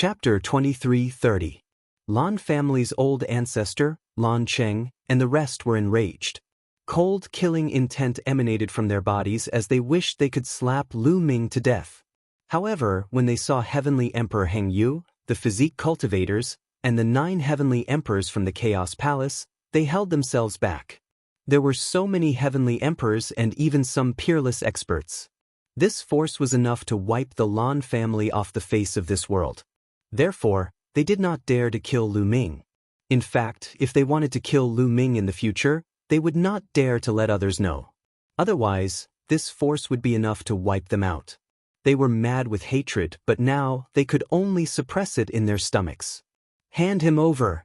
Chapter 23:30. Lan family's old ancestor, Lan Cheng, and the rest were enraged. Cold, killing intent emanated from their bodies as they wished they could slap Lu Ming to death. However, when they saw Heavenly Emperor Heng Yu, the physique cultivators, and the 9 heavenly emperors from the Chaos Palace, they held themselves back. There were so many heavenly emperors and even some peerless experts. This force was enough to wipe the Lan family off the face of this world. Therefore, they did not dare to kill Lu Ming. In fact, if they wanted to kill Lu Ming in the future, they would not dare to let others know. Otherwise, this force would be enough to wipe them out. They were mad with hatred, but now they could only suppress it in their stomachs. "Hand him over,"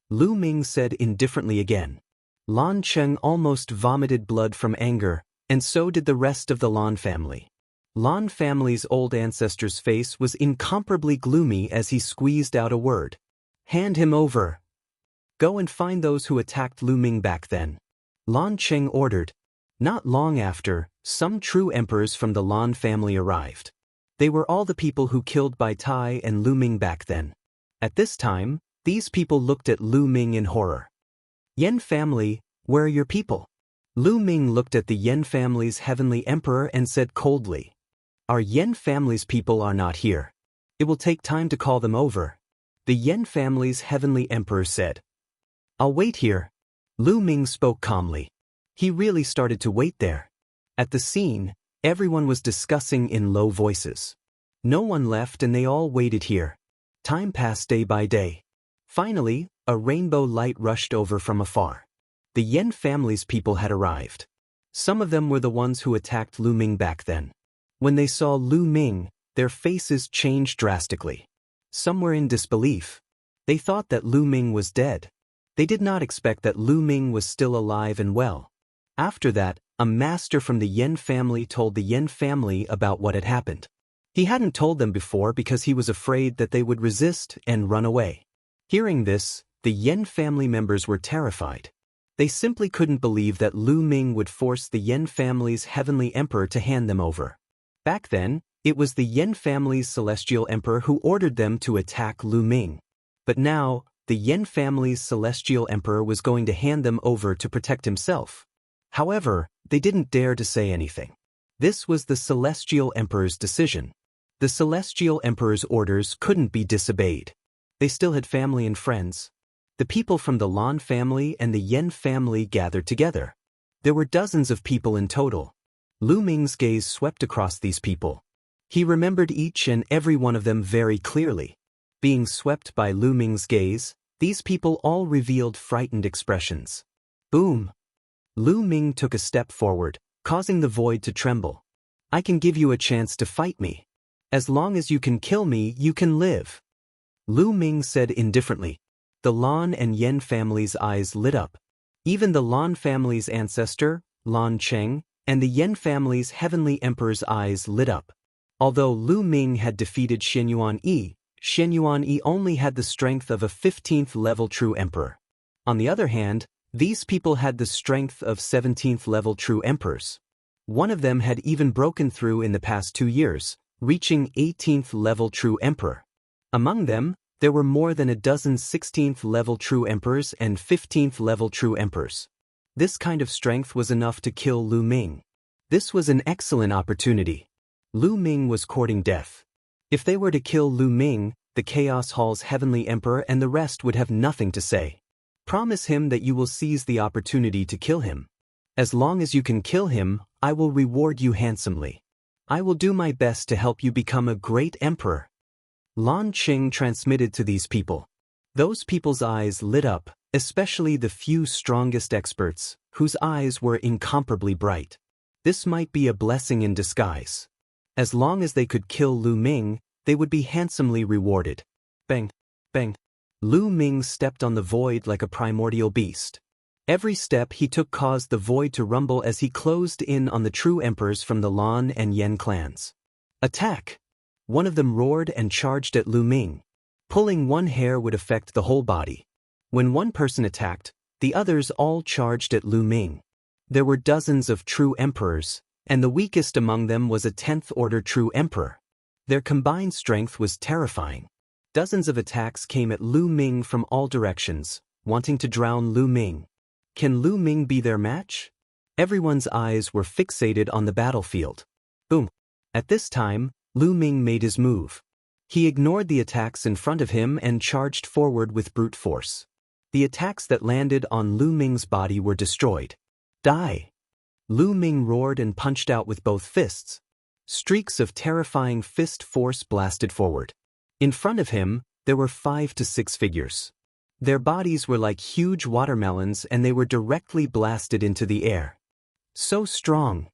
Lu Ming said indifferently again. Lan Cheng almost vomited blood from anger, and so did the rest of the Lan family. Lan family's old ancestor's face was incomparably gloomy as he squeezed out a word. "Hand him over. Go and find those who attacked Lu Ming back then," Lan Cheng ordered. Not long after, some true emperors from the Lan family arrived. They were all the people who killed Bai Tai and Lu Ming back then. At this time, these people looked at Lu Ming in horror. "Yan family, where are your people?" Lu Ming looked at the Yan family's heavenly emperor and said coldly, "Our Yan family's people are not here. It will take time to call them over." The Yan family's heavenly emperor said, "I'll wait here." Lu Ming spoke calmly. He really started to wait there. At the scene, everyone was discussing in low voices. No one left and they all waited here. Time passed day by day. Finally, a rainbow light rushed over from afar. The Yan family's people had arrived. Some of them were the ones who attacked Lu Ming back then. When they saw Lu Ming, their faces changed drastically. Some were in disbelief. They thought that Lu Ming was dead. They did not expect that Lu Ming was still alive and well. After that, a master from the Yan family told the Yan family about what had happened. He hadn't told them before because he was afraid that they would resist and run away. Hearing this, the Yan family members were terrified. They simply couldn't believe that Lu Ming would force the Yan family's heavenly emperor to hand them over. Back then, it was the Yan family's celestial emperor who ordered them to attack Lu Ming. But now, the Yan family's celestial emperor was going to hand them over to protect himself. However, they didn't dare to say anything. This was the celestial emperor's decision. The celestial emperor's orders couldn't be disobeyed. They still had family and friends. The people from the Lan family and the Yan family gathered together. There were dozens of people in total. Lu Ming's gaze swept across these people. He remembered each and every one of them very clearly. Being swept by Lu Ming's gaze, these people all revealed frightened expressions. Boom! Lu Ming took a step forward, causing the void to tremble. "I can give you a chance to fight me. As long as you can kill me, you can live," Lu Ming said indifferently. The Lan and Yan family's eyes lit up. Even the Lan family's ancestor, Lan Cheng, and the Yan family's heavenly emperor's eyes lit up. Although Lu Ming had defeated Shen Yuan only had the strength of a 15th level true emperor. On the other hand, these people had the strength of 17th level true emperors. One of them had even broken through in the past 2 years, reaching 18th level true emperor. Among them, there were more than a dozen 16th level true emperors and 15th level true emperors. This kind of strength was enough to kill Lu Ming. This was an excellent opportunity. Lu Ming was courting death. If they were to kill Lu Ming, the Chaos Hall's heavenly emperor and the rest would have nothing to say. "Promise him that you will seize the opportunity to kill him. As long as you can kill him, I will reward you handsomely. I will do my best to help you become a great emperor." Lan Cheng transmitted to these people. Those people's eyes lit up, especially the few strongest experts, whose eyes were incomparably bright. This might be a blessing in disguise. As long as they could kill Lu Ming, they would be handsomely rewarded. Bang! Bang! Lu Ming stepped on the void like a primordial beast. Every step he took caused the void to rumble as he closed in on the true emperors from the Lan and Yan clans. "Attack!" One of them roared and charged at Lu Ming. Pulling one hair would affect the whole body. When one person attacked, the others all charged at Lu Ming. There were dozens of true emperors, and the weakest among them was a 10th order true emperor. Their combined strength was terrifying. Dozens of attacks came at Lu Ming from all directions, wanting to drown Lu Ming. Can Lu Ming be their match? Everyone's eyes were fixated on the battlefield. Boom! At this time, Lu Ming made his move. He ignored the attacks in front of him and charged forward with brute force. The attacks that landed on Lu Ming's body were destroyed. Die! Lu Ming roared and punched out with both fists. Streaks of terrifying fist force blasted forward. In front of him, there were 5 to 6 figures. Their bodies were like huge watermelons and they were directly blasted into the air. So strong.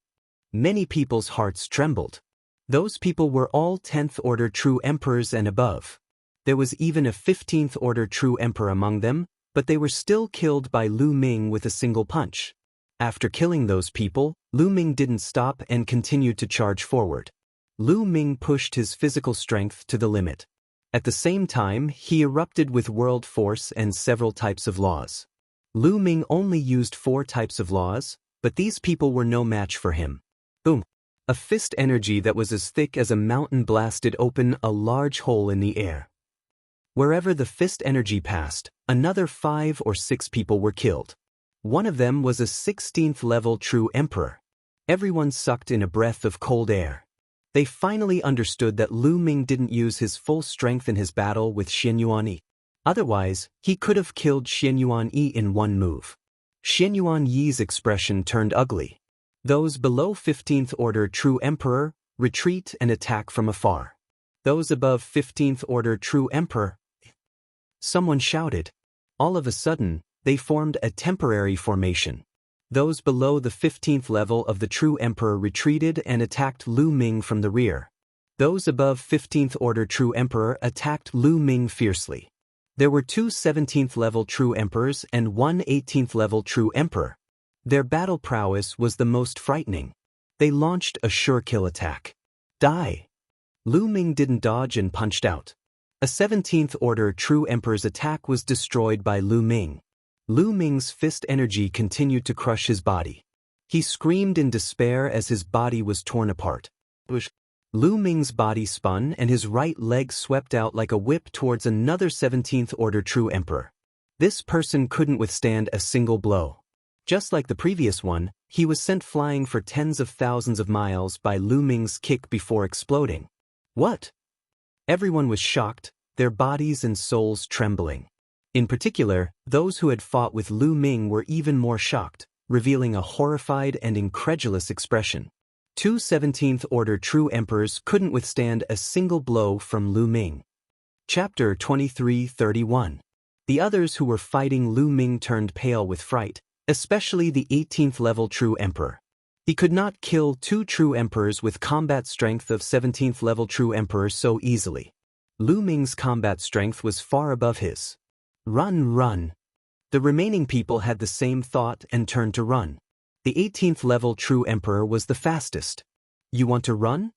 Many people's hearts trembled. Those people were all 10th order true emperors and above. There was even a 15th order true emperor among them, but they were still killed by Lu Ming with a single punch. After killing those people, Lu Ming didn't stop and continued to charge forward. Lu Ming pushed his physical strength to the limit. At the same time, he erupted with world force and several types of laws. Lu Ming only used 4 types of laws, but these people were no match for him. Boom! A fist energy that was as thick as a mountain blasted open a large hole in the air. Wherever the fist energy passed, another 5 or 6 people were killed. One of them was a 16th level true emperor. Everyone sucked in a breath of cold air. They finally understood that Lu Ming didn't use his full strength in his battle with Xian Yuan-Yi. Otherwise, he could have killed Xian Yuan-Yi in one move. Xian Yuan-Yi's expression turned ugly. Those below 15th order true emperor retreat and attack from afar. Those above 15th order true emperor. Someone shouted. All of a sudden, they formed a temporary formation. Those below the 15th level of the true emperor retreated and attacked Lu Ming from the rear. Those above 15th order true emperor attacked Lu Ming fiercely. There were 2 17th level true emperors and 1 18th level true emperor. Their battle prowess was the most frightening. They launched a sure kill attack. Die! Lu Ming didn't dodge and punched out. A 17th order true emperor's attack was destroyed by Lu Ming. Lu Ming's fist energy continued to crush his body. He screamed in despair as his body was torn apart. Lu Ming's body spun and his right leg swept out like a whip towards another 17th order true emperor. This person couldn't withstand a single blow. Just like the previous one, he was sent flying for tens of thousands of miles by Lu Ming's kick before exploding. What? Everyone was shocked, their bodies and souls trembling. In particular, those who had fought with Lu Ming were even more shocked, revealing a horrified and incredulous expression. 2 17th order true emperors couldn't withstand a single blow from Lu Ming. Chapter 23:31. The others who were fighting Lu Ming turned pale with fright, especially the 18th level true emperor. He could not kill 2 true emperors with combat strength of 17th level true emperor so easily. Lu Ming's combat strength was far above his. Run, run. The remaining people had the same thought and turned to run. The 18th level true emperor was the fastest. You want to run?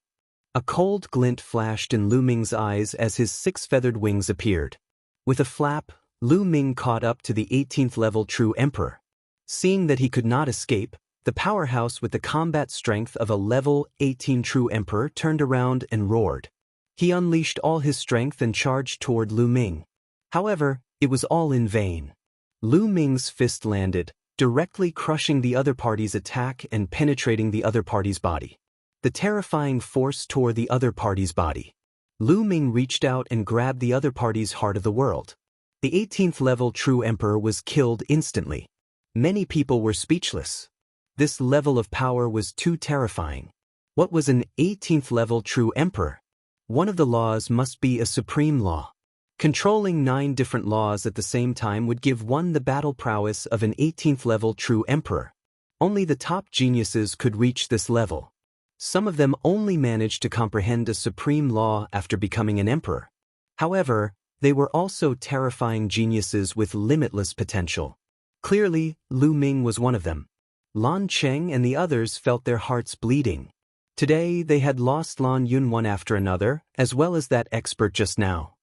A cold glint flashed in Lu Ming's eyes as his 6 feathered wings appeared. With a flap, Lu Ming caught up to the 18th level true emperor. Seeing that he could not escape, the powerhouse with the combat strength of a level 18 true emperor turned around and roared. He unleashed all his strength and charged toward Lu Ming. However, it was all in vain. Lu Ming's fist landed, directly crushing the other party's attack and penetrating the other party's body. The terrifying force tore the other party's body. Lu Ming reached out and grabbed the other party's heart of the world. The 18th level true emperor was killed instantly. Many people were speechless. This level of power was too terrifying. What was an 18th level true emperor? One of the laws must be a supreme law. Controlling 9 different laws at the same time would give one the battle prowess of an 18th level true emperor. Only the top geniuses could reach this level. Some of them only managed to comprehend a supreme law after becoming an emperor. However, they were also terrifying geniuses with limitless potential. Clearly, Lu Ming was one of them. Lan Cheng and the others felt their hearts bleeding. Today they had lost Lan Yun one after another, as well as that expert just now.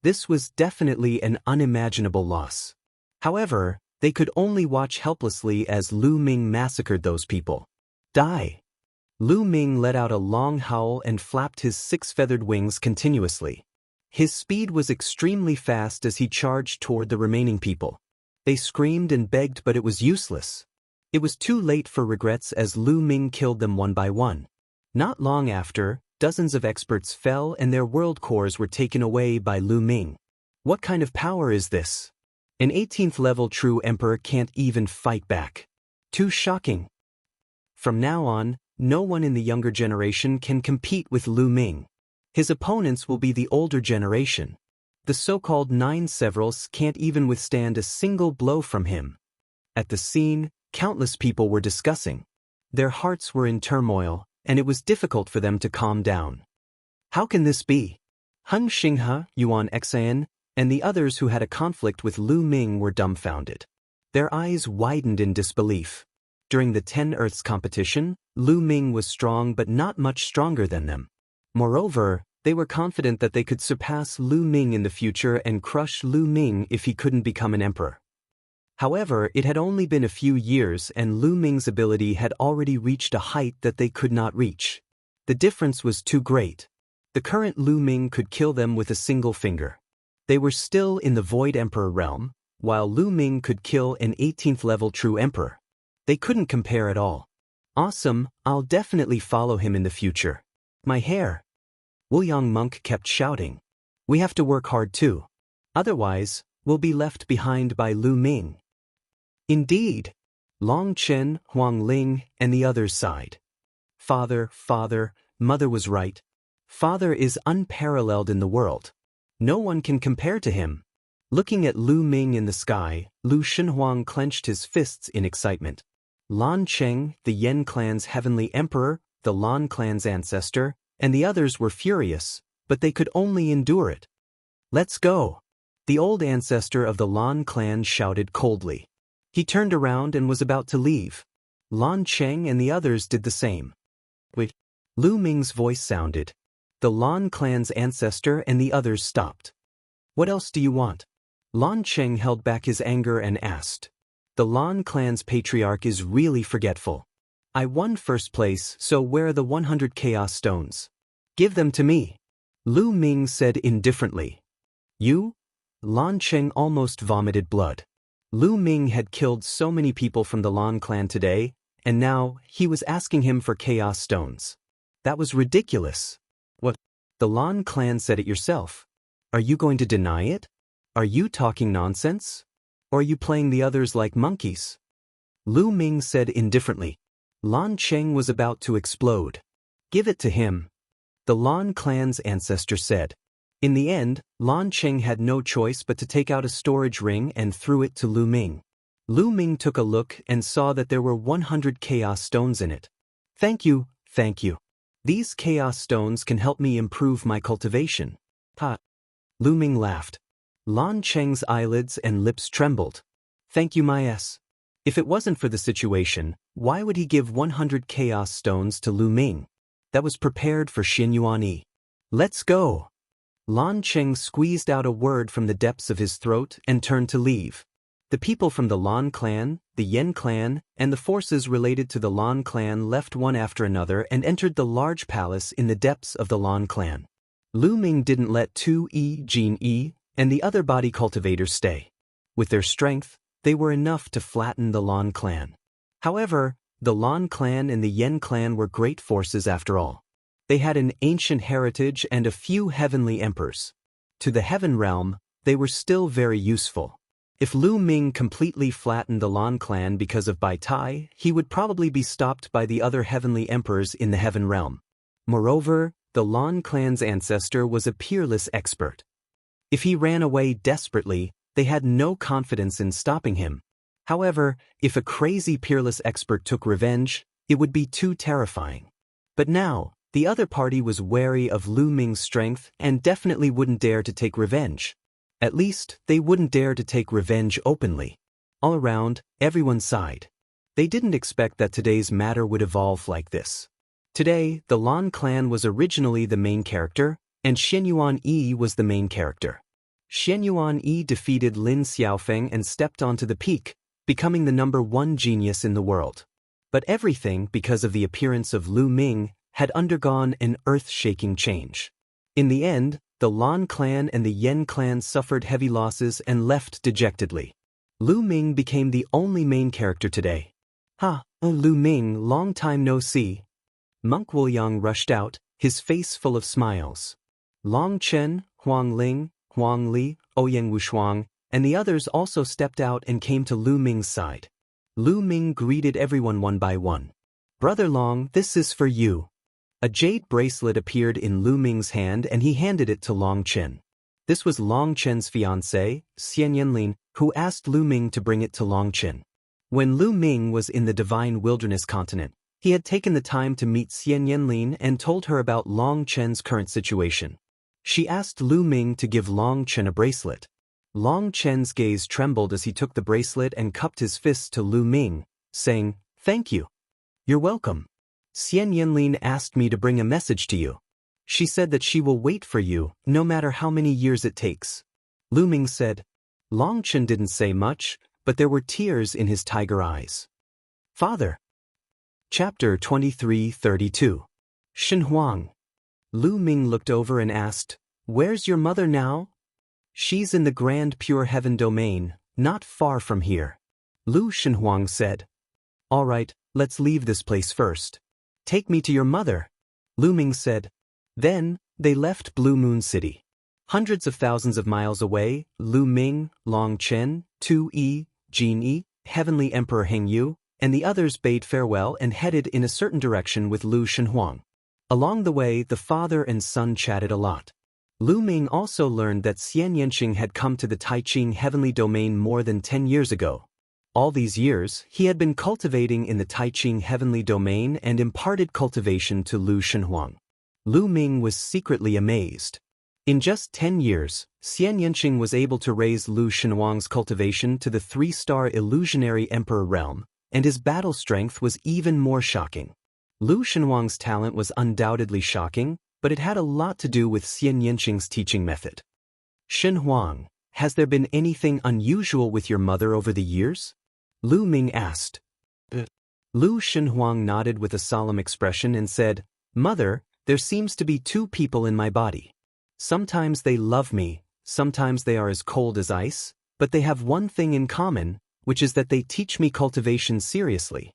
This was definitely an unimaginable loss. However, they could only watch helplessly as Lu Ming massacred those people. Die! Lu Ming let out a long howl and flapped his 6 feathered wings continuously. His speed was extremely fast as he charged toward the remaining people. They screamed and begged, but it was useless. It was too late for regrets as Lu Ming killed them one by one. Not long after, dozens of experts fell and their world cores were taken away by Lu Ming. What kind of power is this? An 18th level true emperor can't even fight back. Too shocking. From now on, no one in the younger generation can compete with Lu Ming. His opponents will be the older generation. The so-called 9 severals can't even withstand a single blow from him. At the scene, countless people were discussing. Their hearts were in turmoil, and it was difficult for them to calm down. How can this be? Hung Xinghe, Yuan Xian, and the others who had a conflict with Lu Ming were dumbfounded. Their eyes widened in disbelief. During the 10 Earths competition, Lu Ming was strong but not much stronger than them. Moreover, they were confident that they could surpass Lu Ming in the future and crush Lu Ming if he couldn't become an emperor. However, it had only been a few years and Lu Ming's ability had already reached a height that they could not reach. The difference was too great. The current Lu Ming could kill them with a single finger. They were still in the Void Emperor realm, while Lu Ming could kill an 18th level true emperor. They couldn't compare at all. Awesome, I'll definitely follow him in the future. My hair. Wuyang Monk kept shouting. We have to work hard too. Otherwise, we'll be left behind by Lu Ming. Indeed. Long Chen, Huang Ling, and the others sighed. Father, Mother was right. Father is unparalleled in the world. No one can compare to him. Looking at Lu Ming in the sky, Lu Shenhuang clenched his fists in excitement. Lan Cheng, the Yen clan's heavenly emperor, the Lan clan's ancestor, and the others were furious, but they could only endure it. Let's go. The old ancestor of the Lan clan shouted coldly. He turned around and was about to leave. Lan Cheng and the others did the same. Wait. Lu Ming's voice sounded. The Lan clan's ancestor and the others stopped. What else do you want? Lan Cheng held back his anger and asked. The Lan clan's patriarch is really forgetful. I won first place, so where are the 100 chaos stones? Give them to me. Lu Ming said indifferently. You? Lan Cheng almost vomited blood. Lu Ming had killed so many people from the Lan clan today, and now he was asking him for chaos stones. That was ridiculous. What? The Lan clan said it yourself. Are you going to deny it? Are you talking nonsense? Or are you playing the others like monkeys? Lu Ming said indifferently. Lan Cheng was about to explode. Give it to him. The Lan clan's ancestor said. In the end, Lan Cheng had no choice but to take out a storage ring and threw it to Lu Ming. Lu Ming took a look and saw that there were 100 chaos stones in it. Thank you, thank you. These chaos stones can help me improve my cultivation. Ha! Lu Ming laughed. Lan Cheng's eyelids and lips trembled. Thank you, my S. If it wasn't for the situation, why would he give 100 chaos stones to Lu Ming? That was prepared for Xin Yuan Yi. Let's go. Lan Cheng squeezed out a word from the depths of his throat and turned to leave. The people from the Lan clan, the Yen clan, and the forces related to the Lan clan left one after another and entered the large palace in the depths of the Lan clan. Lu Ming didn't let Tu Yi, Jin Yi, and the other body cultivators stay. With their strength, they were enough to flatten the Lan clan. However, the Lan clan and the Yen clan were great forces after all. They had an ancient heritage and a few heavenly emperors. To the heaven realm, they were still very useful. If Lu Ming completely flattened the Lan clan because of Bai Tai, he would probably be stopped by the other heavenly emperors in the heaven realm. Moreover, the Lan clan's ancestor was a peerless expert. If he ran away desperately, they had no confidence in stopping him. However, if a crazy peerless expert took revenge, it would be too terrifying. But now, the other party was wary of Lu Ming's strength and definitely wouldn't dare to take revenge. At least, they wouldn't dare to take revenge openly. All around, everyone sighed. They didn't expect that today's matter would evolve like this. Today, the Lan clan was originally the main character, and Xin Yuan Yi was the main character. Xin Yuan Yi defeated Lin Xiaofeng and stepped onto the peak, becoming the #1 genius in the world. But everything, because of the appearance of Lu Ming, had undergone an earth-shaking change. In the end, the Lan clan and the Yen clan suffered heavy losses and left dejectedly. Lu Ming became the only main character today. Ha, Lu Ming, long time no see. Monk Wuliang rushed out, his face full of smiles. Long Chen, Huang Ling, Huang Li, Ouyang Wushuang, and the others also stepped out and came to Lu Ming's side. Lu Ming greeted everyone one by one. Brother Long, this is for you. A jade bracelet appeared in Lu Ming's hand and he handed it to Long Chen. This was Long Chen's fiancée, Xian Yanlin, who asked Lu Ming to bring it to Long Chen. When Lu Ming was in the Divine Wilderness continent, he had taken the time to meet Xian Yanlin and told her about Long Chen's current situation. She asked Lu Ming to give Long Chen a bracelet. Long Chen's gaze trembled as he took the bracelet and cupped his fists to Lu Ming, saying, "Thank you. You're welcome. Xian Yanlin asked me to bring a message to you. She said that she will wait for you, no matter how many years it takes." Lu Ming said. Long Chen didn't say much, but there were tears in his tiger eyes. Father. Chapter 23:32. Shen Huang. Lu Ming looked over and asked, "Where's your mother now?" "She's in the Grand Pure Heaven domain, not far from here." Lu Shenhuang said. "All right, let's leave this place first." "Take me to your mother," Lu Ming said. Then, they left Blue Moon City. Hundreds of thousands of miles away, Lu Ming, Long Chen, Tu Yi, Jin Yi, Heavenly Emperor Heng Yu, and the others bade farewell and headed in a certain direction with Lu Shenhuang. Along the way, the father and son chatted a lot. Lu Ming also learned that Xian Yanqing had come to the Taiqing heavenly domain more than 10 years ago. All these years, he had been cultivating in the Taiqing heavenly domain and imparted cultivation to Lu Shenhuang. Lu Ming was secretly amazed. In just 10 years, Xian Yanqing was able to raise Lu Shenhuang's cultivation to the 3-star illusionary emperor realm, and his battle strength was even more shocking. Lu Shenhuang's talent was undoubtedly shocking, but it had a lot to do with Xian Yanqing's teaching method. "Shen Huang, has there been anything unusual with your mother over the years?" Lu Ming asked. Lu Shenhuang nodded with a solemn expression and said, "Mother, there seems to be 2 people in my body. Sometimes they love me, sometimes they are as cold as ice, but they have one thing in common, which is that they teach me cultivation seriously."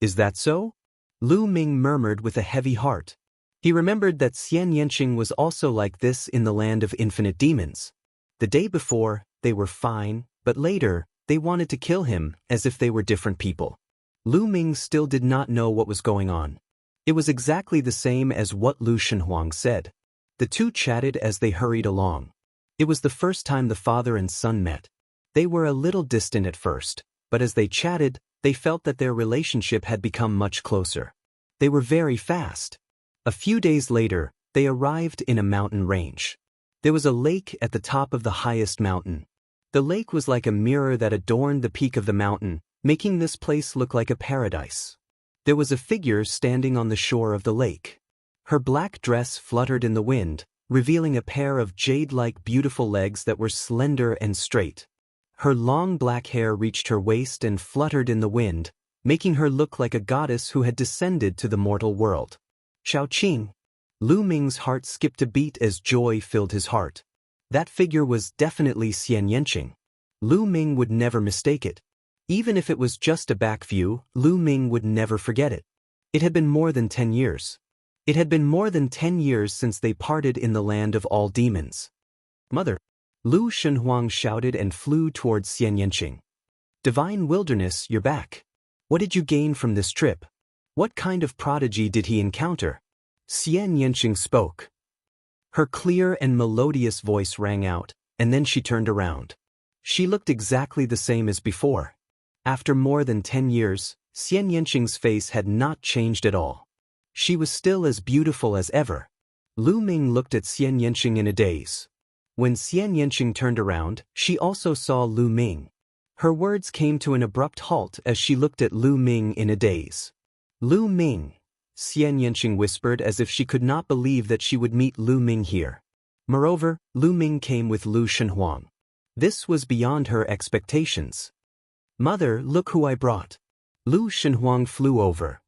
"Is that so?" Lu Ming murmured with a heavy heart. He remembered that Xian Yanqing was also like this in the land of infinite demons. The day before, they were fine, but later, they wanted to kill him, as if they were different people. Lu Ming still did not know what was going on. It was exactly the same as what Lu Shenhuang said. The two chatted as they hurried along. It was the first time the father and son met. They were a little distant at first, but as they chatted, they felt that their relationship had become much closer. They were very fast. A few days later, they arrived in a mountain range. There was a lake at the top of the highest mountain. The lake was like a mirror that adorned the peak of the mountain, making this place look like a paradise. There was a figure standing on the shore of the lake. Her black dress fluttered in the wind, revealing a pair of jade-like beautiful legs that were slender and straight. Her long black hair reached her waist and fluttered in the wind, making her look like a goddess who had descended to the mortal world. Xiaoqing. Lu Ming's heart skipped a beat as joy filled his heart. That figure was definitely Xian Yanqing. Lu Ming would never mistake it. Even if it was just a back view, Lu Ming would never forget it. It had been more than 10 years. It had been more than 10 years since they parted in the land of all demons. "Mother!" Lu Shenhuang shouted and flew towards Xian Yanqing. "Divine Wilderness, you're back. What did you gain from this trip? What kind of prodigy did he encounter?" Xian Yanqing spoke. Her clear and melodious voice rang out, and then she turned around. She looked exactly the same as before. After more than 10 years, Xian Yanqing's face had not changed at all. She was still as beautiful as ever. Lu Ming looked at Xian Yanqing in a daze. When Xian Yanqing turned around, she also saw Lu Ming. Her words came to an abrupt halt as she looked at Lu Ming in a daze. "Lu Ming," Xian Yanqing whispered as if she could not believe that she would meet Lu Ming here. Moreover, Lu Ming came with Lu Shenhuang. This was beyond her expectations. "Mother, look who I brought." Lu Shenhuang flew over.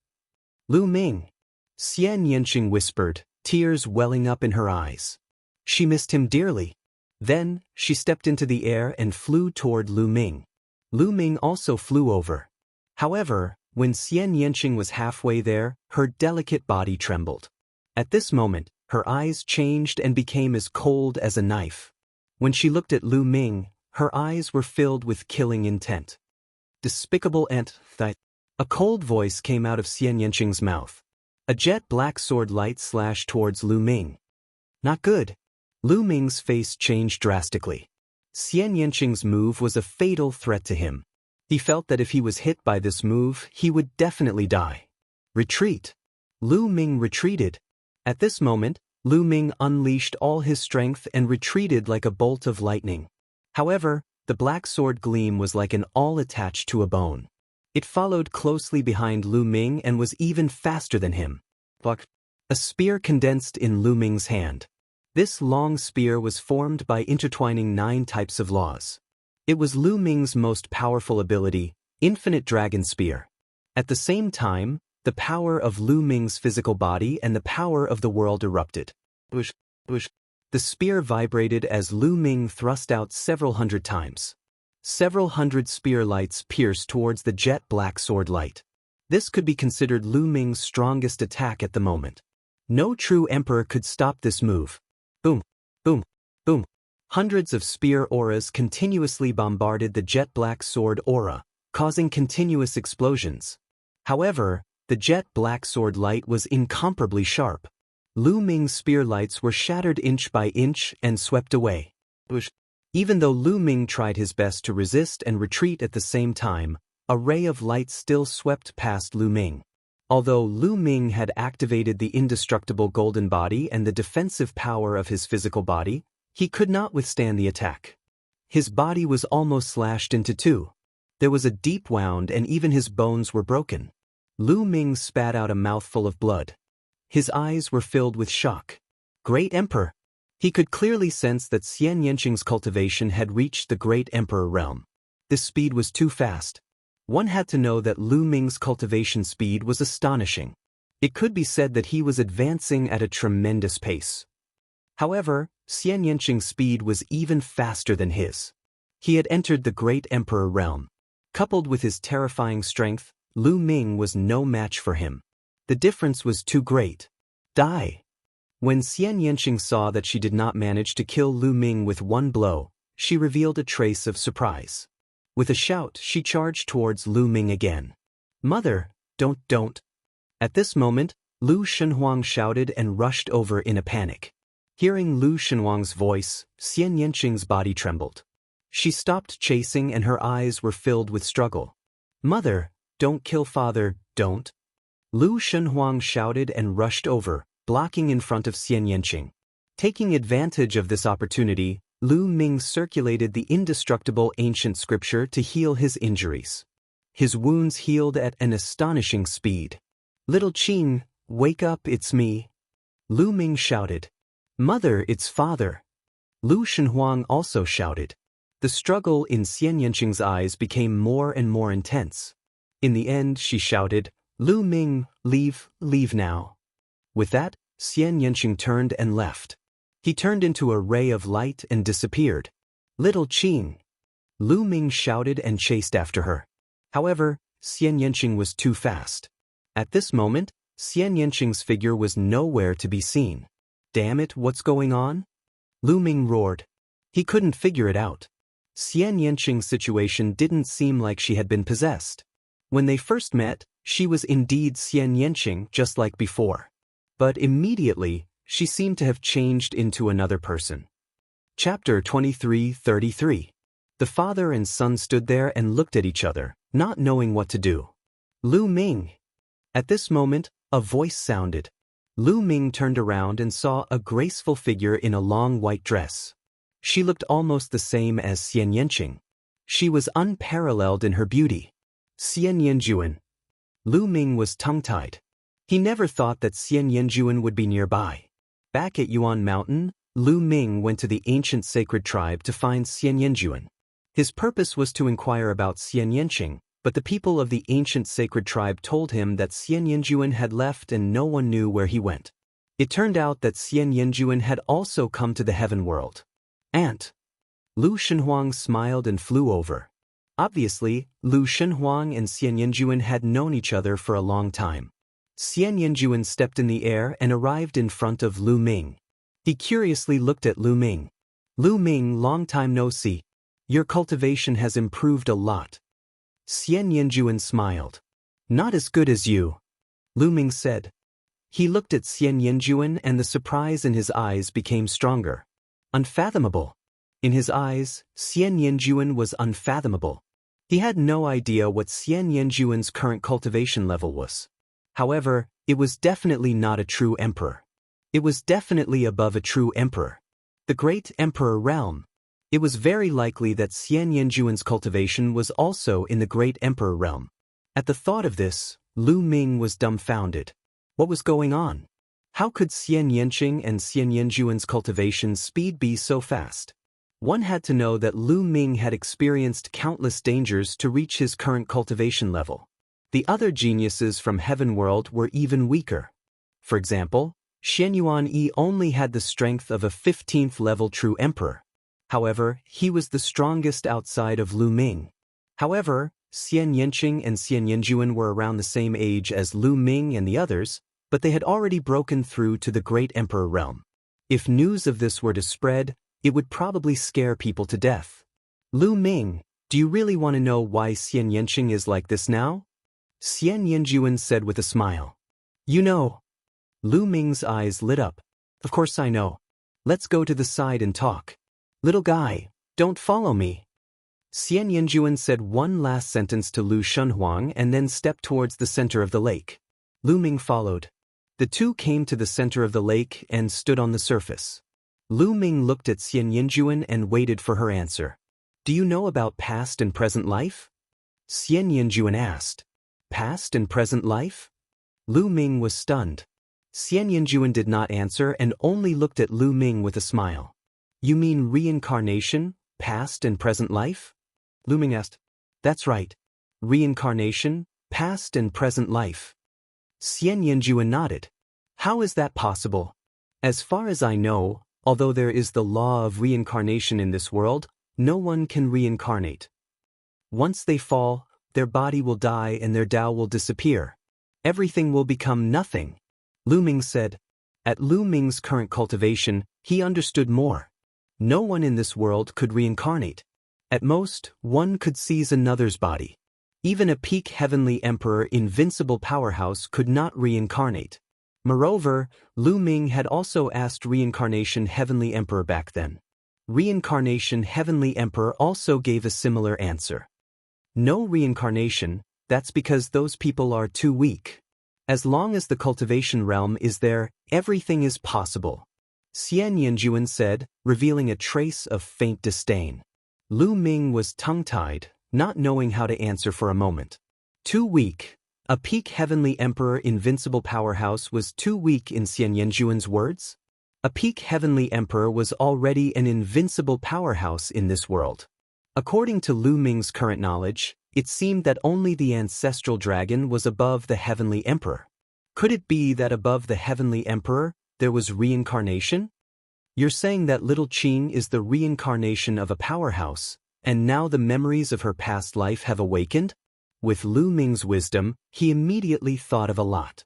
"Lu Ming," Xian Yanqing whispered, tears welling up in her eyes. She missed him dearly. Then, she stepped into the air and flew toward Lu Ming. Lu Ming also flew over. However, when Xian Yanqing was halfway there, her delicate body trembled. At this moment, her eyes changed and became as cold as a knife. When she looked at Lu Ming, her eyes were filled with killing intent. Despicable A cold voice came out of Xian Yanqing's mouth. A jet black sword light slashed towards Lu Ming. Not good. Lu Ming's face changed drastically. Xian Yanqing's move was a fatal threat to him. He felt that if he was hit by this move, he would definitely die. Retreat. Lu Ming retreated. At this moment, Lu Ming unleashed all his strength and retreated like a bolt of lightning. However, the black sword gleam was like an awl attached to a bone. It followed closely behind Lu Ming and was even faster than him. A spear condensed in Lu Ming's hand. This long spear was formed by intertwining 9 types of laws. It was Lu Ming's most powerful ability, Infinite Dragon Spear. At the same time, the power of Lu Ming's physical body and the power of the world erupted. Whoosh, whoosh. The spear vibrated as Lu Ming thrust out several hundred times. Several hundred spear lights pierced towards the jet black sword light. This could be considered Lu Ming's strongest attack at the moment. No true emperor could stop this move. Boom, boom, boom. Hundreds of spear auras continuously bombarded the jet black sword aura, causing continuous explosions. However, the jet black sword light was incomparably sharp. Lu Ming's spear lights were shattered inch by inch and swept away. Even though Lu Ming tried his best to resist and retreat at the same time, a ray of light still swept past Lu Ming. Although Lu Ming had activated the indestructible golden body and the defensive power of his physical body, he could not withstand the attack. His body was almost slashed into 2. There was a deep wound and even his bones were broken. Lu Ming spat out a mouthful of blood. His eyes were filled with shock. Great Emperor! He could clearly sense that Xian Yanqing's cultivation had reached the Great Emperor realm. This speed was too fast. One had to know that Lu Ming's cultivation speed was astonishing. It could be said that he was advancing at a tremendous pace. However, Xian Yanqing's speed was even faster than his. He had entered the Great Emperor realm. Coupled with his terrifying strength, Lu Ming was no match for him. The difference was too great. Die! When Xian Yanqing saw that she did not manage to kill Lu Ming with one blow, she revealed a trace of surprise. With a shout, she charged towards Lu Ming again. Mother, don't. At this moment, Lu Shenhuang shouted and rushed over in a panic. Hearing Lu Shenhuang's voice, Xian Yanqing's body trembled. She stopped chasing and her eyes were filled with struggle. Mother, don't kill father, don't. Lu Shenhuang shouted and rushed over, blocking in front of Xian Yanqing. Taking advantage of this opportunity, Lu Ming circulated the indestructible ancient scripture to heal his injuries. His wounds healed at an astonishing speed. Little Qing, wake up, it's me. Lu Ming shouted. Mother, it's father. Lu Shenhuang also shouted. The struggle in Xian Yanqing's eyes became more and more intense. In the end, she shouted, Lu Ming, leave now. With that, Xian Yanqing turned and left. He turned into a ray of light and disappeared. Little Qing. Lu Ming shouted and chased after her. However, Xian Yanqing was too fast. At this moment, Xian Yanqing's figure was nowhere to be seen. Damn it, what's going on? Lu Ming roared. He couldn't figure it out. Xian Yanqing's situation didn't seem like she had been possessed. When they first met, she was indeed Xian Yanqing just like before. But immediately, she seemed to have changed into another person. Chapter 23:33. The father and son stood there and looked at each other, not knowing what to do. Lu Ming. At this moment, a voice sounded. Lu Ming turned around and saw a graceful figure in a long white dress. She looked almost the same as Xian Yanqing. She was unparalleled in her beauty. Xian Yanjuan. Lu Ming was tongue-tied. He never thought that Xian Yanjuan would be nearby. Back at Yuan Mountain, Lu Ming went to the ancient sacred tribe to find Xian Yanjuan. His purpose was to inquire about Xian Yanqing, but the people of the ancient sacred tribe told him that Xian Yanjuan had left and no one knew where he went. It turned out that Xian Yanjuan had also come to the heaven world. Aunt. Lu Shenhuang smiled and flew over. Obviously, Lu Shenhuang and Xian Yanjuan had known each other for a long time. Xian Yanjuan stepped in the air and arrived in front of Lu Ming. He curiously looked at Lu Ming. Lu Ming, long time no see. Your cultivation has improved a lot. Xian Yanjuan smiled. Not as good as you, Lu Ming said. He looked at Xian Yanjuan and the surprise in his eyes became stronger. Unfathomable. In his eyes, Xian Yanjuan was unfathomable. He had no idea what Xian Yanjuan's current cultivation level was. However, it was definitely not a true emperor. It was definitely above a true emperor. The great emperor realm. It was very likely that Xian Yanjuan's cultivation was also in the great emperor realm. At the thought of this, Lu Ming was dumbfounded. What was going on? How could Xian Yanqing and Xian Yanjuan's cultivation speed be so fast? One had to know that Lu Ming had experienced countless dangers to reach his current cultivation level. The other geniuses from Heaven World were even weaker. For example, Shen Yuan Yi only had the strength of a 15th level true emperor. However, he was the strongest outside of Lu Ming. However, Xian Yanqing and Xian Yanjuan were around the same age as Lu Ming and the others, but they had already broken through to the great emperor realm. If news of this were to spread, it would probably scare people to death. Lu Ming, do you really want to know why Xian Yanqing is like this now? Xian Yanjuan said with a smile. You know. Lu Ming's eyes lit up. Of course I know. Let's go to the side and talk. Little guy, don't follow me. Xian Yanjuan said one last sentence to Lu Shenhuang and then stepped towards the center of the lake. Lu Ming followed. The two came to the center of the lake and stood on the surface. Lu Ming looked at Xian Yanjuan and waited for her answer. Do you know about past and present life? Xian Yanjuan asked. Past and present life? Lu Ming was stunned. Xian Yanjuan did not answer and only looked at Lu Ming with a smile. You mean reincarnation, past and present life? Lu Ming asked. That's right. Reincarnation, past and present life. Xian Yanjuan nodded. How is that possible? As far as I know, although there is the law of reincarnation in this world, no one can reincarnate. Once they fall, their body will die and their Tao will disappear. Everything will become nothing. Lu Ming said. At Lu Ming's current cultivation, he understood more. No one in this world could reincarnate. At most, one could seize another's body. Even a peak heavenly emperor invincible powerhouse could not reincarnate. Moreover, Lu Ming had also asked reincarnation heavenly emperor back then. Reincarnation heavenly emperor also gave a similar answer. No reincarnation, that's because those people are too weak. As long as the cultivation realm is there, everything is possible. Xian Yanjuan said, revealing a trace of faint disdain. Lu Ming was tongue-tied, not knowing how to answer for a moment. Too weak. A peak heavenly emperor invincible powerhouse was too weak in Xian Yanjuan's words? A peak heavenly emperor was already an invincible powerhouse in this world. According to Lu Ming's current knowledge, it seemed that only the ancestral dragon was above the heavenly emperor. Could it be that above the heavenly emperor, there was reincarnation? You're saying that little Qing is the reincarnation of a powerhouse, and now the memories of her past life have awakened? With Lu Ming's wisdom, he immediately thought of a lot.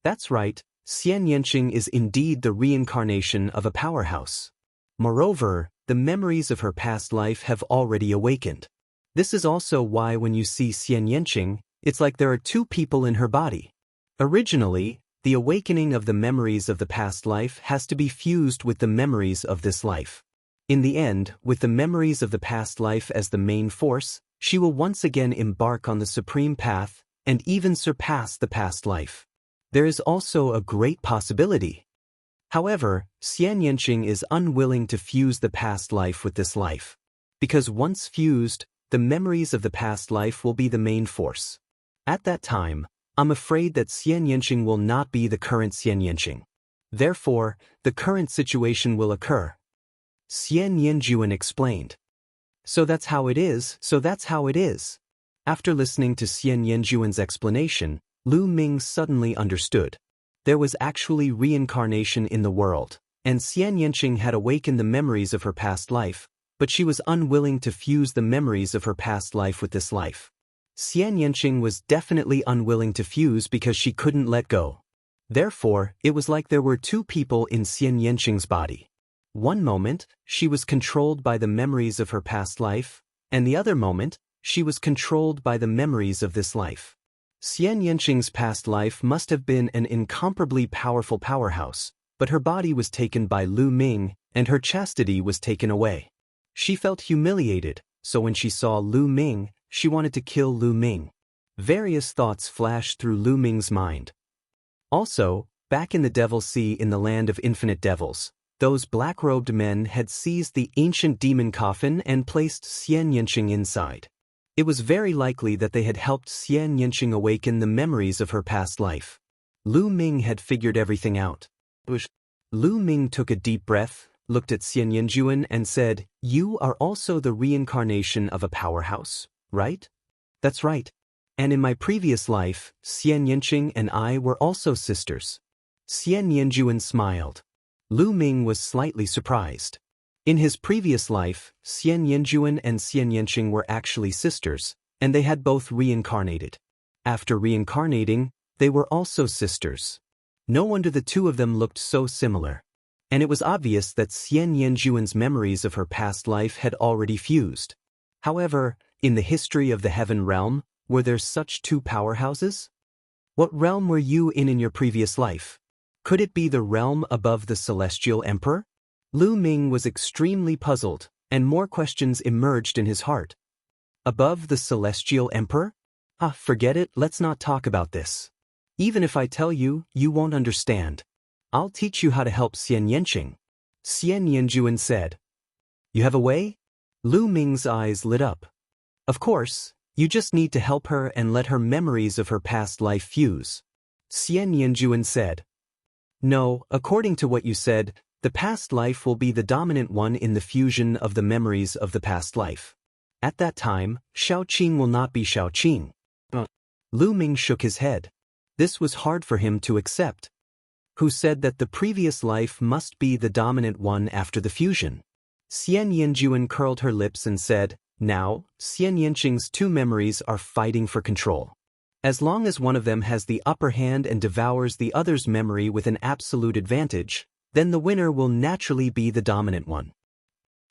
That's right, Xian Yanqing is indeed the reincarnation of a powerhouse. Moreover, the memories of her past life have already awakened. This is also why when you see Xian Yanqing, it's like there are two people in her body. Originally, the awakening of the memories of the past life has to be fused with the memories of this life. In the end, with the memories of the past life as the main force, she will once again embark on the supreme path and even surpass the past life. There is also a great possibility. However, Xian Yanqing is unwilling to fuse the past life with this life. Because once fused, the memories of the past life will be the main force. At that time, I'm afraid that Xian Yanqing will not be the current Xian Yanqing. Therefore, the current situation will occur. Xian Yanjuan explained. So that's how it is. After listening to Xian Yanjuan's explanation, Lu Ming suddenly understood. There was actually reincarnation in the world, and Xian Yanqing had awakened the memories of her past life, but she was unwilling to fuse the memories of her past life with this life. Xian Yanqing was definitely unwilling to fuse because she couldn't let go. Therefore, it was like there were two people in Xian Yanqing's body. One moment, she was controlled by the memories of her past life, and the other moment, she was controlled by the memories of this life. Xian Yanqing's past life must have been an incomparably powerful powerhouse, but her body was taken by Lu Ming, and her chastity was taken away. She felt humiliated, so when she saw Lu Ming, she wanted to kill Lu Ming. Various thoughts flashed through Lu Ming's mind. Also, back in the Devil Sea in the land of infinite devils, those black-robed men had seized the ancient demon coffin and placed Xian Yanqing inside. It was very likely that they had helped Xian Yanqing awaken the memories of her past life. Lu Ming had figured everything out. Lu Ming took a deep breath, looked at Xian Yanjuan and said, "You are also the reincarnation of a powerhouse, right?" "That's right. And in my previous life, Xian Yanqing and I were also sisters." Xian Yanjuan smiled. Lu Ming was slightly surprised. In his previous life, Xian Yanjuan and Xian Yanqing were actually sisters, and they had both reincarnated. After reincarnating, they were also sisters. No wonder the two of them looked so similar. And it was obvious that Xian Yanjuan's memories of her past life had already fused. However, in the history of the Heaven Realm, were there such two powerhouses? What realm were you in your previous life? Could it be the realm above the Celestial Emperor? Lu Ming was extremely puzzled, and more questions emerged in his heart. Above the Celestial Emperor? Forget it, let's not talk about this. Even if I tell you, you won't understand. I'll teach you how to help Xian Yanqing. Xian Yanjuan said. You have a way? Lu Ming's eyes lit up. Of course, you just need to help her and let her memories of her past life fuse. Xian Yanjuan said. No, according to what you said, the past life will be the dominant one in the fusion of the memories of the past life. At that time, Shaoqing will not be Shaoqing. Lu Ming shook his head. This was hard for him to accept. Who said that the previous life must be the dominant one after the fusion? Xian Yanjuan curled her lips and said, Now, Xian Yanqing's two memories are fighting for control. As long as one of them has the upper hand and devours the other's memory with an absolute advantage, then the winner will naturally be the dominant one.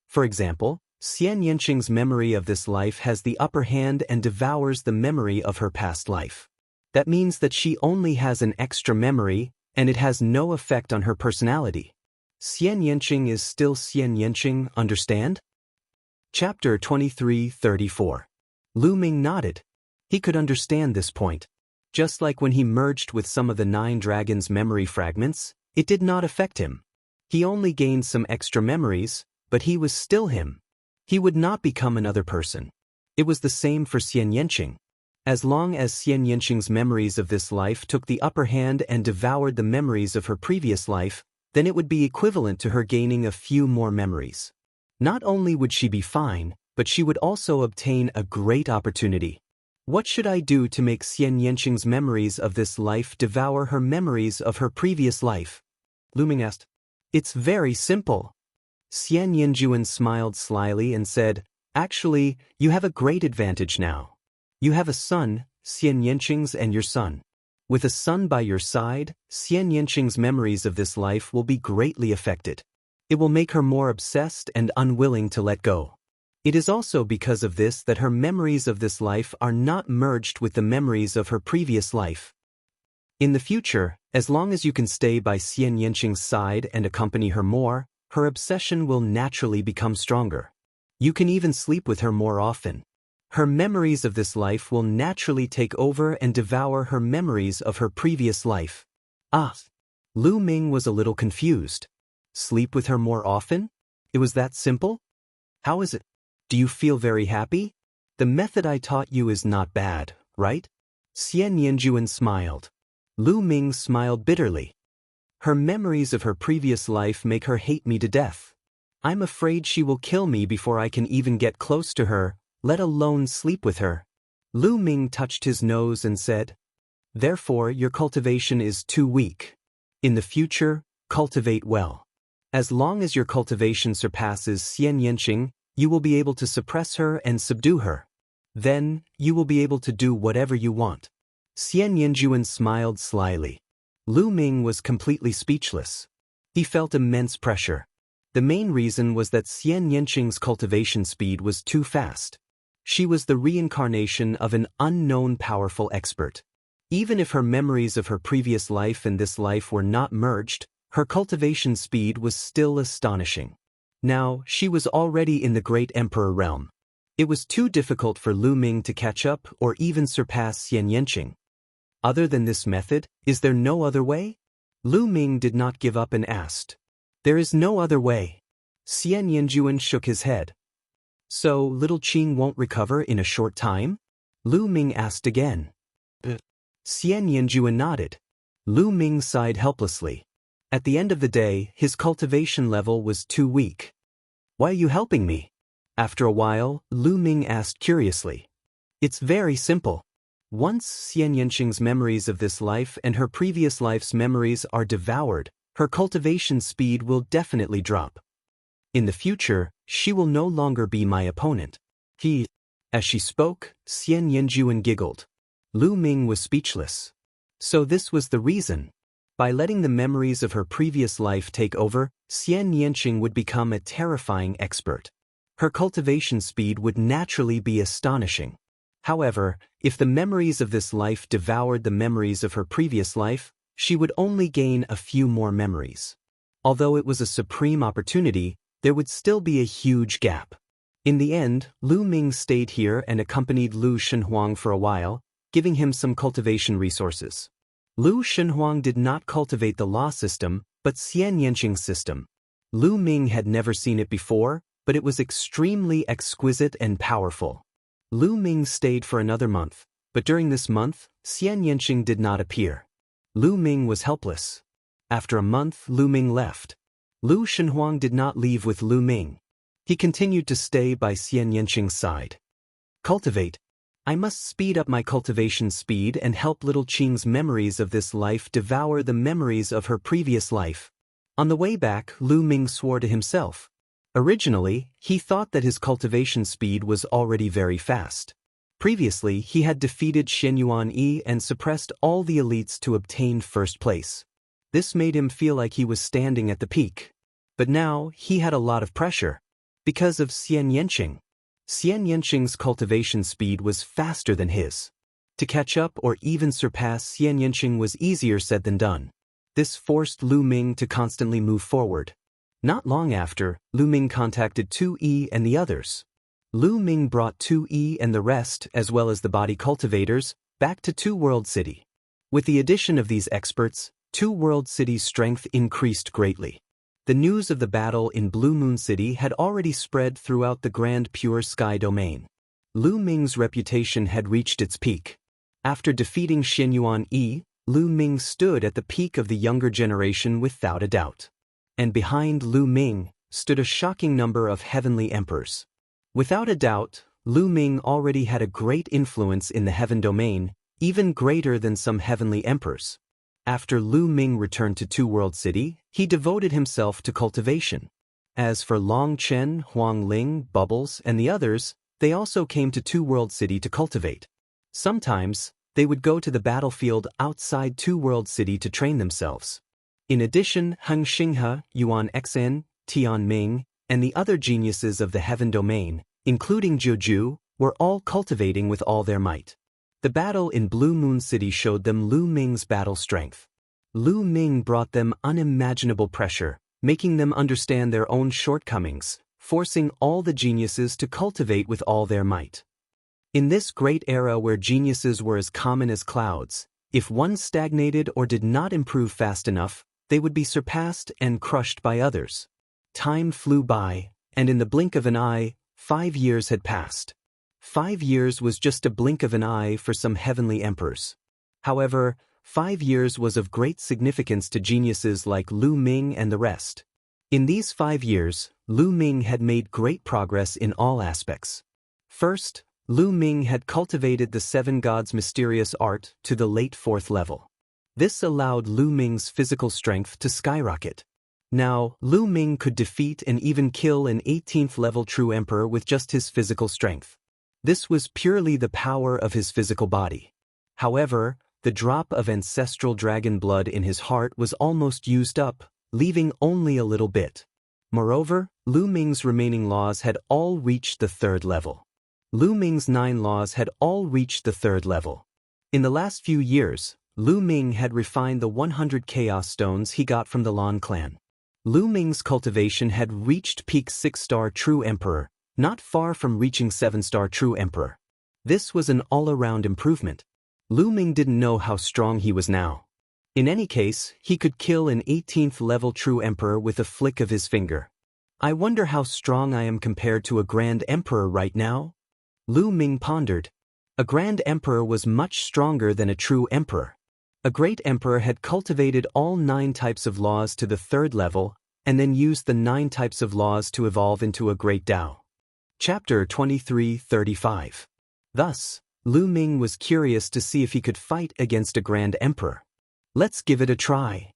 For example, Xian Yanqing's memory of this life has the upper hand and devours the memory of her past life. That means that she only has an extra memory, and it has no effect on her personality. Xian Yanqing is still Xian Yanqing, understand? Chapter 23:34. Lu Ming nodded. He could understand this point. Just like when he merged with some of the 9 dragons' memory fragments, it did not affect him. He only gained some extra memories, but he was still him. He would not become another person. It was the same for Xian Yanqing. As long as Xian Yanqing's memories of this life took the upper hand and devoured the memories of her previous life, then it would be equivalent to her gaining a few more memories. Not only would she be fine, but she would also obtain a great opportunity. What should I do to make Xian Yanqing's memories of this life devour her memories of her previous life? Lu Ming asked. It's very simple. Xian Yanjuan smiled slyly and said, Actually, you have a great advantage now. You have a son, Xian Yanqing's and your son. With a son by your side, Xian Yanqing's memories of this life will be greatly affected. It will make her more obsessed and unwilling to let go. It is also because of this that her memories of this life are not merged with the memories of her previous life. In the future, as long as you can stay by Xian Yanqing's side and accompany her more, her obsession will naturally become stronger. You can even sleep with her more often. Her memories of this life will naturally take over and devour her memories of her previous life. Lu Ming was a little confused. Sleep with her more often? It was that simple? How is it? Do you feel very happy? The method I taught you is not bad, right? Xian Yanjuan smiled. Lu Ming smiled bitterly. Her memories of her previous life make her hate me to death. I'm afraid she will kill me before I can even get close to her, let alone sleep with her. Lu Ming touched his nose and said, Therefore your cultivation is too weak. In the future, cultivate well. As long as your cultivation surpasses Xian Yanqing, you will be able to suppress her and subdue her. Then, you will be able to do whatever you want. Xian Yanjuan smiled slyly. Lu Ming was completely speechless. He felt immense pressure. The main reason was that Xian Yanqing's cultivation speed was too fast. She was the reincarnation of an unknown powerful expert. Even if her memories of her previous life and this life were not merged, her cultivation speed was still astonishing. Now, she was already in the Great Emperor realm. It was too difficult for Lu Ming to catch up or even surpass Xian Yanqing. Other than this method, is there no other way? Lu Ming did not give up and asked. There is no other way. Xian Yanjuan shook his head. So, little Qing won't recover in a short time? Lu Ming asked again. Xian Yanjuan nodded. Lu Ming sighed helplessly. At the end of the day, his cultivation level was too weak. Why are you helping me? After a while, Lu Ming asked curiously. It's very simple. Once Xian Yanqing's memories of this life and her previous life's memories are devoured, her cultivation speed will definitely drop. In the future, she will no longer be my opponent. As she spoke, Xian Yanjuan giggled. Lu Ming was speechless. So this was the reason. By letting the memories of her previous life take over, Xian Yanqing would become a terrifying expert. Her cultivation speed would naturally be astonishing. However, if the memories of this life devoured the memories of her previous life, she would only gain a few more memories. Although it was a supreme opportunity, there would still be a huge gap. In the end, Lu Ming stayed here and accompanied Lu Shenhuang for a while, giving him some cultivation resources. Lu Shenhuang did not cultivate the law system, but Xian Yanqing's system. Lu Ming had never seen it before, but it was extremely exquisite and powerful. Lu Ming stayed for another month, but during this month, Xian Yanqing did not appear. Lu Ming was helpless. After a month, Lu Ming left. Lu Shenhuang did not leave with Lu Ming. He continued to stay by Xian Yanqing's side. Cultivate. I must speed up my cultivation speed and help little Qing's memories of this life devour the memories of her previous life. On the way back, Lu Ming swore to himself. Originally, he thought that his cultivation speed was already very fast. Previously, he had defeated Shenyuan Yi and suppressed all the elites to obtain first place. This made him feel like he was standing at the peak. But now, he had a lot of pressure. Because of Xian Yanqing. Xian Yanqing's cultivation speed was faster than his. To catch up or even surpass Xian Yanqing was easier said than done. This forced Lu Ming to constantly move forward. Not long after, Lu Ming contacted Tu Yi and the others. Lu Ming brought Tu Yi and the rest, as well as the body cultivators, back to Two World City. With the addition of these experts, Two World City's strength increased greatly. The news of the battle in Blue Moon City had already spread throughout the Grand Pure Sky domain. Lu Ming's reputation had reached its peak. After defeating Shenyuan Yi, Lu Ming stood at the peak of the younger generation without a doubt. And behind Lu Ming stood a shocking number of heavenly emperors. Without a doubt, Lu Ming already had a great influence in the heaven domain, even greater than some heavenly emperors. After Lu Ming returned to Two World City, he devoted himself to cultivation. As for Long Chen, Huang Ling, Bubbles, and the others, they also came to Two World City to cultivate. Sometimes, they would go to the battlefield outside Two World City to train themselves. In addition, Heng Xinghe, Yuan Xen, Tian Ming, and the other geniuses of the heaven domain, including Jiuju, were all cultivating with all their might. The battle in Blue Moon City showed them Lu Ming's battle strength. Lu Ming brought them unimaginable pressure, making them understand their own shortcomings, forcing all the geniuses to cultivate with all their might. In this great era where geniuses were as common as clouds, if one stagnated or did not improve fast enough, they would be surpassed and crushed by others. Time flew by, and in the blink of an eye, 5 years had passed. 5 years was just a blink of an eye for some heavenly emperors. However, 5 years was of great significance to geniuses like Lu Ming and the rest. In these 5 years, Lu Ming had made great progress in all aspects. First, Lu Ming had cultivated the 7 gods' mysterious art to the late 4th level. This allowed Lu Ming's physical strength to skyrocket. Now, Lu Ming could defeat and even kill an 18th level true emperor with just his physical strength. This was purely the power of his physical body. However, the drop of ancestral dragon blood in his heart was almost used up, leaving only a little bit. Moreover, Lu Ming's remaining laws had all reached the 3rd level. Lu Ming's 9 laws had all reached the 3rd level. In the last few years, Lu Ming had refined the 100 chaos stones he got from the Lan clan. Lu Ming's cultivation had reached peak 6-star true emperor, not far from reaching 7-star true emperor. This was an all-around improvement. Lu Ming didn't know how strong he was now. In any case, he could kill an 18th level true emperor with a flick of his finger. I wonder how strong I am compared to a grand emperor right now? Lu Ming pondered. A grand emperor was much stronger than a true emperor. A great emperor had cultivated all 9 types of laws to the 3rd level, and then used the 9 types of laws to evolve into a great Tao. Chapter 23:35. Thus, Lu Ming was curious to see if he could fight against a grand emperor. Let's give it a try.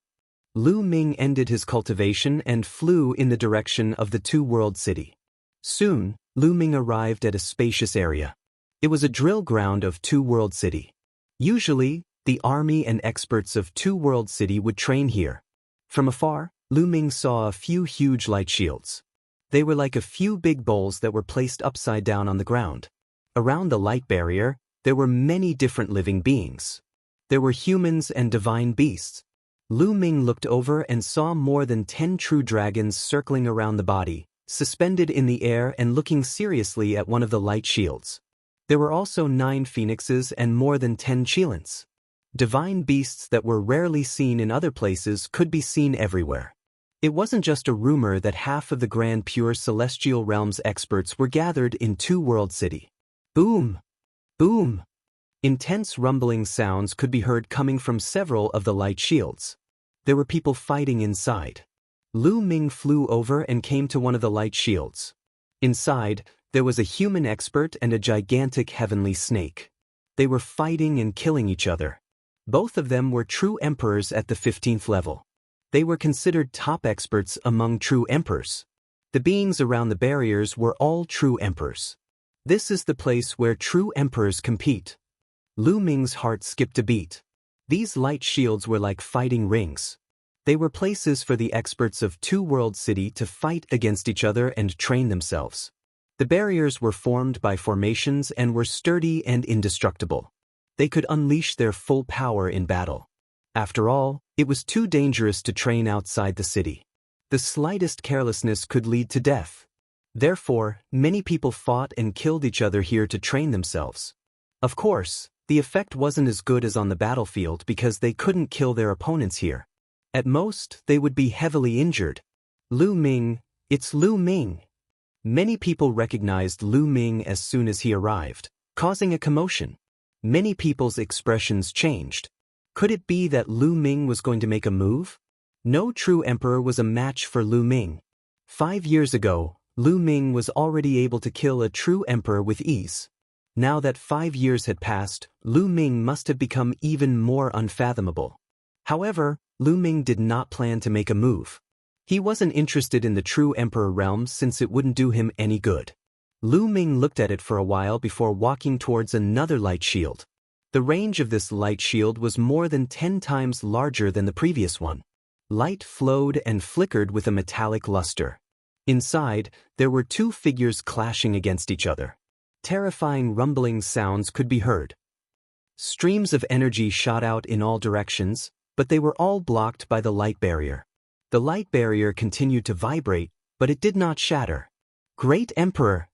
Lu Ming ended his cultivation and flew in the direction of the Two-World City. Soon, Lu Ming arrived at a spacious area. It was a drill ground of Two-World City. Usually, the army and experts of Two-World City would train here. From afar, Lu Ming saw a few huge light shields. They were like a few big bowls that were placed upside down on the ground. Around the light barrier, there were many different living beings. There were humans and divine beasts. Lu Ming looked over and saw more than 10 true dragons circling around the body, suspended in the air and looking seriously at one of the light shields. There were also 9 phoenixes and more than 10 chilants. Divine beasts that were rarely seen in other places could be seen everywhere. It wasn't just a rumor that half of the Grand Pure Celestial Realms experts were gathered in Two-World City. Boom! Boom! Intense rumbling sounds could be heard coming from several of the light shields. There were people fighting inside. Lu Ming flew over and came to one of the light shields. Inside, there was a human expert and a gigantic heavenly snake. They were fighting and killing each other. Both of them were true emperors at the 15th level. They were considered top experts among true emperors. The beings around the barriers were all true emperors. This is the place where true emperors compete. Lu Ming's heart skipped a beat. These light shields were like fighting rings. They were places for the experts of Two-World City to fight against each other and train themselves. The barriers were formed by formations and were sturdy and indestructible. They could unleash their full power in battle. After all, it was too dangerous to train outside the city. The slightest carelessness could lead to death. Therefore, many people fought and killed each other here to train themselves. Of course, the effect wasn't as good as on the battlefield because they couldn't kill their opponents here. At most, they would be heavily injured. Lu Ming, it's Lu Ming. Many people recognized Lu Ming as soon as he arrived, causing a commotion. Many people's expressions changed. Could it be that Lu Ming was going to make a move? No true emperor was a match for Lu Ming. 5 years ago, Lu Ming was already able to kill a true emperor with ease. Now that 5 years had passed, Lu Ming must have become even more unfathomable. However, Lu Ming did not plan to make a move. He wasn't interested in the true emperor realm since it wouldn't do him any good. Lu Ming looked at it for a while before walking towards another light shield. The range of this light shield was more than 10 times larger than the previous one. Light flowed and flickered with a metallic luster. Inside, there were 2 figures clashing against each other. Terrifying rumbling sounds could be heard. Streams of energy shot out in all directions, but they were all blocked by the light barrier. The light barrier continued to vibrate, but it did not shatter. Great Emperor!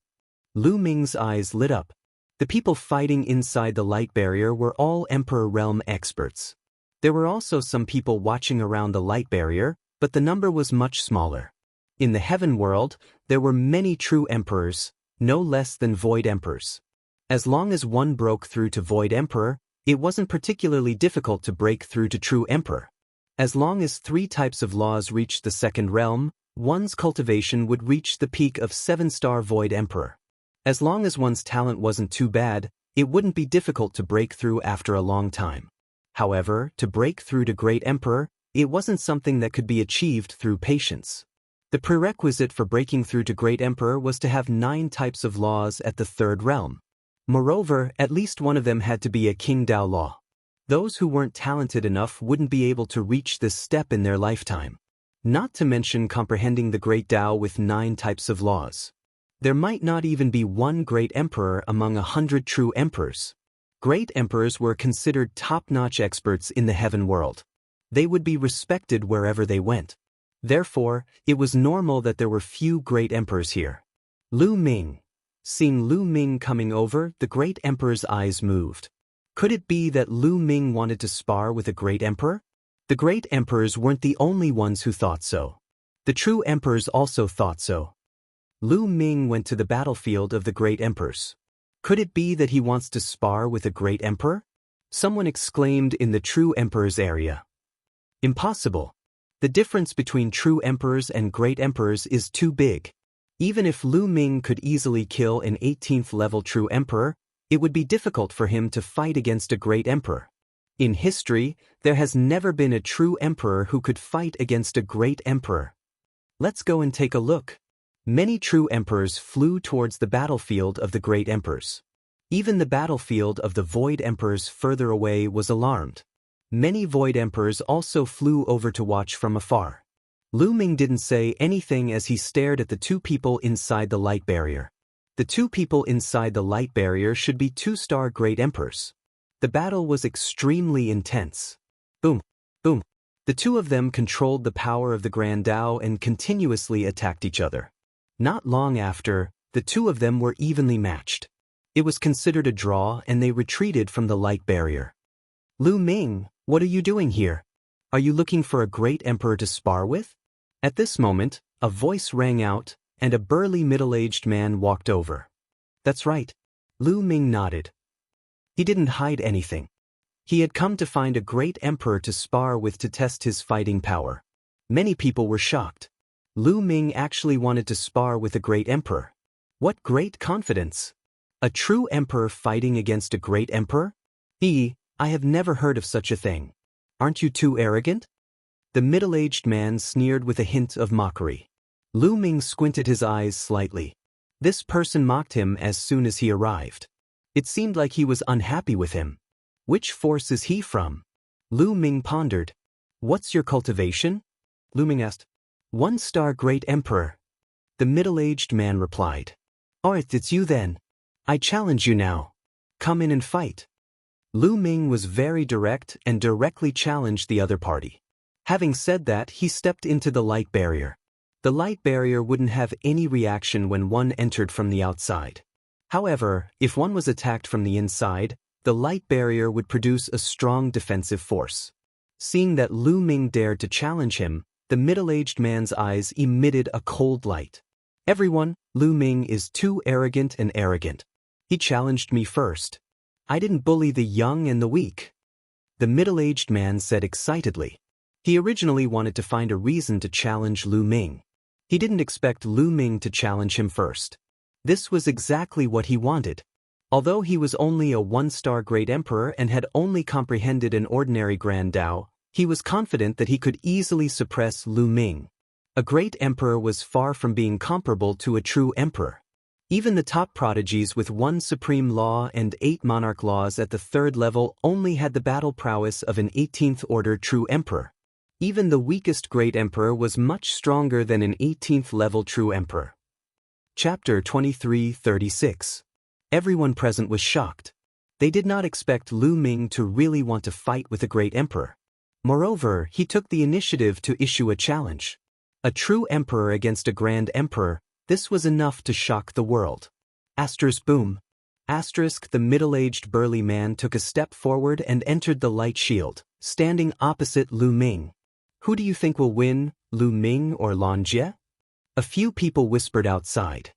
Lu Ming's eyes lit up. The people fighting inside the light barrier were all Emperor Realm experts. There were also some people watching around the light barrier, but the number was much smaller. In the heaven world, there were many true emperors, no less than void emperors. As long as one broke through to void emperor, it wasn't particularly difficult to break through to true emperor. As long as 3 types of laws reached the second realm, one's cultivation would reach the peak of 7-star void emperor. As long as one's talent wasn't too bad, it wouldn't be difficult to break through after a long time. However, to break through to Great Emperor, it wasn't something that could be achieved through patience. The prerequisite for breaking through to Great Emperor was to have 9 types of laws at the third realm. Moreover, at least one of them had to be a King Dao law. Those who weren't talented enough wouldn't be able to reach this step in their lifetime. Not to mention comprehending the Great Dao with 9 types of laws. There might not even be one Great Emperor among 100 true emperors. Great emperors were considered top-notch experts in the heaven world. They would be respected wherever they went. Therefore, it was normal that there were few great emperors here. Lu Ming. Seeing Lu Ming coming over, the great emperor's eyes moved. Could it be that Lu Ming wanted to spar with a great emperor? The great emperors weren't the only ones who thought so. The true emperors also thought so. Lu Ming went to the battlefield of the great emperors. Could it be that he wants to spar with a great emperor? Someone exclaimed in the true emperor's area. Impossible. The difference between true emperors and great emperors is too big. Even if Lu Ming could easily kill an 18th level true emperor, it would be difficult for him to fight against a great emperor. In history, there has never been a true emperor who could fight against a great emperor. Let's go and take a look. Many true emperors flew towards the battlefield of the great emperors. Even the battlefield of the void emperors further away was alarmed. Many void emperors also flew over to watch from afar. Lu Ming didn't say anything as he stared at the 2 people inside the light barrier. The 2 people inside the light barrier should be 2-star great emperors. The battle was extremely intense. Boom, boom. The 2 of them controlled the power of the Grand Dao and continuously attacked each other. Not long after, the 2 of them were evenly matched. It was considered a draw and they retreated from the light barrier. Lu Ming, what are you doing here? Are you looking for a great emperor to spar with? At this moment, a voice rang out, and a burly middle-aged man walked over. That's right. Lu Ming nodded. He didn't hide anything. He had come to find a great emperor to spar with to test his fighting power. Many people were shocked. Lu Ming actually wanted to spar with a great emperor. What great confidence! A true emperor fighting against a great emperor? I have never heard of such a thing. Aren't you too arrogant? The middle-aged man sneered with a hint of mockery. Lu Ming squinted his eyes slightly. This person mocked him as soon as he arrived. It seemed like he was unhappy with him. Which force is he from? Lu Ming pondered. What's your cultivation? Lu Ming asked. 1-star great emperor. The middle-aged man replied. Oh, it's you then. I challenge you now. Come in and fight. Lu Ming was very direct and directly challenged the other party. Having said that, he stepped into the light barrier. The light barrier wouldn't have any reaction when one entered from the outside. However, if one was attacked from the inside, the light barrier would produce a strong defensive force. Seeing that Lu Ming dared to challenge him, the middle-aged man's eyes emitted a cold light. Everyone, Lu Ming is too arrogant and arrogant. He challenged me first. I didn't bully the young and the weak. The middle-aged man said excitedly. He originally wanted to find a reason to challenge Lu Ming. He didn't expect Lu Ming to challenge him first. This was exactly what he wanted. Although he was only a 1-star great emperor and had only comprehended an ordinary Grand Dao, he was confident that he could easily suppress Lu Ming. A great emperor was far from being comparable to a true emperor. Even the top prodigies with 1 supreme law and 8 monarch laws at the 3rd level only had the battle prowess of an 18th order true emperor. Even the weakest great emperor was much stronger than an 18th level true emperor. Chapter 23:36. Everyone present was shocked. They did not expect Lu Ming to really want to fight with a great emperor. Moreover, he took the initiative to issue a challenge. A true emperor against a grand emperor, this was enough to shock the world. Boom. The middle-aged burly man took a step forward and entered the light shield, standing opposite Lu Ming. Who do you think will win, Lu Ming or Lan Jie? A few people whispered outside.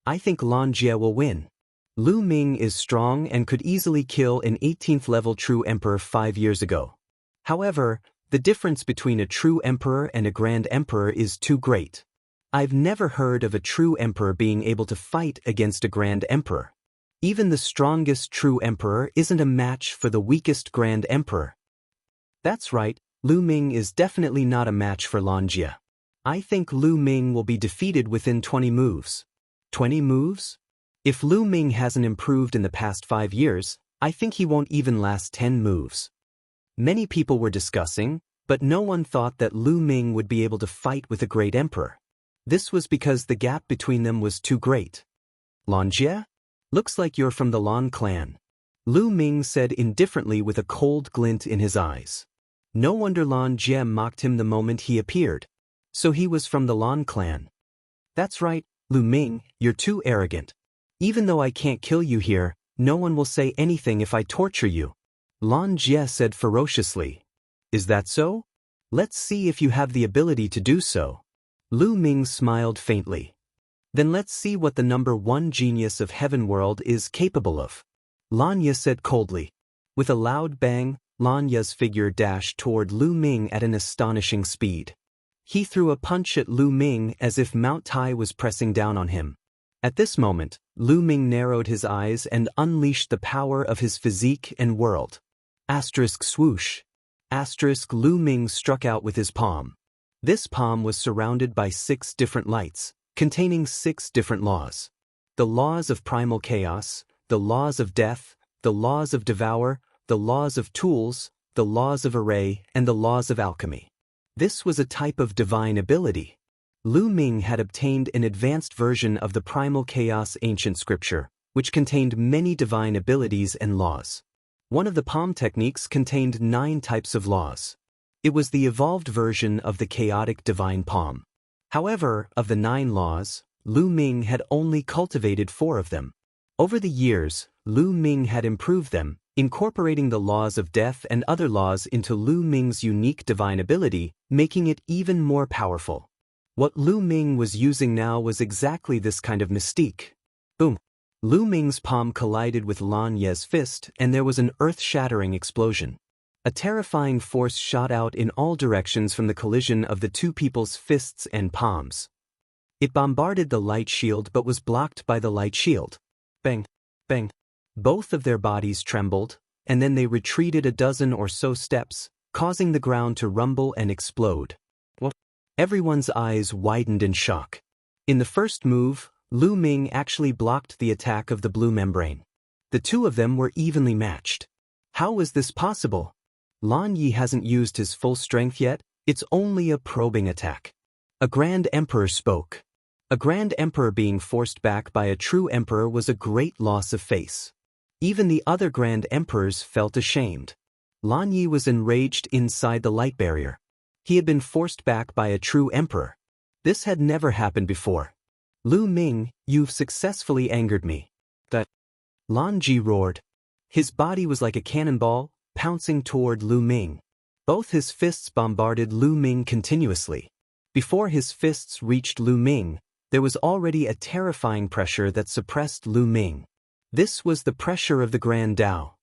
I think Lan Jie will win. Lu Ming is strong and could easily kill an 18th level true emperor 5 years ago. However, the difference between a true emperor and a grand emperor is too great. I've never heard of a true emperor being able to fight against a grand emperor. Even the strongest true emperor isn't a match for the weakest grand emperor. That's right, Lu Ming is definitely not a match for Lan Jie. I think Lu Ming will be defeated within 20 moves. 20 moves? If Lu Ming hasn't improved in the past 5 years, I think he won't even last 10 moves. Many people were discussing, but no one thought that Lu Ming would be able to fight with a great emperor. This was because the gap between them was too great. Lan Jie? Looks like you're from the Lan clan. Lu Ming said indifferently with a cold glint in his eyes. No wonder Lan Jie mocked him the moment he appeared. So he was from the Lan clan. That's right, Lu Ming, you're too arrogant. Even though I can't kill you here, no one will say anything if I torture you. Lan Jie said ferociously. Is that so? Let's see if you have the ability to do so. Lu Ming smiled faintly. Then let's see what the number 1 genius of Heaven World is capable of. Lan Jie said coldly. With a loud bang, Lan Jie's figure dashed toward Lu Ming at an astonishing speed. He threw a punch at Lu Ming as if Mount Tai was pressing down on him. At this moment, Lu Ming narrowed his eyes and unleashed the power of his physique and world. Asterisk swoosh. Asterisk Lu Ming struck out with his palm. This palm was surrounded by 6 different lights, containing 6 different laws. The laws of primal chaos, the laws of death, the laws of devour, the laws of tools, the laws of array, and the laws of alchemy. This was a type of divine ability. Lu Ming had obtained an advanced version of the primal chaos ancient scripture, which contained many divine abilities and laws. One of the palm techniques contained 9 types of laws. It was the evolved version of the chaotic divine palm. However, of the 9 laws, Lu Ming had only cultivated 4 of them. Over the years, Lu Ming had improved them, incorporating the laws of death and other laws into Lu Ming's unique divine ability, making it even more powerful. What Lu Ming was using now was exactly this kind of mystique. Boom! Lu Ming's palm collided with Lan Jie's fist, and there was an earth-shattering explosion. A terrifying force shot out in all directions from the collision of the 2 people's fists and palms. It bombarded the light shield but was blocked by the light shield. Bang! Bang! Both of their bodies trembled, and then they retreated a dozen or so steps, causing the ground to rumble and explode. What? Everyone's eyes widened in shock. In the first move, Lu Ming actually blocked the attack of the blue membrane. The 2 of them were evenly matched. How was this possible? Lan Yi hasn't used his full strength yet, it's only a probing attack. A Grand Emperor spoke. A Grand Emperor being forced back by a true emperor was a great loss of face. Even the other Grand Emperors felt ashamed. Lan Yi was enraged inside the light barrier. He had been forced back by a true emperor. This had never happened before. Lu Ming, you've successfully angered me. That. Lan Ji roared. His body was like a cannonball, pouncing toward Lu Ming. Both his fists bombarded Lu Ming continuously. Before his fists reached Lu Ming, there was already a terrifying pressure that suppressed Lu Ming. This was the pressure of the Grand Tao.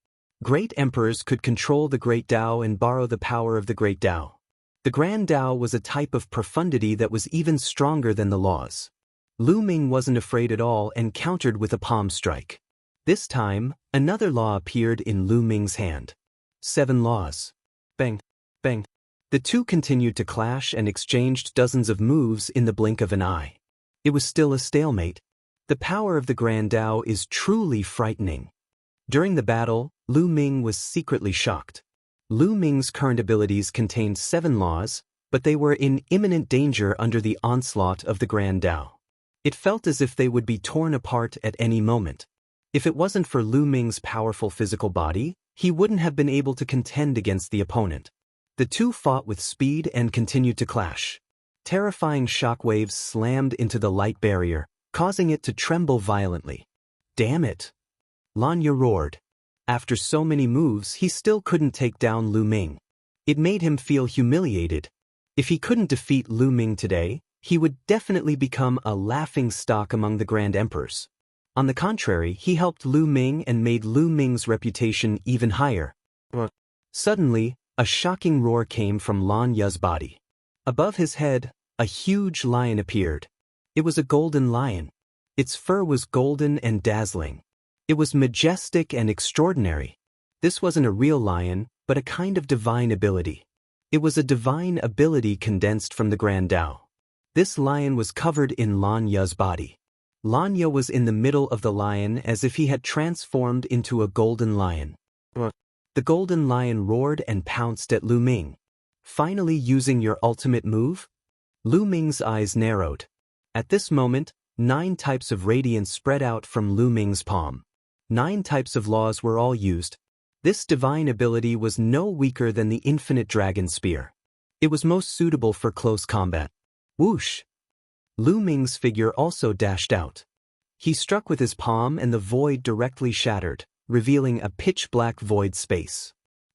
Great emperors could control the Great Tao and borrow the power of the Great Tao. The Grand Tao was a type of profundity that was even stronger than the laws. Lu Ming wasn't afraid at all and countered with a palm strike. This time, another law appeared in Lu Ming's hand. 7 laws. Bang! Bang! The 2 continued to clash and exchanged dozens of moves in the blink of an eye. It was still a stalemate. The power of the Grand Tao is truly frightening. During the battle, Lu Ming was secretly shocked. Lu Ming's current abilities contained 7 laws, but they were in imminent danger under the onslaught of the Grand Tao. It felt as if they would be torn apart at any moment. If it wasn't for Lu Ming's powerful physical body, he wouldn't have been able to contend against the opponent. The 2 fought with speed and continued to clash. Terrifying shockwaves slammed into the light barrier, causing it to tremble violently. Damn it! Lan Yi roared. After so many moves, he still couldn't take down Lu Ming. It made him feel humiliated. If he couldn't defeat Lu Ming today, he would definitely become a laughingstock among the Grand Emperors. On the contrary, he helped Lu Ming and made Lu Ming's reputation even higher. Suddenly, a shocking roar came from Lan Yi's body. Above his head, a huge lion appeared. It was a golden lion. Its fur was golden and dazzling. It was majestic and extraordinary. This wasn't a real lion, but a kind of divine ability. It was a divine ability condensed from the Grand Tao. This lion was covered in Lan Ye's body. Lan Ye was in the middle of the lion as if he had transformed into a golden lion. The golden lion roared and pounced at Lu Ming. Finally using your ultimate move? Lu Ming's eyes narrowed. At this moment, 9 types of radiance spread out from Lu Ming's palm. 9 types of laws were all used. This divine ability was no weaker than the infinite dragon spear. It was most suitable for close combat. Whoosh! Lu Ming's figure also dashed out. He struck with his palm and the void directly shattered, revealing a pitch-black void space.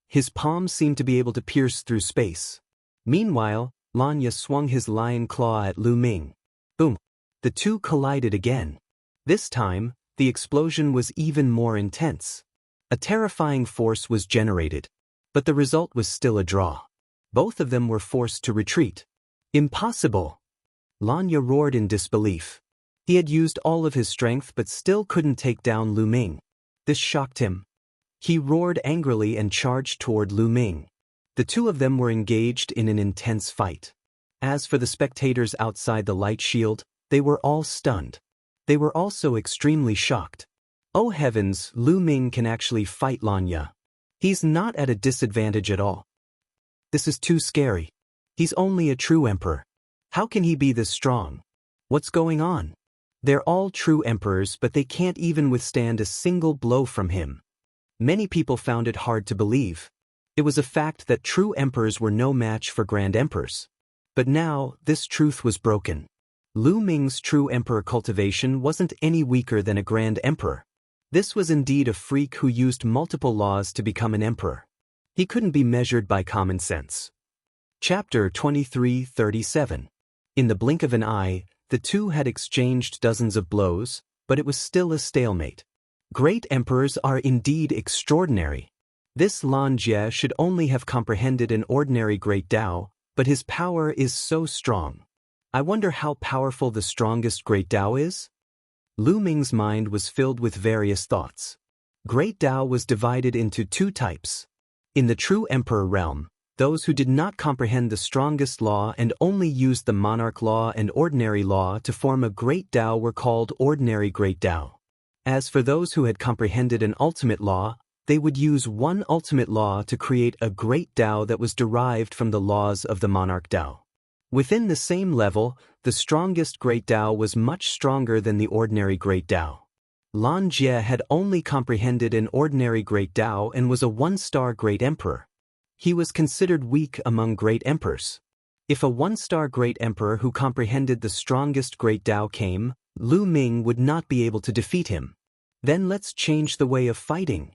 His palm seemed to be able to pierce through space. Meanwhile, Lan Ye swung his lion claw at Lu Ming. Boom! The two collided again. This time, the explosion was even more intense. A terrifying force was generated. But the result was still a draw. Both of them were forced to retreat. Impossible! Lan Ye roared in disbelief. He had used all of his strength but still couldn't take down Lu Ming. This shocked him. He roared angrily and charged toward Lu Ming. The two of them were engaged in an intense fight. As for the spectators outside the light shield, they were all stunned. They were also extremely shocked. Oh heavens, Lu Ming can actually fight Lan Ye. He's not at a disadvantage at all. This is too scary. He's only a true emperor. How can he be this strong? What's going on? They're all true emperors, but they can't even withstand a single blow from him. Many people found it hard to believe. It was a fact that true emperors were no match for grand emperors. But now, this truth was broken. Lu Ming's true emperor cultivation wasn't any weaker than a grand emperor. This was indeed a freak who used multiple laws to become an emperor. He couldn't be measured by common sense. Chapter 23:37. In the blink of an eye, the two had exchanged dozens of blows, but it was still a stalemate. Great emperors are indeed extraordinary. This Lan Jie should only have comprehended an ordinary great Tao, but his power is so strong. I wonder how powerful the strongest great Tao is? Lu Ming's mind was filled with various thoughts. Great Tao was divided into 2 types. In the true emperor realm, those who did not comprehend the strongest law and only used the monarch law and ordinary law to form a great Tao were called ordinary great Tao. As for those who had comprehended an ultimate law, they would use one ultimate law to create a great Tao that was derived from the laws of the monarch Tao. Within the same level, the strongest great Tao was much stronger than the ordinary great Tao. Lan Jie had only comprehended an ordinary great Tao and was a 1-star great emperor. He was considered weak among great emperors. If a 1-star great emperor who comprehended the strongest great Tao came, Lu Ming would not be able to defeat him. Then let's change the way of fighting.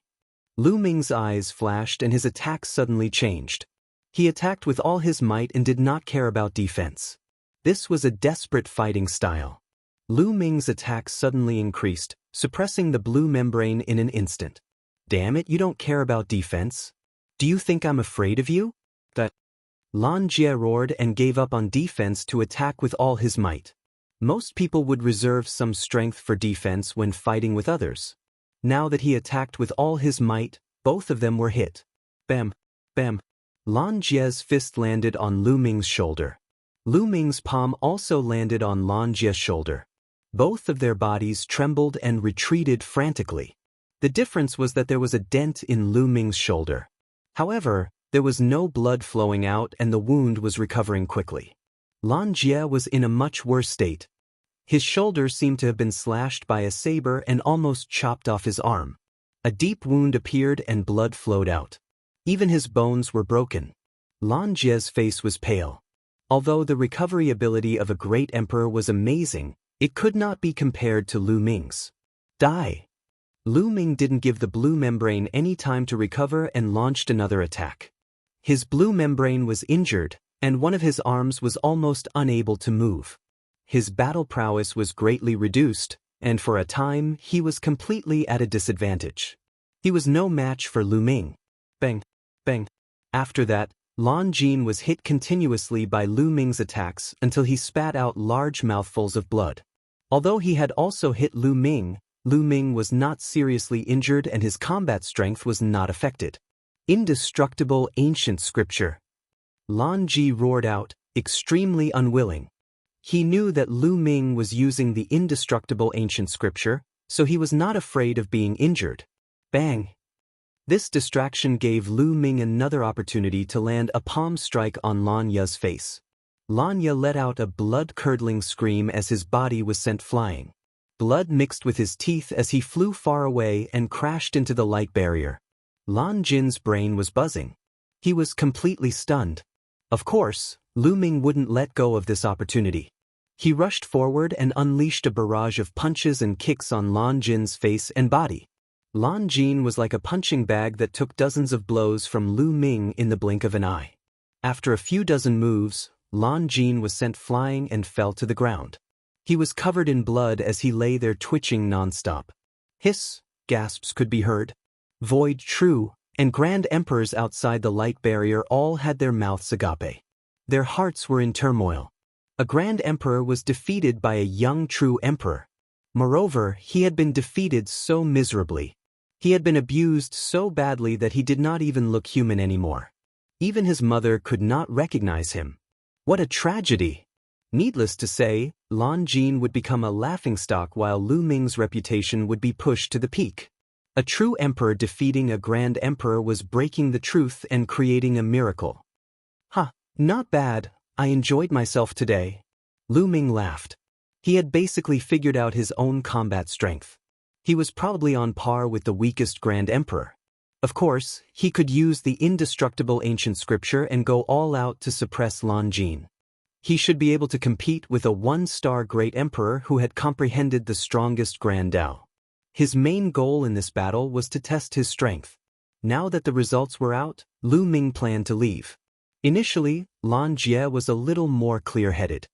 Lu Ming's eyes flashed and his attack suddenly changed. He attacked with all his might and did not care about defense. This was a desperate fighting style. Lu Ming's attack suddenly increased, suppressing the blue membrane in an instant. Damn it, you don't care about defense? Do you think I'm afraid of you? That Lan Jie roared and gave up on defense to attack with all his might. Most people would reserve some strength for defense when fighting with others. Now that he attacked with all his might, both of them were hit. Bam, bam. Lan Jie's fist landed on Lu Ming's shoulder. Lu Ming's palm also landed on Lan Jie's shoulder. Both of their bodies trembled and retreated frantically. The difference was that there was a dent in Lu Ming's shoulder. However, there was no blood flowing out and the wound was recovering quickly. Lan Jie was in a much worse state. His shoulder seemed to have been slashed by a saber and almost chopped off his arm. A deep wound appeared and blood flowed out. Even his bones were broken. Lan Jie's face was pale. Although the recovery ability of a great emperor was amazing, it could not be compared to Lu Ming's. Die! Lu Ming didn't give the blue membrane any time to recover and launched another attack. His blue membrane was injured, and one of his arms was almost unable to move. His battle prowess was greatly reduced, and for a time he was completely at a disadvantage. He was no match for Lu Ming. Bang, bang. After that, Lan Jin was hit continuously by Lu Ming's attacks until he spat out large mouthfuls of blood. Although he had also hit Lu Ming was not seriously injured and his combat strength was not affected. Indestructible ancient scripture. Lan Ji roared out, extremely unwilling. He knew that Lu Ming was using the indestructible ancient scripture, so he was not afraid of being injured. Bang! This distraction gave Lu Ming another opportunity to land a palm strike on Lan Ye's face. Lan Ye let out a blood-curdling scream as his body was sent flying. Blood mixed with his teeth as he flew far away and crashed into the light barrier. Lan Jin's brain was buzzing. He was completely stunned. Of course, Lu Ming wouldn't let go of this opportunity. He rushed forward and unleashed a barrage of punches and kicks on Lan Jin's face and body. Lan Jin was like a punching bag that took dozens of blows from Lu Ming in the blink of an eye. After a few dozen moves, Lan Jin was sent flying and fell to the ground. He was covered in blood as he lay there twitching nonstop. Hiss, gasps could be heard. Void True and Grand Emperors outside the light barrier all had their mouths agape. Their hearts were in turmoil. A Grand Emperor was defeated by a young True Emperor. Moreover, he had been defeated so miserably. He had been abused so badly that he did not even look human anymore. Even his mother could not recognize him. What a tragedy! Needless to say, Lan Jin would become a laughingstock while Lu Ming's reputation would be pushed to the peak. A true emperor defeating a grand emperor was breaking the truth and creating a miracle. "Ha, not bad, I enjoyed myself today." Lu Ming laughed. He had basically figured out his own combat strength. He was probably on par with the weakest grand emperor. Of course, he could use the indestructible ancient scripture and go all out to suppress Lan Jin. He should be able to compete with a one-star great emperor who had comprehended the strongest Grand Tao. His main goal in this battle was to test his strength. Now that the results were out, Lu Ming planned to leave. Initially, Lan Jie was a little more clear-headed.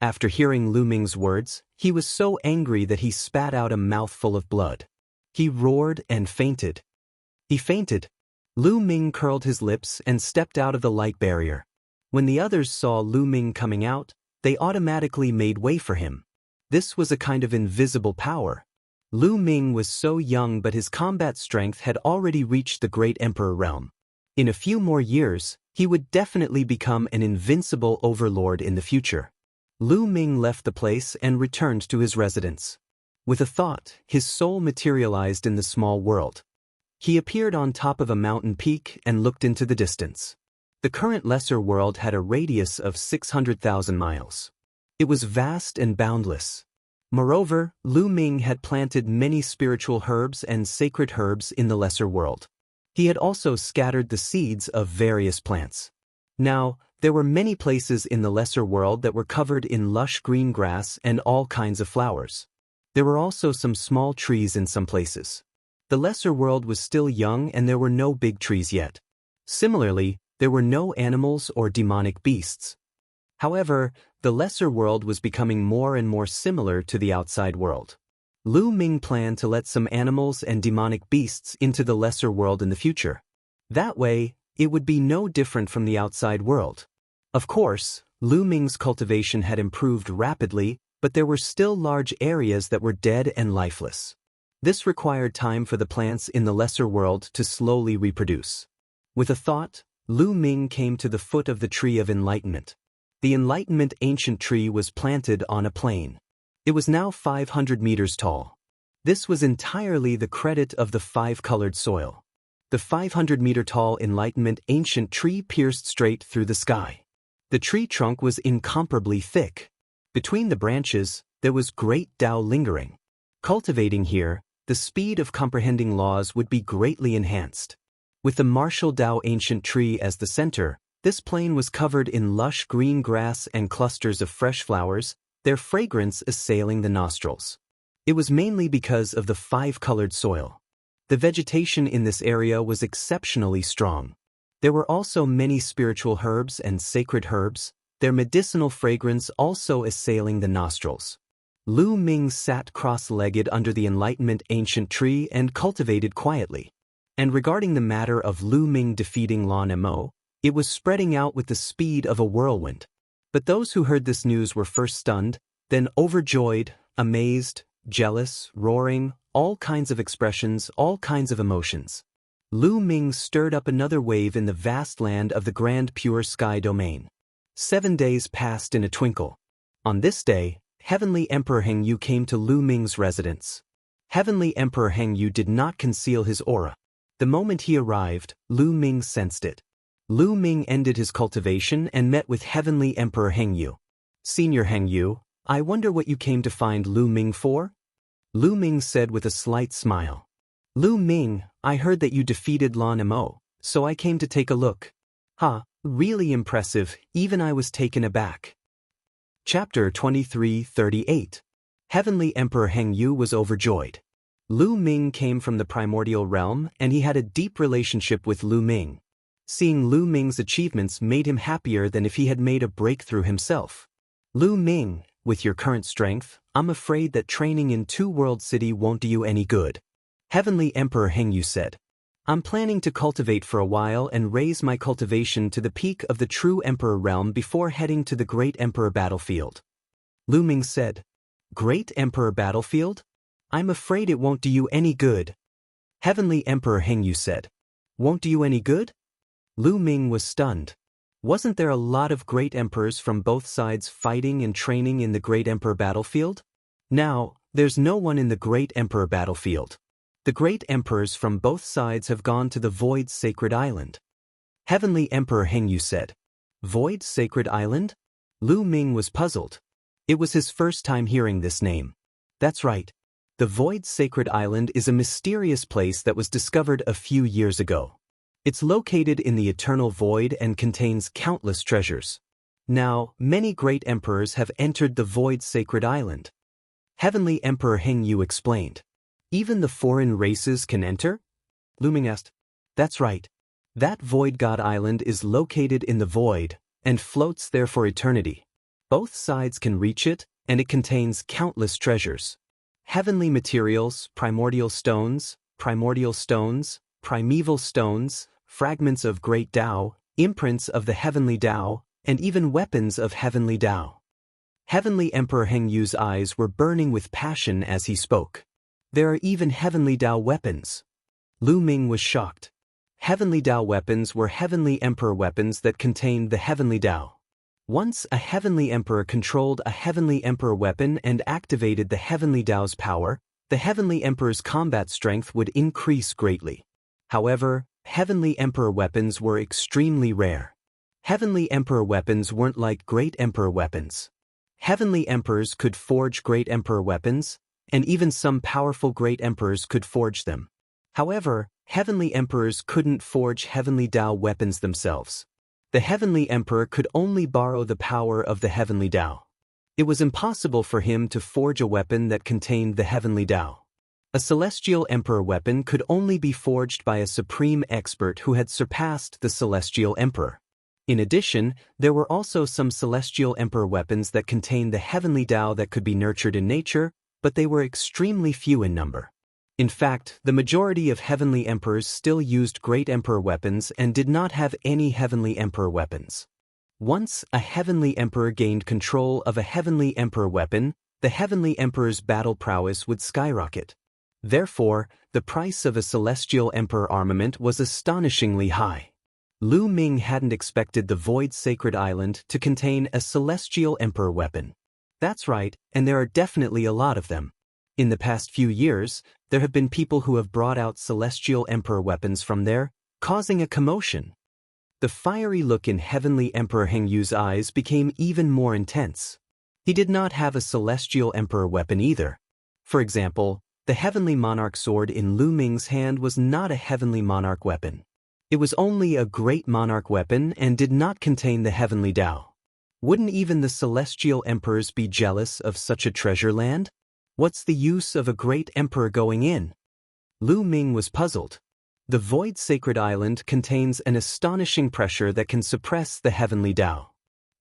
After hearing Lu Ming's words, he was so angry that he spat out a mouthful of blood. He roared and fainted. He fainted. Lu Ming curled his lips and stepped out of the light barrier. When the others saw Lu Ming coming out, they automatically made way for him. This was a kind of invisible power. Lu Ming was so young, but his combat strength had already reached the Great Emperor realm. In a few more years, he would definitely become an invincible overlord in the future. Lu Ming left the place and returned to his residence. With a thought, his soul materialized in the small world. He appeared on top of a mountain peak and looked into the distance. The current lesser world had a radius of 600,000 miles. It was vast and boundless. Moreover, Lu Ming had planted many spiritual herbs and sacred herbs in the lesser world. He had also scattered the seeds of various plants. Now, there were many places in the lesser world that were covered in lush green grass and all kinds of flowers. There were also some small trees in some places. The lesser world was still young and there were no big trees yet. Similarly, there were no animals or demonic beasts. However, the lesser world was becoming more and more similar to the outside world. Lu Ming planned to let some animals and demonic beasts into the lesser world in the future. That way, it would be no different from the outside world. Of course, Lu Ming's cultivation had improved rapidly, but there were still large areas that were dead and lifeless. This required time for the plants in the lesser world to slowly reproduce. With a thought, Lu Ming came to the foot of the Tree of Enlightenment. The Enlightenment ancient tree was planted on a plain. It was now 500 meters tall. This was entirely the credit of the five-colored soil. The 500-meter-tall Enlightenment ancient tree pierced straight through the sky. The tree trunk was incomparably thick. Between the branches, there was great Tao lingering. Cultivating here, the speed of comprehending laws would be greatly enhanced. With the martial Tao ancient tree as the center, this plain was covered in lush green grass and clusters of fresh flowers, their fragrance assailing the nostrils. It was mainly because of the five-colored soil. The vegetation in this area was exceptionally strong. There were also many spiritual herbs and sacred herbs, their medicinal fragrance also assailing the nostrils. Lu Ming sat cross-legged under the Enlightenment ancient tree and cultivated quietly. And regarding the matter of Lu Ming defeating Lan Mo, it was spreading out with the speed of a whirlwind. But those who heard this news were first stunned, then overjoyed, amazed, jealous, roaring, all kinds of expressions, all kinds of emotions. Lu Ming stirred up another wave in the vast land of the Grand Pure Sky domain. 7 days passed in a twinkle. On this day, Heavenly Emperor Heng Yu came to Lu Ming's residence. Heavenly Emperor Heng Yu did not conceal his aura. The moment he arrived, Lu Ming sensed it. Lu Ming ended his cultivation and met with Heavenly Emperor Heng Yu. Senior Heng Yu, I wonder what you came to find Lu Ming for? Lu Ming said with a slight smile. Lu Ming, I heard that you defeated Lan Mo, so I came to take a look. Really impressive, even I was taken aback. Chapter 23:38. Heavenly Emperor Heng Yu was overjoyed. Lu Ming came from the primordial realm and he had a deep relationship with Lu Ming. Seeing Lu Ming's achievements made him happier than if he had made a breakthrough himself. Lu Ming, with your current strength, I'm afraid that training in Two World City won't do you any good. Heavenly Emperor Heng Yu said. I'm planning to cultivate for a while and raise my cultivation to the peak of the true Emperor realm before heading to the Great Emperor battlefield. Lu Ming said. Great Emperor battlefield? I'm afraid it won't do you any good. Heavenly Emperor Heng Yu said. Won't do you any good? Lu Ming was stunned. Wasn't there a lot of great emperors from both sides fighting and training in the Great Emperor battlefield? Now, there's no one in the Great Emperor battlefield. The great emperors from both sides have gone to the Void Sacred Island. Heavenly Emperor Heng Yu said. Void Sacred Island? Lu Ming was puzzled. It was his first time hearing this name. That's right. The Void Sacred Island is a mysterious place that was discovered a few years ago. It's located in the eternal void and contains countless treasures. Now, many great emperors have entered the Void Sacred Island. Heavenly Emperor Heng Yu explained. Even the foreign races can enter? Lu Ming asked. That's right. That Void God Island is located in the void and floats there for eternity. Both sides can reach it, and it contains countless treasures. Heavenly materials, primordial stones, primeval stones, fragments of great Tao, imprints of the heavenly Tao, and even weapons of heavenly Tao. Heavenly Emperor Heng Yu's eyes were burning with passion as he spoke. There are even heavenly Tao weapons. Lu Ming was shocked. Heavenly Tao weapons were heavenly emperor weapons that contained the heavenly Tao. Once a heavenly emperor controlled a heavenly emperor weapon and activated the heavenly Tao's power, the heavenly emperor's combat strength would increase greatly. However, heavenly emperor weapons were extremely rare. Heavenly emperor weapons weren't like great emperor weapons. Heavenly emperors could forge great emperor weapons, and even some powerful great emperors could forge them. However, heavenly emperors couldn't forge heavenly Tao weapons themselves. The heavenly emperor could only borrow the power of the heavenly Tao. It was impossible for him to forge a weapon that contained the heavenly Tao. A celestial emperor weapon could only be forged by a supreme expert who had surpassed the celestial emperor. In addition, there were also some celestial emperor weapons that contained the heavenly Tao that could be nurtured in nature, but they were extremely few in number. In fact, the majority of heavenly emperors still used great emperor weapons and did not have any heavenly emperor weapons. Once a heavenly emperor gained control of a heavenly emperor weapon, the heavenly emperor's battle prowess would skyrocket. Therefore, the price of a celestial emperor armament was astonishingly high. Lu Ming hadn't expected the Void Sacred Island to contain a celestial emperor weapon. That's right, and there are definitely a lot of them. In the past few years, there have been people who have brought out celestial emperor weapons from there, causing a commotion. The fiery look in Heavenly Emperor Heng Yu's eyes became even more intense. He did not have a celestial emperor weapon either. For example, the Heavenly Monarch sword in Lu Ming's hand was not a Heavenly Monarch weapon. It was only a Great Monarch weapon and did not contain the Heavenly Tao. Wouldn't even the celestial emperors be jealous of such a treasure land? What's the use of a great emperor going in? Lu Ming was puzzled. The Void Sacred Island contains an astonishing pressure that can suppress the heavenly Tao.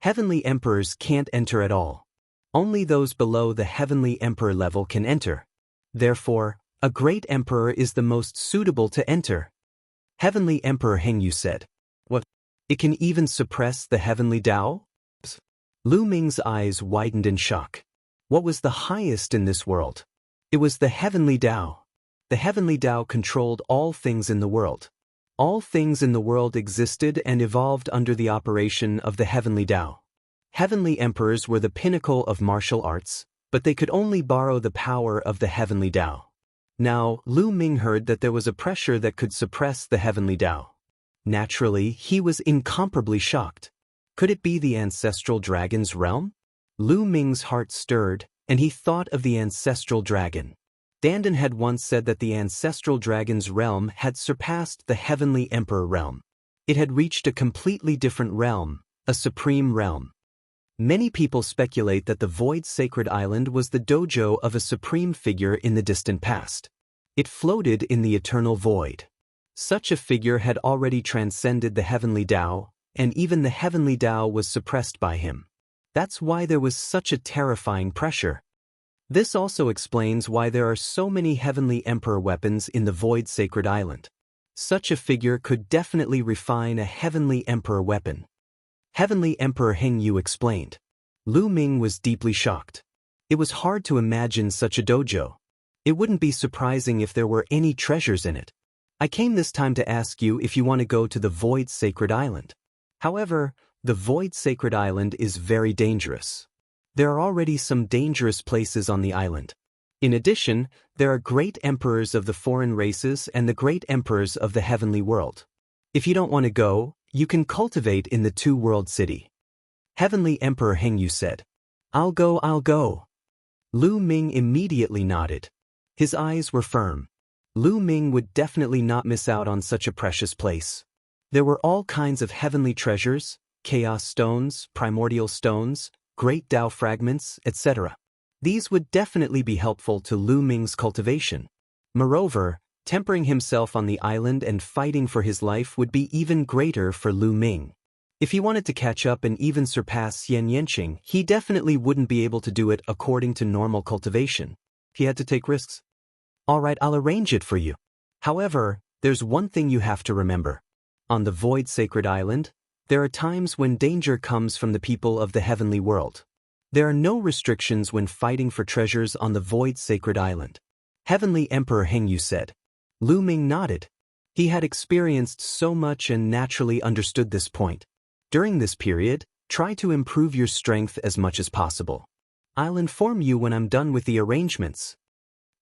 Heavenly emperors can't enter at all. Only those below the heavenly emperor level can enter. Therefore, a great emperor is the most suitable to enter. Heavenly Emperor Heng Yu said. What? It can even suppress the heavenly Tao? Lu Ming's eyes widened in shock. What was the highest in this world? It was the heavenly Tao. The heavenly Tao controlled all things in the world. All things in the world existed and evolved under the operation of the heavenly Tao. Heavenly emperors were the pinnacle of martial arts, but they could only borrow the power of the heavenly Tao. Now, Lu Ming heard that there was a pressure that could suppress the heavenly Tao. Naturally, he was incomparably shocked. Could it be the ancestral dragon's realm? Lu Ming's heart stirred, and he thought of the ancestral dragon. Dandan had once said that the ancestral dragon's realm had surpassed the heavenly emperor realm. It had reached a completely different realm, a supreme realm. Many people speculate that the Void Sacred Island was the dojo of a supreme figure in the distant past. It floated in the eternal void. Such a figure had already transcended the heavenly Tao, and even the heavenly Tao was suppressed by him. That's why there was such a terrifying pressure. This also explains why there are so many heavenly emperor weapons in the Void Sacred Island. Such a figure could definitely refine a heavenly emperor weapon. Heavenly Emperor Heng Yu explained. Lu Ming was deeply shocked. It was hard to imagine such a dojo. It wouldn't be surprising if there were any treasures in it. I came this time to ask you if you want to go to the Void Sacred Island. However, the Void Sacred Island is very dangerous. There are already some dangerous places on the island. In addition, there are great emperors of the foreign races and the great emperors of the heavenly world. If you don't want to go, you can cultivate in the two-world city. Heavenly Emperor Heng Yu said. I'll go. Lu Ming immediately nodded. His eyes were firm. Lu Ming would definitely not miss out on such a precious place. There were all kinds of heavenly treasures, chaos stones, primordial stones, great Tao fragments, etc. These would definitely be helpful to Lu Ming's cultivation. Moreover, tempering himself on the island and fighting for his life would be even greater for Lu Ming. If he wanted to catch up and even surpass Xian Yanqing, he definitely wouldn't be able to do it according to normal cultivation. He had to take risks. Alright, I'll arrange it for you. However, there's one thing you have to remember. On the Void Sacred Island, there are times when danger comes from the people of the heavenly world. There are no restrictions when fighting for treasures on the Void Sacred Island. Heavenly Emperor Heng Yu said. Lu Ming nodded. He had experienced so much and naturally understood this point. During this period, try to improve your strength as much as possible. I'll inform you when I'm done with the arrangements.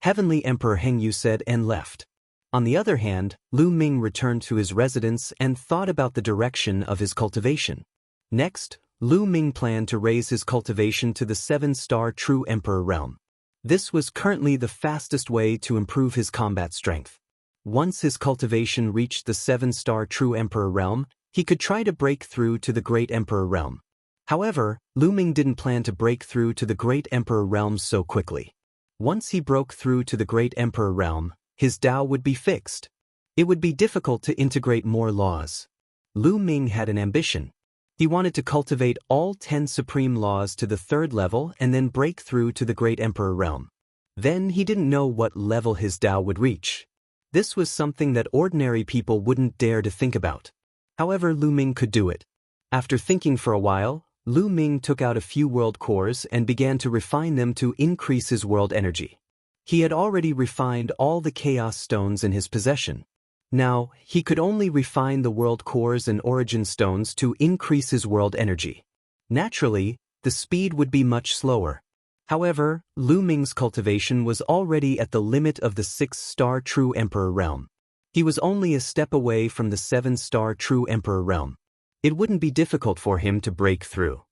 Heavenly Emperor Heng Yu said and left. On the other hand, Lu Ming returned to his residence and thought about the direction of his cultivation. Next, Lu Ming planned to raise his cultivation to the 7-star True Emperor realm. This was currently the fastest way to improve his combat strength. Once his cultivation reached the 7-star True Emperor realm, he could try to break through to the Great Emperor realm. However, Lu Ming didn't plan to break through to the Great Emperor realm so quickly. Once he broke through to the Great Emperor realm, his Tao would be fixed. It would be difficult to integrate more laws. Lu Ming had an ambition. He wanted to cultivate all 10 supreme laws to the 3rd level and then break through to the Great Emperor realm. Then he didn't know what level his Tao would reach. This was something that ordinary people wouldn't dare to think about. However, Lu Ming could do it. After thinking for a while, Lu Ming took out a few world cores and began to refine them to increase his world energy. He had already refined all the chaos stones in his possession. Now, he could only refine the world cores and origin stones to increase his world energy. Naturally, the speed would be much slower. However, Lu Ming's cultivation was already at the limit of the 6-star True Emperor realm. He was only a step away from the 7-star True Emperor realm. It wouldn't be difficult for him to break through.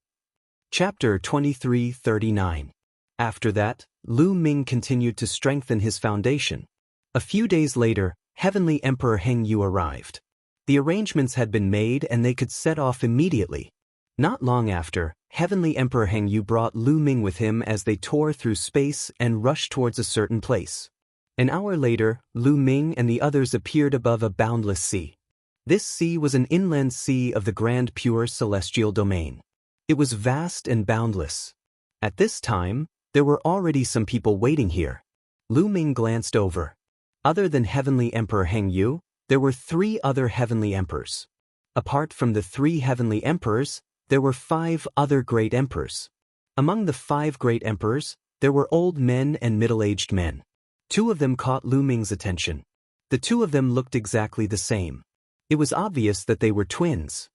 Chapter 2339. After that, Lu Ming continued to strengthen his foundation. A few days later, Heavenly Emperor Heng Yu arrived. The arrangements had been made and they could set off immediately. Not long after, Heavenly Emperor Heng Yu brought Lu Ming with him as they tore through space and rushed towards a certain place. An hour later, Lu Ming and the others appeared above a boundless sea. This sea was an inland sea of the grand pure celestial domain. It was vast and boundless. At this time, there were already some people waiting here. Lu Ming glanced over. Other than Heavenly Emperor Heng Yu, there were 3 other heavenly emperors. Apart from the 3 heavenly emperors, there were 5 other great emperors. Among the 5 great emperors, there were old men and middle-aged men. 2 of them caught Lu Ming's attention. The 2 of them looked exactly the same. It was obvious that they were twins.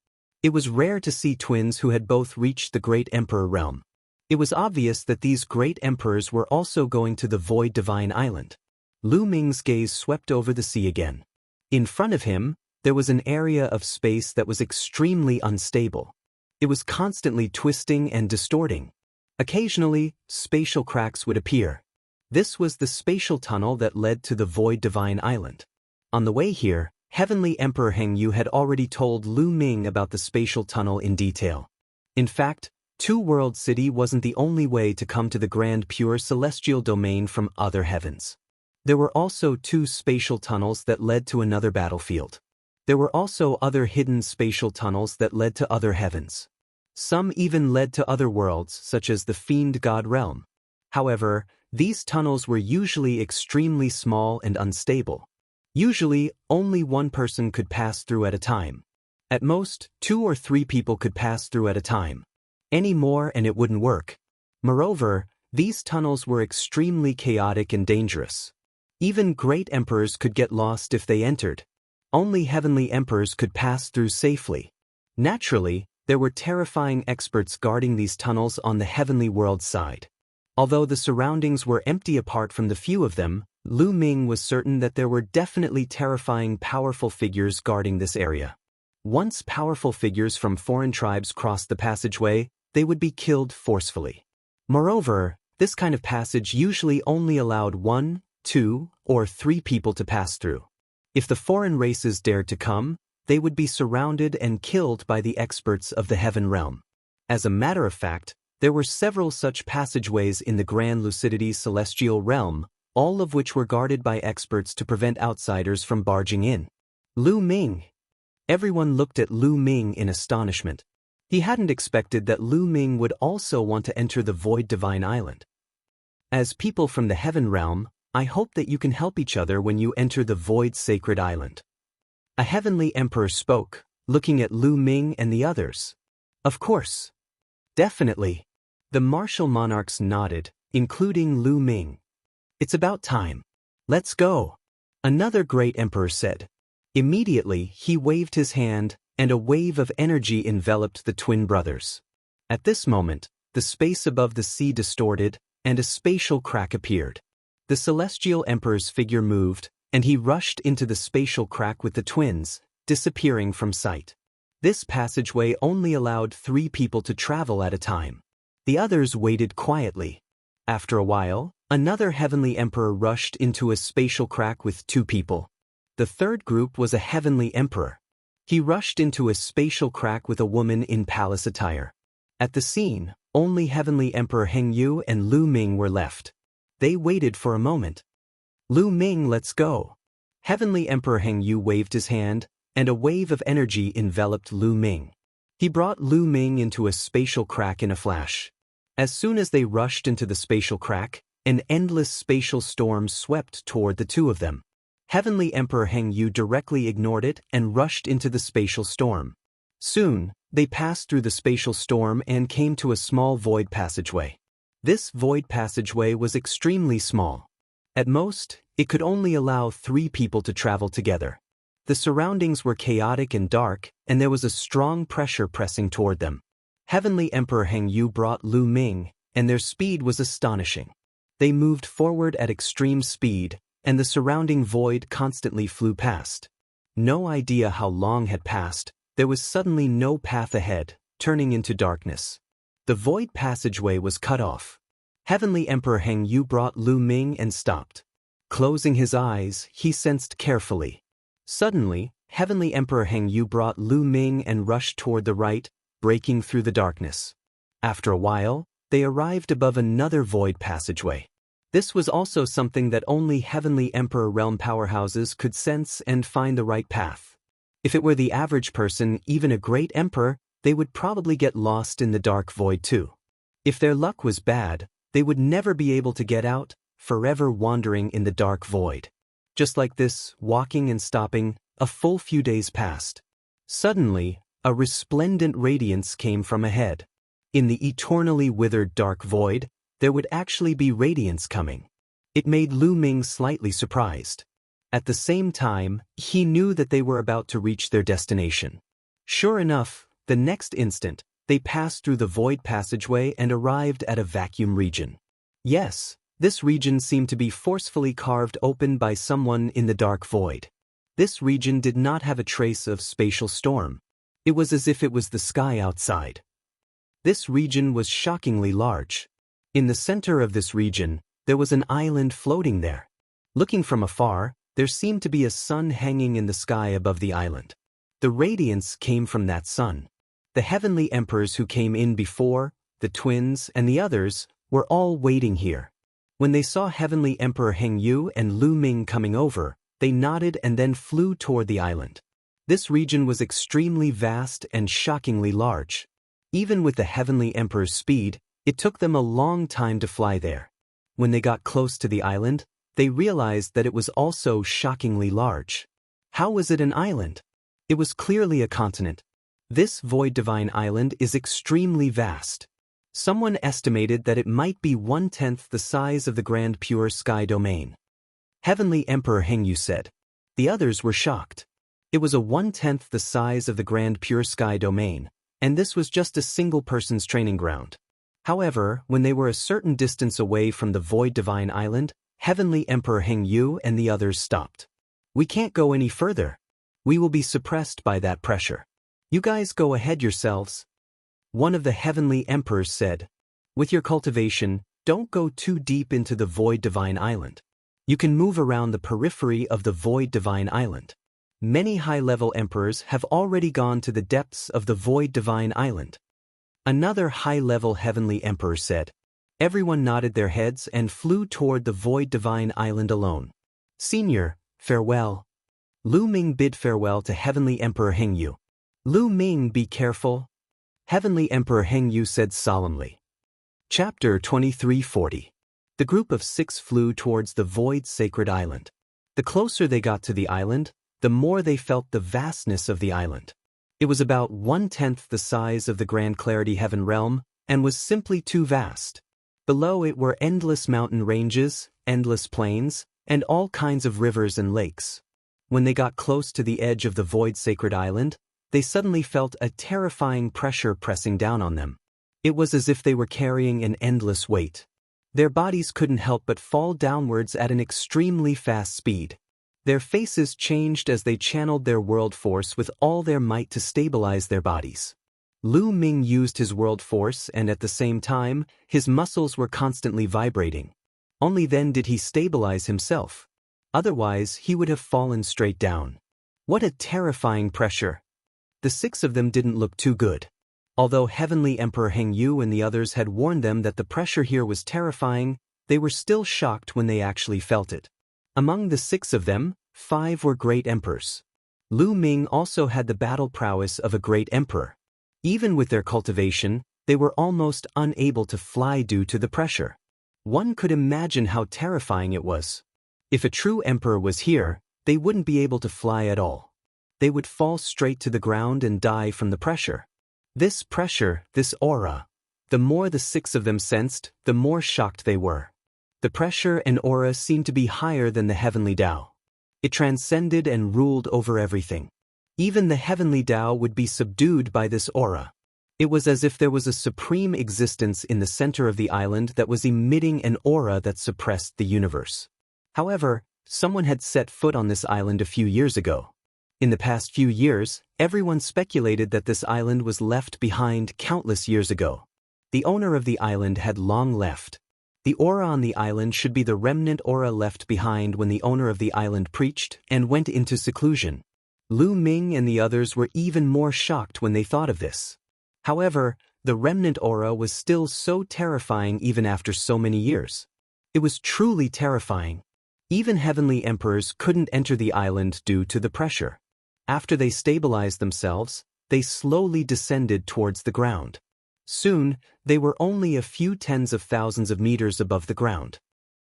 It was rare to see twins who had both reached the Great Emperor realm. It was obvious that these great emperors were also going to the Void Divine Island. Lu Ming's gaze swept over the sea again. In front of him, there was an area of space that was extremely unstable. It was constantly twisting and distorting. Occasionally, spatial cracks would appear. This was the spatial tunnel that led to the Void Divine Island. On the way here, Heavenly Emperor Heng Yu had already told Lu Ming about the spatial tunnel in detail. In fact, Two World City wasn't the only way to come to the grand pure celestial domain from other heavens. There were also two spatial tunnels that led to another battlefield. There were also other hidden spatial tunnels that led to other heavens. Some even led to other worlds, such as the Fiend God realm. However, these tunnels were usually extremely small and unstable. Usually, only one person could pass through at a time. At most, 2 or 3 people could pass through at a time. Any more and it wouldn't work. Moreover, these tunnels were extremely chaotic and dangerous. Even great emperors could get lost if they entered. Only heavenly emperors could pass through safely. Naturally, there were terrifying experts guarding these tunnels on the heavenly world side. Although the surroundings were empty apart from the few of them, Lu Ming was certain that there were definitely terrifying powerful figures guarding this area. Once powerful figures from foreign tribes crossed the passageway, they would be killed forcefully. Moreover, this kind of passage usually only allowed 1, 2, or 3 people to pass through. If the foreign races dared to come, they would be surrounded and killed by the experts of the heaven realm. As a matter of fact, there were several such passageways in the Grand Lucidity's celestial realm, all of which were guarded by experts to prevent outsiders from barging in. Lu Ming. Everyone looked at Lu Ming in astonishment. He hadn't expected that Lu Ming would also want to enter the Void Divine Island. As people from the heaven realm, I hope that you can help each other when you enter the Void Sacred Island. A heavenly emperor spoke, looking at Lu Ming and the others. Of course. Definitely. The martial monarchs nodded, including Lu Ming. It's about time. Let's go. Another great emperor said. Immediately, he waved his hand, and a wave of energy enveloped the twin brothers. At this moment, the space above the sea distorted, and a spatial crack appeared. The celestial emperor's figure moved, and he rushed into the spatial crack with the twins, disappearing from sight. This passageway only allowed 3 people to travel at a time. The others waited quietly. After a while, another heavenly emperor rushed into a spatial crack with 2 people. The third group was a heavenly emperor. He rushed into a spatial crack with a woman in palace attire. At the scene, only Heavenly Emperor Heng Yu and Lu Ming were left. They waited for a moment. Lu Ming, let's go. Heavenly Emperor Heng Yu waved his hand, and a wave of energy enveloped Lu Ming. He brought Lu Ming into a spatial crack in a flash. As soon as they rushed into the spatial crack, an endless spatial storm swept toward the 2 of them. Heavenly Emperor Heng Yu directly ignored it and rushed into the spatial storm. Soon, they passed through the spatial storm and came to a small void passageway. This void passageway was extremely small. At most, it could only allow 3 people to travel together. The surroundings were chaotic and dark, and there was a strong pressure pressing toward them. Heavenly Emperor Heng Yu brought Lu Ming, and their speed was astonishing. They moved forward at extreme speed, and the surrounding void constantly flew past. No idea how long had passed, there was suddenly no path ahead, turning into darkness. The void passageway was cut off. Heavenly Emperor Heng Yu brought Lu Ming and stopped. Closing his eyes, he sensed carefully. Suddenly, Heavenly Emperor Heng Yu brought Lu Ming and rushed toward the right, breaking through the darkness. After a while, they arrived above another void passageway. This was also something that only Heavenly Emperor realm powerhouses could sense and find the right path. If it were the average person, even a great emperor, they would probably get lost in the dark void too. If their luck was bad, they would never be able to get out, forever wandering in the dark void. Just like this, walking and stopping, a full few days passed. Suddenly, a resplendent radiance came from ahead. In the eternally withered dark void, there would actually be radiance coming. It made Lu Ming slightly surprised. At the same time, he knew that they were about to reach their destination. Sure enough, the next instant, they passed through the void passageway and arrived at a vacuum region. Yes, this region seemed to be forcefully carved open by someone in the dark void. This region did not have a trace of spatial storm. It was as if it was the sky outside. This region was shockingly large. In the center of this region, there was an island floating there. Looking from afar, there seemed to be a sun hanging in the sky above the island. The radiance came from that sun. The heavenly emperors who came in before, the twins, and the others, were all waiting here. When they saw Heavenly Emperor Heng Yu and Lu Ming coming over, they nodded and then flew toward the island. This region was extremely vast and shockingly large. Even with the Heavenly Emperor's speed, it took them a long time to fly there. When they got close to the island, they realized that it was also shockingly large. How was it an island? It was clearly a continent. This Void Divine Island is extremely vast. Someone estimated that it might be 1/10 the size of the Grand Pure Sky Domain. Heavenly Emperor Heng Yu said. The others were shocked. It was a 1/10 the size of the Grand Pure Sky Domain, and this was just a single person's training ground. However, when they were a certain distance away from the Void Divine Island, Heavenly Emperor Heng Yu and the others stopped. We can't go any further. We will be suppressed by that pressure. You guys go ahead yourselves. One of the Heavenly Emperors said. With your cultivation, don't go too deep into the Void Divine Island. You can move around the periphery of the Void Divine Island. Many high-level emperors have already gone to the depths of the Void Divine Island. Another high-level Heavenly Emperor said. Everyone nodded their heads and flew toward the Void Divine Island alone. Senior, farewell. Lu Ming bid farewell to Heavenly Emperor Heng Yu. Lu Ming, be careful. Heavenly Emperor Heng Yu said solemnly. Chapter 2340. The group of 6 flew towards the Void Sacred Island. The closer they got to the island, the more they felt the vastness of the island. It was about 1/10 the size of the Grand Clarity Heaven Realm, and was simply too vast. Below it were endless mountain ranges, endless plains, and all kinds of rivers and lakes. When they got close to the edge of the Void Sacred Island, they suddenly felt a terrifying pressure pressing down on them. It was as if they were carrying an endless weight. Their bodies couldn't help but fall downwards at an extremely fast speed. Their faces changed as they channeled their world force with all their might to stabilize their bodies. Lu Ming used his world force and at the same time, his muscles were constantly vibrating. Only then did he stabilize himself. Otherwise, he would have fallen straight down. What a terrifying pressure. The 6 of them didn't look too good. Although Heavenly Emperor Heng Yu and the others had warned them that the pressure here was terrifying, they were still shocked when they actually felt it. Among the 6 of them, 5 were great emperors. Lu Ming also had the battle prowess of a great emperor. Even with their cultivation, they were almost unable to fly due to the pressure. One could imagine how terrifying it was. If a true emperor was here, they wouldn't be able to fly at all. They would fall straight to the ground and die from the pressure. This pressure, this aura, the more the 6 of them sensed, the more shocked they were. The pressure and aura seemed to be higher than the heavenly Tao. It transcended and ruled over everything. Even the heavenly Tao would be subdued by this aura. It was as if there was a supreme existence in the center of the island that was emitting an aura that suppressed the universe. However, someone had set foot on this island a few years ago. In the past few years, everyone speculated that this island was left behind countless years ago. The owner of the island had long left. The aura on the island should be the remnant aura left behind when the owner of the island preached and went into seclusion. Lu Ming and the others were even more shocked when they thought of this. However, the remnant aura was still so terrifying even after so many years. It was truly terrifying. Even heavenly emperors couldn't enter the island due to the pressure. After they stabilized themselves, they slowly descended towards the ground. Soon, they were only a few tens of thousands of meters above the ground.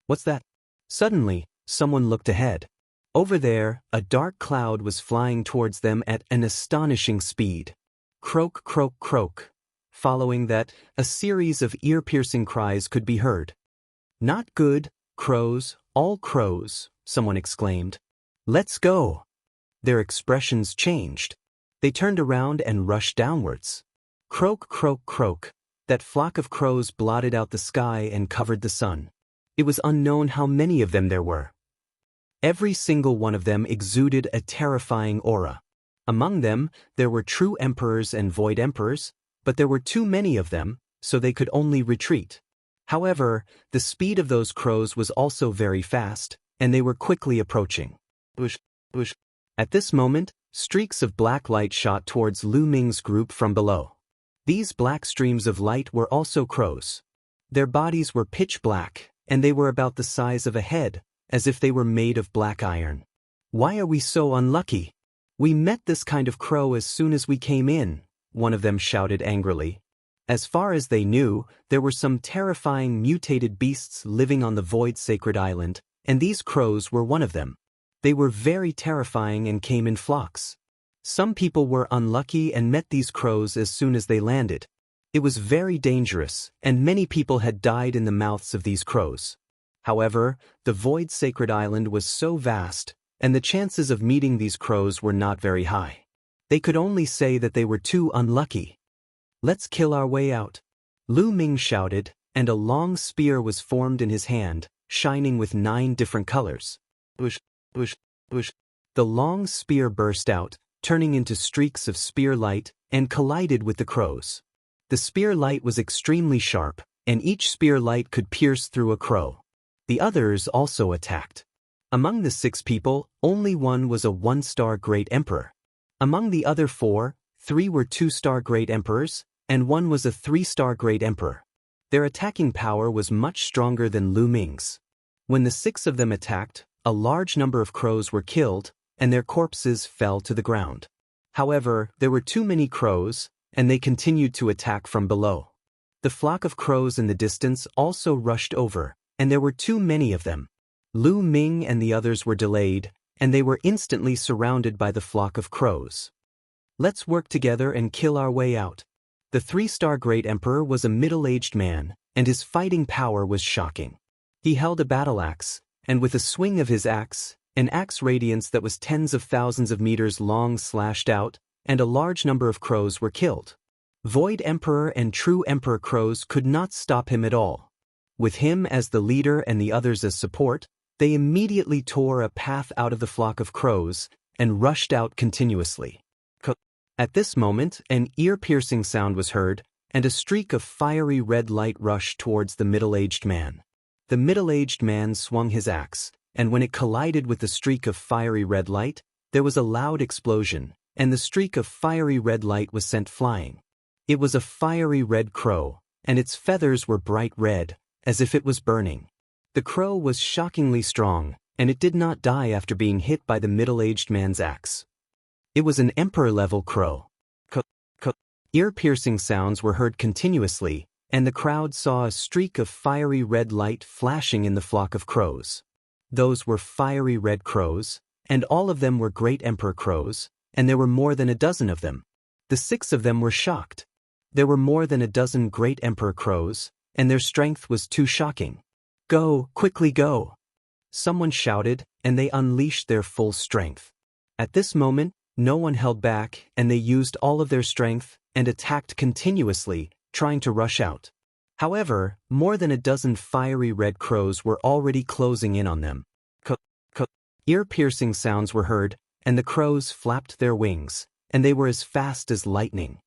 What's that? Suddenly, someone looked ahead. Over there, a dark cloud was flying towards them at an astonishing speed. Croak, croak, croak. Following that, a series of ear-piercing cries could be heard. Not good, crows, all crows, someone exclaimed. Let's go. Their expressions changed. They turned around and rushed downwards. Croak, croak, croak. That flock of crows blotted out the sky and covered the sun. It was unknown how many of them there were. Every single one of them exuded a terrifying aura. Among them, there were true emperors and void emperors, but there were too many of them, so they could only retreat. However, the speed of those crows was also very fast, and they were quickly approaching. Whoosh, whoosh. At this moment, streaks of black light shot towards Lu Ming's group from below. These black streams of light were also crows. Their bodies were pitch black, and they were about the size of a head, as if they were made of black iron. Why are we so unlucky? We met this kind of crow as soon as we came in, one of them shouted angrily. As far as they knew, there were some terrifying mutated beasts living on the void sacred island, and these crows were one of them. They were very terrifying and came in flocks. Some people were unlucky and met these crows as soon as they landed. It was very dangerous, and many people had died in the mouths of these crows. However, the void sacred island was so vast, and the chances of meeting these crows were not very high. They could only say that they were too unlucky. Let's kill our way out. Lu Ming shouted, and a long spear was formed in his hand, shining with 9 different colors. Whoosh, whoosh, whoosh. The long spear burst out, turning into streaks of spear light, and collided with the crows. The spear light was extremely sharp, and each spear light could pierce through a crow. The others also attacked. Among the 6 people, only one was a 1-star Great Emperor. Among the other 4, 3 were 2-star Great Emperors, and 1 was a 3-star Great Emperor. Their attacking power was much stronger than Lu Ming's. When the 6 of them attacked, a large number of crows were killed, and their corpses fell to the ground. However, there were too many crows, and they continued to attack from below. The flock of crows in the distance also rushed over, and there were too many of them. Lu Ming and the others were delayed, and they were instantly surrounded by the flock of crows. Let's work together and kill our way out. The 3-star Great Emperor was a middle-aged man, and his fighting power was shocking. He held a battle axe, and with a swing of his axe, an axe radiance that was tens of thousands of meters long slashed out, and a large number of crows were killed. Void Emperor and True Emperor crows could not stop him at all. With him as the leader and the others as support, they immediately tore a path out of the flock of crows and rushed out continuously. At this moment, an ear-piercing sound was heard, and a streak of fiery red light rushed towards the middle-aged man. The middle-aged man swung his axe, and when it collided with the streak of fiery red light, there was a loud explosion, and the streak of fiery red light was sent flying. It was a fiery red crow, and its feathers were bright red, as if it was burning. The crow was shockingly strong, and it did not die after being hit by the middle-aged man's axe. It was an emperor-level crow. Ear-piercing sounds were heard continuously, and the crowd saw a streak of fiery red light flashing in the flock of crows. Those were fiery red crows, and all of them were Great Emperor crows, and there were more than a dozen of them. The 6 of them were shocked. There were more than a dozen Great Emperor crows, and their strength was too shocking. Go, quickly go! Someone shouted, and they unleashed their full strength. At this moment, no one held back, and they used all of their strength and attacked continuously, trying to rush out. However, more than a dozen fiery red crows were already closing in on them. Ear-piercing sounds were heard, and the crows flapped their wings, and they were as fast as lightning.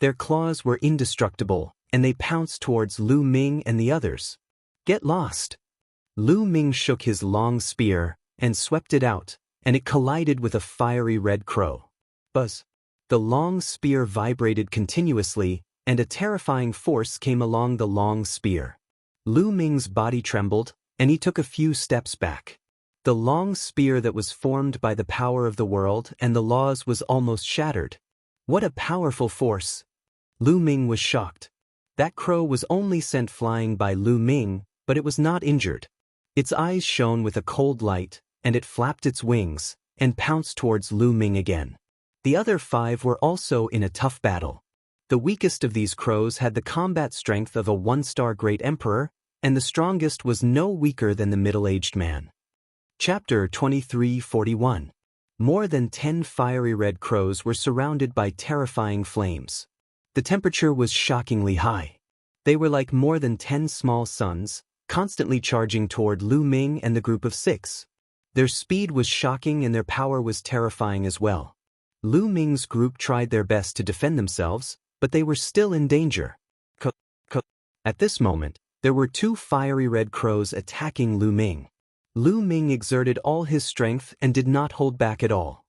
Their claws were indestructible, and they pounced towards Lu Ming and the others. Get lost! Lu Ming shook his long spear and swept it out, and it collided with a fiery red crow. Buzz! The long spear vibrated continuously, and a terrifying force came along the long spear. Lu Ming's body trembled, and he took a few steps back. The long spear that was formed by the power of the world and the laws was almost shattered. What a powerful force! Lu Ming was shocked. That crow was only sent flying by Lu Ming, but it was not injured. Its eyes shone with a cold light, and it flapped its wings, and pounced towards Lu Ming again. The other 5 were also in a tough battle. The weakest of these crows had the combat strength of a 1-star Great Emperor, and the strongest was no weaker than the middle-aged man. Chapter 2341. More than 10 fiery red crows were surrounded by terrifying flames. The temperature was shockingly high. They were like more than 10 small suns, constantly charging toward Lu Ming and the group of 6. Their speed was shocking and their power was terrifying as well. Lu Ming's group tried their best to defend themselves, but they were still in danger. At this moment, there were 2 fiery red crows attacking Lu Ming. Lu Ming exerted all his strength and did not hold back at all.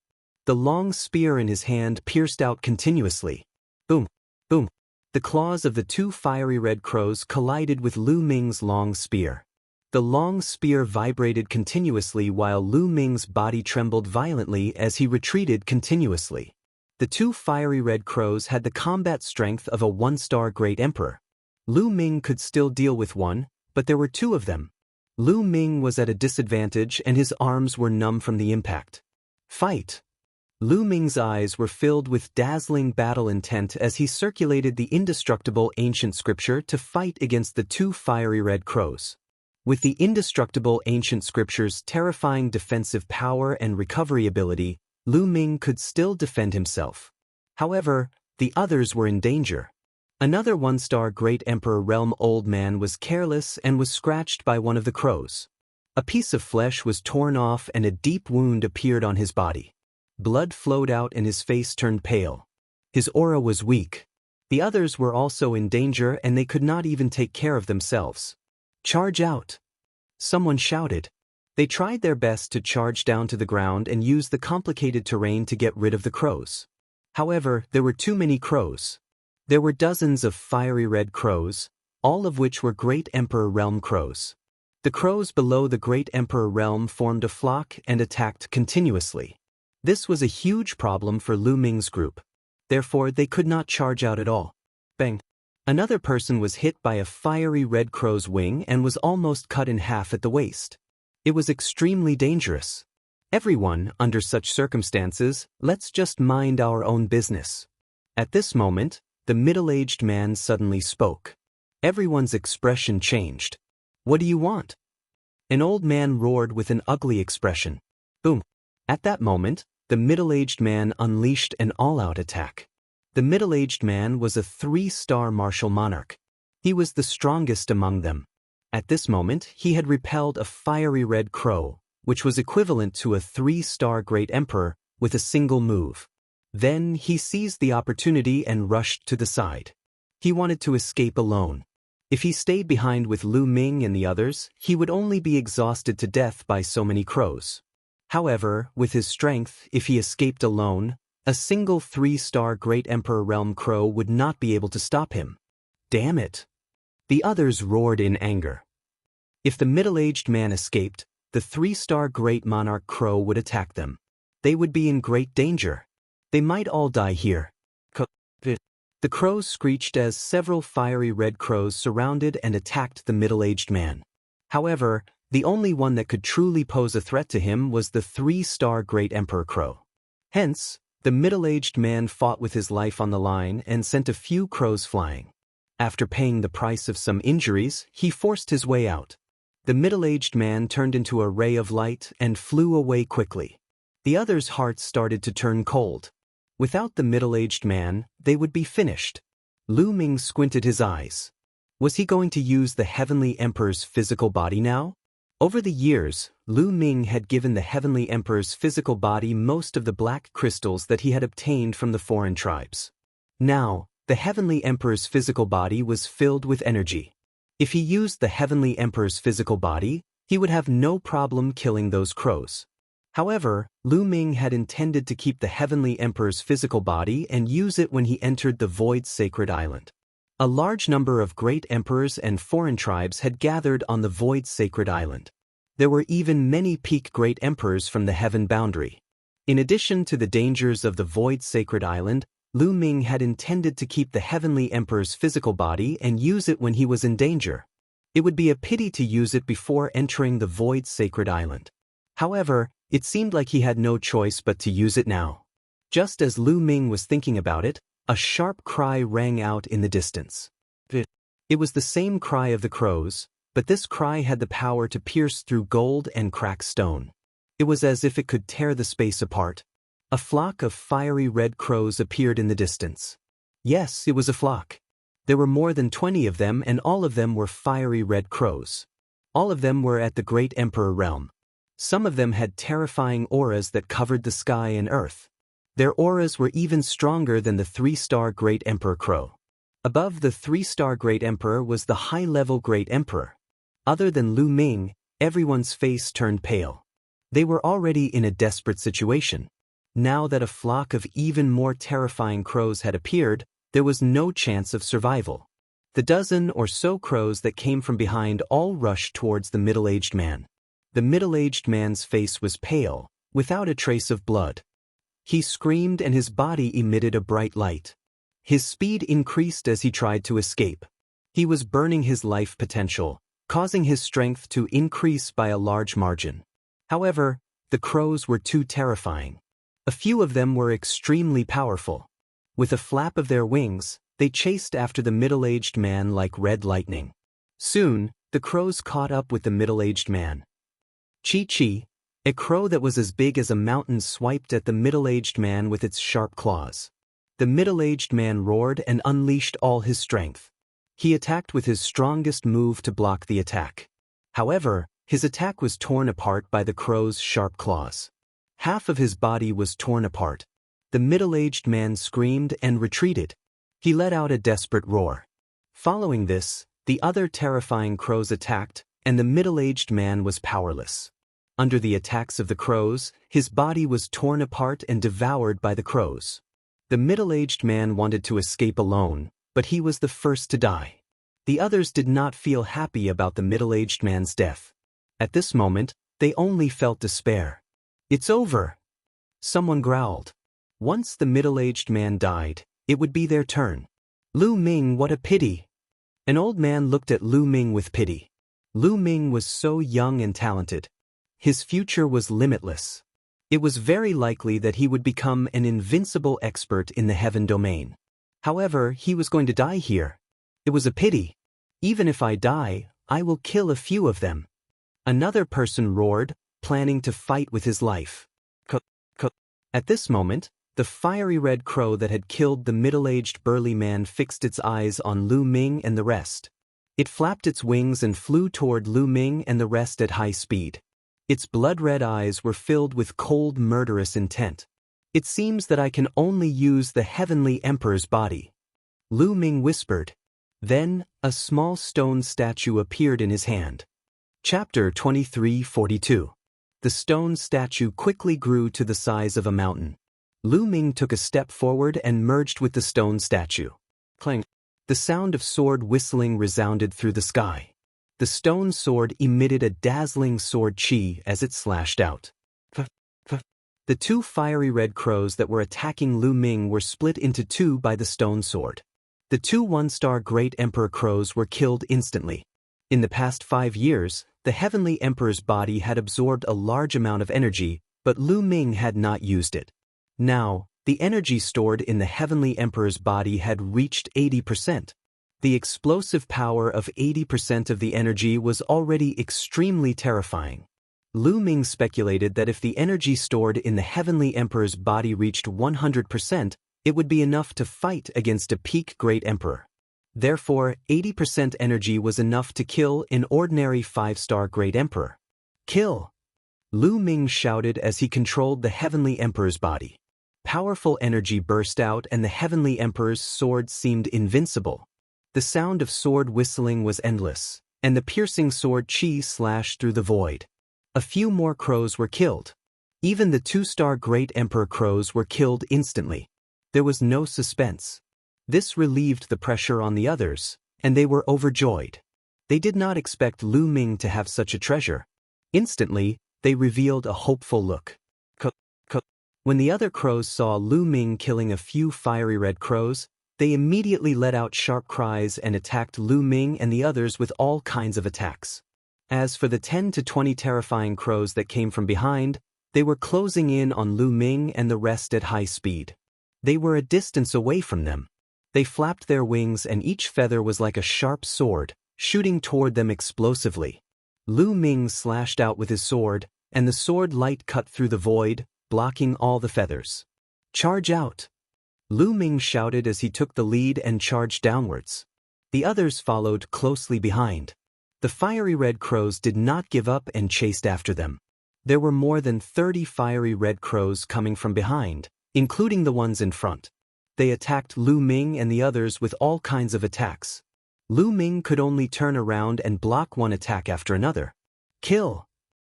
The long spear in his hand pierced out continuously. Boom, boom. The claws of the 2 fiery red crows collided with Lu Ming's long spear. The long spear vibrated continuously while Lu Ming's body trembled violently as he retreated continuously. The 2 fiery red crows had the combat strength of a 1-star great emperor. Lu Ming could still deal with one, but there were 2 of them. Lu Ming was at a disadvantage and his arms were numb from the impact. Fight! Lu Ming's eyes were filled with dazzling battle intent as he circulated the indestructible ancient scripture to fight against the 2 fiery red crows. With the indestructible ancient scripture's terrifying defensive power and recovery ability, Lu Ming could still defend himself. However, the others were in danger. Another 1-star Great Emperor Realm old man was careless and was scratched by one of the crows. A piece of flesh was torn off and a deep wound appeared on his body. Blood flowed out and his face turned pale. His aura was weak. The others were also in danger and they could not even take care of themselves. Charge out! Someone shouted. They tried their best to charge down to the ground and use the complicated terrain to get rid of the crows. However, there were too many crows. There were dozens of fiery red crows, all of which were Great Emperor Realm crows. The crows below the Great Emperor Realm formed a flock and attacked continuously. This was a huge problem for Lu Ming's group. Therefore, they could not charge out at all. Bang! Another person was hit by a fiery red crow's wing and was almost cut in half at the waist. It was extremely dangerous. Everyone, under such circumstances, let's just mind our own business. At this moment, the middle-aged man suddenly spoke. Everyone's expression changed. What do you want? An old man roared with an ugly expression. Boom! At that moment, the middle-aged man unleashed an all-out attack. The middle-aged man was a 3-star martial monarch. He was the strongest among them. At this moment, he had repelled a fiery red crow, which was equivalent to a 3-star great emperor, with a single move. Then he seized the opportunity and rushed to the side. He wanted to escape alone. If he stayed behind with Lu Ming and the others, he would only be exhausted to death by so many crows. However, with his strength, if he escaped alone, a single 3-star Great Emperor Realm crow would not be able to stop him. Damn it! The others roared in anger. If the middle-aged man escaped, the 3-star Great Monarch Crow would attack them. They would be in great danger. They might all die here. The crows screeched as several fiery red crows surrounded and attacked the middle-aged man. However, the only one that could truly pose a threat to him was the 3-star Great Emperor Crow. Hence, the middle-aged man fought with his life on the line and sent a few crows flying. After paying the price of some injuries, he forced his way out. The middle-aged man turned into a ray of light and flew away quickly. The others' hearts started to turn cold. Without the middle-aged man, they would be finished. Lu Ming squinted his eyes. Was he going to use the Heavenly Emperor's physical body now? Over the years, Lu Ming had given the Heavenly Emperor's physical body most of the black crystals that he had obtained from the foreign tribes. Now, the Heavenly Emperor's physical body was filled with energy. If he used the Heavenly Emperor's physical body, he would have no problem killing those crows. However, Lu Ming had intended to keep the Heavenly Emperor's physical body and use it when he entered the Void Sacred Island. A large number of great emperors and foreign tribes had gathered on the Void Sacred Island. There were even many peak great emperors from the Heaven Boundary. In addition to the dangers of the Void Sacred Island, Lu Ming had intended to keep the Heavenly Emperor's physical body and use it when he was in danger. It would be a pity to use it before entering the Void Sacred Island. However, it seemed like he had no choice but to use it now. Just as Lu Ming was thinking about it, a sharp cry rang out in the distance. It was the same cry of the crows, but this cry had the power to pierce through gold and crack stone. It was as if it could tear the space apart. A flock of fiery red crows appeared in the distance. Yes, it was a flock. There were more than 20 of them, and all of them were fiery red crows. All of them were at the Great Emperor realm. Some of them had terrifying auras that covered the sky and earth. Their auras were even stronger than the 3-star Great Emperor Crow. Above the 3-star Great Emperor was the high-level Great Emperor. Other than Lu Ming, everyone's face turned pale. They were already in a desperate situation. Now that a flock of even more terrifying crows had appeared, there was no chance of survival. The dozen or so crows that came from behind all rushed towards the middle-aged man. The middle-aged man's face was pale, without a trace of blood. He screamed and his body emitted a bright light. His speed increased as he tried to escape. He was burning his life potential, causing his strength to increase by a large margin. However, the crows were too terrifying. A few of them were extremely powerful. With a flap of their wings, they chased after the middle-aged man like red lightning. Soon, the crows caught up with the middle-aged man. Chi-Chi, a crow that was as big as a mountain, swiped at the middle-aged man with its sharp claws. The middle-aged man roared and unleashed all his strength. He attacked with his strongest move to block the attack. However, his attack was torn apart by the crow's sharp claws. Half of his body was torn apart. The middle-aged man screamed and retreated. He let out a desperate roar. Following this, the other terrifying crows attacked, and the middle-aged man was powerless. Under the attacks of the crows, his body was torn apart and devoured by the crows. The middle-aged man wanted to escape alone, but he was the first to die. The others did not feel happy about the middle-aged man's death. At this moment, they only felt despair. "It's over," someone growled. Once the middle-aged man died, it would be their turn. "Lu Ming, what a pity." An old man looked at Lu Ming with pity. Lu Ming was so young and talented. His future was limitless. It was very likely that he would become an invincible expert in the heaven domain. However, he was going to die here. It was a pity. "Even if I die, I will kill a few of them." Another person roared, planning to fight with his life. At this moment, the fiery red crow that had killed the middle-aged burly man fixed its eyes on Lu Ming and the rest. It flapped its wings and flew toward Lu Ming and the rest at high speed. Its blood-red eyes were filled with cold, murderous intent. "It seems that I can only use the Heavenly Emperor's body," Lu Ming whispered. Then, a small stone statue appeared in his hand. Chapter 23:42. The stone statue quickly grew to the size of a mountain. Lu Ming took a step forward and merged with the stone statue. Clang! The sound of sword whistling resounded through the sky. The stone sword emitted a dazzling sword chi as it slashed out. The two fiery red crows that were attacking Lu Ming were split into two by the stone sword. The two 1-star Great Emperor crows were killed instantly. In the past 5 years, the Heavenly Emperor's body had absorbed a large amount of energy, but Lu Ming had not used it. Now, the energy stored in the Heavenly Emperor's body had reached 80%. The explosive power of 80% of the energy was already extremely terrifying. Lu Ming speculated that if the energy stored in the Heavenly Emperor's body reached 100%, it would be enough to fight against a peak Great Emperor. Therefore, 80% energy was enough to kill an ordinary 5-star Great Emperor. "Kill!" Lu Ming shouted as he controlled the Heavenly Emperor's body. Powerful energy burst out and the Heavenly Emperor's sword seemed invincible. The sound of sword whistling was endless, and the piercing sword chi slashed through the void. A few more crows were killed. Even the 2-star Great Emperor crows were killed instantly. There was no suspense. This relieved the pressure on the others, and they were overjoyed. They did not expect Lu Ming to have such a treasure. Instantly, they revealed a hopeful look. When the other crows saw Lu Ming killing a few fiery red crows, they immediately let out sharp cries and attacked Lu Ming and the others with all kinds of attacks. As for the 10 to 20 terrifying crows that came from behind, they were closing in on Lu Ming and the rest at high speed. They were a distance away from them. They flapped their wings and each feather was like a sharp sword, shooting toward them explosively. Lu Ming slashed out with his sword, and the sword light cut through the void, blocking all the feathers. "Charge out!" Lu Ming shouted as he took the lead and charged downwards. The others followed closely behind. The fiery red crows did not give up and chased after them. There were more than 30 fiery red crows coming from behind, including the ones in front. They attacked Lu Ming and the others with all kinds of attacks. Lu Ming could only turn around and block one attack after another. Kill!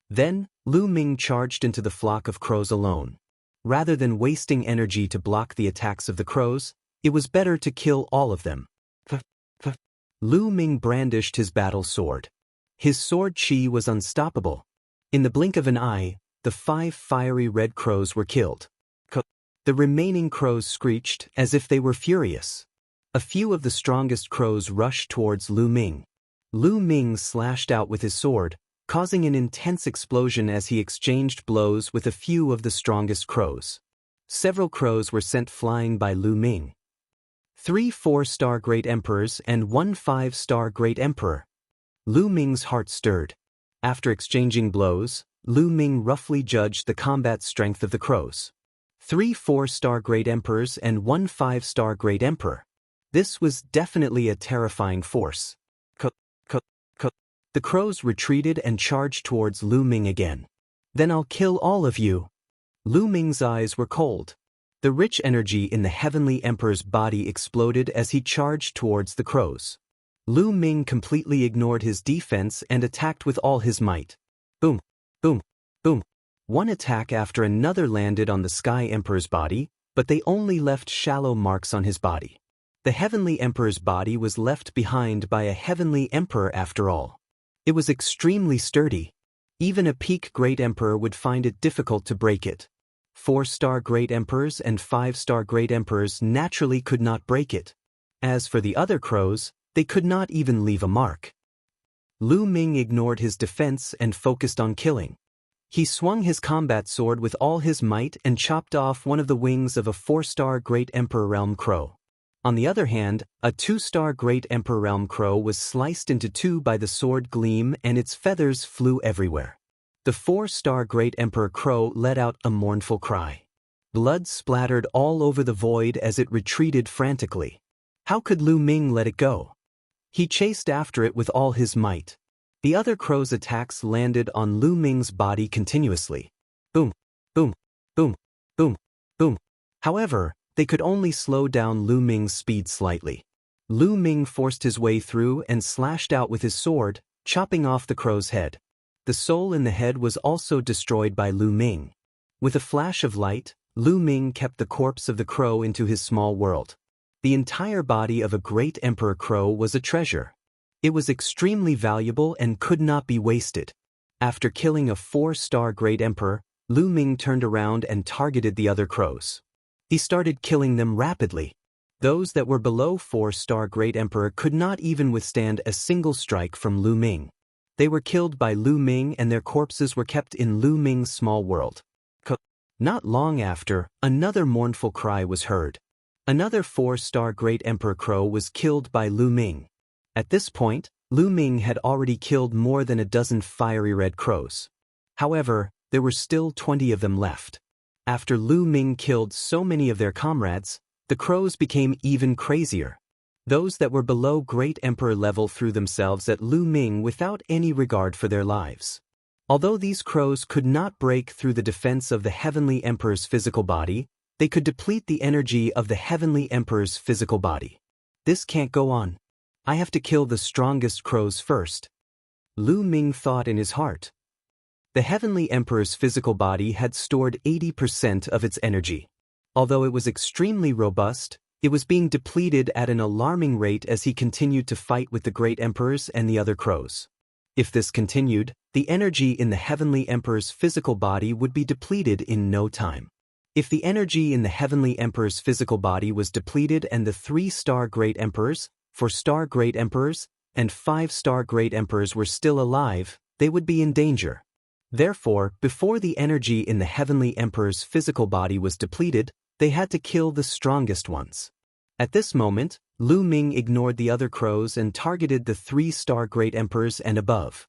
Then, Lu Ming charged into the flock of crows alone. Rather than wasting energy to block the attacks of the crows, it was better to kill all of them. Lu Ming brandished his battle sword. His sword chi was unstoppable. In the blink of an eye, the 5 fiery red crows were killed. The remaining crows screeched as if they were furious. A few of the strongest crows rushed towards Lu Ming. Lu Ming slashed out with his sword, causing an intense explosion as he exchanged blows with a few of the strongest crows. Several crows were sent flying by Lu Ming. 3 4-star Great Emperors and 1 5-star Great Emperor. Lu Ming's heart stirred. After exchanging blows, Lu Ming roughly judged the combat strength of the crows. 3 4-star Great Emperors and 1 5-star Great Emperor. This was definitely a terrifying force. The crows retreated and charged towards Lu Ming again. "Then I'll kill all of you." Lu Ming's eyes were cold. The rich energy in the Heavenly Emperor's body exploded as he charged towards the crows. Lu Ming completely ignored his defense and attacked with all his might. Boom, boom, boom. One attack after another landed on the Sky Emperor's body, but they only left shallow marks on his body. The Heavenly Emperor's body was left behind by a Heavenly Emperor after all. It was extremely sturdy. Even a peak Great Emperor would find it difficult to break it. 4-star Great Emperors and 5-star Great Emperors naturally could not break it. As for the other crows, they could not even leave a mark. Lu Ming ignored his defense and focused on killing. He swung his combat sword with all his might and chopped off one of the wings of a 4-star Great Emperor Realm Crow. On the other hand, a 2-star Great Emperor Realm Crow was sliced into 2 by the sword gleam and its feathers flew everywhere. The 4-star Great Emperor Crow let out a mournful cry. Blood splattered all over the void as it retreated frantically. How could Lu Ming let it go? He chased after it with all his might. The other crow's attacks landed on Lu Ming's body continuously. Boom, boom, boom, boom, boom. However, they could only slow down Lu Ming's speed slightly. Lu Ming forced his way through and slashed out with his sword, chopping off the crow's head. The soul in the head was also destroyed by Lu Ming. With a flash of light, Lu Ming kept the corpse of the crow into his small world. The entire body of a Great Emperor Crow was a treasure. It was extremely valuable and could not be wasted. After killing a 4-star Great Emperor, Lu Ming turned around and targeted the other crows. He started killing them rapidly. Those that were below 4-star Great Emperor could not even withstand a single strike from Lu Ming. They were killed by Lu Ming and their corpses were kept in Lu Ming's small world. Not long after, another mournful cry was heard. Another 4-star Great Emperor Crow was killed by Lu Ming. At this point, Lu Ming had already killed more than a dozen fiery red crows. However, there were still 20 of them left. After Lu Ming killed so many of their comrades, the crows became even crazier. Those that were below Great Emperor level threw themselves at Lu Ming without any regard for their lives. Although these crows could not break through the defense of the Heavenly Emperor's physical body, they could deplete the energy of the Heavenly Emperor's physical body. This can't go on. I have to kill the strongest crows first. Lu Ming thought in his heart. The Heavenly Emperor's physical body had stored 80% of its energy. Although it was extremely robust, it was being depleted at an alarming rate as he continued to fight with the Great Emperors and the other crows. If this continued, the energy in the Heavenly Emperor's physical body would be depleted in no time. If the energy in the Heavenly Emperor's physical body was depleted and the 3-star Great Emperors, 4-star Great Emperors, and 5-star Great Emperors were still alive, they would be in danger. Therefore, before the energy in the Heavenly Emperor's physical body was depleted, they had to kill the strongest ones. At this moment, Lu Ming ignored the other crows and targeted the 3-star Great Emperors and above.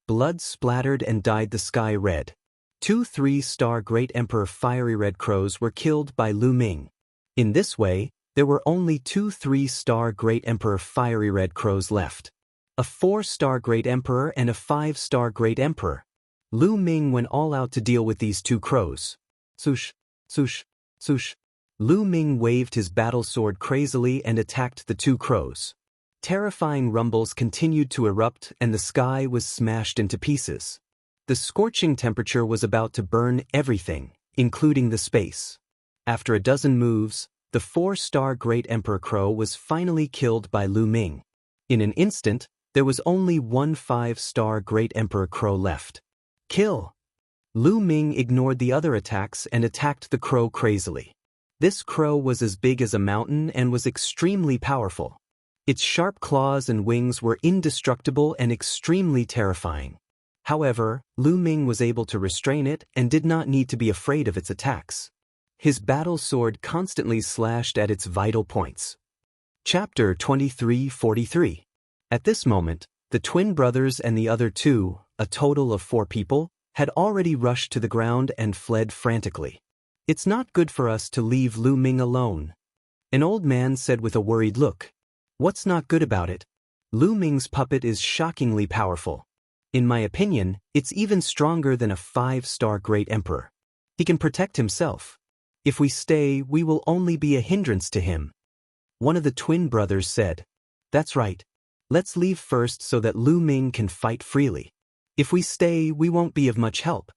Blood splattered and dyed the sky red. 2 3-star Great Emperor Fiery Red Crows were killed by Lu Ming. In this way, there were only 2 3-star Great Emperor Fiery Red Crows left. A 4-star Great Emperor and a 5-star Great Emperor. Lu Ming went all out to deal with these 2 crows. Swoosh, swoosh, swoosh. Lu Ming waved his battle sword crazily and attacked the 2 crows. Terrifying rumbles continued to erupt and the sky was smashed into pieces. The scorching temperature was about to burn everything, including the space. After a dozen moves, the 4-star Great Emperor Crow was finally killed by Lu Ming. In an instant, there was only 1 5-star Great Emperor Crow left. Kill! Lu Ming ignored the other attacks and attacked the crow crazily. This crow was as big as a mountain and was extremely powerful. Its sharp claws and wings were indestructible and extremely terrifying. However, Lu Ming was able to restrain it and did not need to be afraid of its attacks. His battle sword constantly slashed at its vital points. Chapter 2343. At this moment, the twin brothers and the other 2, a total of 4 people, had already rushed to the ground and fled frantically. "It's not good for us to leave Lu Ming alone," an old man said with a worried look. "What's not good about it? Lu Ming's puppet is shockingly powerful. In my opinion, it's even stronger than a 5-star Great Emperor. He can protect himself. If we stay, we will only be a hindrance to him." One of the twin brothers said, "That's right. Let's leave first so that Lu Ming can fight freely. If we stay, we won't be of much help."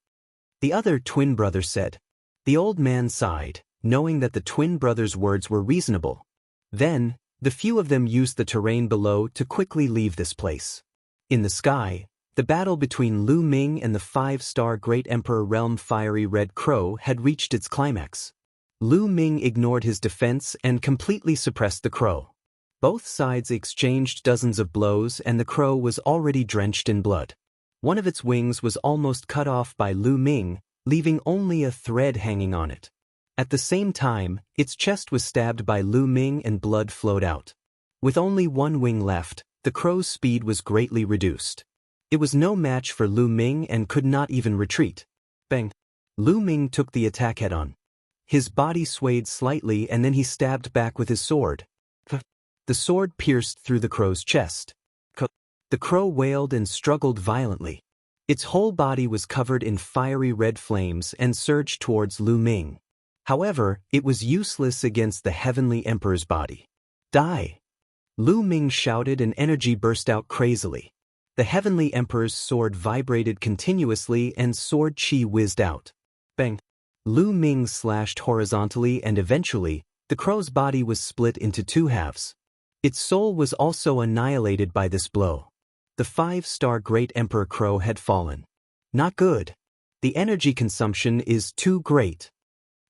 The other twin brother said. The old man sighed, knowing that the twin brothers' words were reasonable. Then, the few of them used the terrain below to quickly leave this place. In the sky, the battle between Lu Ming and the 5-star Great Emperor Realm Fiery Red Crow had reached its climax. Lu Ming ignored his defense and completely suppressed the crow. Both sides exchanged dozens of blows and the crow was already drenched in blood. One of its wings was almost cut off by Lu Ming, leaving only a thread hanging on it. At the same time, its chest was stabbed by Lu Ming and blood flowed out. With only 1 wing left, the crow's speed was greatly reduced. It was no match for Lu Ming and could not even retreat. Bang! Lu Ming took the attack head-on. His body swayed slightly and then he stabbed back with his sword. The sword pierced through the crow's chest. The crow wailed and struggled violently. Its whole body was covered in fiery red flames and surged towards Lu Ming. However, it was useless against the Heavenly Emperor's body. Die! Lu Ming shouted and energy burst out crazily. The Heavenly Emperor's sword vibrated continuously and sword chi whizzed out. Bang! Lu Ming slashed horizontally and eventually, the crow's body was split into 2 halves. Its soul was also annihilated by this blow. The 5-star Great Emperor Crow had fallen. Not good. The energy consumption is too great.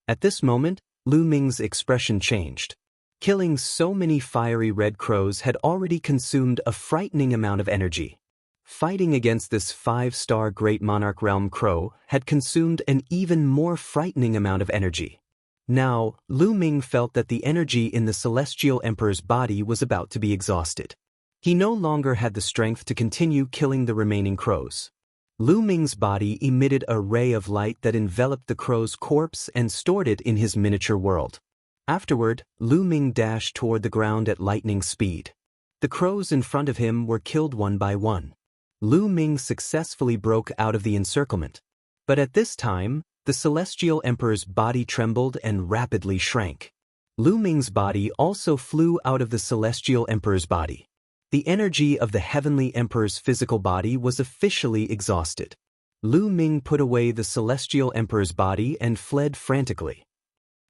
At this moment, Lu Ming's expression changed. Killing so many fiery red crows had already consumed a frightening amount of energy. Fighting against this 5-star Great Monarch Realm Crow had consumed an even more frightening amount of energy. Now, Lu Ming felt that the energy in the Celestial Emperor's body was about to be exhausted. He no longer had the strength to continue killing the remaining crows. Lu Ming's body emitted a ray of light that enveloped the crow's corpse and stored it in his miniature world. Afterward, Lu Ming dashed toward the ground at lightning speed. The crows in front of him were killed one by one. Lu Ming successfully broke out of the encirclement. But at this time, the Celestial Emperor's body trembled and rapidly shrank. Lu Ming's body also flew out of the Celestial Emperor's body. The energy of the Heavenly Emperor's physical body was officially exhausted. Lu Ming put away the Celestial Emperor's body and fled frantically.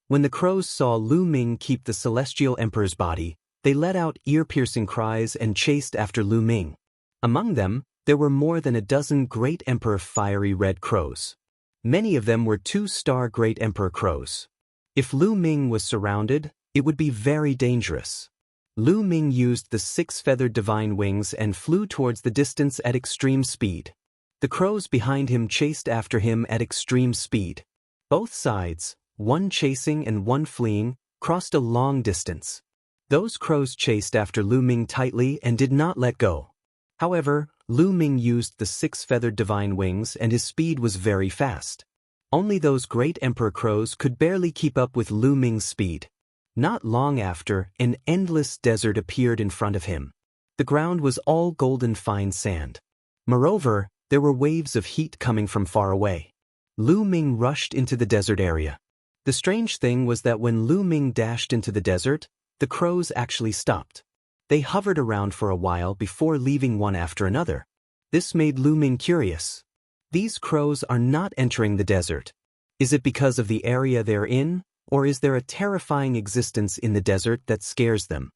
When the crows saw Lu Ming keep the Celestial Emperor's body, they let out ear-piercing cries and chased after Lu Ming. Among them, there were more than a dozen Great Emperor Fiery Red Crows. Many of them were 2-star Great Emperor Crows. If Lu Ming was surrounded, it would be very dangerous. Lu Ming used the 6-feathered divine wings and flew towards the distance at extreme speed. The crows behind him chased after him at extreme speed. Both sides, one chasing and one fleeing, crossed a long distance. Those crows chased after Lu Ming tightly and did not let go. However, Lu Ming used the 6-feathered divine wings and his speed was very fast. Only those great emperor crows could barely keep up with Lu Ming's speed. Not long after, an endless desert appeared in front of him. The ground was all golden fine sand. Moreover, there were waves of heat coming from far away. Lu Ming rushed into the desert area. The strange thing was that when Lu Ming dashed into the desert, the crows actually stopped. They hovered around for a while before leaving one after another. This made Lu Ming curious. These crows are not entering the desert. Is it because of the area they're in, or is there a terrifying existence in the desert that scares them?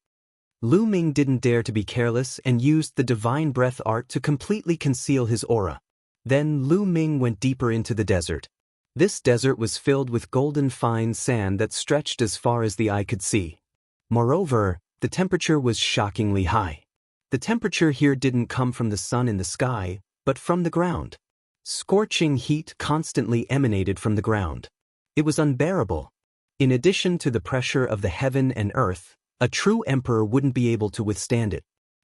Lu Ming didn't dare to be careless and used the divine breath art to completely conceal his aura. Then Lu Ming went deeper into the desert. This desert was filled with golden fine sand that stretched as far as the eye could see. Moreover, the temperature was shockingly high. The temperature here didn't come from the sun in the sky, but from the ground. Scorching heat constantly emanated from the ground. It was unbearable. In addition to the pressure of the heaven and earth, a true emperor wouldn't be able to withstand it.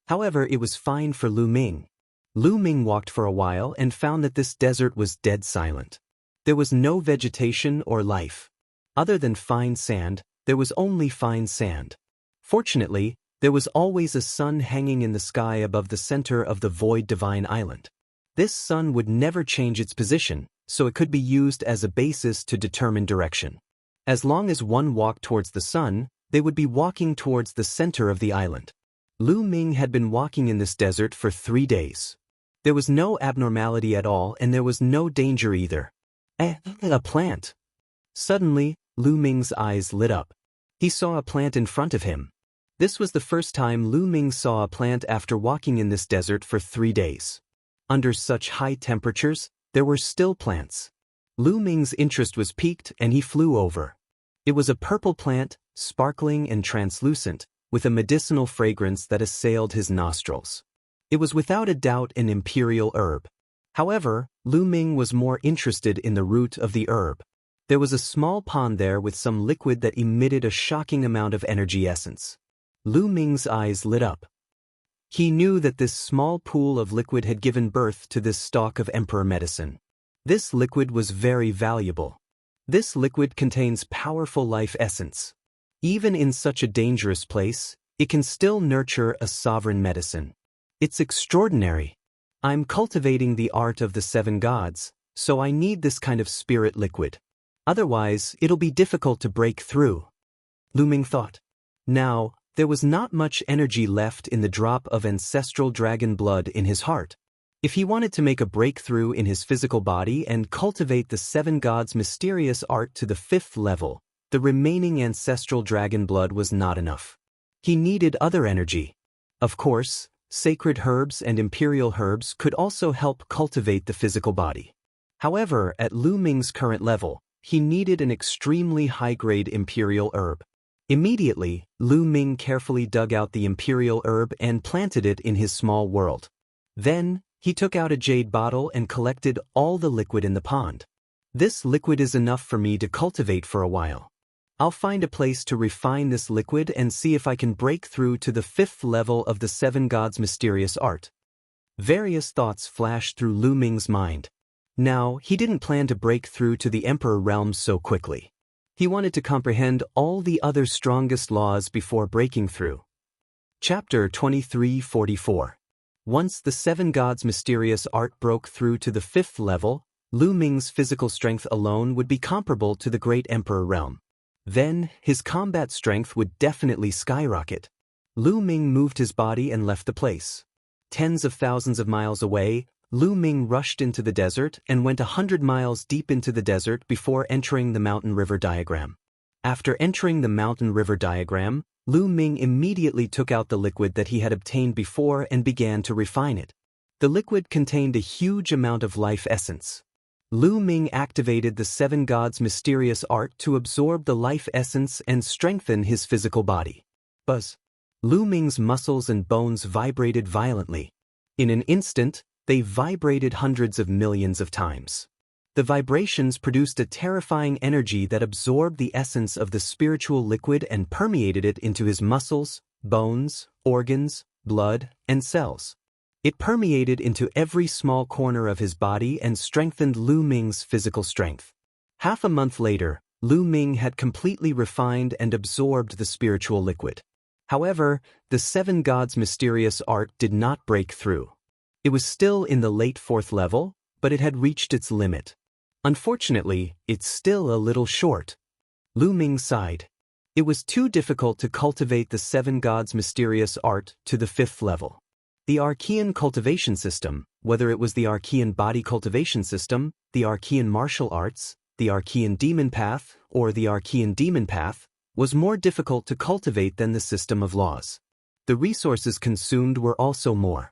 However, it was fine for Lu Ming. Lu Ming walked for a while and found that this desert was dead silent. There was no vegetation or life. Other than fine sand, there was only fine sand. Fortunately, there was always a sun hanging in the sky above the center of the void divine island. This sun would never change its position, so it could be used as a basis to determine direction. As long as one walked towards the sun, they would be walking towards the center of the island. Lu Ming had been walking in this desert for 3 days. There was no abnormality at all and there was no danger either. A plant. Suddenly, Lu Ming's eyes lit up. He saw a plant in front of him. This was the first time Lu Ming saw a plant after walking in this desert for 3 days. Under such high temperatures, there were still plants. Lu Ming's interest was piqued and he flew over. It was a purple plant, sparkling and translucent, with a medicinal fragrance that assailed his nostrils. It was without a doubt an imperial herb. However, Lu Ming was more interested in the root of the herb. There was a small pond there with some liquid that emitted a shocking amount of energy essence. Lu Ming's eyes lit up. He knew that this small pool of liquid had given birth to this stalk of emperor medicine. This liquid was very valuable. This liquid contains powerful life essence. Even in such a dangerous place, it can still nurture a sovereign medicine. It's extraordinary. I'm cultivating the art of the 7 gods, so I need this kind of spirit liquid. Otherwise, it'll be difficult to break through. Lu Ming thought. Now, there was not much energy left in the drop of ancestral dragon blood in his heart. If he wanted to make a breakthrough in his physical body and cultivate the 7 gods' mysterious art to the 5th level, the remaining ancestral dragon blood was not enough. He needed other energy. Of course, sacred herbs and imperial herbs could also help cultivate the physical body. However, at Lu Ming's current level, he needed an extremely high-grade imperial herb. Immediately, Lu Ming carefully dug out the imperial herb and planted it in his small world. Then, he took out a jade bottle and collected all the liquid in the pond. This liquid is enough for me to cultivate for a while. I'll find a place to refine this liquid and see if I can break through to the 5th level of the 7 gods' mysterious art. Various thoughts flashed through Lu Ming's mind. Now, he didn't plan to break through to the emperor realm so quickly. He wanted to comprehend all the other strongest laws before breaking through. Chapter 2344. Once the 7 gods' mysterious art broke through to the 5th level, Lu Ming's physical strength alone would be comparable to the great emperor realm. Then, his combat strength would definitely skyrocket. Lu Ming moved his body and left the place. Tens of thousands of miles away, Lu Ming rushed into the desert and went 100 miles deep into the desert before entering the mountain river diagram. After entering the mountain river diagram, Lu Ming immediately took out the liquid that he had obtained before and began to refine it. The liquid contained a huge amount of life essence. Lu Ming activated the 7 gods' mysterious art to absorb the life essence and strengthen his physical body. Buzz. Lu Ming's muscles and bones vibrated violently. In an instant, they vibrated hundreds of millions of times. The vibrations produced a terrifying energy that absorbed the essence of the spiritual liquid and permeated it into his muscles, bones, organs, blood, and cells. It permeated into every small corner of his body and strengthened Lu Ming's physical strength. Half a month later, Lu Ming had completely refined and absorbed the spiritual liquid. However, the seven gods' mysterious art did not break through. It was still in the late 4th level, but it had reached its limit. Unfortunately, it's still a little short. Lu Ming sighed. It was too difficult to cultivate the seven gods' mysterious art to the 5th level. The Archean cultivation system, whether it was the Archean body cultivation system, the Archean martial arts, the Archean demon path, or the Archean demon path, was more difficult to cultivate than the system of laws. The resources consumed were also more.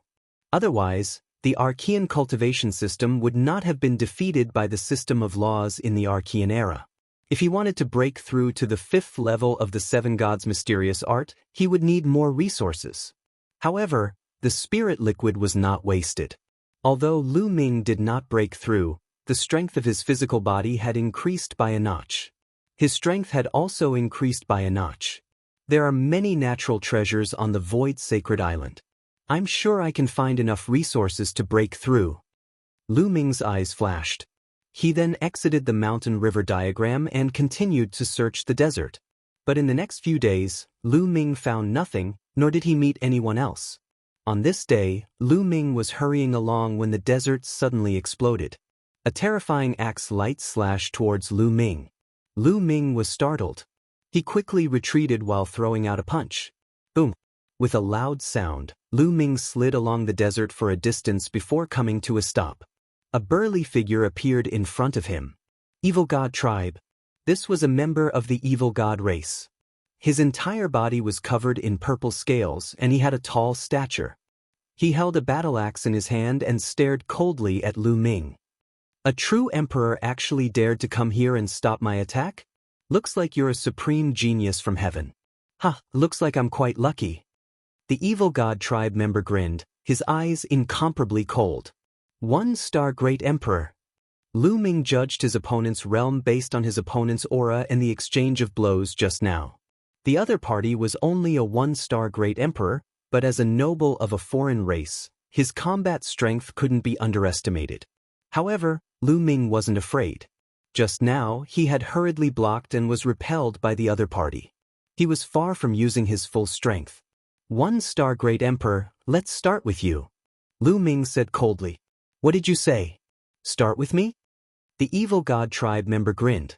Otherwise, the Archean cultivation system would not have been defeated by the system of laws in the Archean era. If he wanted to break through to the 5th level of the seven gods' mysterious art, he would need more resources. However, the spirit liquid was not wasted. Although Lu Ming did not break through, the strength of his physical body had increased by a notch. His strength had also increased by a notch. There are many natural treasures on the Void Sacred Island. I'm sure I can find enough resources to break through. Lu Ming's eyes flashed. He then exited the mountain-river diagram and continued to search the desert. But in the next few days, Lu Ming found nothing, nor did he meet anyone else. On this day, Lu Ming was hurrying along when the desert suddenly exploded. A terrifying axe light slashed towards Lu Ming. Lu Ming was startled. He quickly retreated while throwing out a punch. Boom! With a loud sound, Lu Ming slid along the desert for a distance before coming to a stop. A burly figure appeared in front of him. Evil God Tribe. This was a member of the Evil God race. His entire body was covered in purple scales and he had a tall stature. He held a battle axe in his hand and stared coldly at Lu Ming. A true emperor actually dared to come here and stop my attack? Looks like you're a supreme genius from heaven. Looks like I'm quite lucky. The Evil God Tribe member grinned, his eyes incomparably cold. 1-star Great Emperor. Lu Ming judged his opponent's realm based on his opponent's aura and the exchange of blows just now. The other party was only a 1-star Great Emperor, but as a noble of a foreign race, his combat strength couldn't be underestimated. However, Lu Ming wasn't afraid. Just now, he had hurriedly blocked and was repelled by the other party. He was far from using his full strength. 1-star Great Emperor, let's start with you. Lu Ming said coldly. What did you say? Start with me? The Evil God Tribe member grinned.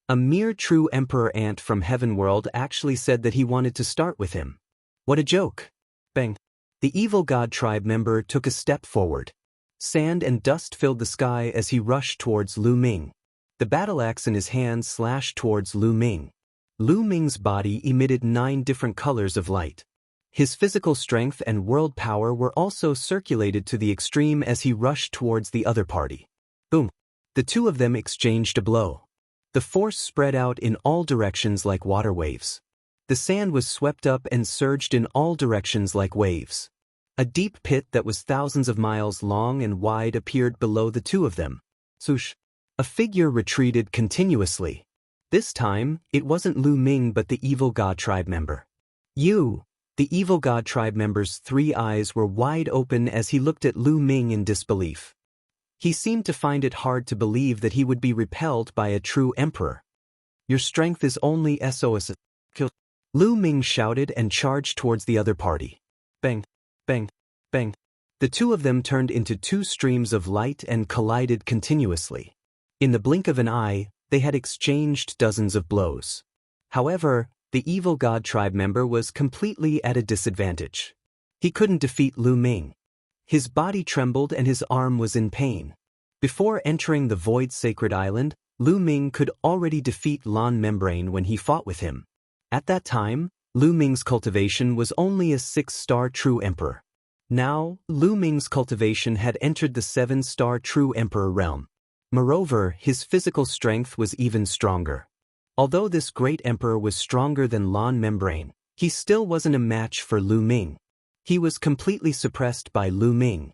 A mere true Emperor Ant from Heaven World actually said that he wanted to start with him. What a joke. Bang. The Evil God Tribe member took a step forward. Sand and dust filled the sky as he rushed towards Lu Ming. The battle axe in his hand slashed towards Lu Ming. Lu Ming's body emitted 9 different colors of light. His physical strength and world power were also circulated to the extreme as he rushed towards the other party. Boom. The two of them exchanged a blow. The force spread out in all directions like water waves. The sand was swept up and surged in all directions like waves. A deep pit that was thousands of miles long and wide appeared below the two of them. Swoosh. A figure retreated continuously. This time, it wasn't Lu Ming but the Evil God Tribe member. You! The Evil God Tribe member's 3 eyes were wide open as he looked at Lu Ming in disbelief. He seemed to find it hard to believe that he would be repelled by a true emperor. Your strength is only SOS. Kill. Lu Ming shouted and charged towards the other party. Bang, bang, bang. The two of them turned into 2 streams of light and collided continuously. In the blink of an eye, they had exchanged dozens of blows. However, the Evil God Tribe member was completely at a disadvantage. He couldn't defeat Lu Ming. His body trembled and his arm was in pain. Before entering the Void Sacred Island, Lu Ming could already defeat Lan Membrane when he fought with him. At that time, Lu Ming's cultivation was only a 6-star True Emperor. Now, Lu Ming's cultivation had entered the 7-star True Emperor realm. Moreover, his physical strength was even stronger. Although this great emperor was stronger than Lan Membrane, he still wasn't a match for Lu Ming. He was completely suppressed by Lu Ming.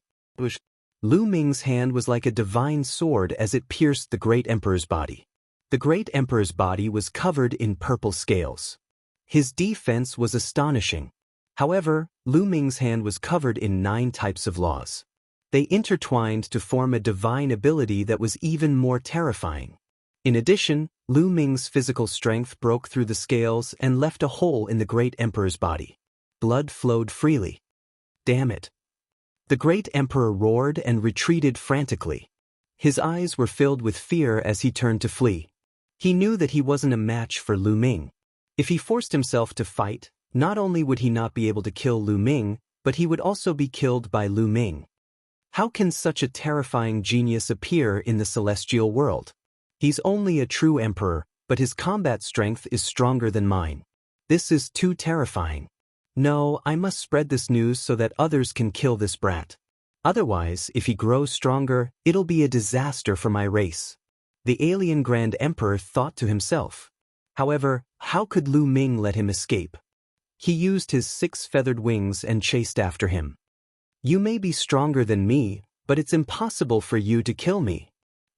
Lu Ming's hand was like a divine sword as it pierced the great emperor's body. The great emperor's body was covered in purple scales. His defense was astonishing. However, Lu Ming's hand was covered in 9 types of laws. They intertwined to form a divine ability that was even more terrifying. In addition, Lu Ming's physical strength broke through the scales and left a hole in the great emperor's body. Blood flowed freely. Damn it! The great emperor roared and retreated frantically. His eyes were filled with fear as he turned to flee. He knew that he wasn't a match for Lu Ming. If he forced himself to fight, not only would he not be able to kill Lu Ming, but he would also be killed by Lu Ming. How can such a terrifying genius appear in the celestial world? He's only a true emperor, but his combat strength is stronger than mine. This is too terrifying. No, I must spread this news so that others can kill this brat. Otherwise, if he grows stronger, it'll be a disaster for my race. The alien Grand Emperor thought to himself. However, how could Lu Ming let him escape? He used his 6 feathered wings and chased after him. You may be stronger than me, but it's impossible for you to kill me.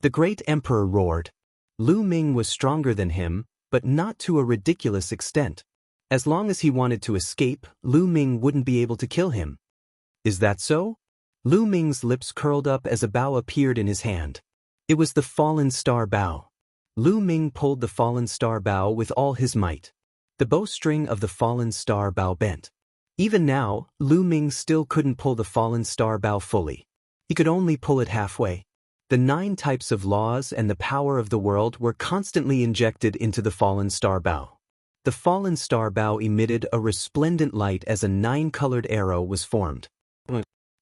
The great emperor roared. Lu Ming was stronger than him, but not to a ridiculous extent. As long as he wanted to escape, Lu Ming wouldn't be able to kill him. Is that so? Lu Ming's lips curled up as a bow appeared in his hand. It was the fallen star bow. Lu Ming pulled the fallen star bow with all his might. The bowstring of the fallen star bow bent. Even now, Lu Ming still couldn't pull the fallen star bow fully. He could only pull it halfway. The 9 types of laws and the power of the world were constantly injected into the fallen star bow. The fallen star bow emitted a resplendent light as a 9-colored arrow was formed.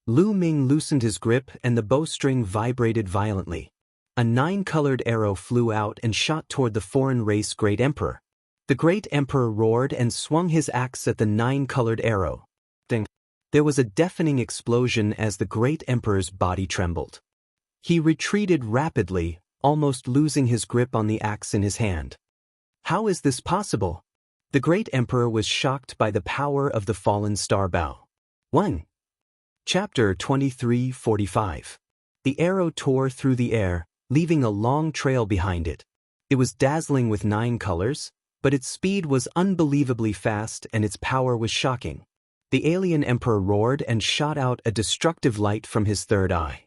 Lu Ming loosened his grip and the bowstring vibrated violently. A 9-colored arrow flew out and shot toward the foreign race Great Emperor. The Great Emperor roared and swung his axe at the 9-colored arrow. Ding! There was a deafening explosion as the Great Emperor's body trembled. He retreated rapidly, almost losing his grip on the axe in his hand. How is this possible? The Great Emperor was shocked by the power of the fallen star bow. 1. Chapter 23:45. The arrow tore through the air, leaving a long trail behind it. It was dazzling with 9 colors, but its speed was unbelievably fast and its power was shocking. The alien emperor roared and shot out a destructive light from his third eye.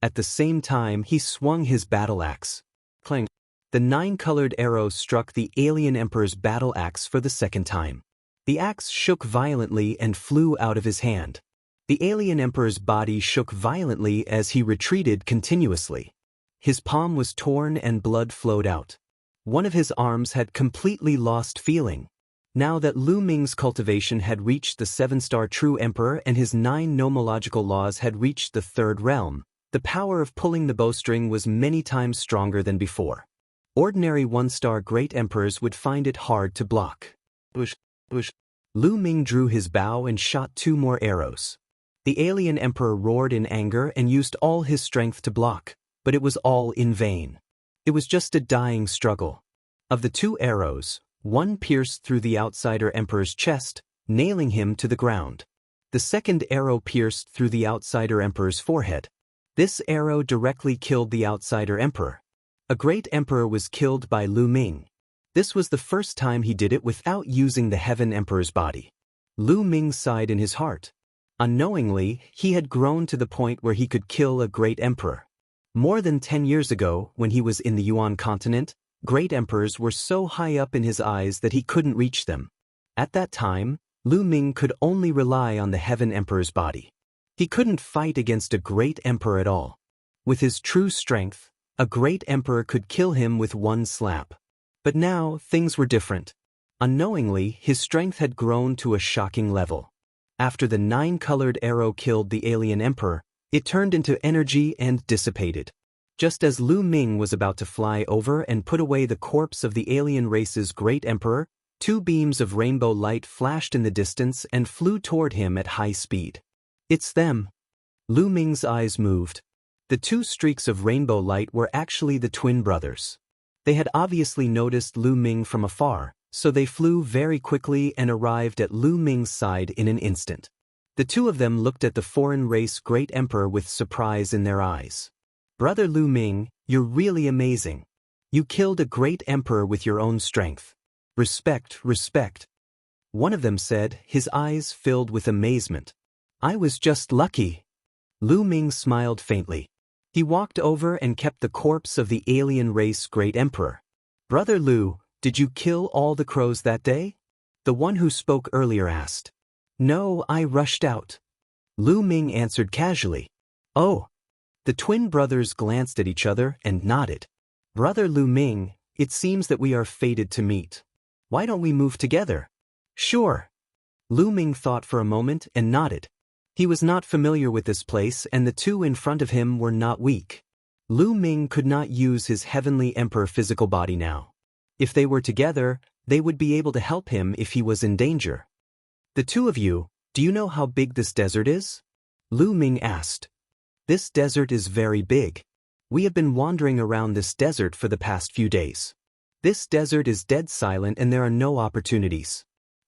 At the same time, he swung his battle axe. Clang! The 9-colored arrow struck the alien emperor's battle axe for the second time. The axe shook violently and flew out of his hand. The alien emperor's body shook violently as he retreated continuously. His palm was torn and blood flowed out. One of his arms had completely lost feeling. Now that Lu Ming's cultivation had reached the 7-star true emperor and his 9 nomological laws had reached the 3rd realm, the power of pulling the bowstring was many times stronger than before. Ordinary 1-star great emperors would find it hard to block. Lu Ming drew his bow and shot 2 more arrows. The alien emperor roared in anger and used all his strength to block, but it was all in vain. It was just a dying struggle. Of the 2 arrows, one pierced through the outsider emperor's chest, nailing him to the ground. The second arrow pierced through the outsider emperor's forehead. This arrow directly killed the outsider emperor. A great emperor was killed by Lu Ming. This was the first time he did it without using the heaven emperor's body. Lu Ming sighed in his heart. Unknowingly, he had grown to the point where he could kill a great emperor. More than 10 years ago, when he was in the Yuan continent, great emperors were so high up in his eyes that he couldn't reach them. At that time, Lu Ming could only rely on the heaven emperor's body. He couldn't fight against a great emperor at all. With his true strength, a great emperor could kill him with one slap. But now, things were different. Unknowingly, his strength had grown to a shocking level. After the 9-colored arrow killed the alien emperor, it turned into energy and dissipated. Just as Lu Ming was about to fly over and put away the corpse of the alien race's great emperor, 2 beams of rainbow light flashed in the distance and flew toward him at high speed. It's them. Lu Ming's eyes moved. The 2 streaks of rainbow light were actually the twin brothers. They had obviously noticed Lu Ming from afar, so they flew very quickly and arrived at Lu Ming's side in an instant. The 2 of them looked at the foreign race great emperor with surprise in their eyes. Brother Lu Ming, you're really amazing. You killed a great emperor with your own strength. Respect, respect. One of them said, his eyes filled with amazement. I was just lucky. Lu Ming smiled faintly. He walked over and kept the corpse of the alien race great emperor. Brother Lu, did you kill all the crows that day? The one who spoke earlier asked. No, I rushed out. Lu Ming answered casually. Oh. The twin brothers glanced at each other and nodded. Brother Lu Ming, it seems that we are fated to meet. Why don't we move together? Sure. Lu Ming thought for a moment and nodded. He was not familiar with this place and the two in front of him were not weak. Lu Ming could not use his heavenly emperor physical body now. If they were together, they would be able to help him if he was in danger. The two of you, do you know how big this desert is? Lu Ming asked. This desert is very big. We have been wandering around this desert for the past few days. This desert is dead silent and there are no opportunities.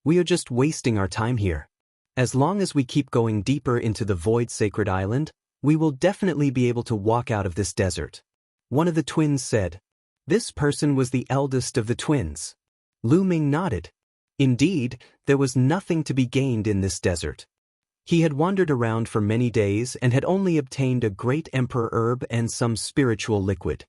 We are just wasting our time here. As long as we keep going deeper into the void sacred island, we will definitely be able to walk out of this desert. One of the twins said. This person was the eldest of the twins. Lu Ming nodded. Indeed, there was nothing to be gained in this desert. He had wandered around for many days and had only obtained a great emperor herb and some spiritual liquid.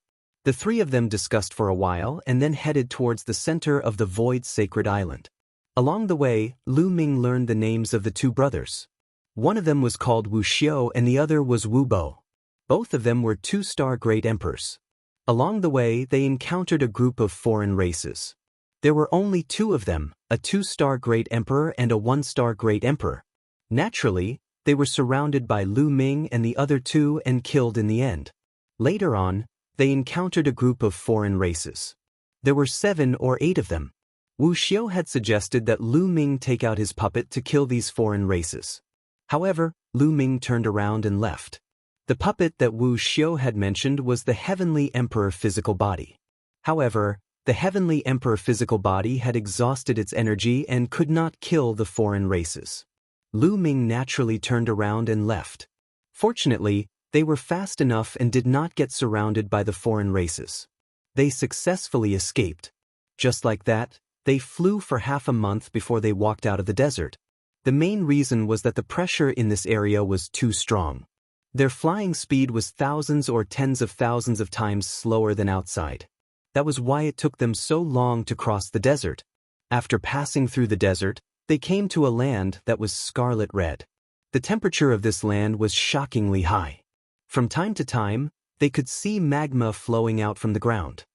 The three of them discussed for a while and then headed towards the center of the void sacred island. Along the way, Lu Ming learned the names of the two brothers. One of them was called Wu Xiu and the other was Wu Bo. Both of them were two-star great emperors. Along the way, they encountered a group of foreign races. There were only two of them, a two-star great emperor and a one-star great emperor. Naturally, they were surrounded by Lu Ming and the other two and killed in the end. Later on, they encountered a group of foreign races. There were 7 or 8 of them. Wu Xiu had suggested that Lu Ming take out his puppet to kill these foreign races. However, Lu Ming turned around and left. The puppet that Wu Xiu had mentioned was the Heavenly Emperor physical body. However, the Heavenly Emperor physical body had exhausted its energy and could not kill the foreign races. Lu Ming naturally turned around and left. Fortunately, they were fast enough and did not get surrounded by the foreign races. They successfully escaped. Just like that, they flew for half a month before they walked out of the desert. The main reason was that the pressure in this area was too strong. Their flying speed was thousands or tens of thousands of times slower than outside. That was why it took them so long to cross the desert. After passing through the desert, they came to a land that was scarlet red. The temperature of this land was shockingly high. From time to time, they could see magma flowing out from the ground.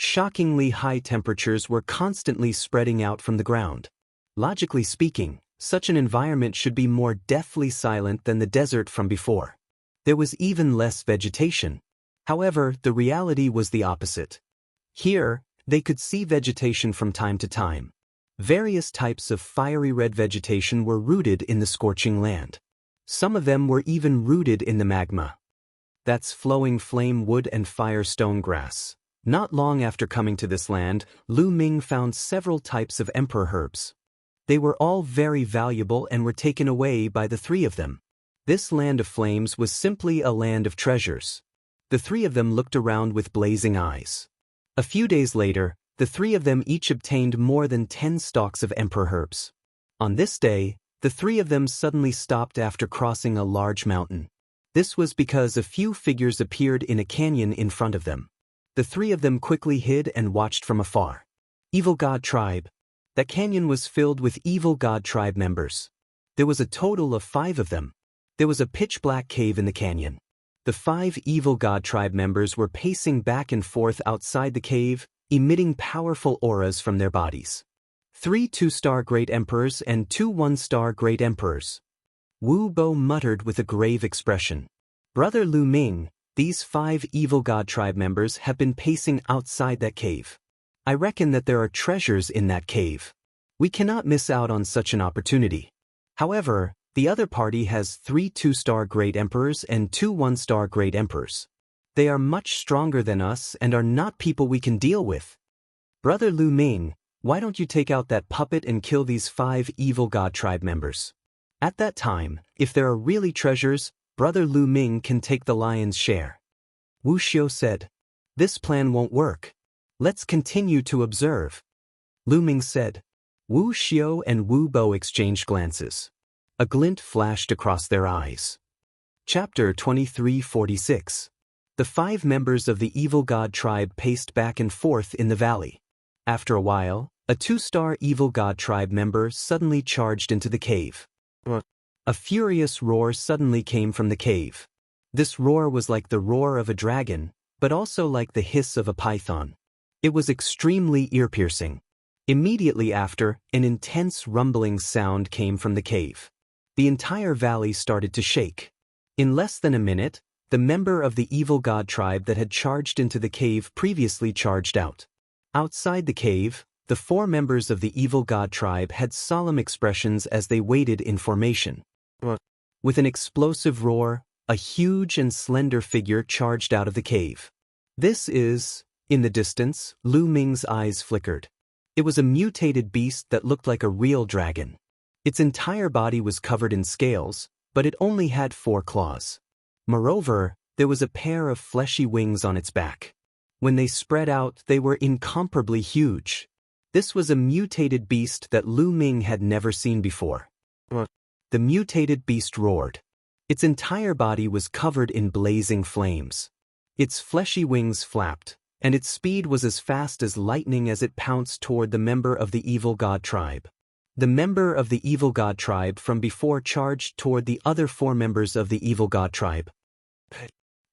Shockingly high temperatures were constantly spreading out from the ground. Logically speaking, such an environment should be more deathly silent than the desert from before. There was even less vegetation. However, the reality was the opposite. Here, they could see vegetation from time to time. Various types of fiery red vegetation were rooted in the scorching land. Some of them were even rooted in the magma. That's flowing flame wood and firestone grass. Not long after coming to this land, Lu Ming found several types of emperor herbs. They were all very valuable and were taken away by the three of them. This land of flames was simply a land of treasures. The three of them looked around with blazing eyes. A few days later, the three of them each obtained more than 10 stalks of emperor herbs. On this day, the three of them suddenly stopped after crossing a large mountain. This was because a few figures appeared in a canyon in front of them. The three of them quickly hid and watched from afar. Evil God Tribe. That canyon was filled with evil God Tribe members. There was a total of 5 of them. There was a pitch-black cave in the canyon. The 5 evil God Tribe members were pacing back and forth outside the cave, emitting powerful auras from their bodies. 3 2-star Great Emperors and 2 1-star Great Emperors. Wu Bo muttered with a grave expression. Brother Lu Ming, these 5 evil God Tribe members have been pacing outside that cave. I reckon that there are treasures in that cave. We cannot miss out on such an opportunity. However, the other party has 3 2-star Great Emperors and 2 1-star Great Emperors. They are much stronger than us and are not people we can deal with. Brother Lu Ming, why don't you take out that puppet and kill these 5 evil God Tribe members? At that time, if there are really treasures, Brother Lu Ming can take the lion's share. Wu Xiu said. This plan won't work. Let's continue to observe. Lu Ming said. Wu Xiao and Wu Bo exchanged glances. A glint flashed across their eyes. Chapter 2346. The 5 members of the evil god tribe paced back and forth in the valley. After a while, a 2-star evil god tribe member suddenly charged into the cave. A furious roar suddenly came from the cave. This roar was like the roar of a dragon, but also like the hiss of a python. It was extremely ear-piercing. Immediately after, an intense rumbling sound came from the cave. The entire valley started to shake. In less than a minute, the member of the evil god tribe that had charged into the cave previously charged out. Outside the cave, the 4 members of the evil god tribe had solemn expressions as they waited in formation. With an explosive roar, a huge and slender figure charged out of the cave. This is... In the distance, Lu Ming's eyes flickered. It was a mutated beast that looked like a real dragon. Its entire body was covered in scales, but it only had 4 claws. Moreover, there was a pair of fleshy wings on its back. When they spread out, they were incomparably huge. This was a mutated beast that Lu Ming had never seen before. The mutated beast roared. Its entire body was covered in blazing flames. Its fleshy wings flapped, and its speed was as fast as lightning as it pounced toward the member of the evil god tribe. The member of the evil god tribe from before charged toward the other 4 members of the evil god tribe.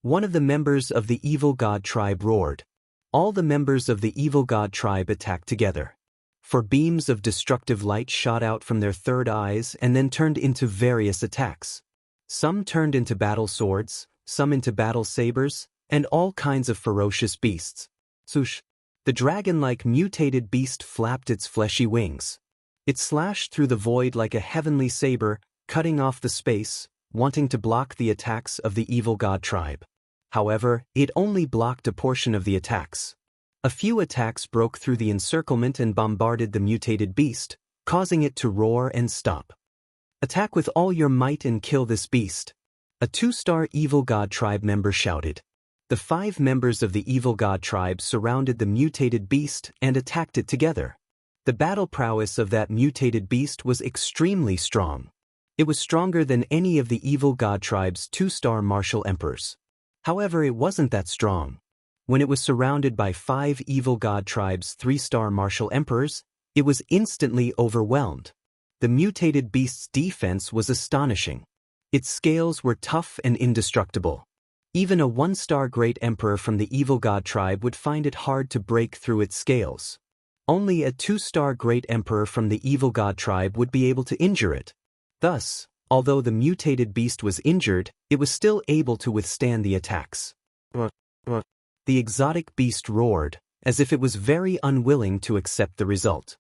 One of the members of the evil god tribe roared. All the members of the evil god tribe attacked together. For beams of destructive light shot out from their third eyes and then turned into various attacks. Some turned into battle swords, some into battle sabers, and all kinds of ferocious beasts. Swoosh! The dragon-like mutated beast flapped its fleshy wings. It slashed through the void like a heavenly saber, cutting off the space, wanting to block the attacks of the evil god tribe. However, it only blocked a portion of the attacks. A few attacks broke through the encirclement and bombarded the mutated beast, causing it to roar and stop. Attack with all your might and kill this beast. A 2-star evil god tribe member shouted. The 5 members of the evil god tribe surrounded the mutated beast and attacked it together. The battle prowess of that mutated beast was extremely strong. It was stronger than any of the evil god tribe's 2-star martial emperors. However, it wasn't that strong. When it was surrounded by 5 evil god tribes' 3-star martial emperors, it was instantly overwhelmed. The mutated beast's defense was astonishing. Its scales were tough and indestructible. Even a 1-star great emperor from the evil god tribe would find it hard to break through its scales. Only a 2-star great emperor from the evil god tribe would be able to injure it. Thus, although the mutated beast was injured, it was still able to withstand the attacks. The exotic beast roared, as if it was very unwilling to accept the result.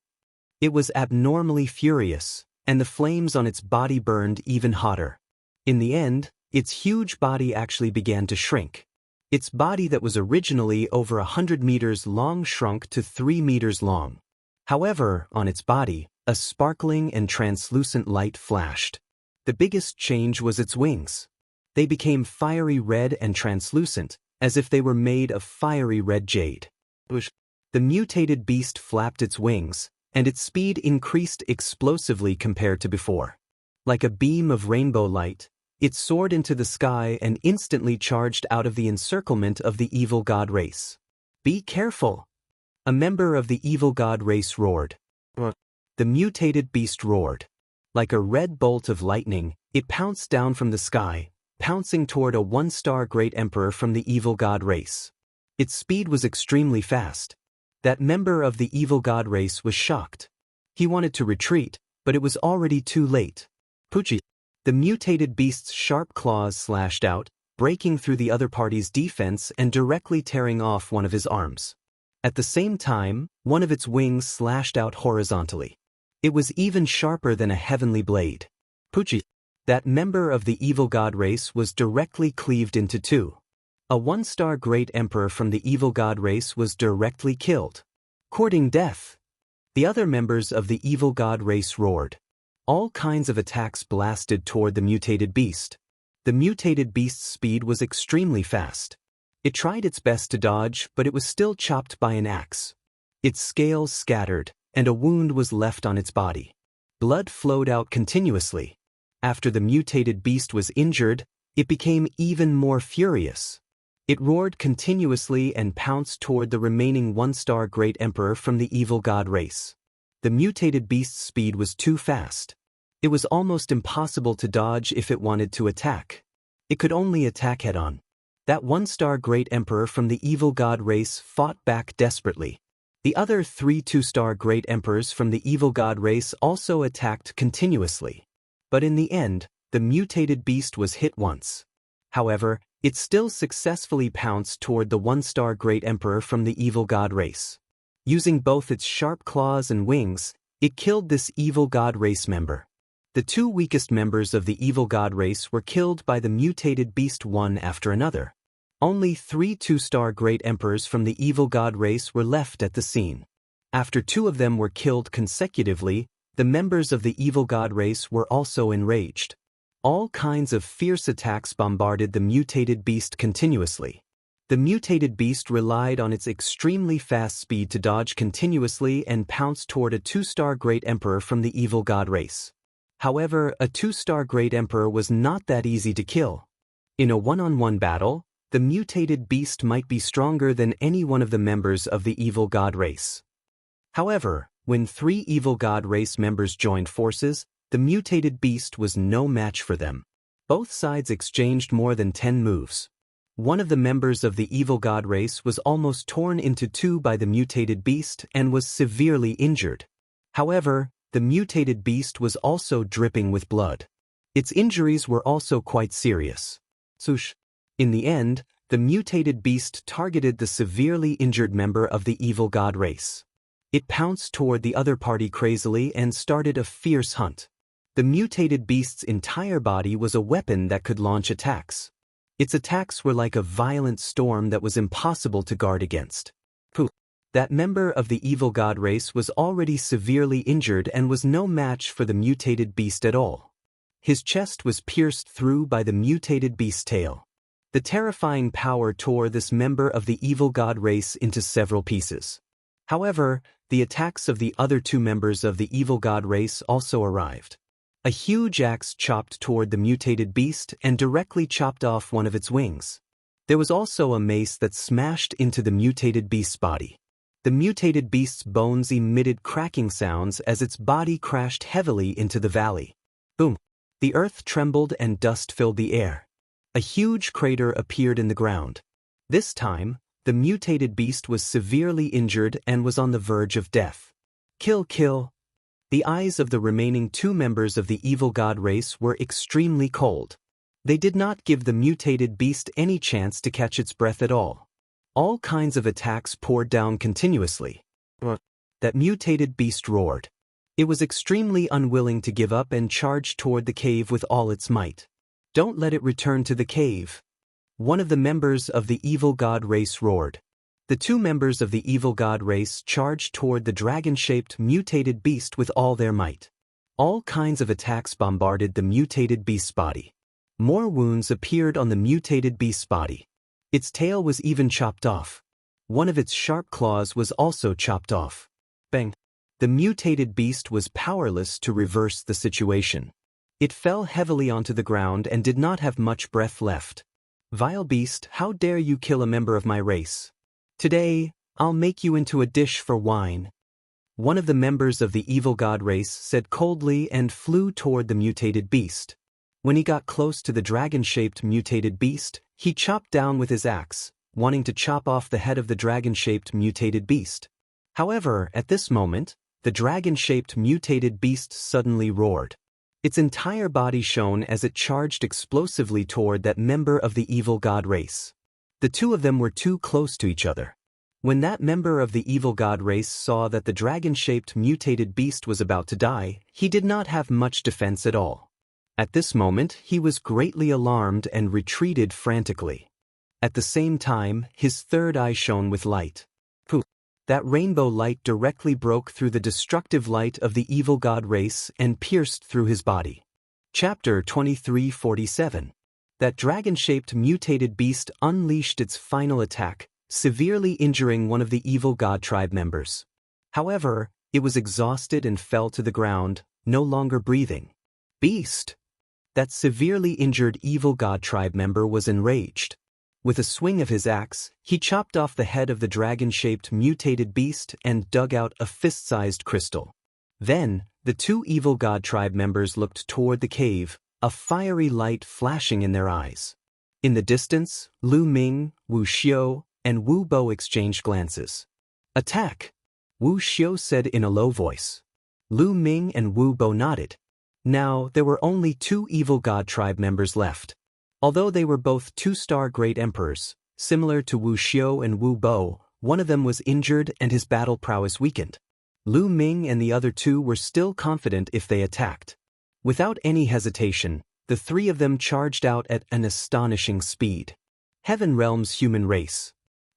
It was abnormally furious, and the flames on its body burned even hotter. In the end, its huge body actually began to shrink. Its body that was originally over 100 meters long shrunk to 3 meters long. However, on its body, a sparkling and translucent light flashed. The biggest change was its wings. They became fiery red and translucent, as if they were made of fiery red jade. The mutated beast flapped its wings, and its speed increased explosively compared to before. Like a beam of rainbow light, it soared into the sky and instantly charged out of the encirclement of the evil god race. Be careful! A member of the evil god race roared. The mutated beast roared. Like a red bolt of lightning, it pounced down from the sky, pouncing toward a 1-star great emperor from the evil god race. Its speed was extremely fast. That member of the evil god race was shocked. He wanted to retreat, but it was already too late. Poochie! The mutated beast's sharp claws slashed out, breaking through the other party's defense and directly tearing off one of his arms. At the same time, one of its wings slashed out horizontally. It was even sharper than a heavenly blade. Poochie! That member of the evil god race was directly cleaved into 2. A 1-star great emperor from the evil god race was directly killed. Courting death. The other members of the evil god race roared. All kinds of attacks blasted toward the mutated beast. The mutated beast's speed was extremely fast. It tried its best to dodge, but it was still chopped by an axe. Its scales scattered, and a wound was left on its body. Blood flowed out continuously. After the mutated beast was injured, it became even more furious. It roared continuously and pounced toward the remaining one-star Great Emperor from the evil god race. The mutated beast's speed was too fast. It was almost impossible to dodge if it wanted to attack. It could only attack head-on. That one-star Great Emperor from the evil god race fought back desperately. The other 3 2-star Great Emperors from the evil god race also attacked continuously. But in the end, the mutated beast was hit once. However, it still successfully pounced toward the 1-star Great Emperor from the evil god race. Using both its sharp claws and wings, it killed this evil god race member. The 2 weakest members of the evil god race were killed by the mutated beast one after another. Only 3 2-star Great Emperors from the evil god race were left at the scene. After 2 of them were killed consecutively, the members of the evil god race were also enraged. All kinds of fierce attacks bombarded the mutated beast continuously. The mutated beast relied on its extremely fast speed to dodge continuously and pounce toward a 2-star Great Emperor from the evil god race. However, a 2-star Great Emperor was not that easy to kill. In a one-on-one battle, the mutated beast might be stronger than any one of the members of the evil god race. However, when 3 evil god race members joined forces, the mutated beast was no match for them. Both sides exchanged more than 10 moves. One of the members of the evil god race was almost torn into 2 by the mutated beast and was severely injured. However, the mutated beast was also dripping with blood. Its injuries were also quite serious. In the end, the mutated beast targeted the severely injured member of the evil god race. It pounced toward the other party crazily and started a fierce hunt. The mutated beast's entire body was a weapon that could launch attacks. Its attacks were like a violent storm that was impossible to guard against. That member of the evil god race was already severely injured and was no match for the mutated beast at all. His chest was pierced through by the mutated beast's tail. The terrifying power tore this member of the evil god race into several pieces. However, the attacks of the other 2 members of the evil god race also arrived. A huge axe chopped toward the mutated beast and directly chopped off one of its wings. There was also a mace that smashed into the mutated beast's body. The mutated beast's bones emitted cracking sounds as its body crashed heavily into the valley. Boom! The earth trembled and dust filled the air. A huge crater appeared in the ground. This time, the mutated beast was severely injured and was on the verge of death. Kill! The eyes of the remaining 2 members of the evil god race were extremely cold. They did not give the mutated beast any chance to catch its breath at all. All kinds of attacks poured down continuously. That mutated beast roared. It was extremely unwilling to give up and charged toward the cave with all its might. Don't let it return to the cave. One of the members of the evil god race roared. The 2 members of the evil god race charged toward the dragon-shaped mutated beast with all their might. All kinds of attacks bombarded the mutated beast's body. More wounds appeared on the mutated beast's body. Its tail was even chopped off. One of its sharp claws was also chopped off. Bang! The mutated beast was powerless to reverse the situation. It fell heavily onto the ground and did not have much breath left. Vile beast, how dare you kill a member of my race? Today, I'll make you into a dish for wine. One of the members of the evil god race said coldly and flew toward the mutated beast. When he got close to the dragon-shaped mutated beast, he chopped down with his axe, wanting to chop off the head of the dragon-shaped mutated beast. However, at this moment, the dragon-shaped mutated beast suddenly roared. Its entire body shone as it charged explosively toward that member of the evil god race. The 2 of them were too close to each other. When that member of the evil god race saw that the dragon-shaped mutated beast was about to die, he did not have much defense at all. At this moment, he was greatly alarmed and retreated frantically. At the same time, his third eye shone with light. That rainbow light directly broke through the destructive light of the evil god race and pierced through his body. Chapter 23:47. That dragon-shaped mutated beast unleashed its final attack, severely injuring one of the evil god tribe members. However, It was exhausted and fell to the ground, no longer breathing. Beast! That severely injured evil god tribe member was enraged. With a swing of his axe, he chopped off the head of the dragon-shaped mutated beast and dug out a fist-sized crystal. Then, the two evil god tribe members looked toward the cave, a fiery light flashing in their eyes. In the distance, Lu Ming, Wu Xiu, and Wu Bo exchanged glances. Attack! Wu Xiu said in a low voice. Lu Ming and Wu Bo nodded. Now, there were only two evil god tribe members left. Although they were both two-star great emperors, similar to Wu Xiu and Wu Bo, one of them was injured and his battle prowess weakened. Lu Ming and the other two were still confident if they attacked. Without any hesitation, the three of them charged out at an astonishing speed. Heaven Realm's human race.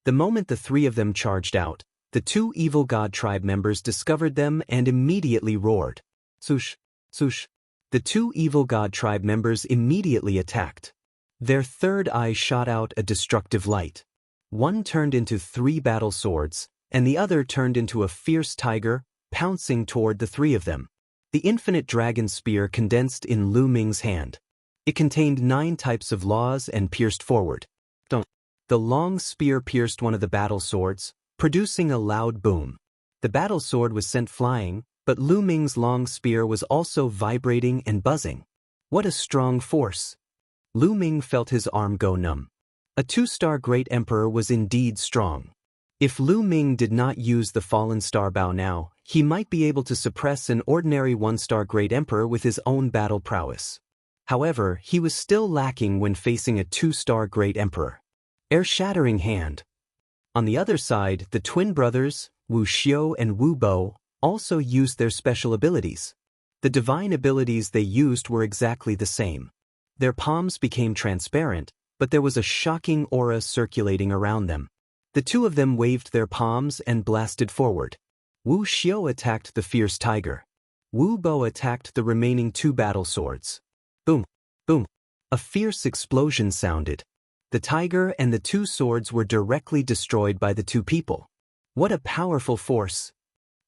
The moment the three of them charged out, the two evil god tribe members discovered them and immediately roared. Sush, sush. The two evil god tribe members immediately attacked. Their third eye shot out a destructive light. One turned into three battle swords, and the other turned into a fierce tiger, pouncing toward the three of them. The infinite dragon spear condensed in Lu Ming's hand. It contained 9 types of laws and pierced forward. The long spear pierced one of the battle swords, producing a loud boom. The battle sword was sent flying, but Lu Ming's long spear was also vibrating and buzzing. What a strong force! Lu Ming felt his arm go numb. A two-star great emperor was indeed strong. If Lu Ming did not use the fallen star bow now, he might be able to suppress an ordinary one-star great emperor with his own battle prowess. However, he was still lacking when facing a two-star great emperor. Earth-shattering hand. On the other side, the twin brothers, Wu Xiu and Wu Bo, also used their special abilities. The divine abilities they used were exactly the same. Their palms became transparent, but there was a shocking aura circulating around them. The two of them waved their palms and blasted forward. Wu Xiu attacked the fierce tiger. Wu Bo attacked the remaining 2 battle swords. Boom, boom. A fierce explosion sounded. The tiger and the 2 swords were directly destroyed by the 2 people. What a powerful force!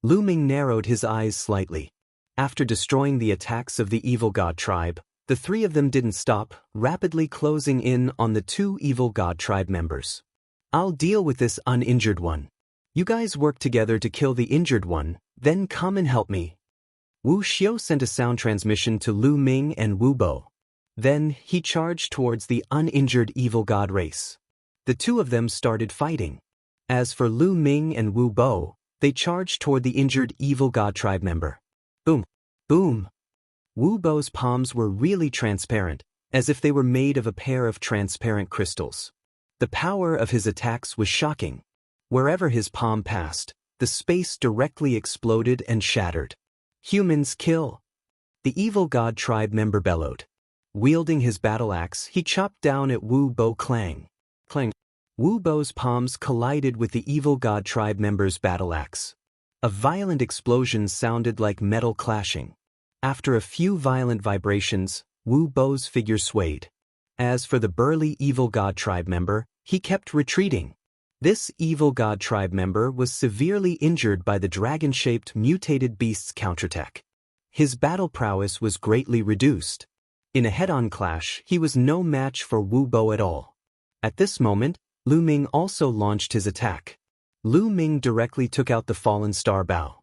Lu Ming narrowed his eyes slightly. After destroying the attacks of the evil god tribe, the 3 of them didn't stop, rapidly closing in on the 2 evil god tribe members. I'll deal with this uninjured one. You guys work together to kill the injured one, then come and help me. Wu Xiu sent a sound transmission to Lu Ming and Wu Bo. Then, he charged towards the uninjured evil god race. The 2 of them started fighting. As for Lu Ming and Wu Bo, they charged toward the injured evil god tribe member. Boom, boom. Wu Bo's palms were really transparent, as if they were made of a pair of transparent crystals. The power of his attacks was shocking. Wherever his palm passed, the space directly exploded and shattered. Humans kill! The evil god tribe member bellowed. Wielding his battle axe, he chopped down at Wu Bo. Clang. Clang. Wu Bo's palms collided with the evil god tribe member's battle axe. A violent explosion sounded like metal clashing. After a few violent vibrations, Wu Bo's figure swayed. As for the burly evil god tribe member, he kept retreating. This evil god tribe member was severely injured by the dragon-shaped mutated beast's counterattack. His battle prowess was greatly reduced. In a head-on clash, he was no match for Wu Bo at all. At this moment, Lu Ming also launched his attack. Lu Ming directly took out the fallen star bow.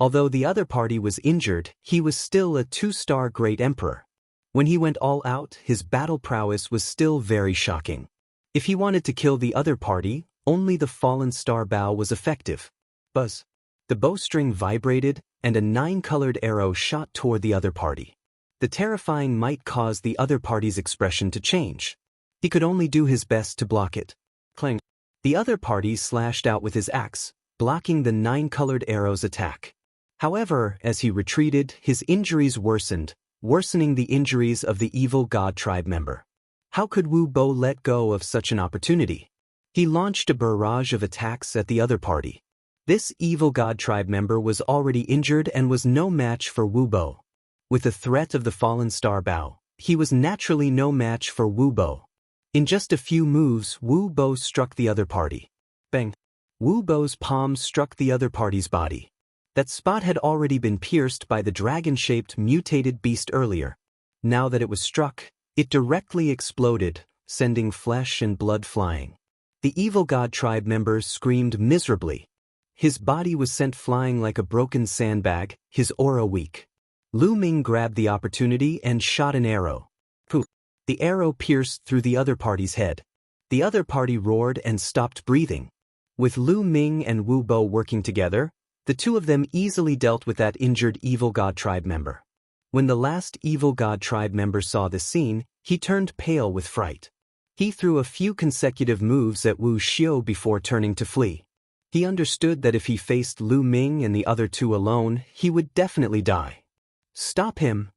Although the other party was injured, he was still a 2-star great emperor. When he went all out, his battle prowess was still very shocking. If he wanted to kill the other party, only the fallen star bow was effective. Buzz. The bowstring vibrated, and a 9-colored arrow shot toward the other party. The terrifying might caused the other party's expression to change. He could only do his best to block it. Clang. The other party slashed out with his axe, blocking the 9-colored arrow's attack. However, as he retreated, his injuries worsened, worsening the injuries of the evil god tribe member. How could Wu Bo let go of such an opportunity? He launched a barrage of attacks at the other party. This evil god tribe member was already injured and was no match for Wu Bo. With the threat of the fallen star bow, he was naturally no match for Wu Bo. In just a few moves, Wu Bo struck the other party. Bang! Wu Bo's palm struck the other party's body. That spot had already been pierced by the dragon-shaped mutated beast earlier. Now that it was struck, it directly exploded, sending flesh and blood flying. The evil god tribe member screamed miserably. His body was sent flying like a broken sandbag, his aura weak. Lu Ming grabbed the opportunity and shot an arrow. Poof! The arrow pierced through the other party's head. The other party roared and stopped breathing. With Lu Ming and Wu Bo working together, the two of them easily dealt with that injured evil god tribe member. When the last evil god tribe member saw the scene, he turned pale with fright. He threw a few consecutive moves at Wu Xiao before turning to flee. He understood that if he faced Lu Ming and the other two alone, he would definitely die. "Stop him!"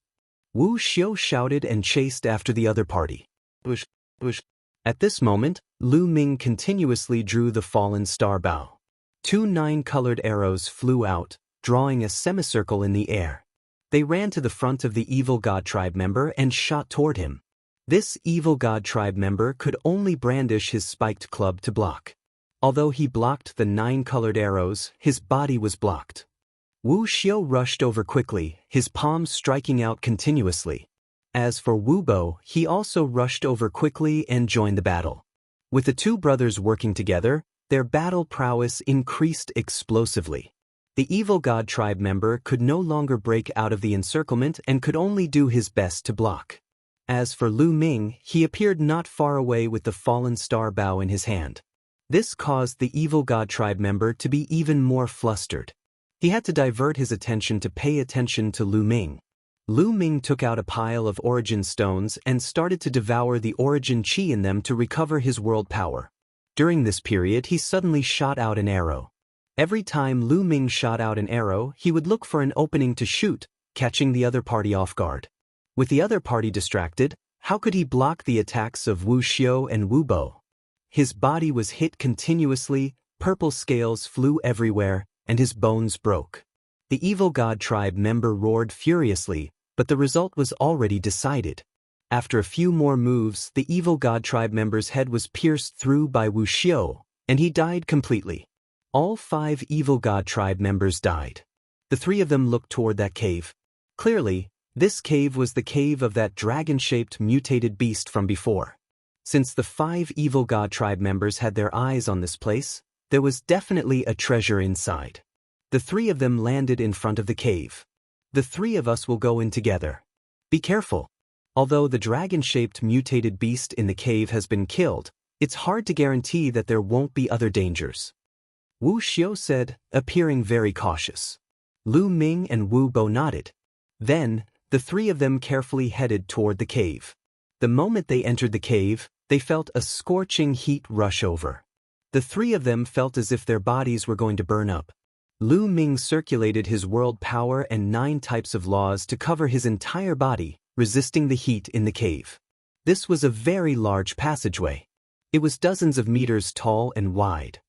Wu Xiao shouted and chased after the other party. Bush, bush. At this moment, Lu Ming continuously drew the fallen star bow. 2 9-colored arrows flew out, drawing a semicircle in the air. They ran to the front of the evil god tribe member and shot toward him. This evil god tribe member could only brandish his spiked club to block. Although he blocked the 9-colored arrows, his body was blocked. Wu Xiao rushed over quickly, his palms striking out continuously. As for Wu Bo, he also rushed over quickly and joined the battle. With the two brothers working together, their battle prowess increased explosively. The evil god tribe member could no longer break out of the encirclement and could only do his best to block. As for Lu Ming, he appeared not far away with the fallen star bow in his hand. This caused the evil god tribe member to be even more flustered. He had to divert his attention to pay attention to Lu Ming. Lu Ming took out a pile of origin stones and started to devour the origin chi in them to recover his world power. During this period, he suddenly shot out an arrow. Every time Lu Ming shot out an arrow, he would look for an opening to shoot, catching the other party off guard. With the other party distracted, how could he block the attacks of Wu Xiao and Wu Bo? His body was hit continuously, purple scales flew everywhere, and his bones broke. The evil god tribe member roared furiously, but the result was already decided. After a few more moves, the evil god tribe member's head was pierced through by Wu Xiao, and he died completely. All 5 evil god tribe members died. The 3 of them looked toward that cave. Clearly, this cave was the cave of that dragon-shaped mutated beast from before. Since the 5 evil god tribe members had their eyes on this place, there was definitely a treasure inside. The 3 of them landed in front of the cave. "The 3 of us will go in together. Be careful. Although the dragon-shaped mutated beast in the cave has been killed, it's hard to guarantee that there won't be other dangers," Wu Xiao said, appearing very cautious. Lu Ming and Wu Bo nodded. Then, the 3 of them carefully headed toward the cave. The moment they entered the cave, they felt a scorching heat rush over. The 3 of them felt as if their bodies were going to burn up. Lu Ming circulated his world power and 9 types of laws to cover his entire body, resisting the heat in the cave. This was a very large passageway. It was dozens of meters tall and wide.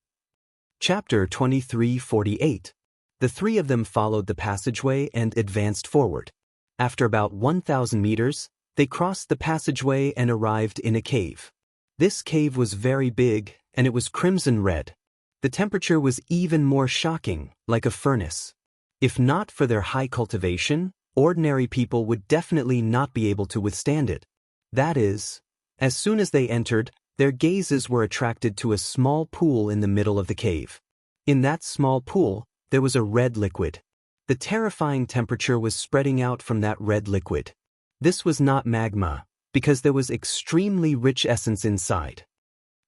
Chapter 2348. The 3 of them followed the passageway and advanced forward. After about 1,000 meters, they crossed the passageway and arrived in a cave. This cave was very big, and it was crimson red. The temperature was even more shocking, like a furnace. If not for their high cultivation, ordinary people would definitely not be able to withstand it. That is, as soon as they entered, their gazes were attracted to a small pool in the middle of the cave. In that small pool, there was a red liquid. The terrifying temperature was spreading out from that red liquid. This was not magma, because there was extremely rich essence inside.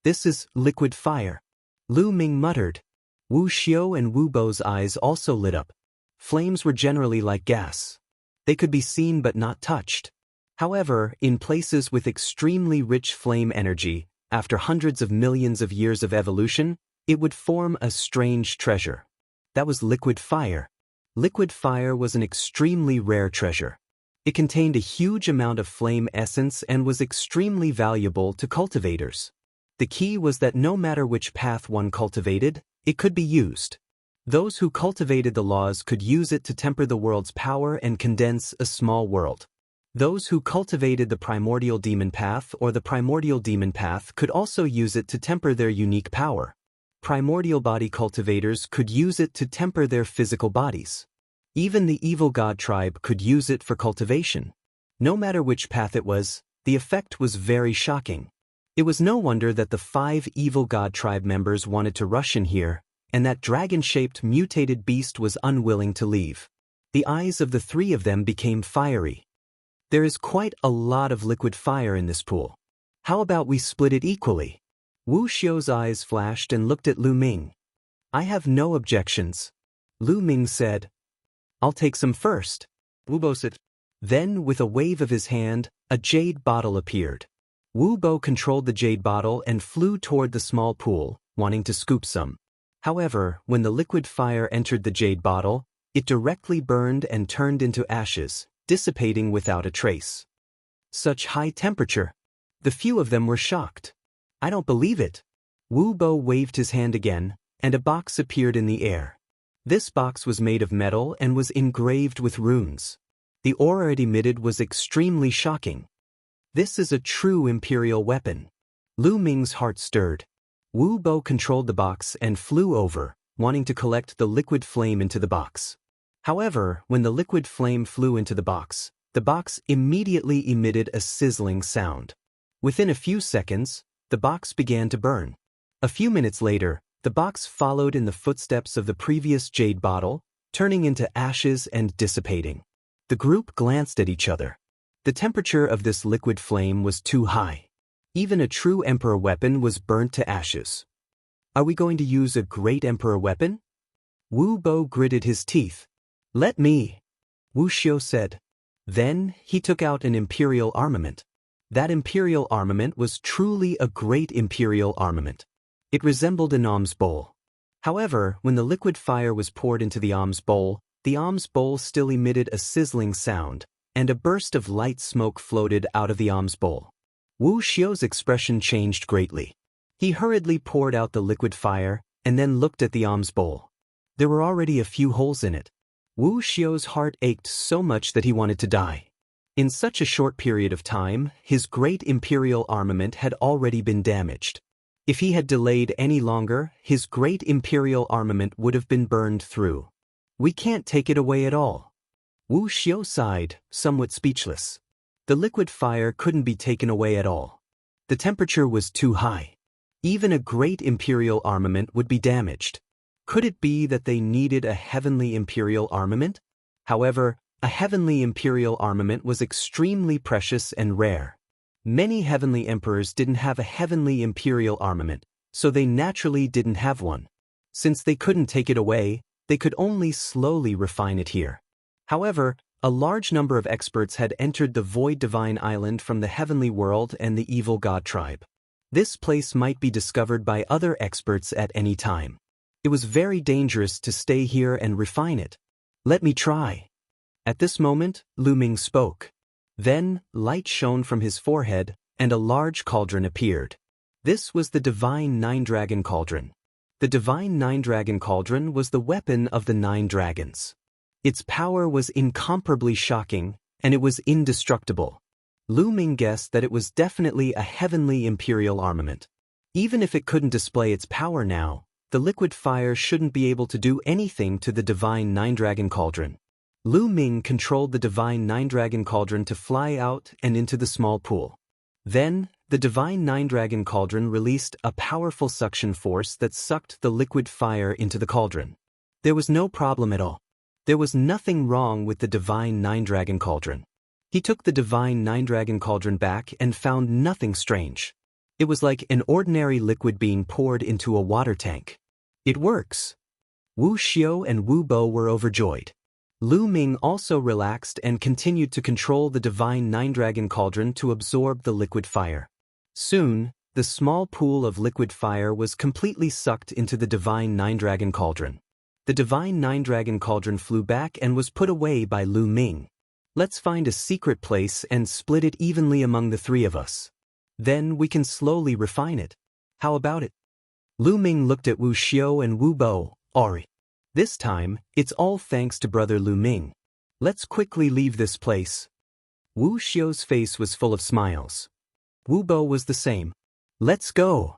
"This is liquid fire," Lu Ming muttered. Wu Xiao and Wu Bo's eyes also lit up. Flames were generally like gas. They could be seen but not touched. However, in places with extremely rich flame energy, after hundreds of millions of years of evolution, it would form a strange treasure. That was liquid fire. Liquid fire was an extremely rare treasure. It contained a huge amount of flame essence and was extremely valuable to cultivators. The key was that no matter which path one cultivated, it could be used. Those who cultivated the laws could use it to temper the world's power and condense a small world. Those who cultivated the primordial demon path or the primordial demon path could also use it to temper their unique power. Primordial body cultivators could use it to temper their physical bodies. Even the evil god tribe could use it for cultivation. No matter which path it was, the effect was very shocking. It was no wonder that the 5 evil god tribe members wanted to rush in here, and that dragon-shaped mutated beast was unwilling to leave. The eyes of the 3 of them became fiery. There is quite a lot of liquid fire in this pool. How about we split it equally? Wu Xiu's eyes flashed and looked at Lu Ming. I have no objections. Lu Ming said. I'll take some first. Wu Bo said. Then, with a wave of his hand, a jade bottle appeared. Wu Bo controlled the jade bottle and flew toward the small pool, wanting to scoop some. However, when the liquid fire entered the jade bottle, it directly burned and turned into ashes, dissipating without a trace. Such high temperature. The few of them were shocked. I don't believe it. Wu Bo waved his hand again, and a box appeared in the air. This box was made of metal and was engraved with runes. The aura it emitted was extremely shocking. This is a true imperial weapon. Lu Ming's heart stirred. Wu Bo controlled the box and flew over, wanting to collect the liquid flame into the box. However, when the liquid flame flew into the box immediately emitted a sizzling sound. Within a few seconds, the box began to burn. A few minutes later, the box followed in the footsteps of the previous jade bottle, turning into ashes and dissipating. The group glanced at each other. The temperature of this liquid flame was too high. Even a true emperor weapon was burnt to ashes. Are we going to use a great emperor weapon? Wu Bo gritted his teeth. Let me. Wu Xiu said. Then, he took out an imperial armament. That imperial armament was truly a great imperial armament. It resembled an alms bowl. However, when the liquid fire was poured into the alms bowl still emitted a sizzling sound, and a burst of light smoke floated out of the alms bowl. Wu Xiu's expression changed greatly. He hurriedly poured out the liquid fire, and then looked at the alms bowl. There were already a few holes in it. Wu Xiu's heart ached so much that he wanted to die. In such a short period of time, his great imperial armament had already been damaged. If he had delayed any longer, his great imperial armament would have been burned through. We can't take it away at all. Wu Xiu sighed, somewhat speechless. The liquid fire couldn't be taken away at all. The temperature was too high. Even a great imperial armament would be damaged. Could it be that they needed a heavenly imperial armament? However, a heavenly imperial armament was extremely precious and rare. Many heavenly emperors didn't have a heavenly imperial armament, so they naturally didn't have one. Since they couldn't take it away, they could only slowly refine it here. However, a large number of experts had entered the Void Divine Island from the heavenly world and the evil god tribe. This place might be discovered by other experts at any time. It was very dangerous to stay here and refine it. Let me try. At this moment, Lu Ming spoke. Then, light shone from his forehead, and a large cauldron appeared. This was the Divine Nine-Dragon Cauldron. The Divine Nine-Dragon Cauldron was the weapon of the 9 dragons. Its power was incomparably shocking, and it was indestructible. Lu Ming guessed that it was definitely a heavenly imperial armament. Even if it couldn't display its power now, the liquid fire shouldn't be able to do anything to the Divine Nine-Dragon Cauldron. Lu Ming controlled the Divine Nine-Dragon Cauldron to fly out and into the small pool. Then, the Divine Nine-Dragon Cauldron released a powerful suction force that sucked the liquid fire into the cauldron. There was no problem at all. There was nothing wrong with the Divine Nine-Dragon Cauldron. He took the Divine Nine-Dragon Cauldron back and found nothing strange. It was like an ordinary liquid being poured into a water tank. It works. Wu Xiu and Wu Bo were overjoyed. Lu Ming also relaxed and continued to control the Divine Nine-Dragon Cauldron to absorb the liquid fire. Soon, the small pool of liquid fire was completely sucked into the Divine Nine-Dragon Cauldron. The Divine Nine-Dragon Cauldron flew back and was put away by Lu Ming. Let's find a secret place and split it evenly among the 3 of us. Then we can slowly refine it. How about it? Lu Ming looked at Wu Xiu and Wu Bo. Ori. This time, it's all thanks to brother Lu Ming. Let's quickly leave this place. Wu Xiu's face was full of smiles. Wu Bo was the same. Let's go.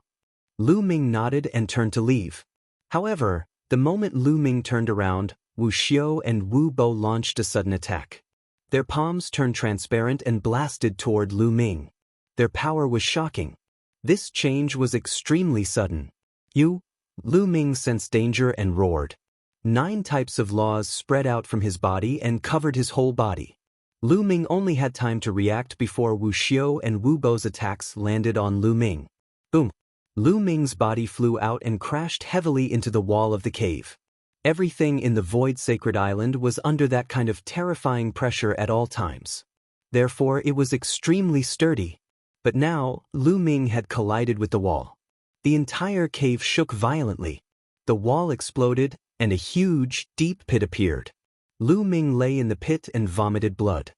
Lu Ming nodded and turned to leave. However, the moment Lu Ming turned around, Wu Xiu and Wu Bo launched a sudden attack. Their palms turned transparent and blasted toward Lu Ming. Their power was shocking. This change was extremely sudden. Lu Ming sensed danger and roared. 9 types of laws spread out from his body and covered his whole body. Lu Ming only had time to react before Wu Xiu and Wu Bo's attacks landed on Lu Ming. Boom! Lu Ming's body flew out and crashed heavily into the wall of the cave. Everything in the Void Sacred Island was under that kind of terrifying pressure at all times. Therefore, it was extremely sturdy. But now, Lu Ming had collided with the wall. The entire cave shook violently. The wall exploded, and a huge, deep pit appeared. Lu Ming lay in the pit and vomited blood.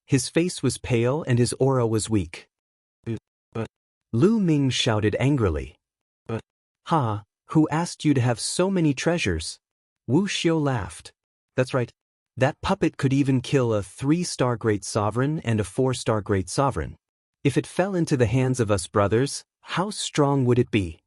His face was pale and his aura was weak. But Lu Ming shouted angrily. "Ha, who asked you to have so many treasures?" Wu Xiu laughed. "That's right. That puppet could even kill a 3-star great sovereign and a 4-star great sovereign. If it fell into the hands of us brothers, how strong would it be?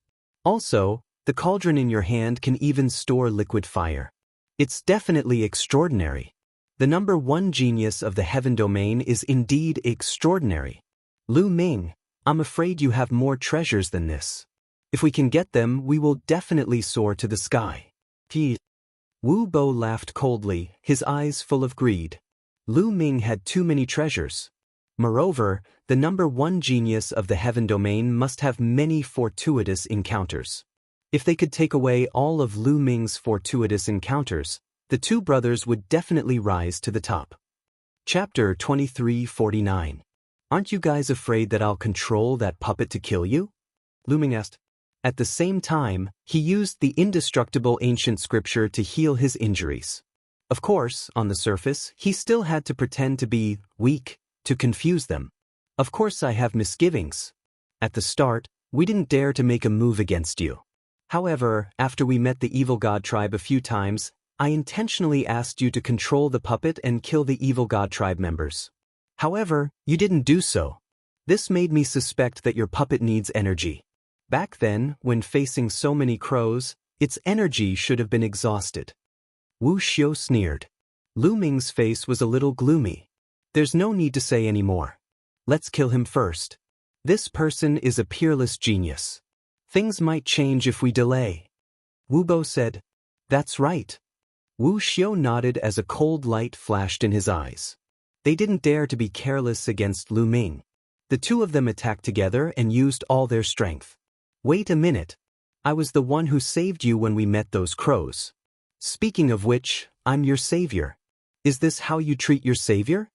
Also, the cauldron in your hand can even store liquid fire. It's definitely extraordinary. The number 1 genius of the heaven domain is indeed extraordinary. Lu Ming, I'm afraid you have more treasures than this. If we can get them, we will definitely soar to the sky." Wu Bo laughed coldly, his eyes full of greed. Lu Ming had too many treasures. Moreover, the number 1 genius of the heaven domain must have many fortuitous encounters. If they could take away all of Lu Ming's fortuitous encounters, the 2 brothers would definitely rise to the top. Chapter 2349. Aren't you guys afraid that I'll control that puppet to kill you? Lu Ming asked. At the same time, he used the indestructible ancient scripture to heal his injuries. Of course, on the surface, he still had to pretend to be weak, to confuse them. Of course I have misgivings. At the start, we didn't dare to make a move against you. However, after we met the evil god tribe a few times, I intentionally asked you to control the puppet and kill the evil god tribe members. However, you didn't do so. This made me suspect that your puppet needs energy. Back then, when facing so many crows, its energy should have been exhausted. Wu Xiu sneered. Lu Ming's face was a little gloomy. There's no need to say any more. Let's kill him first. This person is a peerless genius. Things might change if we delay. Wu Bo said. That's right. Wu Xiu nodded as a cold light flashed in his eyes. They didn't dare to be careless against Lu Ming. The 2 of them attacked together and used all their strength. Wait a minute. I was the one who saved you when we met those crows. Speaking of which, I'm your savior. Is this how you treat your savior?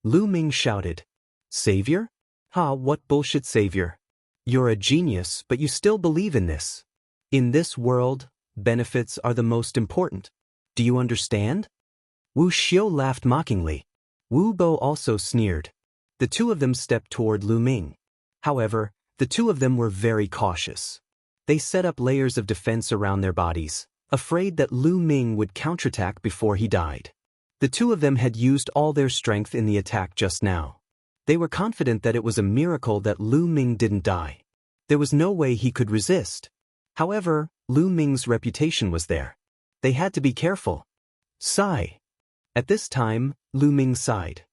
Lu Ming shouted. Savior? What bullshit savior? You're a genius, but you still believe in this. In this world, benefits are the most important. Do you understand? Wu Xiu laughed mockingly. Wu Bo also sneered. The 2 of them stepped toward Lu Ming. However, the 2 of them were very cautious. They set up layers of defense around their bodies, afraid that Lu Ming would counterattack before he died. The 2 of them had used all their strength in the attack just now. They were confident that it was a miracle that Lu Ming didn't die. There was no way he could resist. However, Lu Ming's reputation was there. They had to be careful. Sigh. At this time, Lu Ming sighed.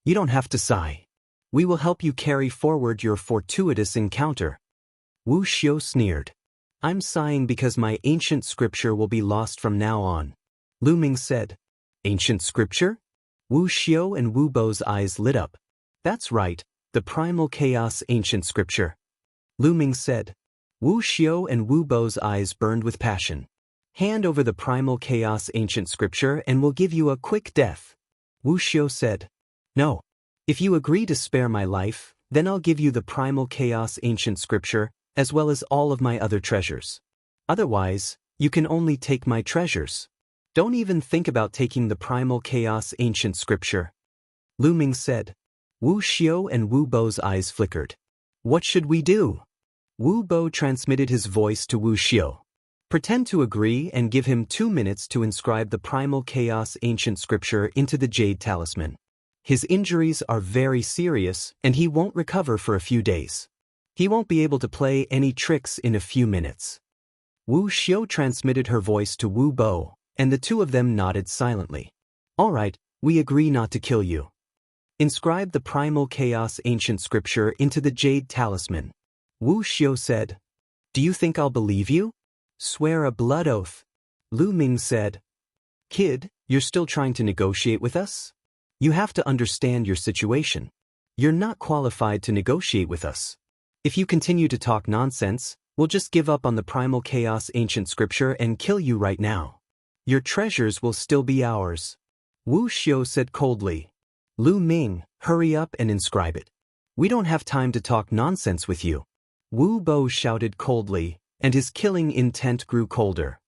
You don't have to sigh. We will help you carry forward your fortuitous encounter. Wu Xiu sneered. I'm sighing because my ancient scripture will be lost from now on. Lu Ming said. Ancient scripture? Wu Xiu and Wu Bo's eyes lit up. That's right, the primal chaos ancient scripture. Lu Ming said. Wu Xiu and Wu Bo's eyes burned with passion. Hand over the primal chaos ancient scripture and we'll give you a quick death. Wu Xiu said. No. If you agree to spare my life, then I'll give you the primal chaos ancient scripture, as well as all of my other treasures. Otherwise, you can only take my treasures. Don't even think about taking the primal chaos ancient scripture. Lu Ming said. Wu Xiu and Wu Bo's eyes flickered. What should we do? Wu Bo transmitted his voice to Wu Xiu. Pretend to agree and give him 2 minutes to inscribe the primal chaos ancient scripture into the jade talisman. His injuries are very serious and he won't recover for a few days. He won't be able to play any tricks in a few minutes. Wu Xiu transmitted her voice to Wu Bo, and the two of them nodded silently. All right, we agree not to kill you. Inscribe the primal chaos ancient scripture into the jade talisman. Wu Xiu said. Do you think I'll believe you? Swear a blood oath. Lu Ming said. Kid, you're still trying to negotiate with us? You have to understand your situation. You're not qualified to negotiate with us. If you continue to talk nonsense, we'll just give up on the primal chaos ancient scripture and kill you right now. Your treasures will still be ours. Wu Xiu said coldly. Lu Ming, hurry up and inscribe it. We don't have time to talk nonsense with you. Wu Bo shouted coldly, and his killing intent grew colder.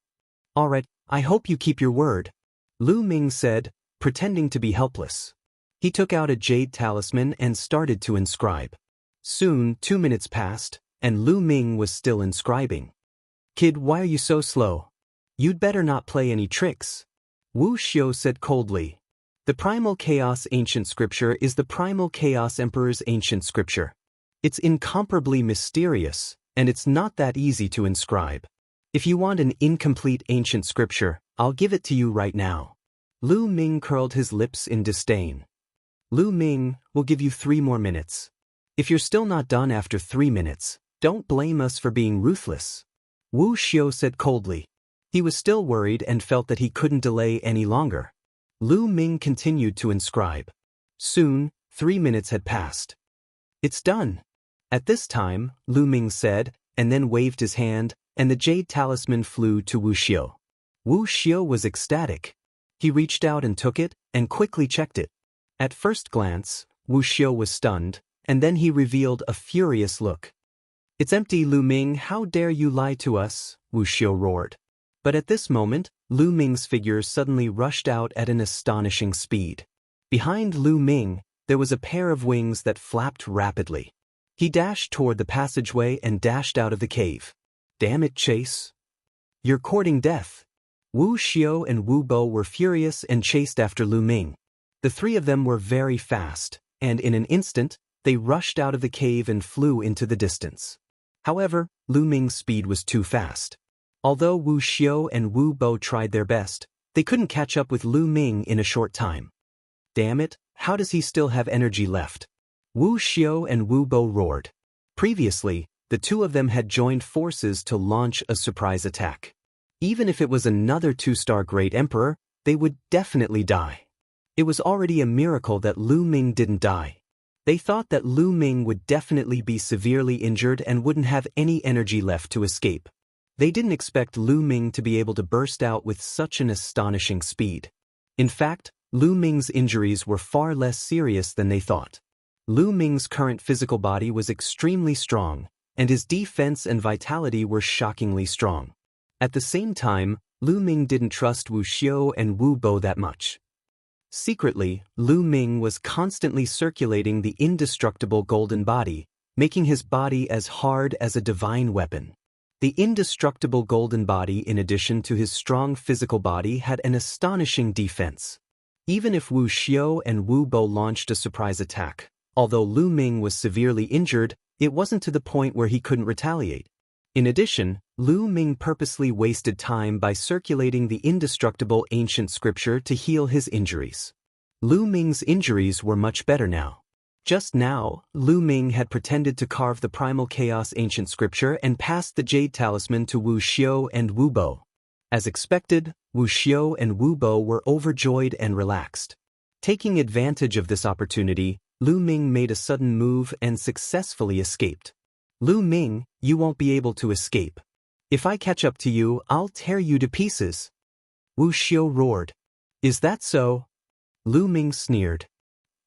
All right, I hope you keep your word. Lu Ming said, pretending to be helpless. He took out a jade talisman and started to inscribe. Soon, 2 minutes passed, and Lu Ming was still inscribing. Kid, why are you so slow? You'd better not play any tricks. Wu Xiu said coldly. The Primal Chaos Ancient Scripture is the Primal Chaos Emperor's ancient scripture. It's incomparably mysterious, and it's not that easy to inscribe. If you want an incomplete ancient scripture, I'll give it to you right now. Lu Ming curled his lips in disdain. Lu Ming, we'll give you 3 more minutes. If you're still not done after 3 minutes, don't blame us for being ruthless. Wu Xiu said coldly. He was still worried and felt that he couldn't delay any longer. Lu Ming continued to inscribe. Soon, 3 minutes had passed. It's done. At this time, Lu Ming said, and then waved his hand, and the jade talisman flew to Wu Xiu. Wu Xiu was ecstatic. He reached out and took it, and quickly checked it. At first glance, Wu Xiu was stunned, and then he revealed a furious look. It's empty, Lu Ming, how dare you lie to us, Wu Xiu roared. But at this moment, Lu Ming's figure suddenly rushed out at an astonishing speed. Behind Lu Ming, there was a pair of wings that flapped rapidly. He dashed toward the passageway and dashed out of the cave. Damn it, Chase. You're courting death. Wu Xiu and Wu Bo were furious and chased after Lu Ming. The 3 of them were very fast, and in an instant, they rushed out of the cave and flew into the distance. However, Lu Ming's speed was too fast. Although Wu Xiu and Wu Bo tried their best, they couldn't catch up with Lu Ming in a short time. Damn it, how does he still have energy left? Wu Xiu and Wu Bo roared. Previously, the 2 of them had joined forces to launch a surprise attack. Even if it was another 2-star Great Emperor, they would definitely die. It was already a miracle that Lu Ming didn't die. They thought that Lu Ming would definitely be severely injured and wouldn't have any energy left to escape. They didn't expect Lu Ming to be able to burst out with such an astonishing speed. In fact, Lu Ming's injuries were far less serious than they thought. Lu Ming's current physical body was extremely strong, and his defense and vitality were shockingly strong. At the same time, Lu Ming didn't trust Wu Xiu and Wu Bo that much. Secretly, Lu Ming was constantly circulating the indestructible golden body, making his body as hard as a divine weapon. The indestructible golden body, in addition to his strong physical body, had an astonishing defense. Even if Wu Xiu and Wu Bo launched a surprise attack, although Lu Ming was severely injured, it wasn't to the point where he couldn't retaliate. In addition, Lu Ming purposely wasted time by circulating the indestructible ancient scripture to heal his injuries. Lu Ming's injuries were much better now. Just now, Lu Ming had pretended to carve the primal chaos ancient scripture and passed the jade talisman to Wu Xiu and Wu Bo. As expected, Wu Xiu and Wu Bo were overjoyed and relaxed. Taking advantage of this opportunity, Lu Ming made a sudden move and successfully escaped. Lu Ming, you won't be able to escape. If I catch up to you, I'll tear you to pieces. Wu Xiu roared. Is that so? Lu Ming sneered.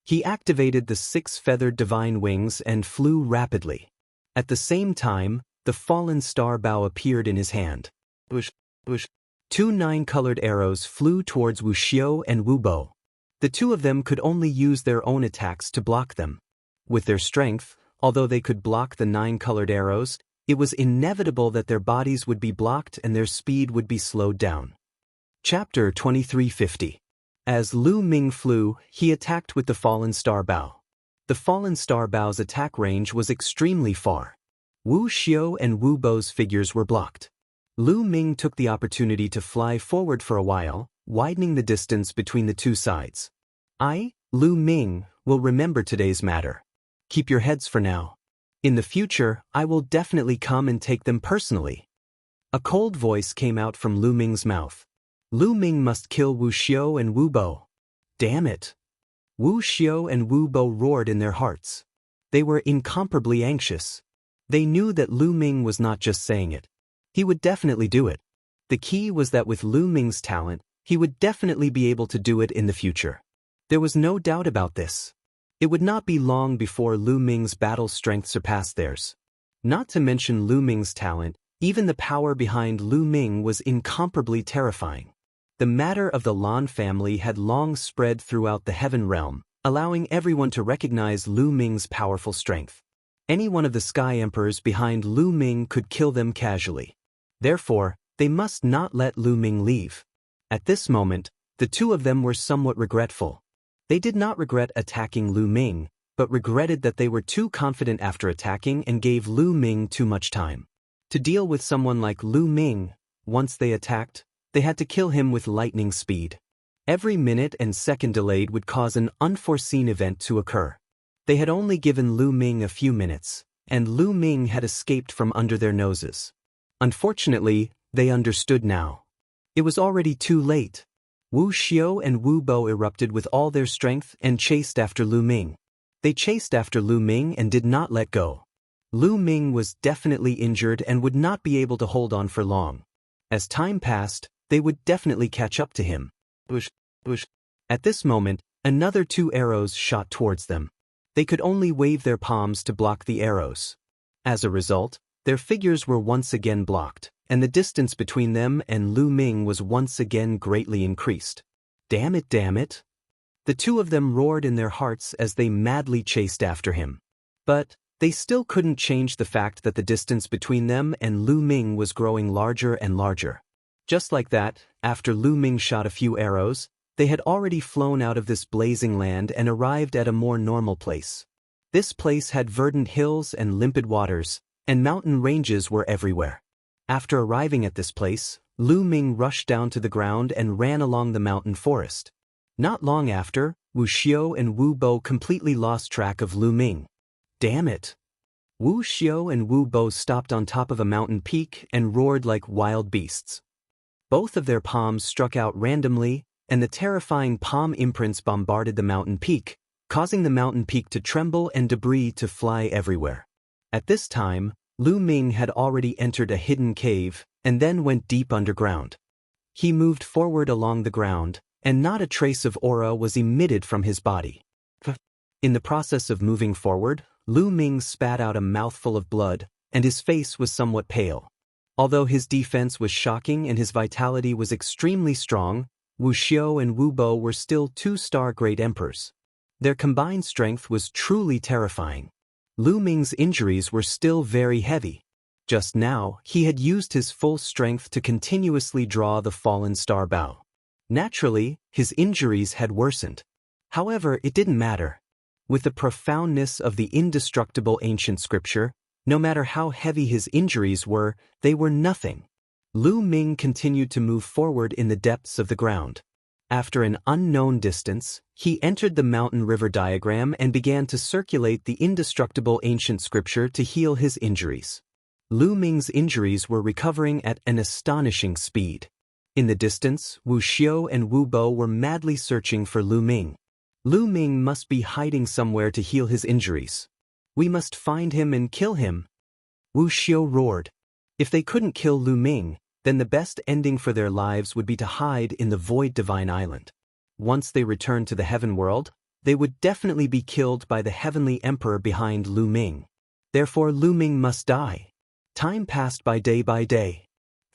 He activated the 6-feathered divine wings and flew rapidly. At the same time, the fallen star bow appeared in his hand. Whoosh, whoosh. 2 9-colored arrows flew towards Wu Xiu and Wu Bo. The 2 of them could only use their own attacks to block them. With their strength, although they could block the 9-colored arrows, it was inevitable that their bodies would be blocked and their speed would be slowed down. Chapter 2350. As Lu Ming flew, he attacked with the fallen star bow. The fallen star bow's attack range was extremely far. Wu Xiao and Wu Bo's figures were blocked. Lu Ming took the opportunity to fly forward for a while, widening the distance between the two sides. I, Lu Ming, will remember today's matter. Keep your heads for now. In the future, I will definitely come and take them personally. A cold voice came out from Lu Ming's mouth. Lu Ming must kill Wu Xiao and Wu Bo. Damn it! Wu Xiao and Wu Bo roared in their hearts. They were incomparably anxious. They knew that Lu Ming was not just saying it. He would definitely do it. The key was that with Lu Ming's talent, he would definitely be able to do it in the future. There was no doubt about this. It would not be long before Lu Ming's battle strength surpassed theirs. Not to mention Lu Ming's talent, even the power behind Lu Ming was incomparably terrifying. The matter of the Lan family had long spread throughout the heaven realm, allowing everyone to recognize Lu Ming's powerful strength. Any one of the Sky Emperors behind Lu Ming could kill them casually. Therefore, they must not let Lu Ming leave. At this moment, the two of them were somewhat regretful. They did not regret attacking Lu Ming, but regretted that they were too confident after attacking and gave Lu Ming too much time. To deal with someone like Lu Ming, once they attacked, they had to kill him with lightning speed. Every minute and second delayed would cause an unforeseen event to occur. They had only given Lu Ming a few minutes, and Lu Ming had escaped from under their noses. Unfortunately, they understood now. It was already too late. Wu Xiao and Wu Bo erupted with all their strength and chased after Lu Ming. They chased after Lu Ming and did not let go. Lu Ming was definitely injured and would not be able to hold on for long. As time passed, they would definitely catch up to him. Whoosh, whoosh. At this moment, another two arrows shot towards them. They could only wave their palms to block the arrows. As a result, their figures were once again blocked, and the distance between them and Lu Ming was once again greatly increased. Damn it, damn it! The two of them roared in their hearts as they madly chased after him. But they still couldn't change the fact that the distance between them and Lu Ming was growing larger and larger. Just like that, after Lu Ming shot a few arrows, they had already flown out of this blazing land and arrived at a more normal place. This place had verdant hills and limpid waters, and mountain ranges were everywhere. After arriving at this place, Lu Ming rushed down to the ground and ran along the mountain forest. Not long after, Wu Xiao and Wu Bo completely lost track of Lu Ming. Damn it! Wu Xiao and Wu Bo stopped on top of a mountain peak and roared like wild beasts. Both of their palms struck out randomly, and the terrifying palm imprints bombarded the mountain peak, causing the mountain peak to tremble and debris to fly everywhere. At this time, Lu Ming had already entered a hidden cave and then went deep underground. He moved forward along the ground, and not a trace of aura was emitted from his body. In the process of moving forward, Lu Ming spat out a mouthful of blood, and his face was somewhat pale. Although his defense was shocking and his vitality was extremely strong, Wu Xiao and Wu Bo were still two-star great emperors. Their combined strength was truly terrifying. Lu Ming's injuries were still very heavy. Just now, he had used his full strength to continuously draw the fallen star bow. Naturally, his injuries had worsened. However, it didn't matter. With the profoundness of the indestructible ancient scripture, no matter how heavy his injuries were, they were nothing. Lu Ming continued to move forward in the depths of the ground. After an unknown distance, he entered the mountain river diagram and began to circulate the indestructible ancient scripture to heal his injuries. Lu Ming's injuries were recovering at an astonishing speed. In the distance, Wu Xiao and Wu Bo were madly searching for Lu Ming. Lu Ming must be hiding somewhere to heal his injuries. We must find him and kill him. Wu Xiao roared. If they couldn't kill Lu Ming, then the best ending for their lives would be to hide in the Void Divine Island. Once they returned to the Heaven World, they would definitely be killed by the Heavenly Emperor behind Lu Ming. Therefore Lu Ming must die. Time passed by day by day.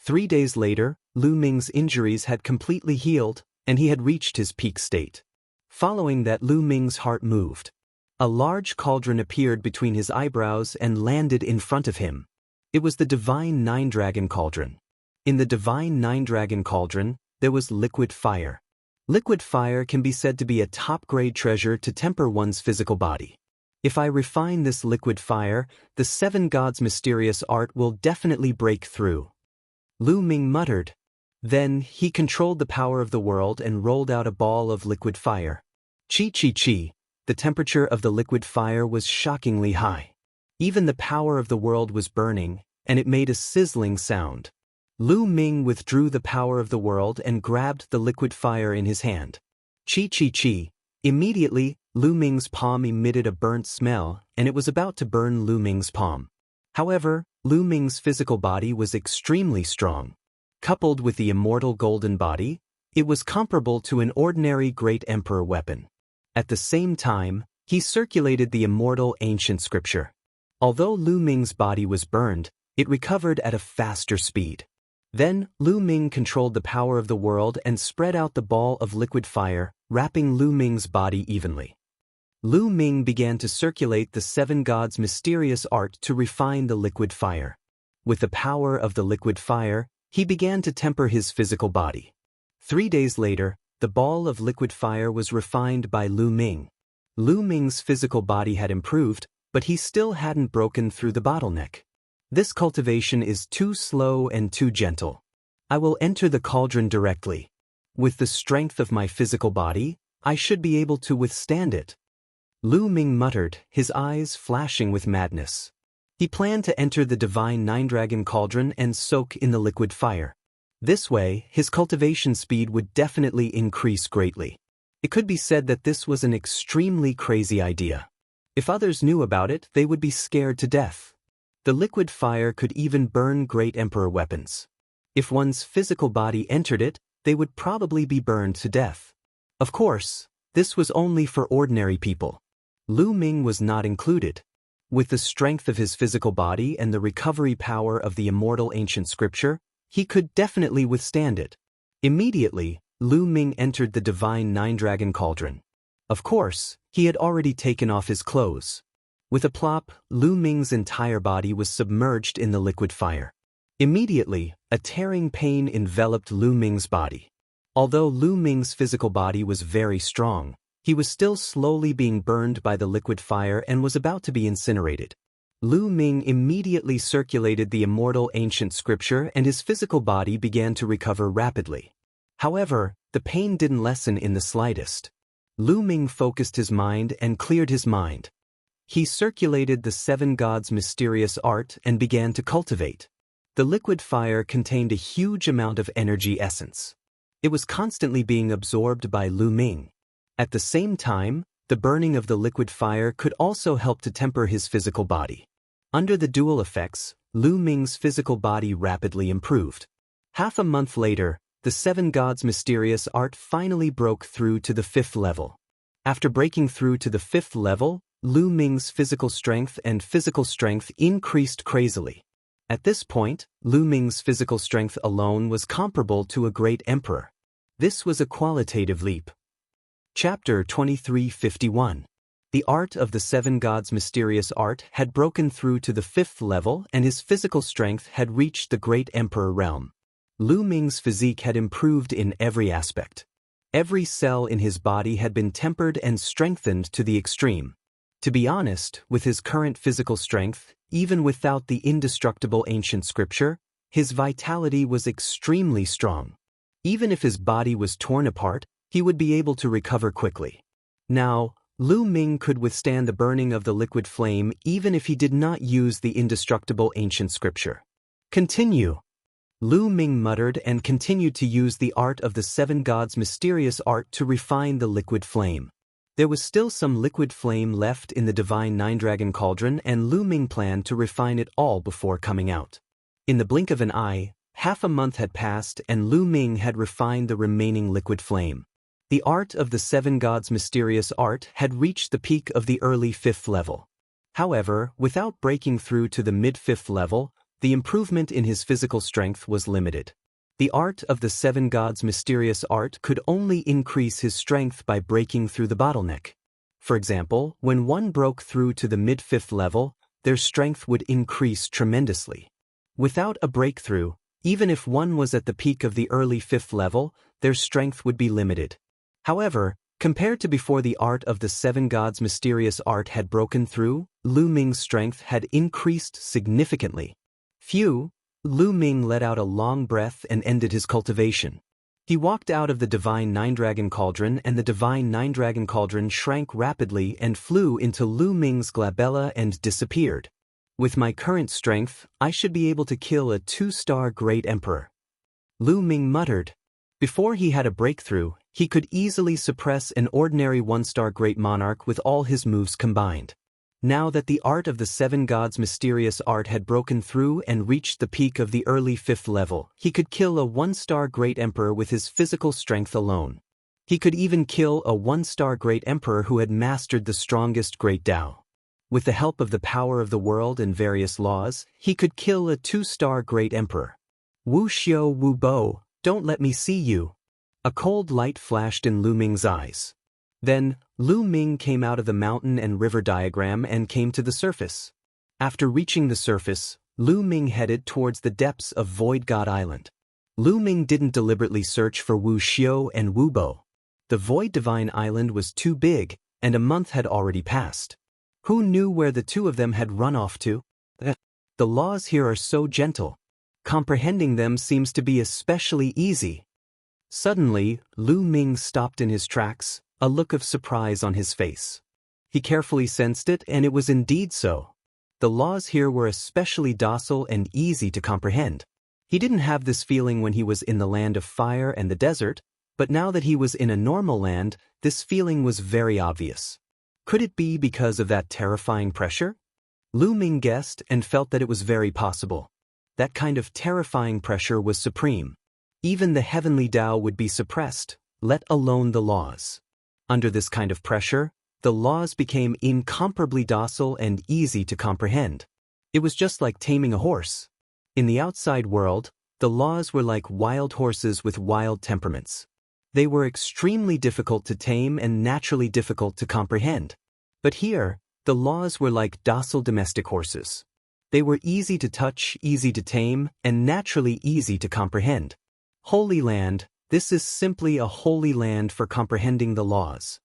3 days later, Lu Ming's injuries had completely healed, and he had reached his peak state. Following that, Lu Ming's heart moved. A large cauldron appeared between his eyebrows and landed in front of him. It was the Divine Nine-Dragon Cauldron. In the Divine Nine-Dragon Cauldron, there was liquid fire. Liquid fire can be said to be a top-grade treasure to temper one's physical body. If I refine this liquid fire, the seven gods' mysterious art will definitely break through. Lu Ming muttered. Then, he controlled the power of the world and rolled out a ball of liquid fire. Chi chi chi, the temperature of the liquid fire was shockingly high. Even the power of the world was burning, and it made a sizzling sound. Lu Ming withdrew the power of the world and grabbed the liquid fire in his hand. Chi chi chi. Immediately, Lu Ming's palm emitted a burnt smell, and it was about to burn Lu Ming's palm. However, Lu Ming's physical body was extremely strong. Coupled with the immortal golden body, it was comparable to an ordinary great emperor weapon. At the same time, he circulated the immortal ancient scripture. Although Lu Ming's body was burned, it recovered at a faster speed. Then, Lu Ming controlled the power of the world and spread out the ball of liquid fire, wrapping Lu Ming's body evenly. Lu Ming began to circulate the seven gods' mysterious art to refine the liquid fire. With the power of the liquid fire, he began to temper his physical body. 3 days later, the ball of liquid fire was refined by Lu Ming. Lu Ming's physical body had improved, but he still hadn't broken through the bottleneck. This cultivation is too slow and too gentle. I will enter the cauldron directly. With the strength of my physical body, I should be able to withstand it. Lu Ming muttered, his eyes flashing with madness. He planned to enter the divine nine-dragon cauldron and soak in the liquid fire. This way, his cultivation speed would definitely increase greatly. It could be said that this was an extremely crazy idea. If others knew about it, they would be scared to death. The liquid fire could even burn great emperor weapons. If one's physical body entered it, they would probably be burned to death. Of course, this was only for ordinary people. Lu Ming was not included. With the strength of his physical body and the recovery power of the immortal ancient scripture, he could definitely withstand it. Immediately, Lu Ming entered the divine nine-dragon cauldron. Of course, he had already taken off his clothes. With a plop, Lu Ming's entire body was submerged in the liquid fire. Immediately, a tearing pain enveloped Lu Ming's body. Although Lu Ming's physical body was very strong, he was still slowly being burned by the liquid fire and was about to be incinerated. Lu Ming immediately circulated the immortal ancient scripture and his physical body began to recover rapidly. However, the pain didn't lessen in the slightest. Lu Ming focused his mind and cleared his mind. He circulated the seven gods' mysterious art and began to cultivate. The liquid fire contained a huge amount of energy essence. It was constantly being absorbed by Lu Ming. At the same time, the burning of the liquid fire could also help to temper his physical body. Under the dual effects, Lu Ming's physical body rapidly improved. Half a month later, the seven gods' mysterious art finally broke through to the 5th level. After breaking through to the 5th level, Lu Ming's physical strength increased crazily. At this point, Lu Ming's physical strength alone was comparable to a great emperor. This was a qualitative leap. Chapter 2351. The art of the seven gods' mysterious art had broken through to the 5th level and his physical strength had reached the great emperor realm. Lu Ming's physique had improved in every aspect. Every cell in his body had been tempered and strengthened to the extreme. To be honest, with his current physical strength, even without the indestructible ancient scripture, his vitality was extremely strong. Even if his body was torn apart, he would be able to recover quickly. Now, Lu Ming could withstand the burning of the liquid flame even if he did not use the indestructible ancient scripture. Continue. Lu Ming muttered and continued to use the art of the seven gods' mysterious art to refine the liquid flame. There was still some liquid flame left in the divine nine-dragon cauldron and Lu Ming planned to refine it all before coming out. In the blink of an eye, half a month had passed and Lu Ming had refined the remaining liquid flame. The art of the seven gods' mysterious art had reached the peak of the early 5th level. However, without breaking through to the mid-5th level, the improvement in his physical strength was limited. The art of the seven gods' mysterious art could only increase his strength by breaking through the bottleneck. For example, when one broke through to the mid-5th level, their strength would increase tremendously. Without a breakthrough, even if one was at the peak of the early 5th level, their strength would be limited. However, Compared to before the art of the seven gods' mysterious art had broken through, Lu Ming's strength had increased significantly. Phew! Lu Ming let out a long breath and ended his cultivation. He walked out of the divine nine-dragon cauldron, and the divine nine-dragon cauldron shrank rapidly and flew into Lu Ming's glabella and disappeared. With my current strength, I should be able to kill a 2-star great emperor. Lu Ming muttered. Before he had a breakthrough, he could easily suppress an ordinary 1-star great monarch with all his moves combined. Now that the art of the seven gods' mysterious art had broken through and reached the peak of the early 5th level, he could kill a 1-star great emperor with his physical strength alone. He could even kill a 1-star great emperor who had mastered the strongest great Tao. With the help of the power of the world and various laws, he could kill a 2-star great emperor. Wu Xiao Wu Bo, don't let me see you. A cold light flashed in Lu Ming's eyes. Then, Lu Ming came out of the mountain and river diagram and came to the surface. After reaching the surface, Lu Ming headed towards the depths of Void God Island. Lu Ming didn't deliberately search for Wu Xiao and Wu Bo. The Void Divine Island was too big, and a month had already passed. Who knew where the two of them had run off to? The laws here are so gentle. Comprehending them seems to be especially easy. Suddenly, Lu Ming stopped in his tracks, a look of surprise on his face. He carefully sensed it, and it was indeed so. The laws here were especially docile and easy to comprehend. He didn't have this feeling when he was in the land of fire and the desert, but now that he was in a normal land, this feeling was very obvious. Could it be because of that terrifying pressure? Lu Ming guessed and felt that it was very possible. That kind of terrifying pressure was supreme. Even the heavenly Tao would be suppressed, let alone the laws. Under this kind of pressure, the laws became incomparably docile and easy to comprehend. It was just like taming a horse. In the outside world, the laws were like wild horses with wild temperaments. They were extremely difficult to tame and naturally difficult to comprehend. But here, the laws were like docile domestic horses. They were easy to touch, easy to tame, and naturally easy to comprehend. Holy Land, this is simply a holy land for comprehending the laws.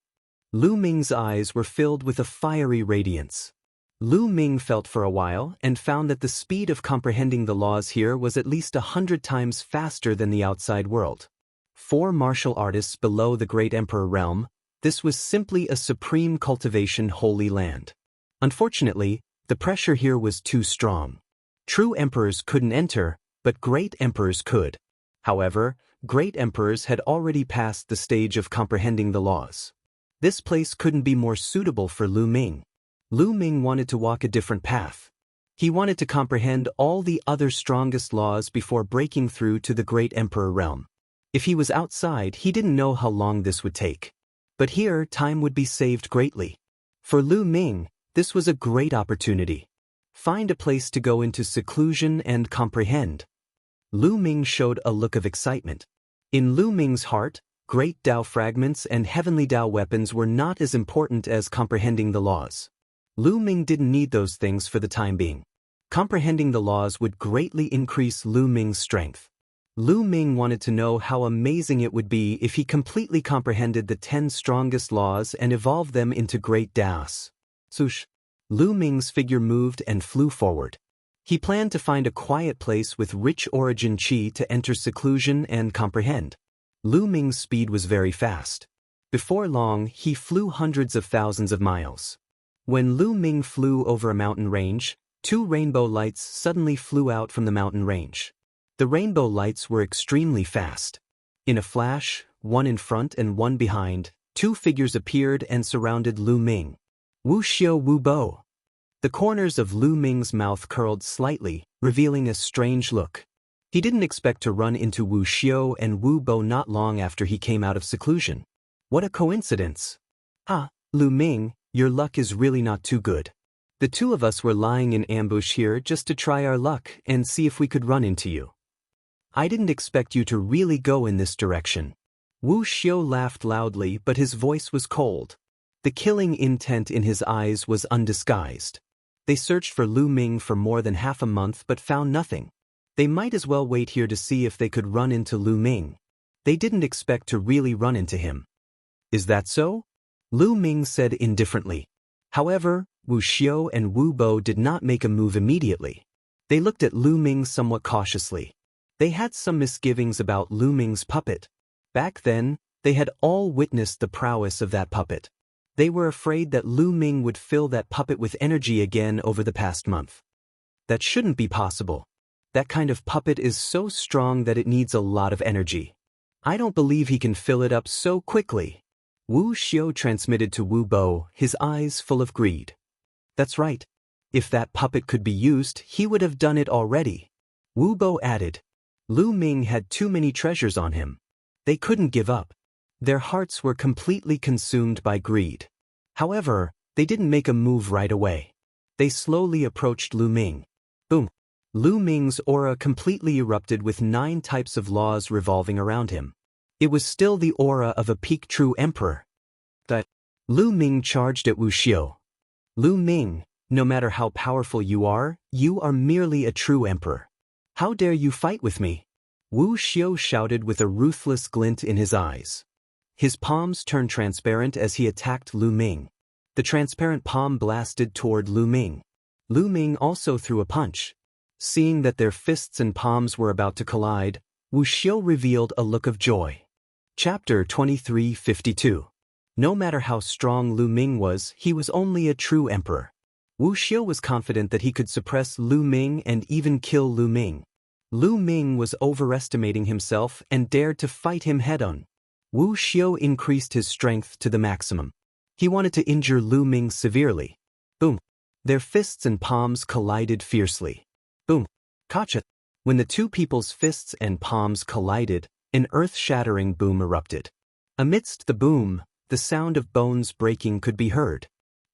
Lu Ming's eyes were filled with a fiery radiance. Lu Ming felt for a while and found that the speed of comprehending the laws here was at least 100 times faster than the outside world. 4 martial artists below the Great Emperor realm, this was simply a supreme cultivation holy land. Unfortunately, the pressure here was too strong. True emperors couldn't enter, but great emperors could. However, great emperors had already passed the stage of comprehending the laws. This place couldn't be more suitable for Lu Ming. Lu Ming wanted to walk a different path. He wanted to comprehend all the other strongest laws before breaking through to the great emperor realm. If he was outside, he didn't know how long this would take. But here, time would be saved greatly. For Lu Ming, this was a great opportunity. Find a place to go into seclusion and comprehend. Lu Ming showed a look of excitement. In Lu Ming's heart, great Tao fragments and heavenly Tao weapons were not as important as comprehending the laws. Lu Ming didn't need those things for the time being. Comprehending the laws would greatly increase Lu Ming's strength. Lu Ming wanted to know how amazing it would be if he completely comprehended the 10 strongest laws and evolved them into great Taos. Swoosh! Lu Ming's figure moved and flew forward. He planned to find a quiet place with rich origin qi to enter seclusion and comprehend. Lu Ming's speed was very fast. Before long, he flew hundreds of thousands of miles. When Lu Ming flew over a mountain range, 2 rainbow lights suddenly flew out from the mountain range. The rainbow lights were extremely fast. In a flash, one in front and one behind, 2 figures appeared and surrounded Lu Ming. Wu Xiao Wu Bo. The corners of Lu Ming's mouth curled slightly, revealing a strange look. He didn't expect to run into Wu Xiao and Wu Bo not long after he came out of seclusion. What a coincidence! Ah, Lu Ming, your luck is really not too good. The 2 of us were lying in ambush here just to try our luck and see if we could run into you. I didn't expect you to really go in this direction. Wu Xiao laughed loudly, but his voice was cold. The killing intent in his eyes was undisguised. They searched for Lu Ming for more than half a month but found nothing. They might as well wait here to see if they could run into Lu Ming. They didn't expect to really run into him. Is that so? Lu Ming said indifferently. However, Wu Xiao and Wu Bo did not make a move immediately. They looked at Lu Ming somewhat cautiously. They had some misgivings about Lu Ming's puppet. Back then, they had all witnessed the prowess of that puppet. They were afraid that Lu Ming would fill that puppet with energy again over the past month. That shouldn't be possible. That kind of puppet is so strong that it needs a lot of energy. I don't believe he can fill it up so quickly. Wu Xiao transmitted to Wu Bo, his eyes full of greed. That's right. If that puppet could be used, he would have done it already. Wu Bo added. Lu Ming had too many treasures on him. They couldn't give up. Their hearts were completely consumed by greed. However, they didn't make a move right away. They slowly approached Lu Ming. Boom. Lu Ming's aura completely erupted with 9 types of laws revolving around him. It was still the aura of a peak true emperor. Lu Ming charged at Wu Xiao. Lu Ming, no matter how powerful you are merely a true emperor. How dare you fight with me? Wu Xiao shouted with a ruthless glint in his eyes. His palms turned transparent as he attacked Lu Ming. The transparent palm blasted toward Lu Ming. Lu Ming also threw a punch. Seeing that their fists and palms were about to collide, Wu Xiao revealed a look of joy. Chapter 23:52. No matter how strong Lu Ming was, he was only a true emperor. Wu Xiao was confident that he could suppress Lu Ming and even kill Lu Ming. Lu Ming was overestimating himself and dared to fight him head-on. Wu Xiao increased his strength to the maximum. He wanted to injure Lu Ming severely. Boom. Their fists and palms collided fiercely. Boom. Gotcha. When the two people's fists and palms collided, an earth-shattering boom erupted. Amidst the boom, the sound of bones breaking could be heard.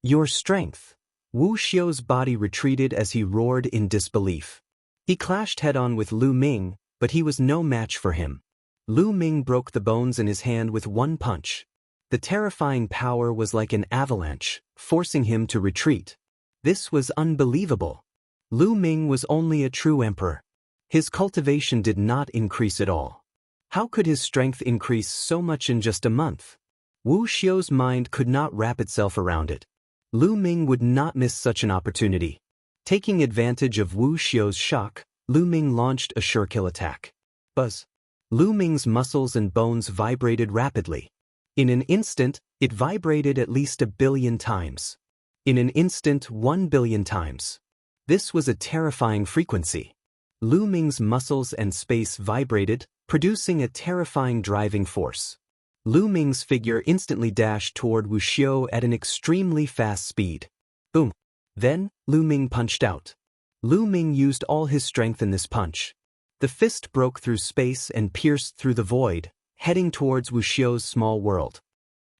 Your strength. Wu Xiao's body retreated as he roared in disbelief. He clashed head-on with Lu Ming, but he was no match for him. Lu Ming broke the bones in his hand with one punch. The terrifying power was like an avalanche, forcing him to retreat. This was unbelievable. Lu Ming was only a true emperor. His cultivation did not increase at all. How could his strength increase so much in just a month? Wu Xiao's mind could not wrap itself around it. Lu Ming would not miss such an opportunity. Taking advantage of Wu Xiao's shock, Lu Ming launched a sure-kill attack. Buzz. Lu Ming's muscles and bones vibrated rapidly. In an instant, it vibrated at least 1 billion times. In an instant, 1 billion times. This was a terrifying frequency. Lu Ming's muscles and space vibrated, producing a terrifying driving force. Lu Ming's figure instantly dashed toward Wu Xiao at an extremely fast speed. Boom. Then, Lu Ming punched out. Lu Ming used all his strength in this punch. The fist broke through space and pierced through the void, heading towards Wu Xiao's small world.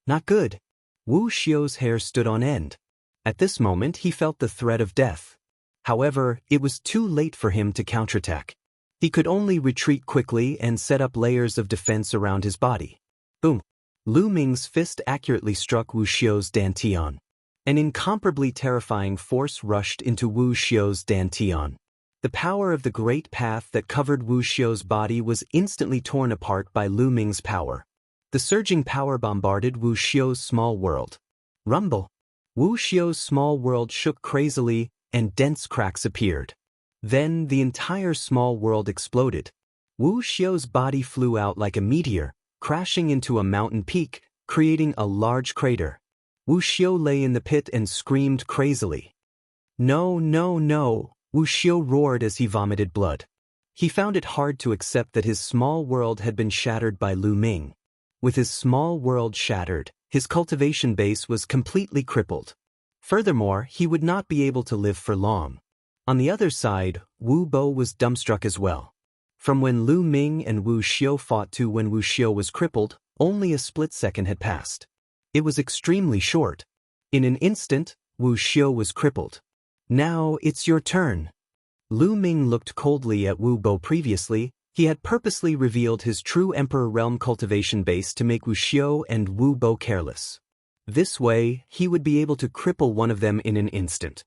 Not good. Wu Xiao's hair stood on end. At this moment he felt the threat of death. However, it was too late for him to counterattack. He could only retreat quickly and set up layers of defense around his body. Boom. Lu Ming's fist accurately struck Wu Xiao's dantian. An incomparably terrifying force rushed into Wu Xiao's dantian. The power of the great path that covered Wu Xiao's body was instantly torn apart by Lu Ming's power. The surging power bombarded Wu Xiao's small world. Rumble. Wu Xiao's small world shook crazily, and dense cracks appeared. Then the entire small world exploded. Wu Xiao's body flew out like a meteor, crashing into a mountain peak, creating a large crater. Wu Xiao lay in the pit and screamed crazily. No, no, no, Wu Xiao roared as he vomited blood. He found it hard to accept that his small world had been shattered by Lu Ming. With his small world shattered, his cultivation base was completely crippled. Furthermore, he would not be able to live for long. On the other side, Wu Bo was dumbstruck as well. From when Lu Ming and Wu Xiao fought to when Wu Xiao was crippled, only a split second had passed. It was extremely short. In an instant, Wu Xiao was crippled. Now it's your turn. Lu Ming looked coldly at Wu Bo. Previously, he had purposely revealed his true Emperor Realm cultivation base to make Wu Xiao and Wu Bo careless. This way, he would be able to cripple one of them in an instant.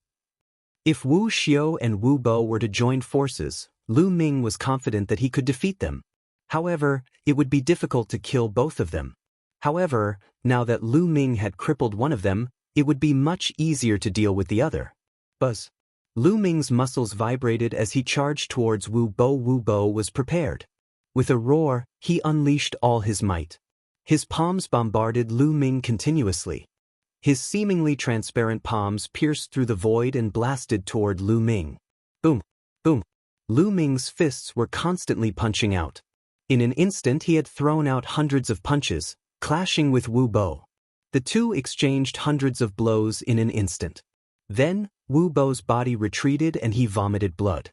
If Wu Xiao and Wu Bo were to join forces, Lu Ming was confident that he could defeat them. However, it would be difficult to kill both of them. However, now that Lu Ming had crippled one of them, it would be much easier to deal with the other. Buzz. Lu Ming's muscles vibrated as he charged towards Wu Bo. Wu Bo was prepared. With a roar, he unleashed all his might. His palms bombarded Lu Ming continuously. His seemingly transparent palms pierced through the void and blasted toward Lu Ming. Boom, boom. Lu Ming's fists were constantly punching out. In an instant he had thrown out hundreds of punches, clashing with Wu Bo. The two exchanged hundreds of blows in an instant. Then, Wu Bo's body retreated and he vomited blood.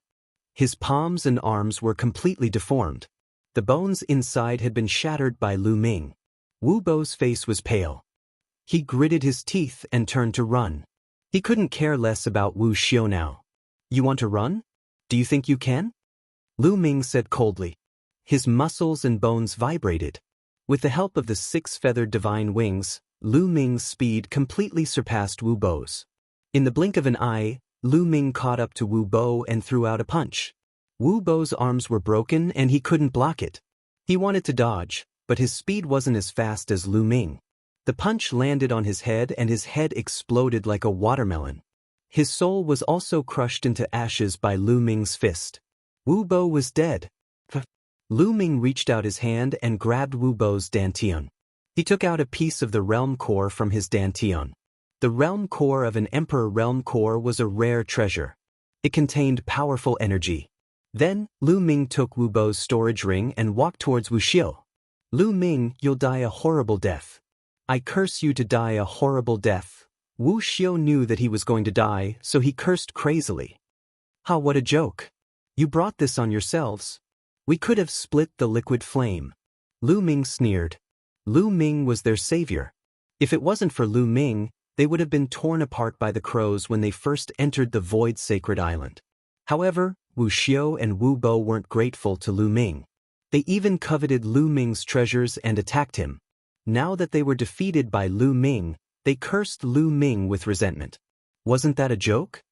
His palms and arms were completely deformed. The bones inside had been shattered by Lu Ming. Wu Bo's face was pale. He gritted his teeth and turned to run. He couldn't care less about Wu Xiao now. You want to run? Do you think you can? Lu Ming said coldly. His muscles and bones vibrated. With the help of the six-feathered divine wings, Lu Ming's speed completely surpassed Wu Bo's. In the blink of an eye, Lu Ming caught up to Wu Bo and threw out a punch. Wu Bo's arms were broken and he couldn't block it. He wanted to dodge, but his speed wasn't as fast as Lu Ming. The punch landed on his head and his head exploded like a watermelon. His soul was also crushed into ashes by Lu Ming's fist. Wu Bo was dead. Lu Ming reached out his hand and grabbed Wu Bo's dantian. He took out a piece of the realm core from his dantian. The realm core of an emperor realm core was a rare treasure. It contained powerful energy. Then, Lu Ming took Wu Bo's storage ring and walked towards Wu Xiao. Lu Ming, you'll die a horrible death. I curse you to die a horrible death. Wu Xiao knew that he was going to die, so he cursed crazily. Ha, what a joke. You brought this on yourselves. We could have split the liquid flame. Lu Ming sneered. Lu Ming was their savior. If it wasn't for Lu Ming, they would have been torn apart by the crows when they first entered the Void Sacred Island. However, Wu Xiao and Wu Bo weren't grateful to Lu Ming. They even coveted Lu Ming's treasures and attacked him. Now that they were defeated by Lu Ming, they cursed Lu Ming with resentment. Wasn't that a joke?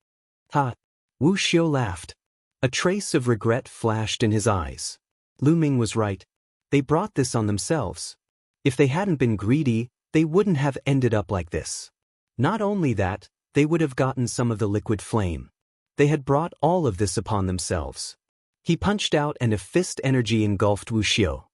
Ha! Wu Xiao laughed. A trace of regret flashed in his eyes. Lu Ming was right. They brought this on themselves. If they hadn't been greedy, they wouldn't have ended up like this. Not only that, they would have gotten some of the liquid flame. They had brought all of this upon themselves. He punched out and a fist energy engulfed Wu Xiao.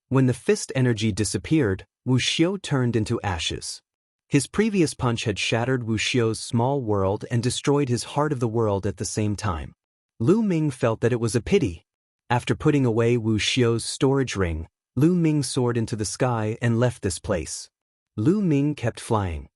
When the fist energy disappeared, Wu Xiao turned into ashes. His previous punch had shattered Wu Xiao's small world and destroyed his heart of the world at the same time. Lu Ming felt that it was a pity. After putting away Wu Xiao's storage ring, Lu Ming soared into the sky and left this place. Lu Ming kept flying.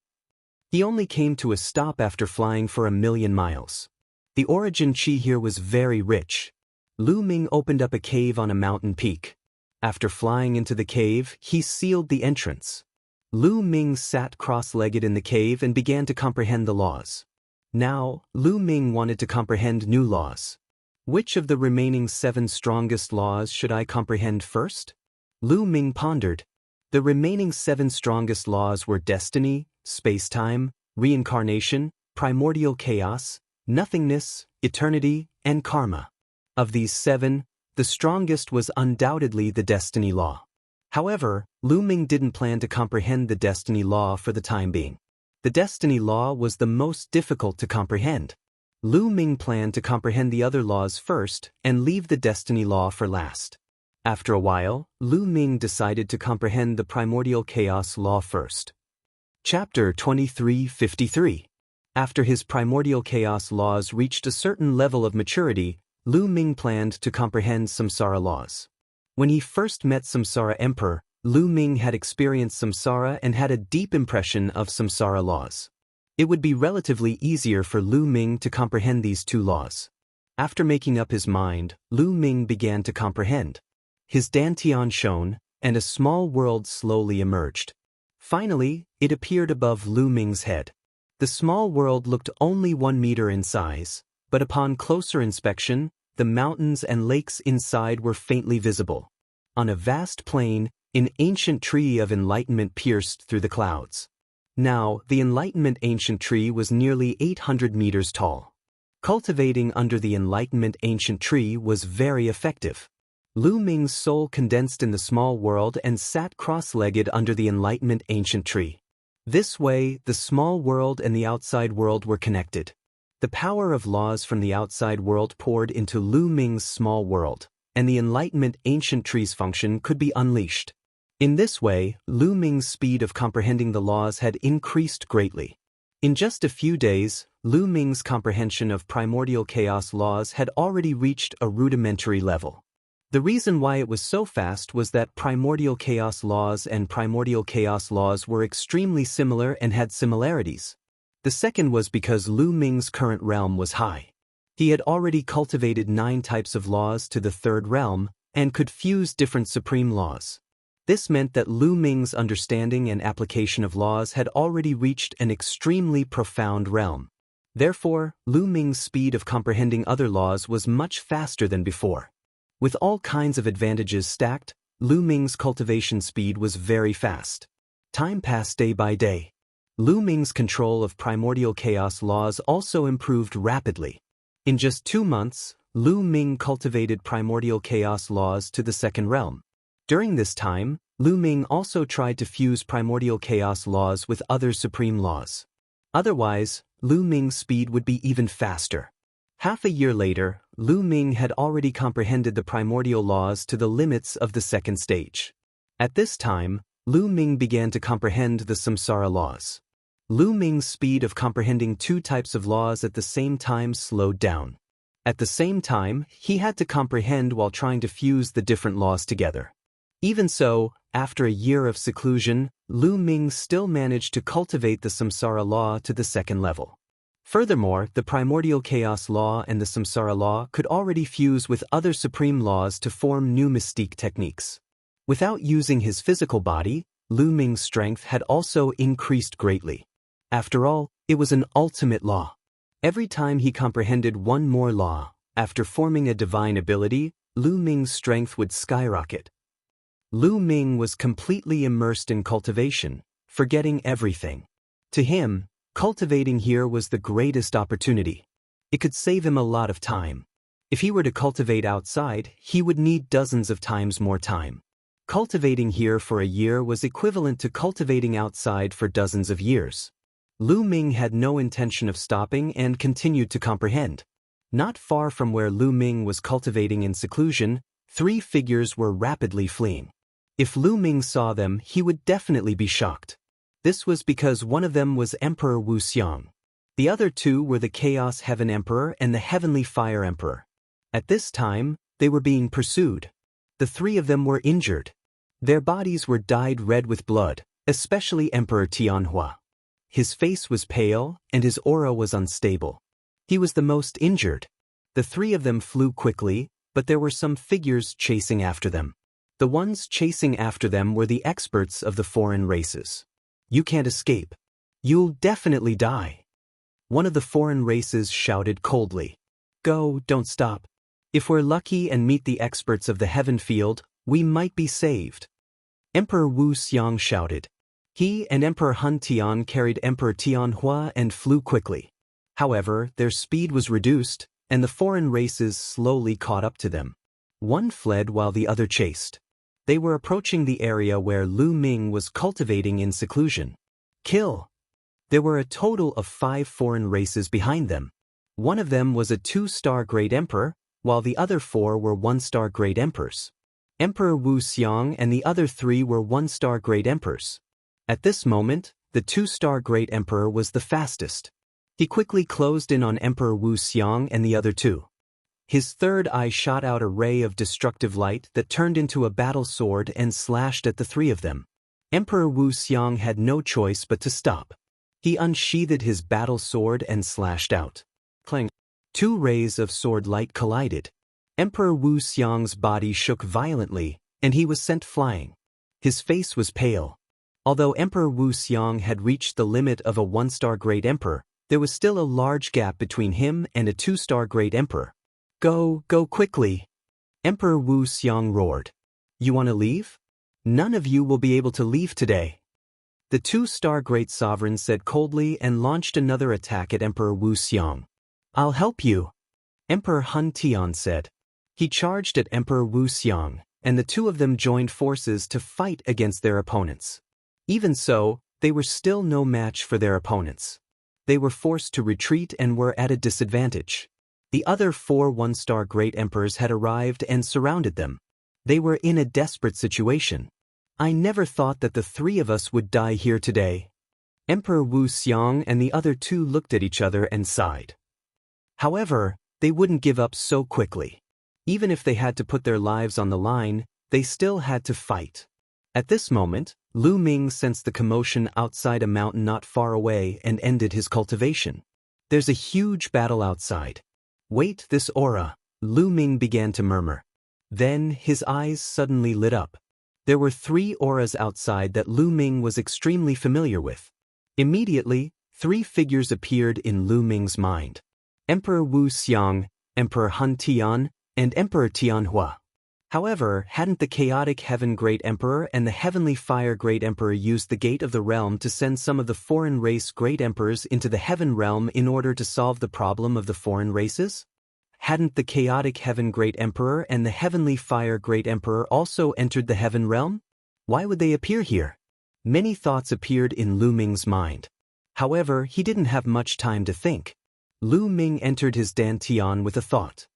He only came to a stop after flying for 1,000,000 miles. The origin chi here was very rich. Lu Ming opened up a cave on a mountain peak. After flying into the cave, he sealed the entrance. Lu Ming sat cross-legged in the cave and began to comprehend the laws. Now, Lu Ming wanted to comprehend new laws. Which of the remaining 7 strongest laws should I comprehend first? Lu Ming pondered. The remaining 7 strongest laws were destiny, space-time, reincarnation, primordial chaos, nothingness, eternity, and karma. Of these 7, the strongest was undoubtedly the destiny law. However, Lu Ming didn't plan to comprehend the destiny law for the time being. The destiny law was the most difficult to comprehend. Lu Ming planned to comprehend the other laws first and leave the destiny law for last. After a while, Lu Ming decided to comprehend the primordial chaos law first. Chapter 2353. After his primordial chaos laws reached a certain level of maturity, Lu Ming planned to comprehend samsara laws. When he first met Samsara Emperor, Lu Ming had experienced samsara and had a deep impression of samsara laws. It would be relatively easier for Lu Ming to comprehend these 2 laws. After making up his mind, Lu Ming began to comprehend. His dantian shone, and a small world slowly emerged. Finally, it appeared above Lu Ming's head. The small world looked only 1 meter in size, but upon closer inspection, the mountains and lakes inside were faintly visible. On a vast plain, an ancient tree of enlightenment pierced through the clouds. Now, the enlightenment ancient tree was nearly 800 meters tall. Cultivating under the enlightenment ancient tree was very effective. Lu Ming's soul condensed in the small world and sat cross-legged under the Enlightenment ancient tree. This way, the small world and the outside world were connected. The power of laws from the outside world poured into Lu Ming's small world, and the Enlightenment ancient tree's function could be unleashed. In this way, Lu Ming's speed of comprehending the laws had increased greatly. In just a few days, Lu Ming's comprehension of primordial chaos laws had already reached a rudimentary level. The reason why it was so fast was that primordial chaos laws and primordial chaos laws were extremely similar and had similarities. The second was because Lu Ming's current realm was high. He had already cultivated 9 types of laws to the third realm and could fuse different supreme laws. This meant that Lu Ming's understanding and application of laws had already reached an extremely profound realm. Therefore, Lu Ming's speed of comprehending other laws was much faster than before. With all kinds of advantages stacked, Lu Ming's cultivation speed was very fast. Time passed day by day. Lu Ming's control of primordial chaos laws also improved rapidly. In just 2 months, Lu Ming cultivated primordial chaos laws to the second realm. During this time, Lu Ming also tried to fuse primordial chaos laws with other supreme laws. Otherwise, Lu Ming's speed would be even faster. Half a year later, Lu Ming had already comprehended the primordial laws to the limits of the second stage. At this time, Lu Ming began to comprehend the samsara laws. Lu Ming's speed of comprehending 2 types of laws at the same time slowed down. At the same time, he had to comprehend while trying to fuse the different laws together. Even so, after a year of seclusion, Lu Ming still managed to cultivate the samsara law to the second level. Furthermore, the primordial chaos law and the samsara law could already fuse with other supreme laws to form new mystique techniques. Without using his physical body, Lu Ming's strength had also increased greatly. After all, it was an ultimate law. Every time he comprehended one more law, after forming a divine ability, Lu Ming's strength would skyrocket. Lu Ming was completely immersed in cultivation, forgetting everything. To him, cultivating here was the greatest opportunity. It could save him a lot of time. If he were to cultivate outside, he would need dozens of times more time. Cultivating here for a year was equivalent to cultivating outside for dozens of years. Lu Ming had no intention of stopping and continued to comprehend. Not far from where Lu Ming was cultivating in seclusion, 3 figures were rapidly fleeing. If Lu Ming saw them, he would definitely be shocked. This was because one of them was Emperor Wu Xiang. The other 2 were the Chaos Heaven Emperor and the Heavenly Fire Emperor. At this time, they were being pursued. The 3 of them were injured. Their bodies were dyed red with blood, especially Emperor Tianhua. His face was pale, and his aura was unstable. He was the most injured. The 3 of them flew quickly, but there were some figures chasing after them. The ones chasing after them were the experts of the foreign races. "You can't escape. You'll definitely die." One of the foreign races shouted coldly. "Go, don't stop. If we're lucky and meet the experts of the heaven field, we might be saved." Emperor Wu Xiang shouted. He and Emperor Han Tian carried Emperor Tianhua and flew quickly. However, their speed was reduced, and the foreign races slowly caught up to them. One fled while the other chased. They were approaching the area where Lu Ming was cultivating in seclusion. Kill! There were a total of 5 foreign races behind them. One of them was a 2-star Great Emperor, while the other 4 were 1-star Great Emperors. Emperor Wu Xiang and the other 3 were 1-star Great Emperors. At this moment, the 2-star Great Emperor was the fastest. He quickly closed in on Emperor Wu Xiang and the other 2. His third eye shot out a ray of destructive light that turned into a battle sword and slashed at the 3 of them. Emperor Wu Xiang had no choice but to stop. He unsheathed his battle sword and slashed out. Clang! 2 rays of sword light collided. Emperor Wu Xiang's body shook violently, and he was sent flying. His face was pale. Although Emperor Wu Xiang had reached the limit of a 1-star Great Emperor, there was still a large gap between him and a 2-star Great Emperor. Go quickly!" Emperor Wu Xiang roared. "You want to leave? None of you will be able to leave today." The 2-star Great Sovereign said coldly and launched another attack at Emperor Wu Xiang. "I'll help you," Emperor Han Tian said. He charged at Emperor Wu Xiang, and the two of them joined forces to fight against their opponents. Even so, they were still no match for their opponents. They were forced to retreat and were at a disadvantage. The other 4 one-star great emperors had arrived and surrounded them. They were in a desperate situation. I never thought that the 3 of us would die here today. Emperor Wu Xiang and the other 2 looked at each other and sighed. However, they wouldn't give up so quickly. Even if they had to put their lives on the line, they still had to fight. At this moment, Lu Ming sensed the commotion outside a mountain not far away and ended his cultivation. There's a huge battle outside. Wait, this aura, Lu Ming began to murmur. Then his eyes suddenly lit up. There were 3 auras outside that Lu Ming was extremely familiar with. Immediately, 3 figures appeared in Lu Ming's mind. Emperor Wu Xiang, Emperor Han Tian, and Emperor Tianhua. However, hadn't the Chaotic Heaven Great Emperor and the Heavenly Fire Great Emperor used the Gate of the Realm to send some of the foreign race Great Emperors into the Heaven Realm in order to solve the problem of the foreign races? Hadn't the Chaotic Heaven Great Emperor and the Heavenly Fire Great Emperor also entered the Heaven Realm? Why would they appear here? Many thoughts appeared in Lu Ming's mind. However, he didn't have much time to think. Lu Ming entered his dantian with a thought.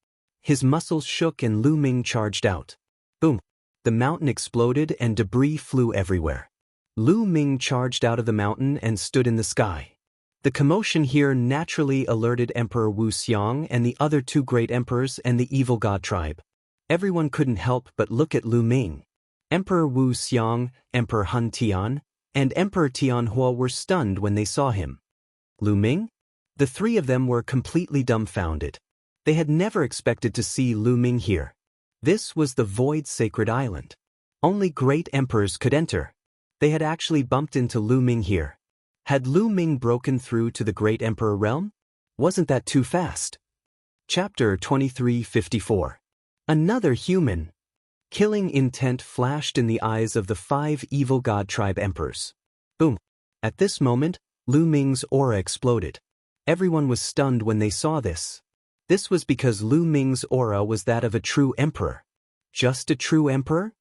His muscles shook and Lu Ming charged out. Boom! The mountain exploded and debris flew everywhere. Lu Ming charged out of the mountain and stood in the sky. The commotion here naturally alerted Emperor Wu Xiang and the other 2 great emperors and the evil god tribe. Everyone couldn't help but look at Lu Ming. Emperor Wu Xiang, Emperor Han Tian, and Emperor Tianhua were stunned when they saw him. Lu Ming? The 3 of them were completely dumbfounded. They had never expected to see Lu Ming here. This was the Void Sacred Island. Only great emperors could enter. They had actually bumped into Lu Ming here. Had Lu Ming broken through to the Great Emperor realm? Wasn't that too fast? Chapter 2354. Another human. Killing intent flashed in the eyes of the 5 evil god tribe emperors. Boom. At this moment, Lu Ming's aura exploded. Everyone was stunned when they saw this. This was because Lu Ming's aura was that of a true emperor. Just a true emperor?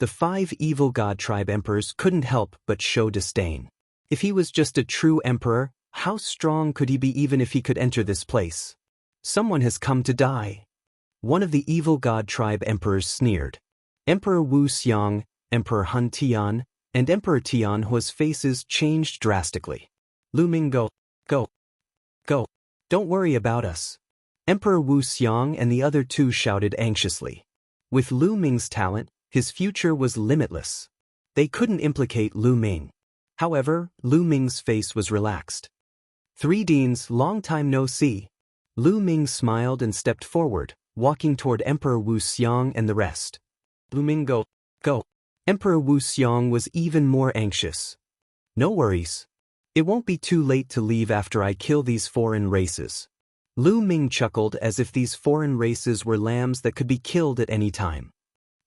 The 5 evil god tribe emperors couldn't help but show disdain. If he was just a true emperor, how strong could he be even if he could enter this place? Someone has come to die. One of the evil god tribe emperors sneered. Emperor Wu Xiang, Emperor Han Tian, and Emperor Tianhua's faces changed drastically. Lu Ming, go. Don't worry about us. Emperor Wu Xiang and the other 2 shouted anxiously. With Lu Ming's talent, his future was limitless. They couldn't implicate Lu Ming. However, Lu Ming's face was relaxed. 3 Deans, long time no see. Lu Ming smiled and stepped forward, walking toward Emperor Wu Xiang and the rest. Lu Ming, go. Emperor Wu Xiang was even more anxious. No worries. It won't be too late to leave after I kill these foreign races. Lu Ming chuckled as if these foreign races were lambs that could be killed at any time.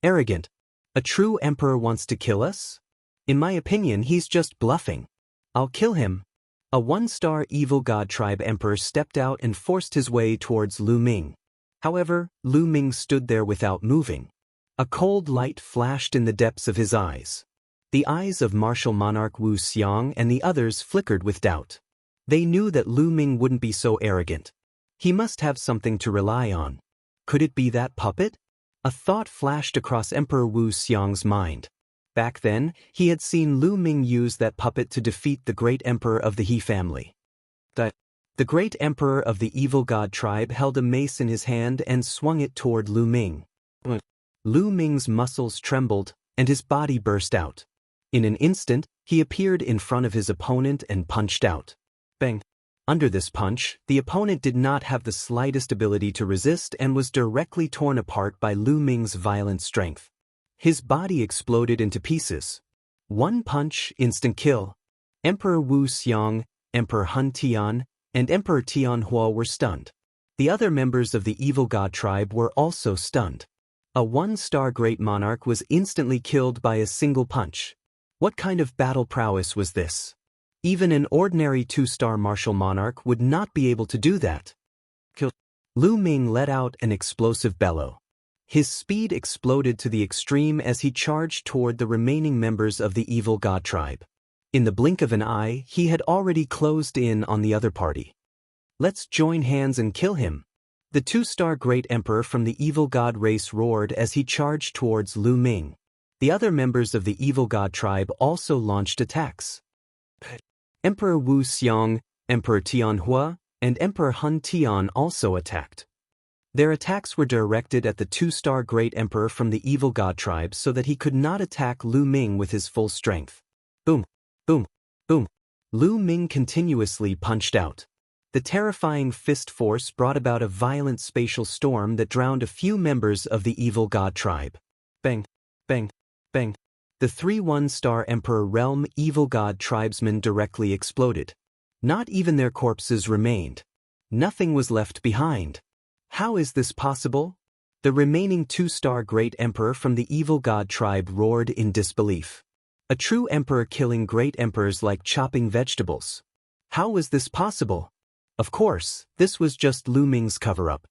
Arrogant. A true emperor wants to kill us? In my opinion, he's just bluffing. I'll kill him. A 1-star evil god tribe emperor stepped out and forced his way towards Lu Ming. However, Lu Ming stood there without moving. A cold light flashed in the depths of his eyes. The eyes of martial monarch Wu Xiang and the others flickered with doubt. They knew that Lu Ming wouldn't be so arrogant. He must have something to rely on. Could it be that puppet? A thought flashed across Emperor Wu Xiang's mind. Back then, he had seen Lu Ming use that puppet to defeat the great emperor of the He family. The great emperor of the evil god tribe held a mace in his hand and swung it toward Lu Ming. Lu Ming's muscles trembled, and his body burst out. In an instant, he appeared in front of his opponent and punched out. Bang! Under this punch, the opponent did not have the slightest ability to resist and was directly torn apart by Lu Ming's violent strength. His body exploded into pieces. 1 punch, instant kill. Emperor Wu Xiang, Emperor Han Tian, and Emperor Tianhua were stunned. The other members of the evil god tribe were also stunned. A 1-star great monarch was instantly killed by a single punch. What kind of battle prowess was this? Even an ordinary 2-star martial monarch would not be able to do that. Kill. Lu Ming let out an explosive bellow. His speed exploded to the extreme as he charged toward the remaining members of the evil god tribe. In the blink of an eye, he had already closed in on the other party. "Let's join hands and kill him," the two-star Great Emperor from the evil god race roared as he charged towards Lu Ming. The other members of the evil god tribe also launched attacks. Emperor Wu Xiong, Emperor Tianhua, and Emperor Hun Tian also attacked. Their attacks were directed at the two-star Great Emperor from the evil god tribe so that he could not attack Lu Ming with his full strength. Boom, boom, boom. Lu Ming continuously punched out. The terrifying fist force brought about a violent spatial storm that drowned a few members of the evil god tribe. Bang, bang, bang. The 3 one-star Emperor Realm evil god tribesmen directly exploded. Not even their corpses remained. Nothing was left behind. How is this possible? The remaining 2-star Great Emperor from the evil god tribe roared in disbelief. A true emperor killing great emperors like chopping vegetables. How was this possible? Of course, this was just Lu Ming's cover-up.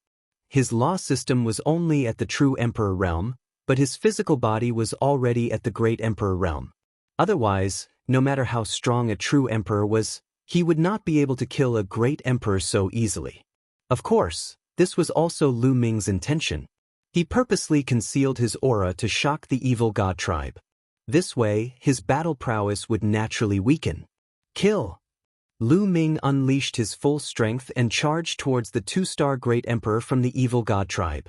His law system was only at the true emperor realm, but his physical body was already at the great emperor realm. Otherwise, no matter how strong a true emperor was, he would not be able to kill a great emperor so easily. Of course, this was also Lu Ming's intention. He purposely concealed his aura to shock the evil god tribe. This way, his battle prowess would naturally weaken. Kill! Lu Ming unleashed his full strength and charged towards the 2-star Great Emperor from the evil god tribe.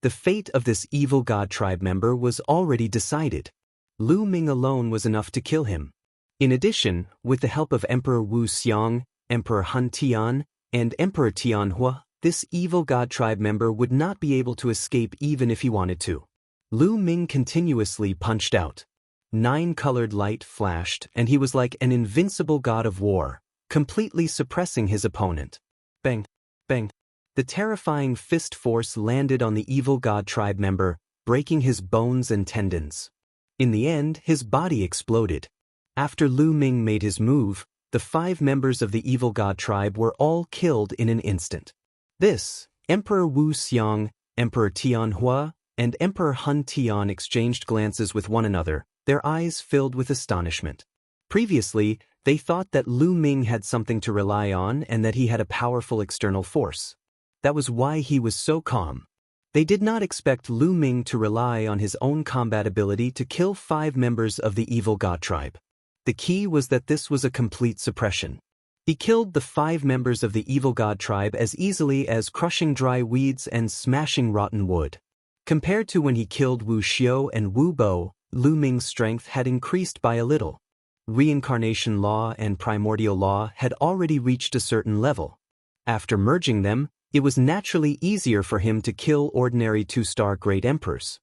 The fate of this evil god tribe member was already decided. Lu Ming alone was enough to kill him. In addition, with the help of Emperor Wu Xiong, Emperor Hun Tian, and Emperor Tianhua, this evil god tribe member would not be able to escape even if he wanted to. Lu Ming continuously punched out. 9-colored light flashed, and he was like an invincible god of war, completely suppressing his opponent. Bang, bang. The terrifying fist force landed on the evil god tribe member, breaking his bones and tendons. In the end, his body exploded. After Lu Ming made his move, the 5 members of the evil god tribe were all killed in an instant. This, Emperor Wu Xiong, Emperor Tianhua, and Emperor Hun Tian exchanged glances with one another, their eyes filled with astonishment. Previously, they thought that Lu Ming had something to rely on and that he had a powerful external force. That was why he was so calm. They did not expect Lu Ming to rely on his own combat ability to kill 5 members of the evil god tribe. The key was that this was a complete suppression. He killed the 5 members of the evil god tribe as easily as crushing dry weeds and smashing rotten wood. Compared to when he killed Wu Xiao and Wu Bo, Lu Ming's strength had increased by a little. Reincarnation law and primordial law had already reached a certain level. After merging them, it was naturally easier for him to kill ordinary 2-star great emperors.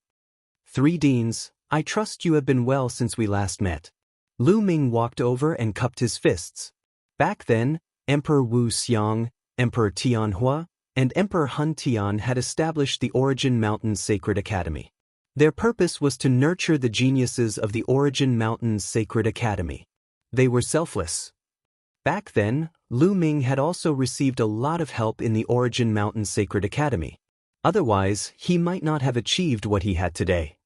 3 Deans, I trust you have been well since we last met. Lu Ming walked over and cupped his fists. Back then, Emperor Wu Xiong, Emperor Tianhua, and Emperor Hun Tian had established the Origin Mountains Sacred Academy. Their purpose was to nurture the geniuses of the Origin Mountains Sacred Academy. They were selfless. Back then, Lu Ming had also received a lot of help in the Origin Mountains Sacred Academy. Otherwise, he might not have achieved what he had today.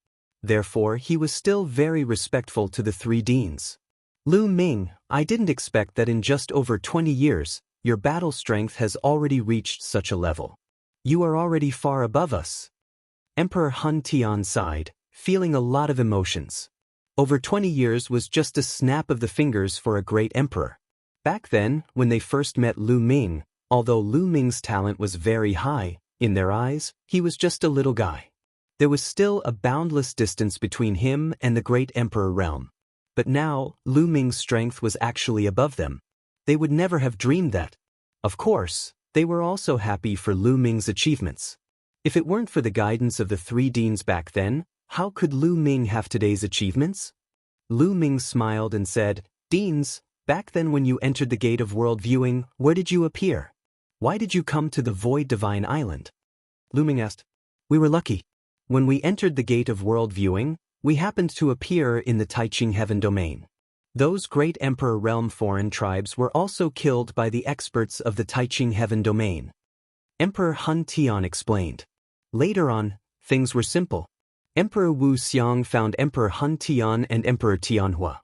Therefore, he was still very respectful to the 3 Deans. Lu Ming, I didn't expect that in just over 20 years, your battle strength has already reached such a level. You are already far above us. Emperor Hun Tian sighed, feeling a lot of emotions. Over 20 years was just a snap of the fingers for a great emperor. Back then, when they first met Lu Ming, although Lu Ming's talent was very high, in their eyes, he was just a little guy. There was still a boundless distance between him and the great emperor realm. But now, Lu Ming's strength was actually above them. They would never have dreamed that. Of course, they were also happy for Lu Ming's achievements. If it weren't for the guidance of the 3 Deans back then, how could Lu Ming have today's achievements? Lu Ming smiled and said, Deans, back then when you entered the Gate of World Viewing, where did you appear? Why did you come to the Void Divine Island? Lu Ming asked. We were lucky. When we entered the Gate of World Viewing, we happened to appear in the Taiching Heaven domain. Those great Emperor Realm foreign tribes were also killed by the experts of the Taiching Heaven domain. Emperor Hun Tian explained. Later on, Things were simple. Emperor Wu Xiang found Emperor Hun Tian and Emperor Tianhua.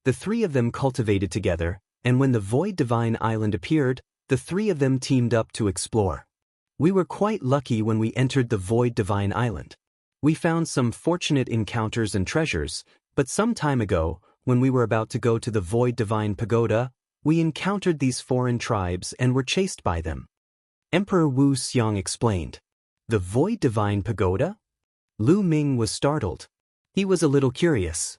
The three of them cultivated together, and when the Void Divine Island appeared, the three of them teamed up to explore. We were quite lucky when we entered the Void Divine Island. We found some fortunate encounters and treasures, but some time ago, when we were about to go to the Void Divine Pagoda, we encountered these foreign tribes and were chased by them. Emperor Wu Xiang explained. The Void Divine Pagoda? Lu Ming was startled. He was a little curious.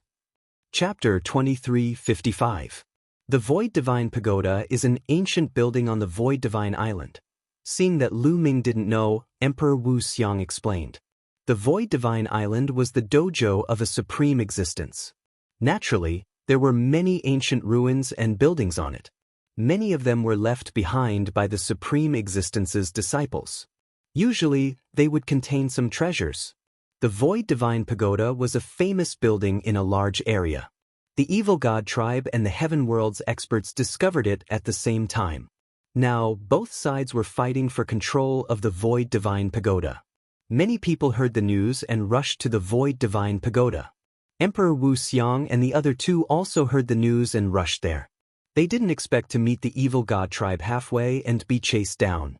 Chapter 2355. The Void Divine Pagoda is an ancient building on the Void Divine Island. Seeing that Lu Ming didn't know, Emperor Wu Xiang explained. The Void Divine Island was the dojo of a supreme existence. Naturally, there were many ancient ruins and buildings on it. Many of them were left behind by the Supreme Existence's disciples. Usually, they would contain some treasures. The Void Divine Pagoda was a famous building in a large area. The Evil God Tribe and the Heaven World's experts discovered it at the same time. Now, both sides were fighting for control of the Void Divine Pagoda. Many people heard the news and rushed to the Void Divine Pagoda. Emperor Wu Xiang and the other two also heard the news and rushed there. They didn't expect to meet the Evil God Tribe halfway and be chased down.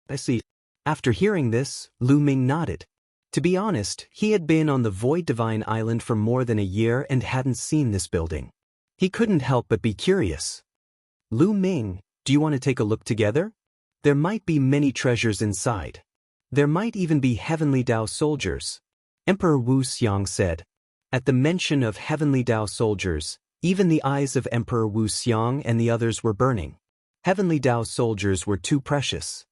I see. After hearing this, Lu Ming nodded. To be honest, he had been on the Void Divine Island for more than a year and hadn't seen this building. He couldn't help but be curious. Lu Ming, do you want to take a look together? There might be many treasures inside. There might even be Heavenly Dao soldiers. Emperor Wu Xiang said. At the mention of Heavenly Dao soldiers, even the eyes of Emperor Wu Xiang and the others were burning. Heavenly Dao soldiers were too precious.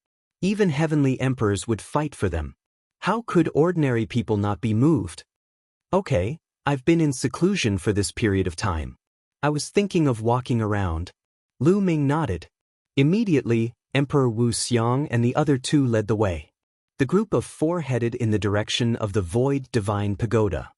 Even heavenly emperors would fight for them. How could ordinary people not be moved? Okay, I've been in seclusion for this period of time. I was thinking of walking around. Lu Ming nodded. Immediately, Emperor Wu Xiang and the other two led the way. The group of four headed in the direction of the Void Divine Pagoda.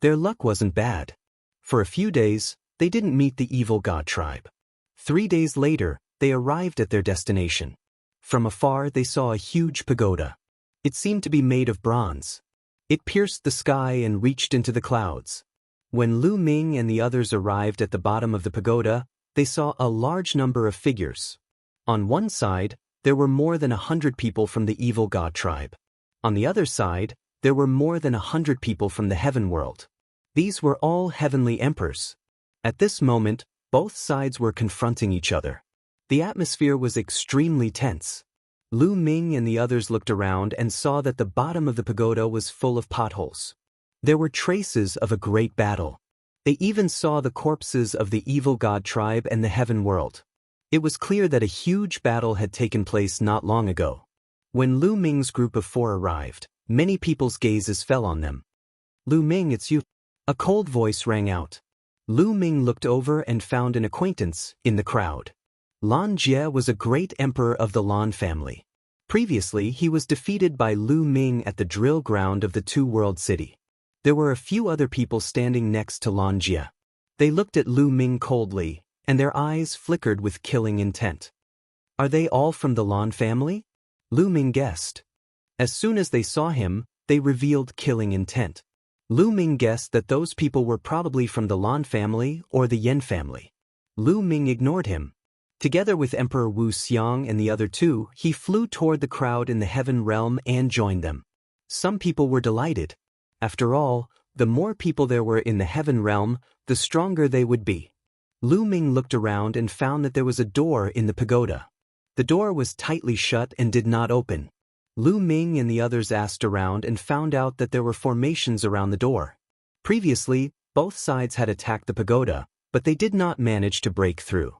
Their luck wasn't bad. For a few days, they didn't meet the Evil God Tribe. 3 days later, they arrived at their destination. From afar, they saw a huge pagoda. It seemed to be made of bronze. It pierced the sky and reached into the clouds. When Lu Ming and the others arrived at the bottom of the pagoda, they saw a large number of figures. On one side, there were more than 100 people from the Evil God Tribe. On the other side, there were more than 100 people from the Heaven World. These were all heavenly emperors. At this moment, both sides were confronting each other. The atmosphere was extremely tense. Lu Ming and the others looked around and saw that the bottom of the pagoda was full of potholes. There were traces of a great battle. They even saw the corpses of the Evil God Tribe and the Heaven World. It was clear that a huge battle had taken place not long ago. When Lu Ming's group of four arrived, many people's gazes fell on them. Lu Ming, it's you. A cold voice rang out. Lu Ming looked over and found an acquaintance in the crowd. Lan Jie was a great emperor of the Lan family. Previously, he was defeated by Lu Ming at the drill ground of the Two-World City. There were a few other people standing next to Lan Jie. They looked at Lu Ming coldly, and their eyes flickered with killing intent. Are they all from the Lan family? Lu Ming guessed. As soon as they saw him, they revealed killing intent. Lu Ming guessed that those people were probably from the Lan family or the Yen family. Lu Ming ignored him. Together with Emperor Wu Xiang and the other two, he flew toward the crowd in the Heaven Realm and joined them. Some people were delighted. After all, the more people there were in the Heaven Realm, the stronger they would be. Lu Ming looked around and found that there was a door in the pagoda. The door was tightly shut and did not open. Lu Ming and the others asked around and found out that there were formations around the door. Previously, both sides had attacked the pagoda, but they did not manage to break through.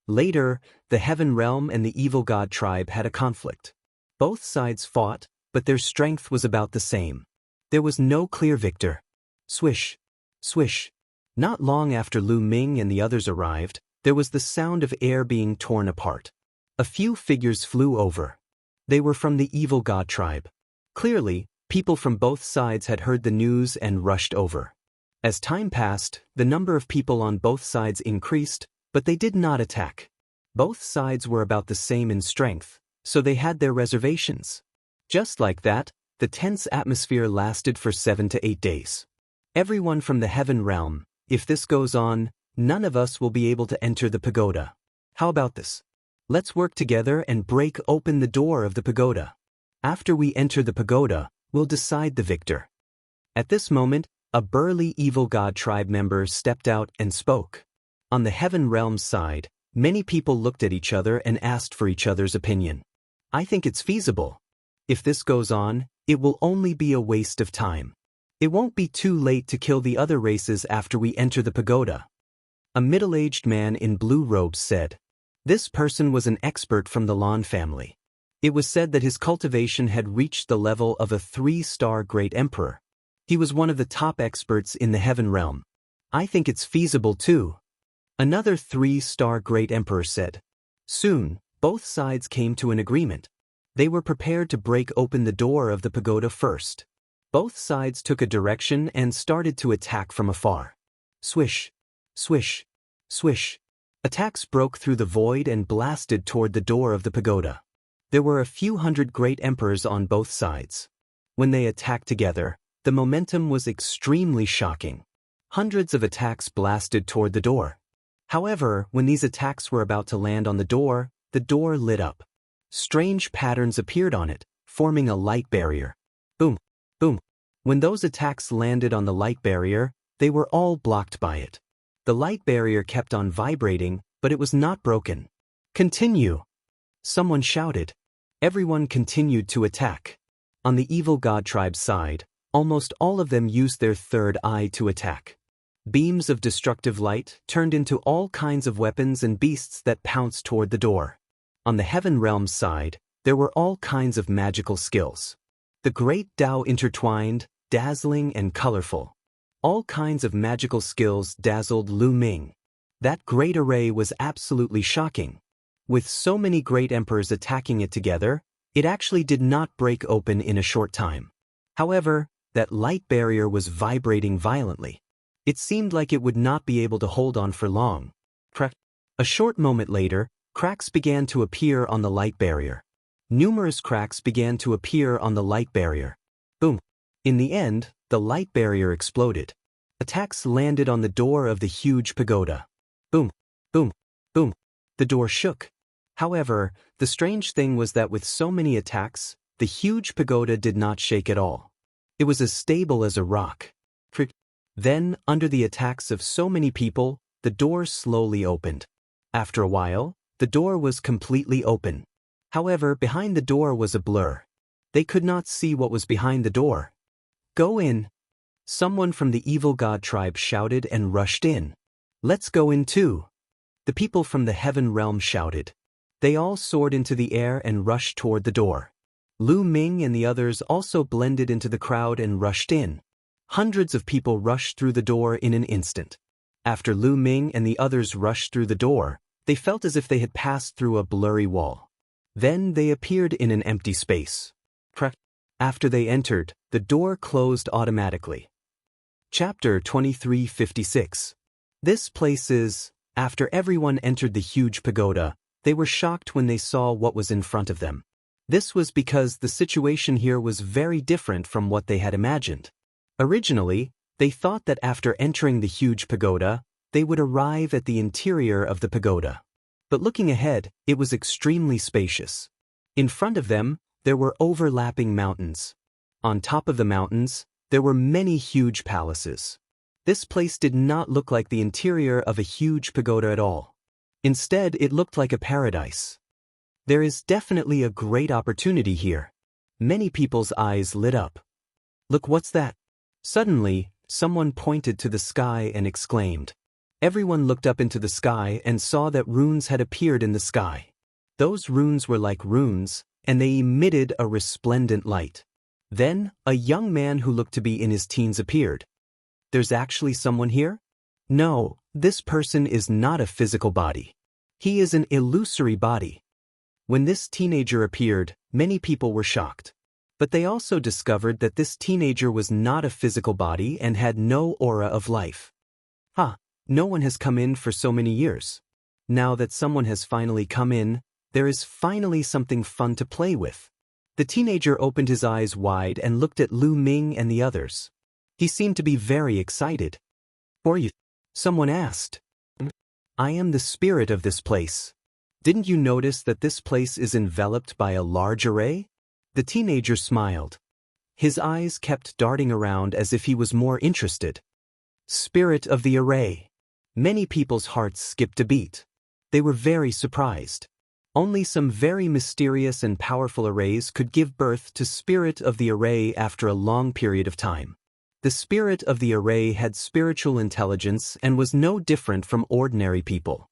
Later, the Heaven Realm and the Evil God Tribe had a conflict. Both sides fought, but their strength was about the same. There was no clear victor. Swish, swish. Not long after Lu Ming and the others arrived, there was the sound of air being torn apart. A few figures flew over. They were from the Evil God Tribe. Clearly, people from both sides had heard the news and rushed over. As time passed, the number of people on both sides increased, but they did not attack. Both sides were about the same in strength, so they had their reservations. Just like that, The tense atmosphere lasted for 7 to 8 days. Everyone from the heaven realm, if this goes on, none of us will be able to enter the pagoda. How about this? Let's work together and break open the door of the pagoda. After we enter the pagoda, we'll decide the victor. At this moment, a burly evil god tribe member stepped out and spoke. On the heaven realm side, many people looked at each other and asked for each other's opinion. I think it's feasible. If this goes on, it will only be a waste of time. It won't be too late to kill the other races after we enter the pagoda. A middle-aged man in blue robes said. This person was an expert from the Lan family. It was said that his cultivation had reached the level of a 3-star great emperor. He was one of the top experts in the heaven realm. I think it's feasible too. Another 3-star great emperor said. Soon, both sides came to an agreement. They were prepared to break open the door of the pagoda first. Both sides took a direction and started to attack from afar. Swish, swish, swish. Attacks broke through the void and blasted toward the door of the pagoda. There were a few hundred great emperors on both sides. When they attacked together, the momentum was extremely shocking. Hundreds of attacks blasted toward the door. However, when these attacks were about to land on the door lit up. Strange patterns appeared on it, forming a light barrier. Boom, boom. When those attacks landed on the light barrier, they were all blocked by it. The light barrier kept on vibrating, but it was not broken. Continue! Someone shouted. Everyone continued to attack. On the evil god tribe's side, almost all of them used their third eye to attack. Beams of destructive light turned into all kinds of weapons and beasts that pounced toward the door. On the heaven realm's side, there were all kinds of magical skills. The great Tao intertwined, dazzling and colorful. All kinds of magical skills dazzled Lu Ming. That great array was absolutely shocking. With so many great emperors attacking it together, it actually did not break open in a short time. However, that light barrier was vibrating violently. It seemed like it would not be able to hold on for long. A short moment later, cracks began to appear on the light barrier. Numerous cracks began to appear on the light barrier. Boom. In the end, the light barrier exploded. Attacks landed on the door of the huge pagoda. Boom, boom, boom. The door shook. However, the strange thing was that with so many attacks, the huge pagoda did not shake at all. It was as stable as a rock. Then, under the attacks of so many people, the door slowly opened. After a while, the door was completely open. However, behind the door was a blur. They could not see what was behind the door. Go in. Someone from the evil god tribe shouted and rushed in. Let's go in too. The people from the heaven realm shouted. They all soared into the air and rushed toward the door. Lu Ming and the others also blended into the crowd and rushed in. Hundreds of people rushed through the door in an instant. After Lu Ming and the others rushed through the door, they felt as if they had passed through a blurry wall. Then they appeared in an empty space. After they entered, the door closed automatically. Chapter 2356. This place is, after everyone entered the huge pagoda, they were shocked when they saw what was in front of them. This was because the situation here was very different from what they had imagined. Originally, they thought that after entering the huge pagoda, they would arrive at the interior of the pagoda. But looking ahead, it was extremely spacious. In front of them, there were overlapping mountains. On top of the mountains, there were many huge palaces. This place did not look like the interior of a huge pagoda at all. Instead, it looked like a paradise. There is definitely a great opportunity here. Many people's eyes lit up. Look, what's that? Suddenly, someone pointed to the sky and exclaimed. Everyone looked up into the sky and saw that runes had appeared in the sky. Those runes were like runes, and they emitted a resplendent light. Then, a young man who looked to be in his teens appeared. There's actually someone here? No, this person is not a physical body. He is an illusory body. When this teenager appeared, many people were shocked. But they also discovered that this teenager was not a physical body and had no aura of life. No one has come in for so many years. Now that someone has finally come in, there is finally something fun to play with. The teenager opened his eyes wide and looked at Lu Ming and the others. He seemed to be very excited. "Who are you?" someone asked. "I am the spirit of this place. Didn't you notice that this place is enveloped by a large array?" The teenager smiled. His eyes kept darting around as if he was more interested. Spirit of the array. Many people's hearts skipped a beat. They were very surprised. Only some very mysterious and powerful arrays could give birth to Spirit of the Array after a long period of time. The Spirit of the Array had spiritual intelligence and was no different from ordinary people.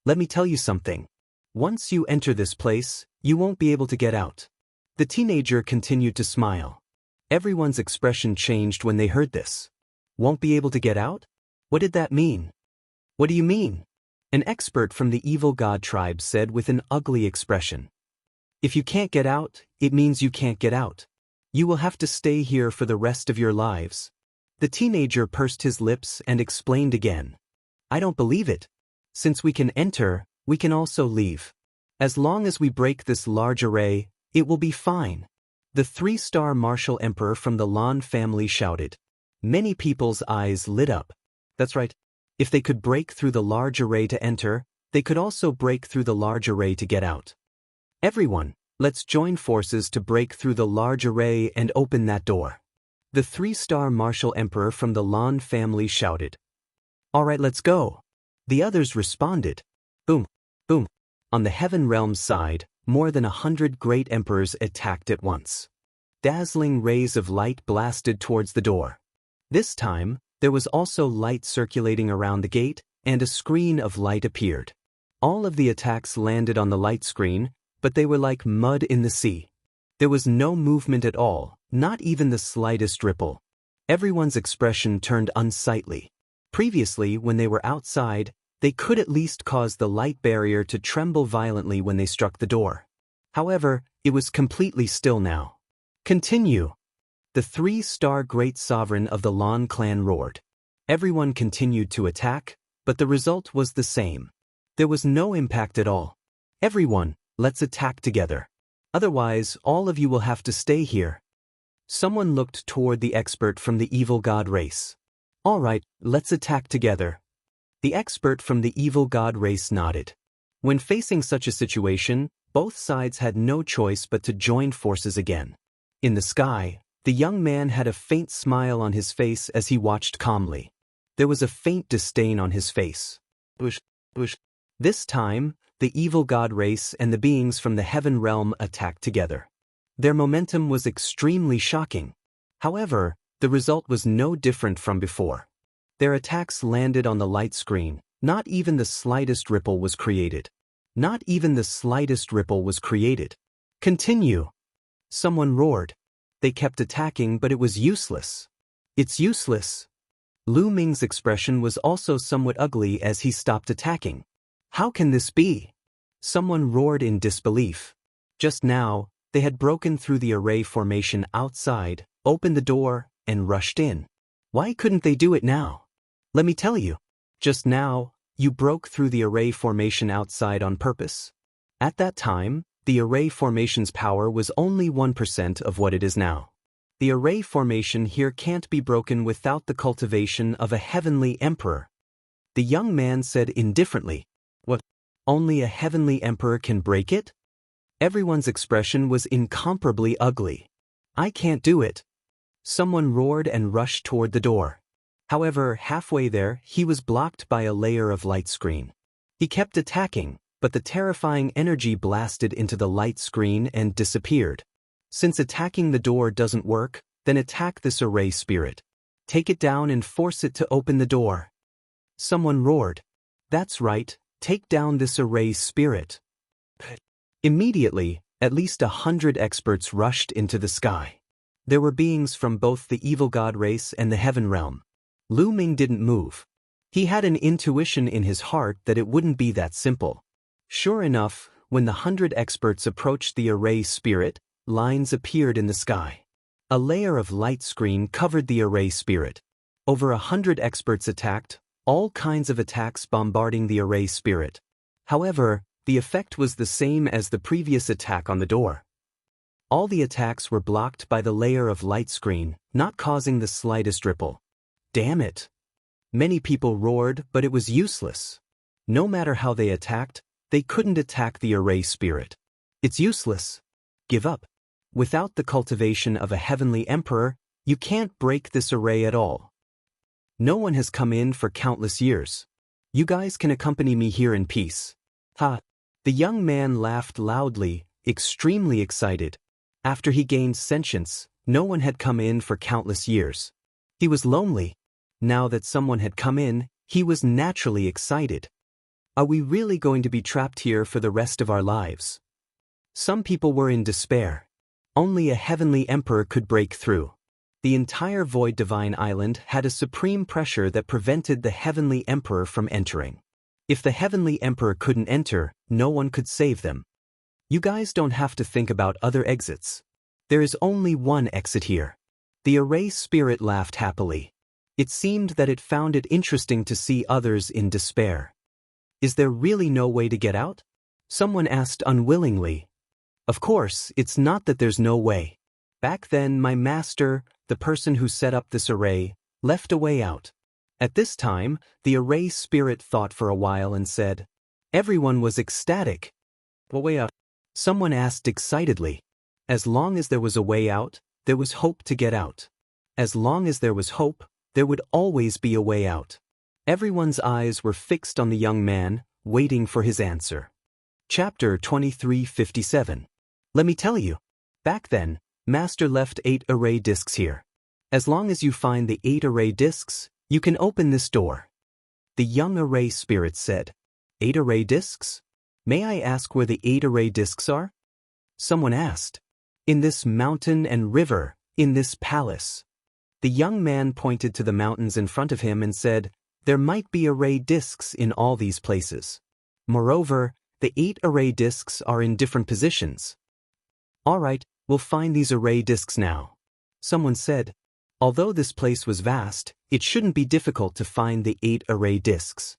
"Let me tell you something. Once you enter this place, you won't be able to get out." The teenager continued to smile. Everyone's expression changed when they heard this. "Won't be able to get out?" What did that mean? "What do you mean?" An expert from the evil god tribe said with an ugly expression. "If you can't get out, it means you can't get out. You will have to stay here for the rest of your lives." The teenager pursed his lips and explained again. "I don't believe it. Since we can enter, we can also leave. As long as we break this large array, it will be fine." The three-star martial emperor from the Lan family shouted. Many people's eyes lit up. That's right. If they could break through the large array to enter, they could also break through the large array to get out. "Everyone, let's join forces to break through the large array and open that door." The three-star martial emperor from the Lan family shouted. "All right, let's go." The others responded. Boom, boom. On the heaven realm's side, more than 100 great emperors attacked at once. Dazzling rays of light blasted towards the door. This time, there was also light circulating around the gate, and a screen of light appeared. All of the attacks landed on the light screen, but they were like mud in the sea. There was no movement at all, not even the slightest ripple. Everyone's expression turned unsightly. Previously, when they were outside, they could at least cause the light barrier to tremble violently when they struck the door. However, it was completely still now. "Continue." The three-star great sovereign of the Lan clan roared. Everyone continued to attack, but the result was the same. There was no impact at all. "Everyone, let's attack together. Otherwise, all of you will have to stay here." Someone looked toward the expert from the evil god race. "All right, let's attack together." The expert from the evil god race nodded. When facing such a situation, both sides had no choice but to join forces again. In the sky, the young man had a faint smile on his face as he watched calmly. There was a faint disdain on his face. Whoosh, whoosh. This time, the evil god race and the beings from the heaven realm attacked together. Their momentum was extremely shocking. However, the result was no different from before. Their attacks landed on the light screen. Not even the slightest ripple was created. Not even the slightest ripple was created. "Continue." Someone roared. They kept attacking, but it was useless. "It's useless." Lu Ming's expression was also somewhat ugly as he stopped attacking. "How can this be?" Someone roared in disbelief. Just now, they had broken through the array formation outside, opened the door, and rushed in. Why couldn't they do it now? Let me tell you. Just now, you broke through the array formation outside on purpose. At that time, the array formation's power was only 1% of what it is now. The array formation here can't be broken without the cultivation of a heavenly emperor. The young man said indifferently. "What? Only a heavenly emperor can break it?" Everyone's expression was incomparably ugly. "I can't do it." Someone roared and rushed toward the door. However, halfway there, he was blocked by a layer of light screen. He kept attacking, but the terrifying energy blasted into the light screen and disappeared. Since attacking the door doesn't work, then attack this array spirit. Take it down and force it to open the door. Someone roared. "That's right, take down this array spirit." Immediately, at least 100 experts rushed into the sky. There were beings from both the evil god race and the heaven realm. Lu Ming didn't move. He had an intuition in his heart that it wouldn't be that simple. Sure enough, when the 100 experts approached the array spirit, lines appeared in the sky. A layer of light screen covered the array spirit. Over 100 experts attacked, all kinds of attacks bombarding the array spirit. However, the effect was the same as the previous attack on the door. All the attacks were blocked by the layer of light screen, not causing the slightest ripple. Damn it! Many people roared, but it was useless. No matter how they attacked, they couldn't attack the array spirit. It's useless. Give up. Without the cultivation of a heavenly emperor, you can't break this array at all. No one has come in for countless years. You guys can accompany me here in peace. Ha! The young man laughed loudly, extremely excited. After he gained sentience, no one had come in for countless years. He was lonely. Now that someone had come in, he was naturally excited. Are we really going to be trapped here for the rest of our lives? Some people were in despair. Only a heavenly emperor could break through. The entire Void Divine Island had a supreme pressure that prevented the heavenly emperor from entering. If the heavenly emperor couldn't enter, no one could save them. You guys don't have to think about other exits. There is only one exit here. The array spirit laughed happily. It seemed that it found it interesting to see others in despair. Is there really no way to get out? Someone asked unwillingly. Of course, it's not that there's no way. Back then, my master, the person who set up this array, left a way out. At this time, the array spirit thought for a while and said, everyone was ecstatic. What way out? Someone asked excitedly. As long as there was a way out, there was hope to get out. As long as there was hope, there would always be a way out. Everyone's eyes were fixed on the young man, waiting for his answer. Chapter 2357. Let me tell you. Back then, Master left 8 array discs here. As long as you find the 8 array discs, you can open this door. The young array spirit said, 8 array discs? May I ask where the 8 array discs are? Someone asked. In this mountain and river, in this palace. The young man pointed to the mountains in front of him and said, there might be array discs in all these places. Moreover, the 8 array discs are in different positions. All right, we'll find these array discs now. Someone said, although this place was vast, it shouldn't be difficult to find the 8 array discs.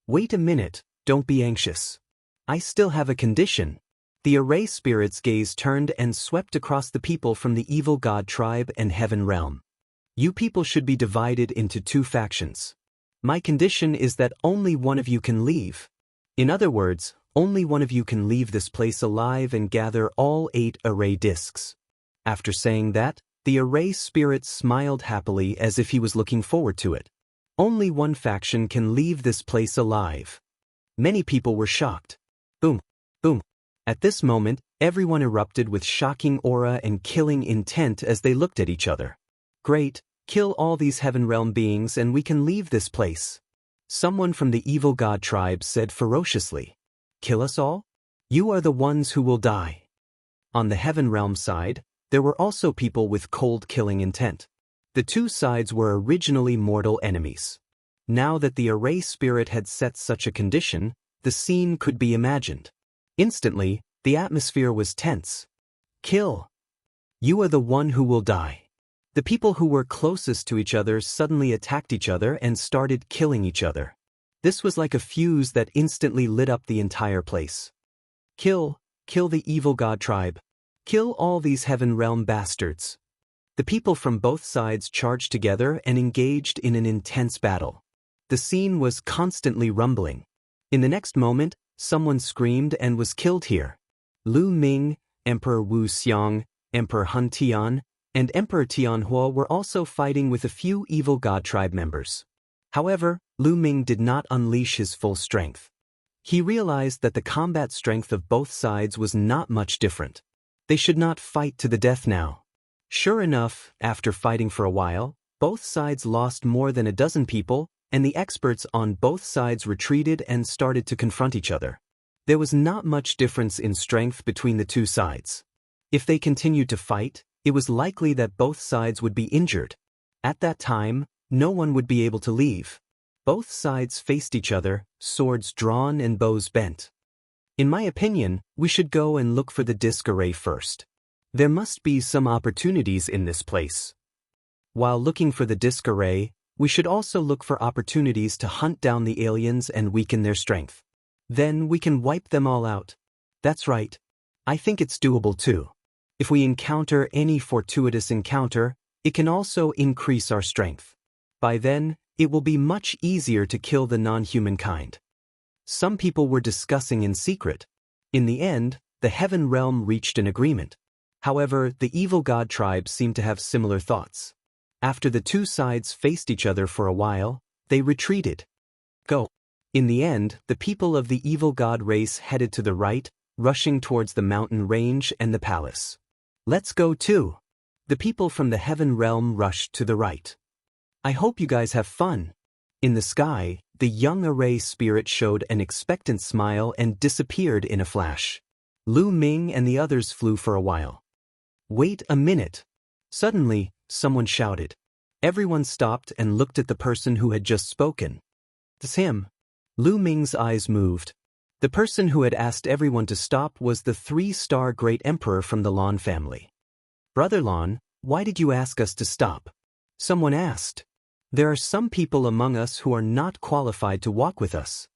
Wait a minute, don't be anxious. I still have a condition. The array spirit's gaze turned and swept across the people from the evil god tribe and heaven realm. You people should be divided into 2 factions. My condition is that only one of you can leave. In other words, only one of you can leave this place alive and gather all 8 array discs. After saying that, the array spirit smiled happily as if he was looking forward to it. Only one faction can leave this place alive. Many people were shocked. Boom, boom. At this moment, everyone erupted with shocking aura and killing intent as they looked at each other. Great, kill all these heaven realm beings and we can leave this place. Someone from the evil god tribe said ferociously. Kill us all? You are the ones who will die. On the heaven realm side, there were also people with cold killing intent. The 2 sides were originally mortal enemies. Now that the array spirit had set such a condition, the scene could be imagined. Instantly, the atmosphere was tense. Kill. You are the one who will die. The people who were closest to each other suddenly attacked each other and started killing each other. This was like a fuse that instantly lit up the entire place. Kill the evil god tribe. Kill all these heaven realm bastards. The people from both sides charged together and engaged in an intense battle. The scene was constantly rumbling. In the next moment, someone screamed and was killed here. Lu Ming, Emperor Wu Xiang, Emperor Han Tian, and Emperor Tianhua were also fighting with a few evil god tribe members. However, Lu Ming did not unleash his full strength. He realized that the combat strength of both sides was not much different. They should not fight to the death now. Sure enough, after fighting for a while, both sides lost more than a dozen people, and the experts on both sides retreated and started to confront each other. There was not much difference in strength between the 2 sides. If they continued to fight, it was likely that both sides would be injured. At that time, no one would be able to leave. Both sides faced each other, swords drawn and bows bent. In my opinion, we should go and look for the disc array first. There must be some opportunities in this place. While looking for the disc array, we should also look for opportunities to hunt down the aliens and weaken their strength. Then we can wipe them all out. That's right. I think it's doable too. If we encounter any fortuitous encounter, it can also increase our strength. By then, it will be much easier to kill the non-human kind. Some people were discussing in secret. In the end, the heaven realm reached an agreement. However, the evil god tribe seemed to have similar thoughts. After the two sides faced each other for a while, they retreated. Go. In the end, the people of the evil god race headed to the right, rushing towards the mountain range and the palace. Let's go too. The people from the heaven realm rushed to the right. I hope you guys have fun. In the sky, the young array spirit showed an expectant smile and disappeared in a flash. Lu Ming and the others flew for a while. Wait a minute. Suddenly, someone shouted. Everyone stopped and looked at the person who had just spoken. It's him. Lu Ming's eyes moved. The person who had asked everyone to stop was the 3-star Great Emperor from the Lan family. Brother Lan, why did you ask us to stop? Someone asked. There are some people among us who are not qualified to walk with us.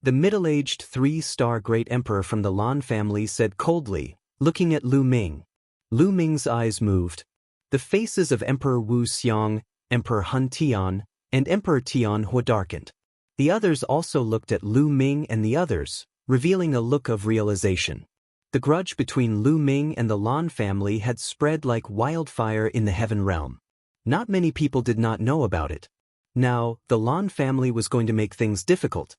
The middle-aged 3-star Great Emperor from the Lan family said coldly, looking at Lu Ming. Lu Ming's eyes moved. The faces of Emperor Wu Xiang, Emperor Hun Tian, and Emperor Tian Hua darkened. The others also looked at Lu Ming and the others, revealing a look of realization. The grudge between Lu Ming and the Lan family had spread like wildfire in the heaven realm. Not many people did not know about it. Now, the Lan family was going to make things difficult.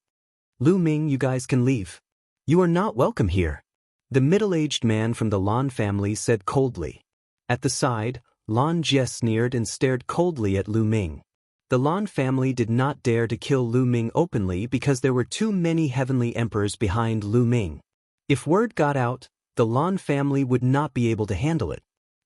Lu Ming, you guys can leave. You are not welcome here. The middle-aged man from the Lan family said coldly. At the side, Lan Jie sneered and stared coldly at Lu Ming. The Lan family did not dare to kill Lu Ming openly because there were too many heavenly emperors behind Lu Ming. If word got out, the Lan family would not be able to handle it.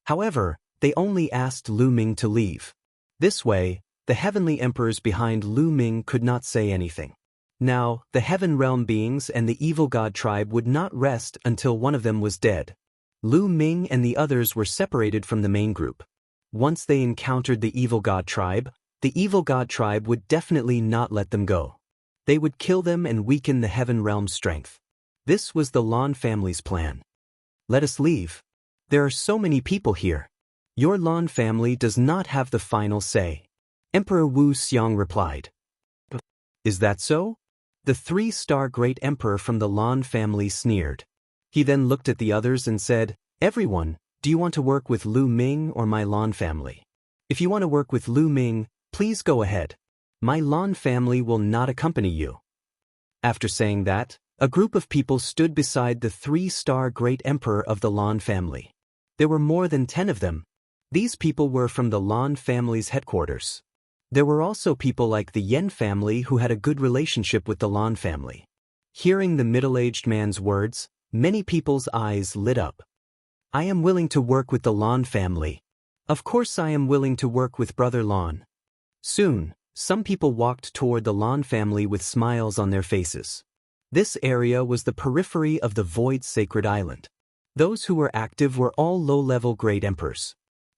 However, they only asked Lu Ming to leave. This way, the heavenly emperors behind Lu Ming could not say anything. Now, the heaven realm beings and the evil god tribe would not rest until one of them was dead. Lu Ming and the others were separated from the main group. Once they encountered the evil god tribe would definitely not let them go. They would kill them and weaken the heaven realm's strength. This was the Lan family's plan. Let us leave. There are so many people here. Your Lan family does not have the final say. Emperor Wu Xiang replied. Is that so? The 3-star Great Emperor from the Lan family sneered. He then looked at the others and said, Everyone, do you want to work with Lu Ming or my Lan family? If you want to work with Lu Ming, please go ahead. My Lan family will not accompany you. After saying that, a group of people stood beside the 3-star Great Emperor of the Lan family. There were more than 10 of them. These people were from the Lan family's headquarters. There were also people like the Yen family who had a good relationship with the Lan family. Hearing the middle-aged man's words, many people's eyes lit up. I am willing to work with the Lan family. Of course I am willing to work with Brother Lan. Soon, some people walked toward the Lan family with smiles on their faces. This area was the periphery of the Void Sacred Island. Those who were active were all low-level Great Emperors.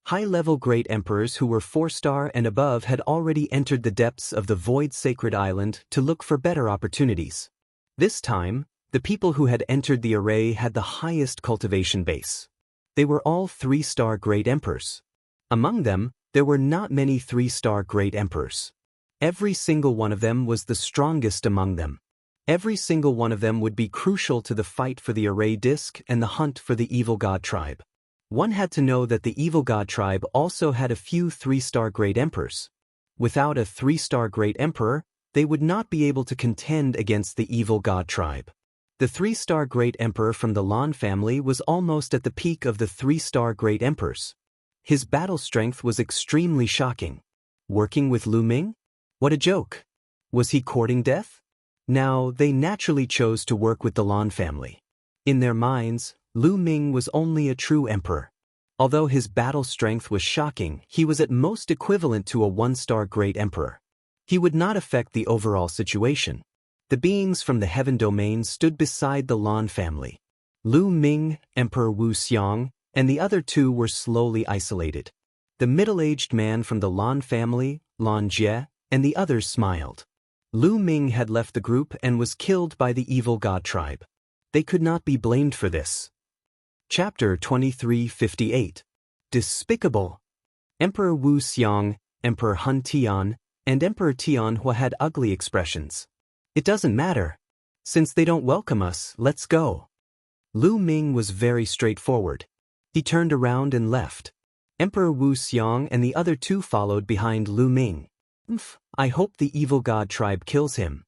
High-level Great Emperors who were 4-star and above had already entered the depths of the Void Sacred Island to look for better opportunities. This time, the people who had entered the array had the highest cultivation base. They were all 3-star Great Emperors. Among them, there were not many 3-star Great Emperors. Every single one of them was the strongest among them. Every single one of them would be crucial to the fight for the array disk and the hunt for the evil god tribe. One had to know that the evil god tribe also had a few 3-star Great Emperors. Without a 3-star Great Emperor, they would not be able to contend against the evil god tribe. The 3-star Great Emperor from the Lan family was almost at the peak of the 3-star Great Emperors. His battle strength was extremely shocking. Working with Lu Ming? What a joke! Was he courting death? Now, they naturally chose to work with the Lan family. In their minds, Lu Ming was only a true emperor. Although his battle strength was shocking, he was at most equivalent to a 1-star Great Emperor. He would not affect the overall situation. The beings from the heaven domain stood beside the Lan family. Lu Ming, Emperor Wu Xiang, and the other two were slowly isolated. The middle-aged man from the Lan family, Lan Jie, and the others smiled. Lu Ming had left the group and was killed by the evil god tribe. They could not be blamed for this. Chapter 2358. Despicable. Emperor Wu Xiang, Emperor Hun Tian, and Emperor Tian Hua had ugly expressions. It doesn't matter. Since they don't welcome us, let's go. Lu Ming was very straightforward. He turned around and left. Emperor Wu Xiang and the other two followed behind Lu Ming. I hope the evil god tribe kills him.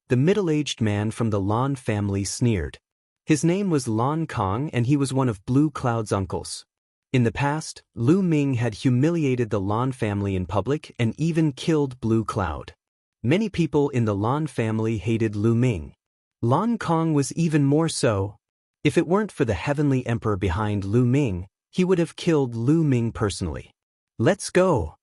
The middle-aged man from the Lan family sneered. His name was Lan Kong and he was one of Blue Cloud's uncles. In the past, Lu Ming had humiliated the Lan family in public and even killed Blue Cloud. Many people in the Lan family hated Lu Ming. Lan Kong was even more so. If it weren't for the heavenly emperor behind Lu Ming, he would have killed Lu Ming personally. Let's go.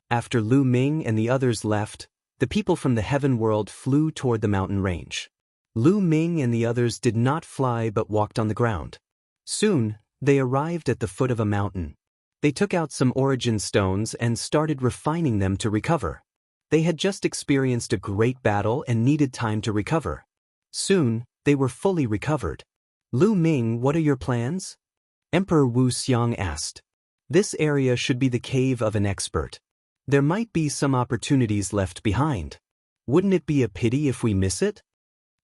After Lu Ming and the others left, the people from the heaven world flew toward the mountain range. Lu Ming and the others did not fly but walked on the ground. Soon, they arrived at the foot of a mountain. They took out some origin stones and started refining them to recover. They had just experienced a great battle and needed time to recover. Soon, they were fully recovered. Lu Ming, what are your plans? Emperor Wu Xiang asked. This area should be the cave of an expert. There might be some opportunities left behind. Wouldn't it be a pity if we miss it?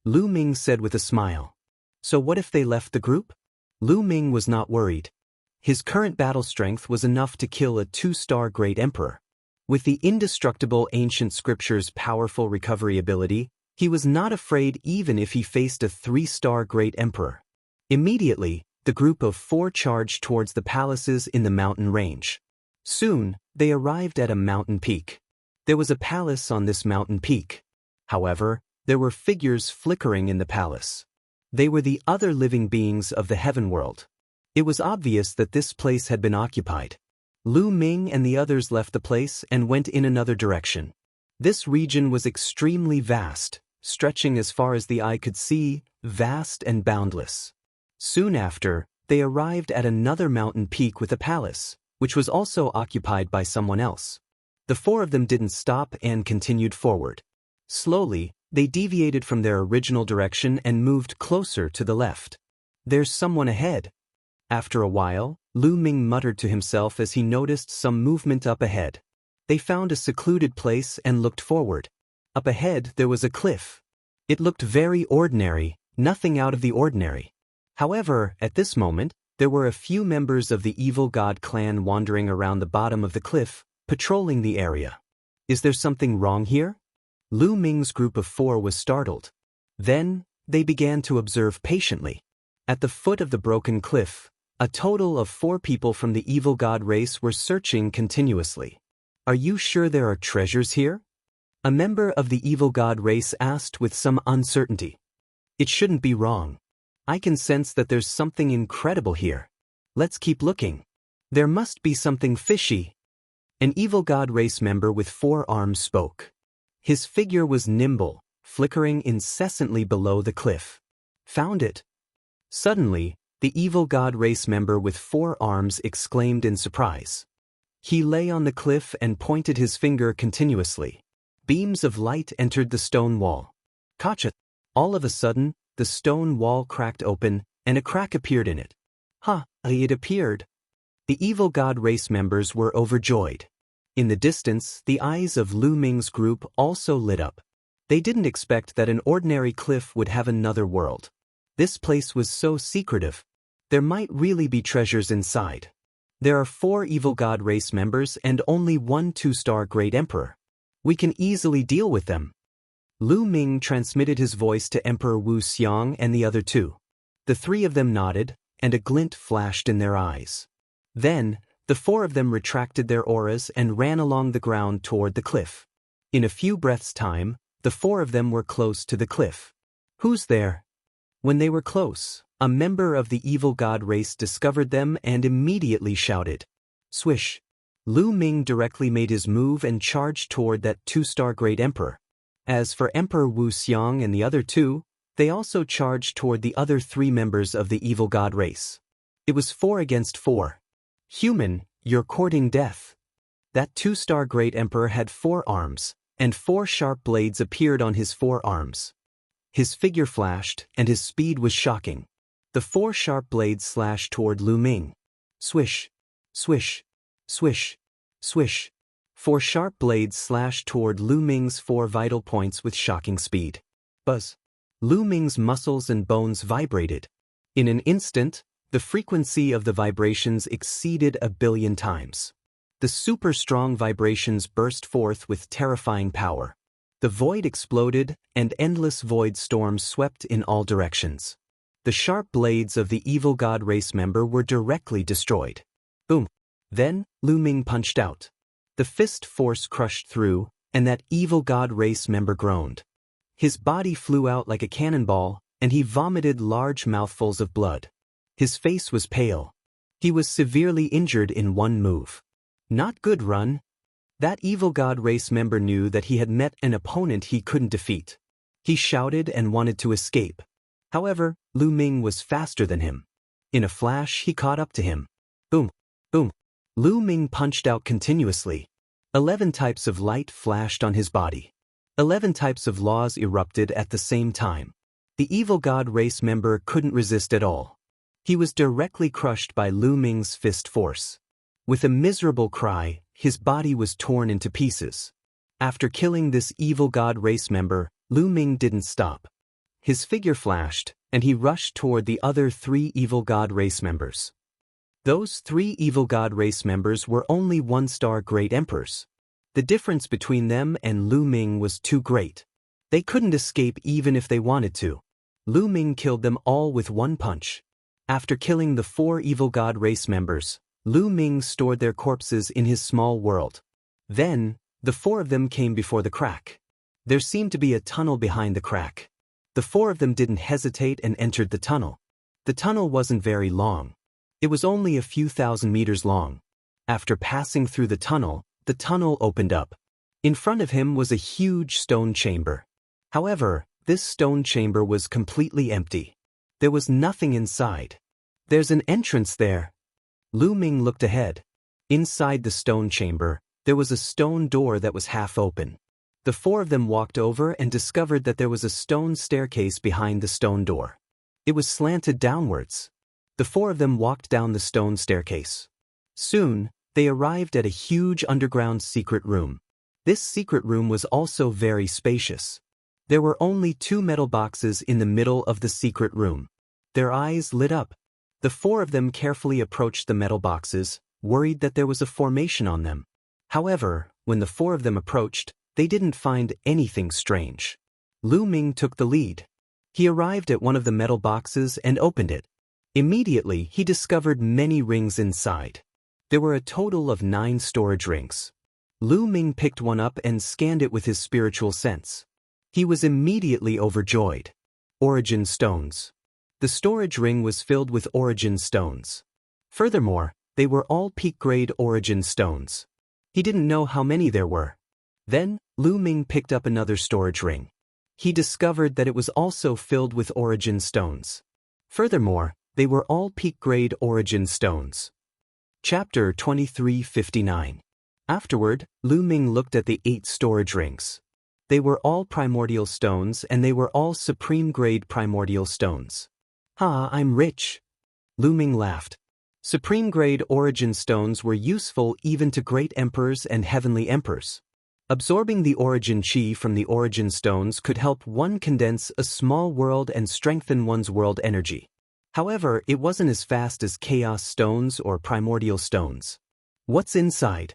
Lu Ming said with a smile. So what if they left the group? Lu Ming was not worried. His current battle strength was enough to kill a 2-star great emperor. With the indestructible ancient scripture's powerful recovery ability, he was not afraid even if he faced a 3-star great emperor. Immediately, the group of 4 charged towards the palaces in the mountain range. Soon, they arrived at a mountain peak. There was a palace on this mountain peak. However, there were figures flickering in the palace. They were the other living beings of the heaven world. It was obvious that this place had been occupied. Lu Ming and the others left the place and went in another direction. This region was extremely vast, stretching as far as the eye could see, vast and boundless. Soon after, they arrived at another mountain peak with a palace, which was also occupied by someone else. The 4 of them didn't stop and continued forward. Slowly, they deviated from their original direction and moved closer to the left. There's someone ahead. After a while, Lu Ming muttered to himself as he noticed some movement up ahead. They found a secluded place and looked forward. Up ahead there was a cliff. It looked very ordinary, nothing out of the ordinary. However, at this moment, there were a few members of the evil god clan wandering around the bottom of the cliff, patrolling the area. Is there something wrong here? Lu Ming's group of 4 was startled. Then, they began to observe patiently. At the foot of the broken cliff, a total of 4 people from the evil god race were searching continuously. Are you sure there are treasures here? A member of the evil god race asked with some uncertainty. It shouldn't be wrong. I can sense that there's something incredible here. Let's keep looking. There must be something fishy. An evil god race member with 4 arms spoke. His figure was nimble, flickering incessantly below the cliff. Found it. Suddenly, the evil god race member with 4 arms exclaimed in surprise. He lay on the cliff and pointed his finger continuously. Beams of light entered the stone wall. Gotcha! All of a sudden, the stone wall cracked open, and a crack appeared in it. It appeared. The evil god race members were overjoyed. In the distance, the eyes of Lu Ming's group also lit up. They didn't expect that an ordinary cliff would have another world. This place was so secretive. There might really be treasures inside. There are 4 evil god race members and only 1 2-star great emperor. We can easily deal with them. Lu Ming transmitted his voice to Emperor Wu Xiang and the other 2. The 3 of them nodded, and a glint flashed in their eyes. Then, the 4 of them retracted their auras and ran along the ground toward the cliff. In a few breaths' time, the 4 of them were close to the cliff. Who's there? When they were close, a member of the evil god race discovered them and immediately shouted. Swish! Lu Ming directly made his move and charged toward that 2-star great emperor. As for Emperor Wu Xiang and the other 2, they also charged toward the other 3 members of the evil god race. It was 4 against 4. Human, you're courting death. That 2-star great emperor had 4 arms, and 4 sharp blades appeared on his 4 arms. His figure flashed, and his speed was shocking. The 4 sharp blades slashed toward Lu Ming. Swish, swish, swish, swish. 4 sharp blades slashed toward Lu Ming's 4 vital points with shocking speed. Buzz. Lu Ming's muscles and bones vibrated. In an instant, the frequency of the vibrations exceeded 1 billion times. The super-strong vibrations burst forth with terrifying power. The void exploded, and endless void storms swept in all directions. The sharp blades of the evil god race member were directly destroyed. Boom. Then, Lu Ming punched out. The fist force crushed through, and that evil god race member groaned. His body flew out like a cannonball, and he vomited large mouthfuls of blood. His face was pale. He was severely injured in one move. Not good, run. That evil god race member knew that he had met an opponent he couldn't defeat. He shouted and wanted to escape. However, Lu Ming was faster than him. In a flash, he caught up to him. Boom, boom. Lu Ming punched out continuously. 11 types of light flashed on his body. 11 types of laws erupted at the same time. The evil god race member couldn't resist at all. He was directly crushed by Lu Ming's fist force. With a miserable cry, his body was torn into pieces. After killing this evil god race member, Lu Ming didn't stop. His figure flashed, and he rushed toward the other 3 evil god race members. Those 3 evil god race members were only 1-star great emperors. The difference between them and Lu Ming was too great. They couldn't escape even if they wanted to. Lu Ming killed them all with 1 punch. After killing the 4 evil god race members, Lu Ming stored their corpses in his small world. Then, the 4 of them came before the crack. There seemed to be a tunnel behind the crack. The 4 of them didn't hesitate and entered the tunnel. The tunnel wasn't very long. It was only a few thousand meters long. After passing through the tunnel opened up. In front of him was a huge stone chamber. However, this stone chamber was completely empty. There was nothing inside. There's an entrance there. Lu Ming looked ahead. Inside the stone chamber, there was a stone door that was half open. The 4 of them walked over and discovered that there was a stone staircase behind the stone door. It was slanted downwards. The 4 of them walked down the stone staircase. Soon, they arrived at a huge underground secret room. This secret room was also very spacious. There were only 2 metal boxes in the middle of the secret room. Their eyes lit up. The 4 of them carefully approached the metal boxes, worried that there was a formation on them. However, when the 4 of them approached, they didn't find anything strange. Lu Ming took the lead. He arrived at one of the metal boxes and opened it. Immediately, he discovered many rings inside. There were a total of 9 storage rings. Lu Ming picked one up and scanned it with his spiritual sense. He was immediately overjoyed. Origin stones. The storage ring was filled with origin stones. Furthermore, they were all peak-grade origin stones. He didn't know how many there were. Then, Lu Ming picked up another storage ring. He discovered that it was also filled with origin stones. Furthermore, they were all peak-grade origin stones. Chapter 2359. Afterward, Lu Ming looked at the 8 storage rings. They were all primordial stones and they were all supreme-grade primordial stones. "Ha, I'm rich." Lu Ming laughed. Supreme-grade origin stones were useful even to great emperors and heavenly emperors. Absorbing the origin chi from the origin stones could help one condense a small world and strengthen one's world energy. However, it wasn't as fast as chaos stones or primordial stones. What's inside?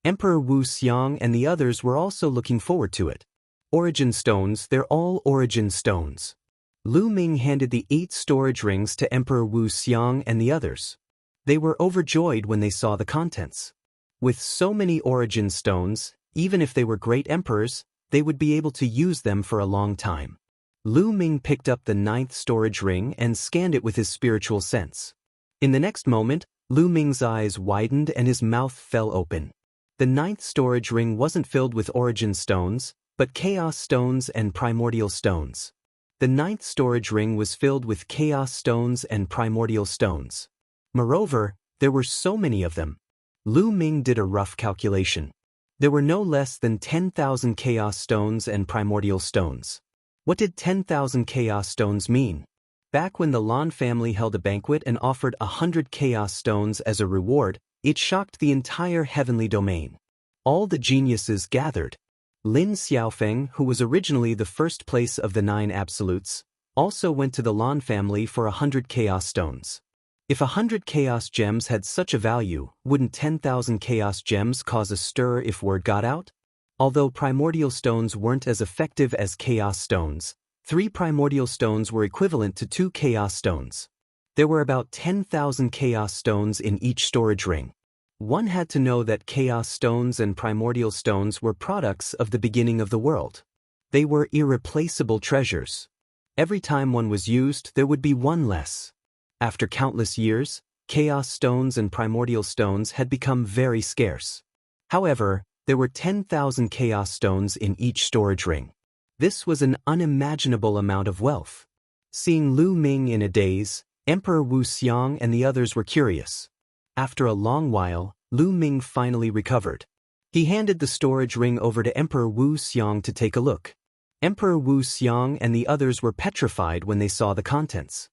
Emperor Wu Xiang and the others were also looking forward to it. Origin stones, they're all origin stones. Lu Ming handed the 8 storage rings to Emperor Wu Xiang and the others. They were overjoyed when they saw the contents. With so many origin stones, even if they were great emperors, they would be able to use them for a long time. Lu Ming picked up the 9th storage ring and scanned it with his spiritual sense. In the next moment, Lu Ming's eyes widened and his mouth fell open. The 9th storage ring wasn't filled with origin stones, but chaos stones and primordial stones. The 9th storage ring was filled with chaos stones and primordial stones. Moreover, there were so many of them. Lu Ming did a rough calculation. There were no less than 10,000 chaos stones and primordial stones. What did 10,000 chaos stones mean? Back when the Lan family held a banquet and offered 100 chaos stones as a reward, it shocked the entire heavenly domain. All the geniuses gathered. Lin Xiaofeng, who was originally the first place of the 9 absolutes, also went to the Lan family for 100 chaos stones. If 100 chaos gems had such a value, wouldn't 10,000 chaos gems cause a stir if word got out? Although primordial stones weren't as effective as chaos stones, 3 primordial stones were equivalent to 2 chaos stones. There were about 10,000 chaos stones in each storage ring. One had to know that chaos stones and primordial stones were products of the beginning of the world. They were irreplaceable treasures. Every time one was used, there would be one less. After countless years, chaos stones and primordial stones had become very scarce. However, there were 10,000 chaos stones in each storage ring. This was an unimaginable amount of wealth. Seeing Lu Ming in a daze, Emperor Wu Xiang and the others were curious. After a long while, Lu Ming finally recovered. He handed the storage ring over to Emperor Wu Xiang to take a look. Emperor Wu Xiang and the others were petrified when they saw the contents.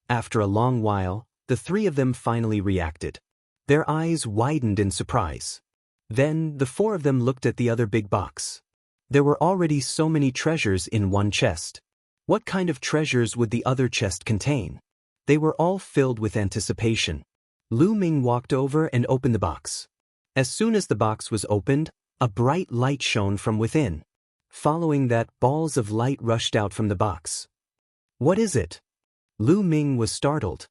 After a long while, the 3 of them finally reacted. Their eyes widened in surprise. Then, the 4 of them looked at the other big box. There were already so many treasures in one chest. What kind of treasures would the other chest contain? They were all filled with anticipation. Lu Ming walked over and opened the box. As soon as the box was opened, a bright light shone from within. Following that, balls of light rushed out from the box. What is it? Lu Ming was startled.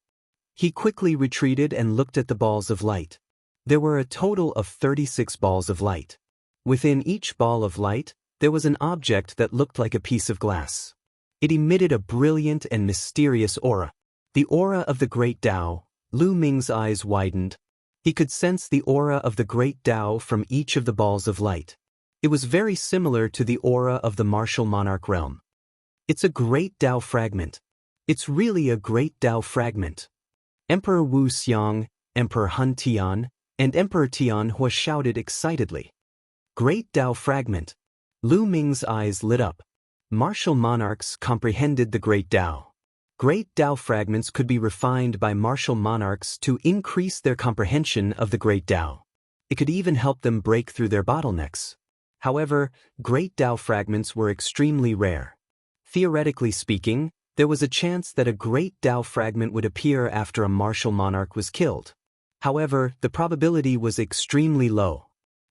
He quickly retreated and looked at the balls of light. There were a total of 36 balls of light. Within each ball of light, there was an object that looked like a piece of glass. It emitted a brilliant and mysterious aura. The aura of the Great Tao. Lu Ming's eyes widened. He could sense the aura of the Great Tao from each of the balls of light. It was very similar to the aura of the martial monarch realm. It's a Great Tao fragment. It's really a Great Tao fragment. Emperor Wu Xiang, Emperor Han Tian, and Emperor Tian Hua shouted excitedly. Great Tao fragment. Lu Ming's eyes lit up. Martial monarchs comprehended the Great Tao. Great Tao fragments could be refined by martial monarchs to increase their comprehension of the Great Tao. It could even help them break through their bottlenecks. However, Great Tao fragments were extremely rare. Theoretically speaking, there was a chance that a Great Tao fragment would appear after a martial monarch was killed. However, the probability was extremely low.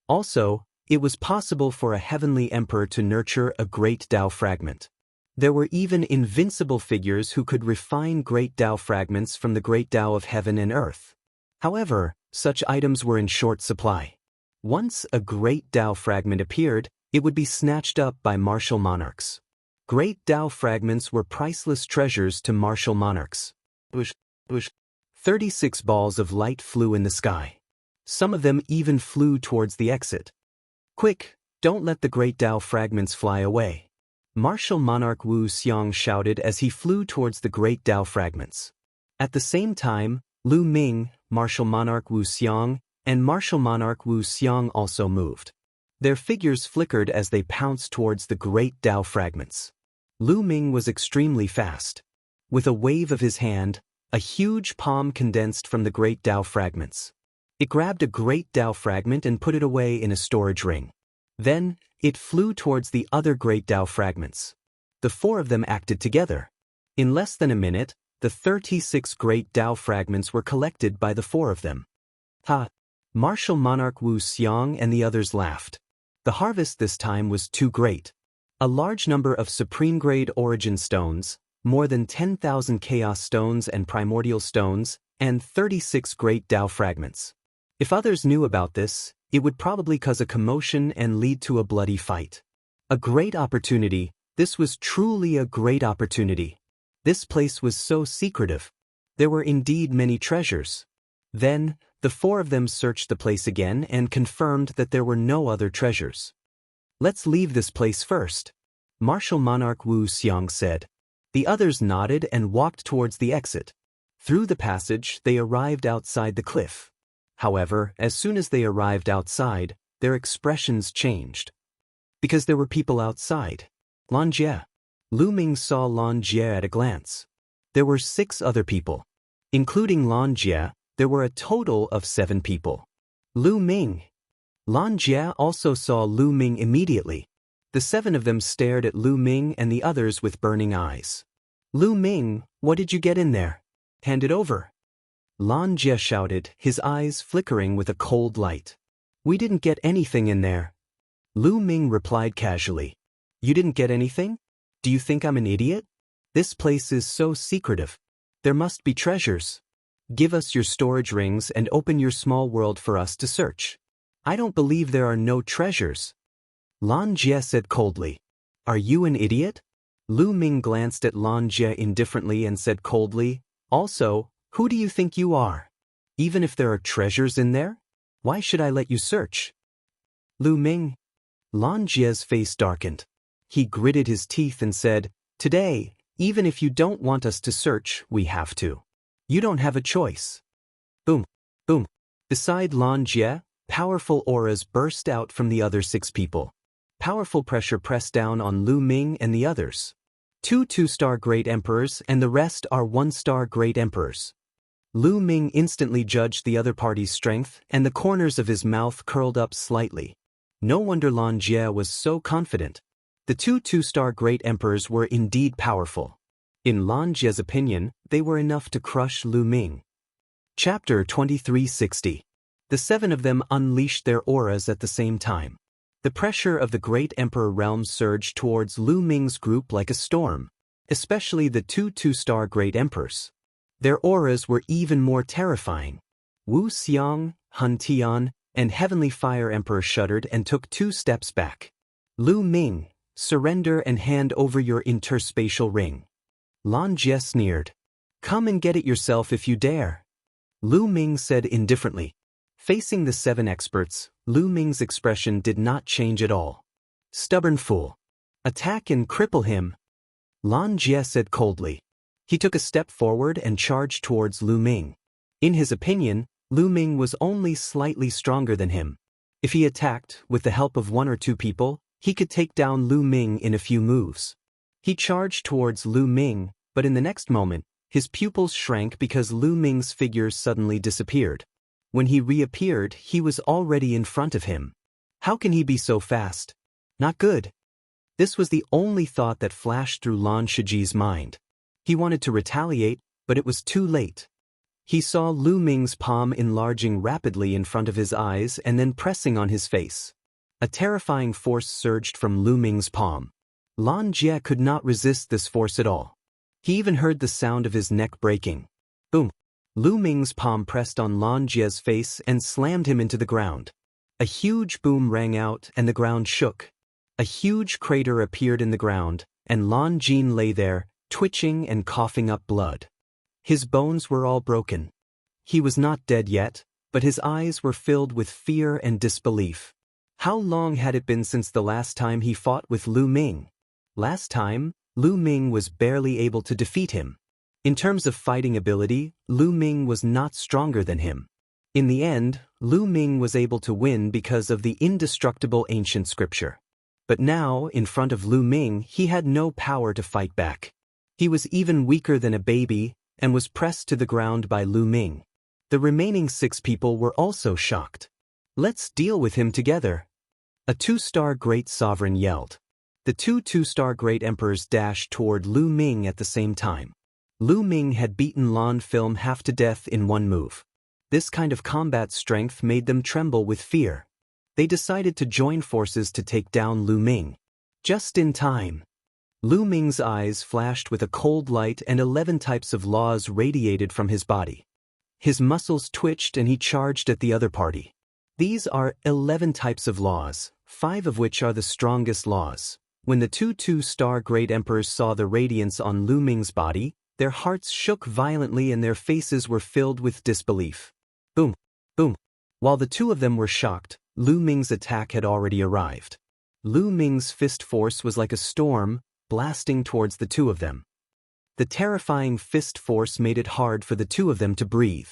Also, it was possible for a heavenly emperor to nurture a Great Tao fragment. There were even invincible figures who could refine Great Tao fragments from the Great Tao of heaven and earth. However, such items were in short supply. Once a Great Tao fragment appeared, it would be snatched up by martial monarchs. Great Tao fragments were priceless treasures to martial monarchs. 36 balls of light flew in the sky. Some of them even flew towards the exit. Quick, don't let the Great Tao fragments fly away. Martial monarch Wu Xiang shouted as he flew towards the Great Tao fragments. At the same time, Lu Ming, martial monarch Wu Xiang, and martial monarch Wu Xiang also moved. Their figures flickered as they pounced towards the Great Tao fragments. Lu Ming was extremely fast. With a wave of his hand, a huge palm condensed from the Great Tao fragments. It grabbed a Great Tao fragment and put it away in a storage ring. Then, it flew towards the other Great Tao fragments. The 4 of them acted together. In less than a minute, the 36 Great Tao fragments were collected by the 4 of them. Ha! Martial monarch Wu Xiang and the others laughed. The harvest this time was too great. A large number of supreme-grade origin stones, more than 10,000 chaos stones and primordial stones, and 36 Great Tao fragments. If others knew about this, it would probably cause a commotion and lead to a bloody fight. A great opportunity. This was truly a great opportunity. This place was so secretive. There were indeed many treasures. Then, the 4 of them searched the place again and confirmed that there were no other treasures. Let's leave this place first, martial monarch Wu Xiang said. The others nodded and walked towards the exit. Through the passage, they arrived outside the cliff. However, as soon as they arrived outside, their expressions changed. Because there were people outside. Lanjie. Lu Ming saw Lan Jie at a glance. There were 6 other people. Including Lan Jie, there were a total of 7 people. Lu Ming. Lan Jie also saw Lu Ming immediately. The 7 of them stared at Lu Ming and the others with burning eyes. Lu Ming, what did you get in there? Hand it over. Lan Jie shouted, his eyes flickering with a cold light. We didn't get anything in there. Lu Ming replied casually. You didn't get anything? Do you think I'm an idiot? This place is so secretive. There must be treasures. Give us your storage rings and open your small world for us to search. I don't believe there are no treasures. Lan Jie said coldly. Are you an idiot? Lu Ming glanced at Lan Jie indifferently and said coldly, also, who do you think you are? Even if there are treasures in there? Why should I let you search? Lu Ming. Lan Jie's face darkened. He gritted his teeth and said, today, even if you don't want us to search, we have to. You don't have a choice. Boom, boom. Beside Lan Jie, powerful auras burst out from the other 6 people. Powerful pressure pressed down on Lu Ming and the others. 2 2-star Great Emperors and the rest are 1-star Great Emperors. Lu Ming instantly judged the other party's strength and the corners of his mouth curled up slightly. No wonder Lan Jie was so confident. The 2 2-star Great Emperors were indeed powerful. In Lan Jie's opinion, they were enough to crush Lu Ming. Chapter 2360. The 7 of them unleashed their auras at the same time. The pressure of the Great Emperor realm surged towards Lu Ming's group like a storm, especially the 2 2-star Great Emperors. Their auras were even more terrifying. Wu Xiang, Han Tian, and Heavenly Fire Emperor shuddered and took 2 steps back. Lu Ming, surrender and hand over your interspatial ring. Lan Jie sneered. Come and get it yourself if you dare. Lu Ming said indifferently. Facing the 7 experts, Lu Ming's expression did not change at all. Stubborn fool. Attack and cripple him. Lan Jie said coldly. He took a step forward and charged towards Lu Ming. In his opinion, Lu Ming was only slightly stronger than him. If he attacked, with the help of 1 or 2 people, he could take down Lu Ming in a few moves. He charged towards Lu Ming, but in the next moment, his pupils shrank because Lu Ming's figure suddenly disappeared. When he reappeared, he was already in front of him. How can he be so fast? Not good. This was the only thought that flashed through Lan Shiji's mind. He wanted to retaliate, but it was too late. He saw Lu Ming's palm enlarging rapidly in front of his eyes and then pressing on his face. A terrifying force surged from Lu Ming's palm. Lan Jie could not resist this force at all. He even heard the sound of his neck breaking. Boom! Lu Ming's palm pressed on Lan Jie's face and slammed him into the ground. A huge boom rang out and the ground shook. A huge crater appeared in the ground, and Lan Jin lay there, twitching and coughing up blood. His bones were all broken. He was not dead yet, but his eyes were filled with fear and disbelief. How long had it been since the last time he fought with Lu Ming? Last time, Lu Ming was barely able to defeat him. In terms of fighting ability, Lu Ming was not stronger than him. In the end, Lu Ming was able to win because of the indestructible ancient scripture. But now, in front of Lu Ming, he had no power to fight back. He was even weaker than a baby, and was pressed to the ground by Lu Ming. The remaining 6 people were also shocked. Let's deal with him together. A 2-star Great Sovereign yelled. The 2 2-star Great Emperors dashed toward Lu Ming at the same time. Lu Ming had beaten Lan Film half to death in 1 move. This kind of combat strength made them tremble with fear. They decided to join forces to take down Lu Ming. Just in time. Lu Ming's eyes flashed with a cold light and 11 types of laws radiated from his body. His muscles twitched and he charged at the other party. These are 11 types of laws, 5 of which are the strongest laws. When the 2 2-star Great Emperors saw the radiance on Lu Ming's body, their hearts shook violently and their faces were filled with disbelief. Boom! Boom! While the 2 of them were shocked, Lu Ming's attack had already arrived. Lu Ming's fist force was like a storm, blasting towards the 2 of them. The terrifying fist force made it hard for the 2 of them to breathe.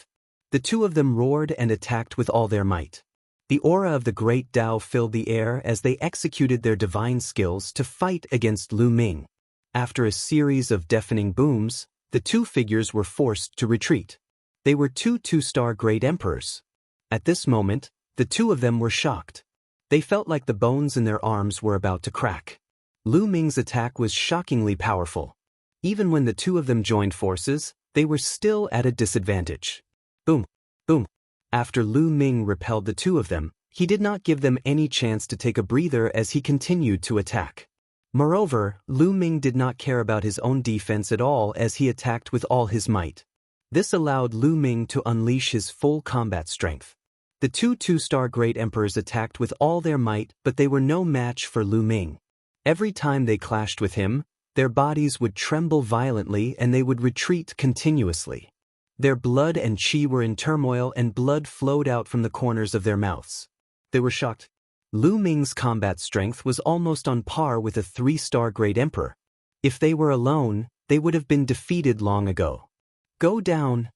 The 2 of them roared and attacked with all their might. The aura of the Great Tao filled the air as they executed their divine skills to fight against Lu Ming. After a series of deafening booms, the two figures were forced to retreat. They were two-star great emperors. At this moment, the two of them were shocked. They felt like the bones in their arms were about to crack. Lu Ming's attack was shockingly powerful. Even when the two of them joined forces, they were still at a disadvantage. Boom, boom. After Lu Ming repelled the two of them, he did not give them any chance to take a breather as he continued to attack. Moreover, Lu Ming did not care about his own defense at all as he attacked with all his might. This allowed Lu Ming to unleash his full combat strength. The two-star great emperors attacked with all their might, but they were no match for Lu Ming. Every time they clashed with him, their bodies would tremble violently and they would retreat continuously. Their blood and qi were in turmoil and blood flowed out from the corners of their mouths. They were shocked. Lu Ming's combat strength was almost on par with a 3-star great emperor. If they were alone, they would have been defeated long ago. Go down!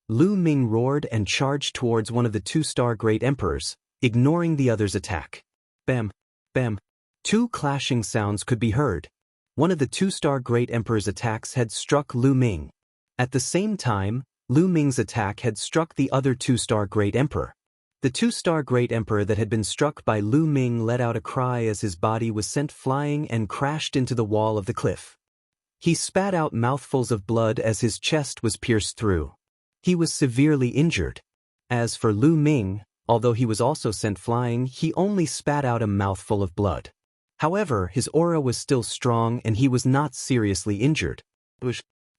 Lu Ming roared and charged towards one of the 2-star great emperors, ignoring the other's attack. Bam! Bam! 2 clashing sounds could be heard. One of the 2-star great emperor's attacks had struck Lu Ming. At the same time, Lu Ming's attack had struck the other 2-star great emperor. The 2-star great emperor that had been struck by Lu Ming let out a cry as his body was sent flying and crashed into the wall of the cliff. He spat out mouthfuls of blood as his chest was pierced through. He was severely injured. As for Lu Ming, although he was also sent flying, he only spat out a mouthful of blood. However, his aura was still strong and he was not seriously injured.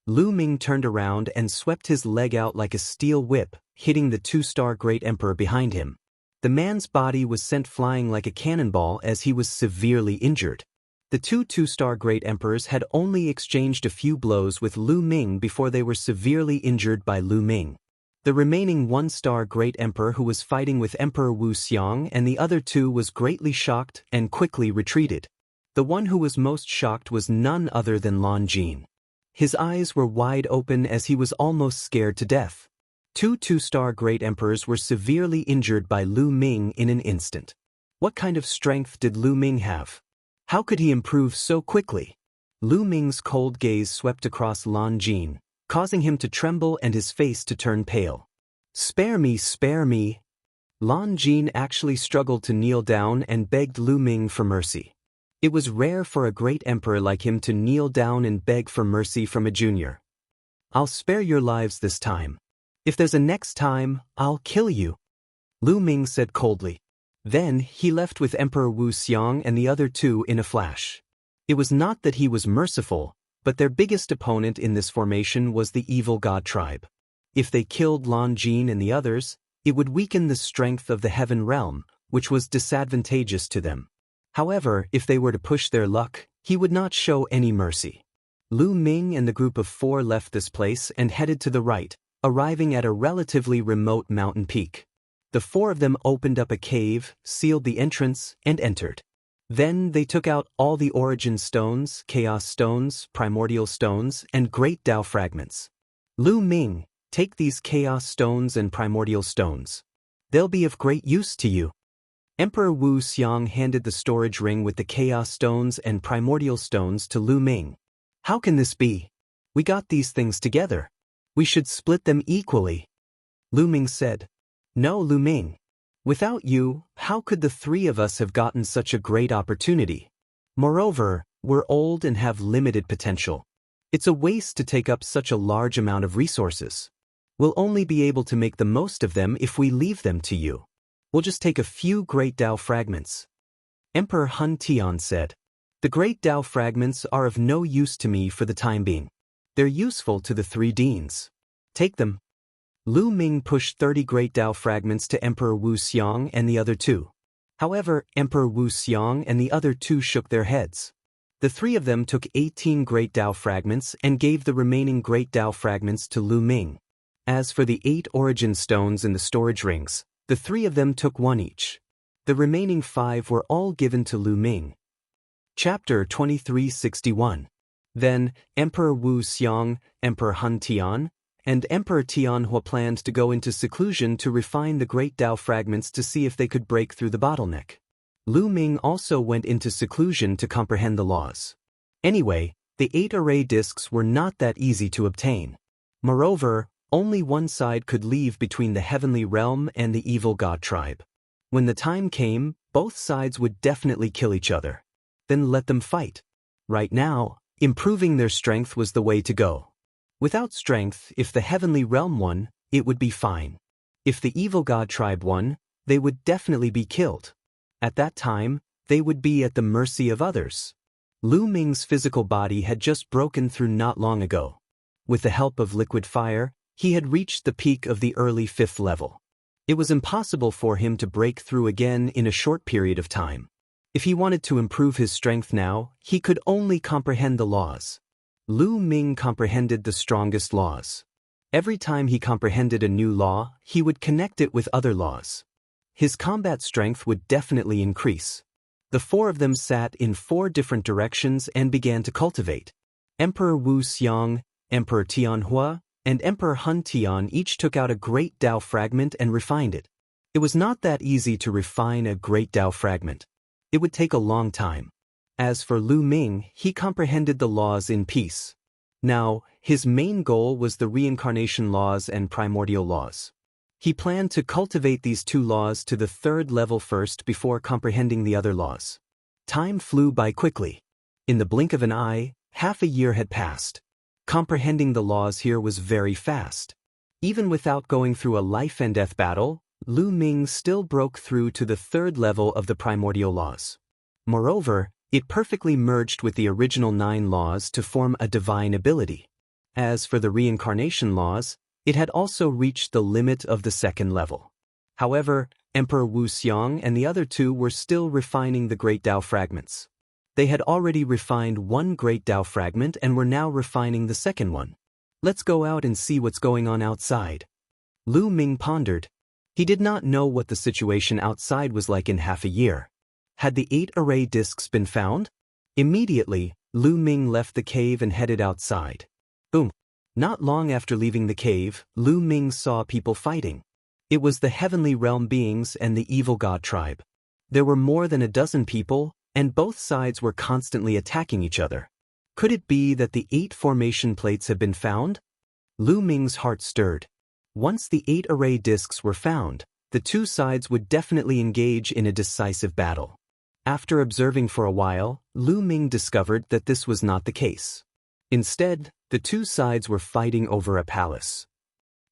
Lu Ming turned around and swept his leg out like a steel whip, hitting the 2-star great emperor behind him. The man's body was sent flying like a cannonball as he was severely injured. The 2-star great emperors had only exchanged a few blows with Lu Ming before they were severely injured by Lu Ming. The remaining 1-star great emperor who was fighting with Emperor Wu Xiang and the other two was greatly shocked and quickly retreated. The one who was most shocked was none other than Lan Jin. His eyes were wide open as he was almost scared to death. 2-star great emperors were severely injured by Lu Ming in an instant. What kind of strength did Lu Ming have? How could he improve so quickly? Lu Ming's cold gaze swept across Lan Jin, causing him to tremble and his face to turn pale. Spare me, spare me. Lan Jin actually struggled to kneel down and begged Lu Ming for mercy. It was rare for a great emperor like him to kneel down and beg for mercy from a junior. I'll spare your lives this time. If there's a next time, I'll kill you, Lu Ming said coldly. Then he left with Emperor Wu Xiang and the other two in a flash. It was not that he was merciful, but their biggest opponent in this formation was the evil god tribe. If they killed Lan Jin and the others, it would weaken the strength of the heaven realm, which was disadvantageous to them. However, if they were to push their luck, he would not show any mercy. Lu Ming and the group of 4 left this place and headed to the right, arriving at a relatively remote mountain peak. The 4 of them opened up a cave, sealed the entrance, and entered. Then they took out all the origin stones, chaos stones, primordial stones, and great Tao fragments. Lu Ming, take these chaos stones and primordial stones. They'll be of great use to you. Emperor Wu Xiang handed the storage ring with the chaos stones and primordial stones to Lu Ming. How can this be? We got these things together. We should split them equally. Lu Ming said. No, Lu Ming. Without you, how could the 3 of us have gotten such a great opportunity? Moreover, we're old and have limited potential. It's a waste to take up such a large amount of resources. We'll only be able to make the most of them if we leave them to you. We'll just take a few great Tao fragments. Emperor Hun Tian said. The great Tao fragments are of no use to me for the time being. They're useful to the 3 deans. Take them. Lu Ming pushed 30 great Tao fragments to Emperor Wu Xiang and the other 2. However, Emperor Wu Xiang and the other 2 shook their heads. The 3 of them took 18 great Tao fragments and gave the remaining great Tao fragments to Lu Ming. As for the 8 origin stones in the storage rings, the 3 of them took 1 each. The remaining 5 were all given to Lu Ming. Chapter 2361. Then, Emperor Wu Xiang, Emperor Hun Tian, and Emperor Tianhua planned to go into seclusion to refine the great Tao fragments to see if they could break through the bottleneck. Lu Ming also went into seclusion to comprehend the laws. Anyway, The 8 array discs were not that easy to obtain. Moreover, only one side could leave between the heavenly realm and the evil god tribe. When the time came, both sides would definitely kill each other. Then let them fight. Right now, improving their strength was the way to go. Without strength, if the heavenly realm won, it would be fine. If the evil god tribe won, they would definitely be killed. At that time, they would be at the mercy of others. Lu Ming's physical body had just broken through not long ago. With the help of liquid fire, he had reached the peak of the early 5th level. It was impossible for him to break through again in a short period of time. If he wanted to improve his strength now, he could only comprehend the laws. Lu Ming comprehended the strongest laws. Every time he comprehended a new law, he would connect it with other laws. His combat strength would definitely increase. The 4 of them sat in 4 different directions and began to cultivate. Emperor Wu Xiang, Emperor Tianhua, and Emperor Hun Tian each took out a great Tao fragment and refined it. It was not that easy to refine a great Tao fragment. It would take a long time. As for Lu Ming, he comprehended the laws in peace. Now, his main goal was the reincarnation laws and primordial laws. He planned to cultivate these 2 laws to the 3rd level first before comprehending the other laws. Time flew by quickly. In the blink of an eye, half a year had passed. Comprehending the laws here was very fast. Even without going through a life-and-death battle, Lu Ming still broke through to the 3rd level of the primordial laws. Moreover, it perfectly merged with the original 9 laws to form a divine ability. As for the reincarnation laws, it had also reached the limit of the 2nd level. However, Emperor Wu Xiang and the other 2 were still refining the Great Tao fragments. They had already refined 1 Great Tao fragment and were now refining the 2nd one. Let's go out and see what's going on outside. Lu Ming pondered. He did not know what the situation outside was like in half a year. Had the 8 array discs been found? Immediately, Lu Ming left the cave and headed outside. Boom! Not long after leaving the cave, Lu Ming saw people fighting. It was the heavenly realm beings and the evil god tribe. There were more than a dozen people, and both sides were constantly attacking each other. Could it be that the 8 formation plates had been found? Lu Ming's heart stirred. Once the 8 array discs were found, the 2 sides would definitely engage in a decisive battle. After observing for a while, Lu Ming discovered that this was not the case. Instead, the 2 sides were fighting over a palace.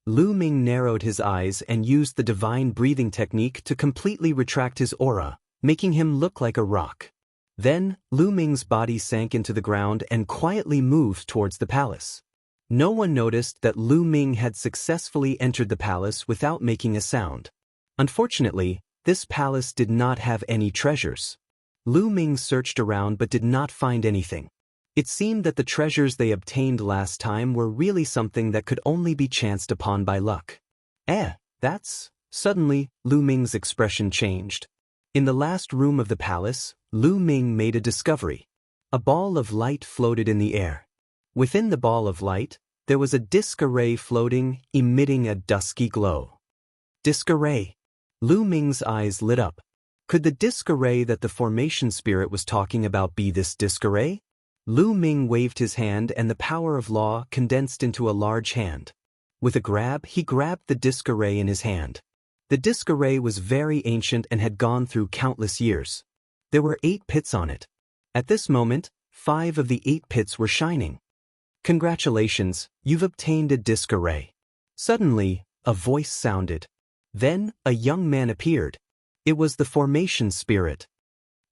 Lu Ming narrowed his eyes and used the divine breathing technique to completely retract his aura, making him look like a rock. Then, Lu Ming's body sank into the ground and quietly moved towards the palace. No one noticed that Lu Ming had successfully entered the palace without making a sound. Unfortunately, this palace did not have any treasures. Lu Ming searched around but did not find anything. It seemed that the treasures they obtained last time were really something that could only be chanced upon by luck. That's... Suddenly, Lu Ming's expression changed. In the last room of the palace, Lu Ming made a discovery. A ball of light floated in the air. Within the ball of light, there was a disc array floating, emitting a dusky glow. Disc array. Lu Ming's eyes lit up. Could the disc array that the formation spirit was talking about be this disc array? Lu Ming waved his hand and the power of law condensed into a large hand. With a grab, he grabbed the disc array in his hand. The disc array was very ancient and had gone through countless years. There were 8 pits on it. At this moment, 5 of the 8 pits were shining. Congratulations, you've obtained a disc array. Suddenly, a voice sounded. Then, a young man appeared. It was the formation spirit.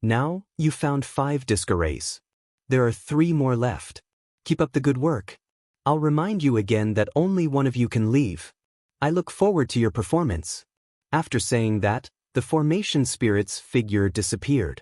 Now, you found 5 disc arrays. There are 3 more left. Keep up the good work. I'll remind you again that only one of you can leave. I look forward to your performance. After saying that, the formation spirit's figure disappeared.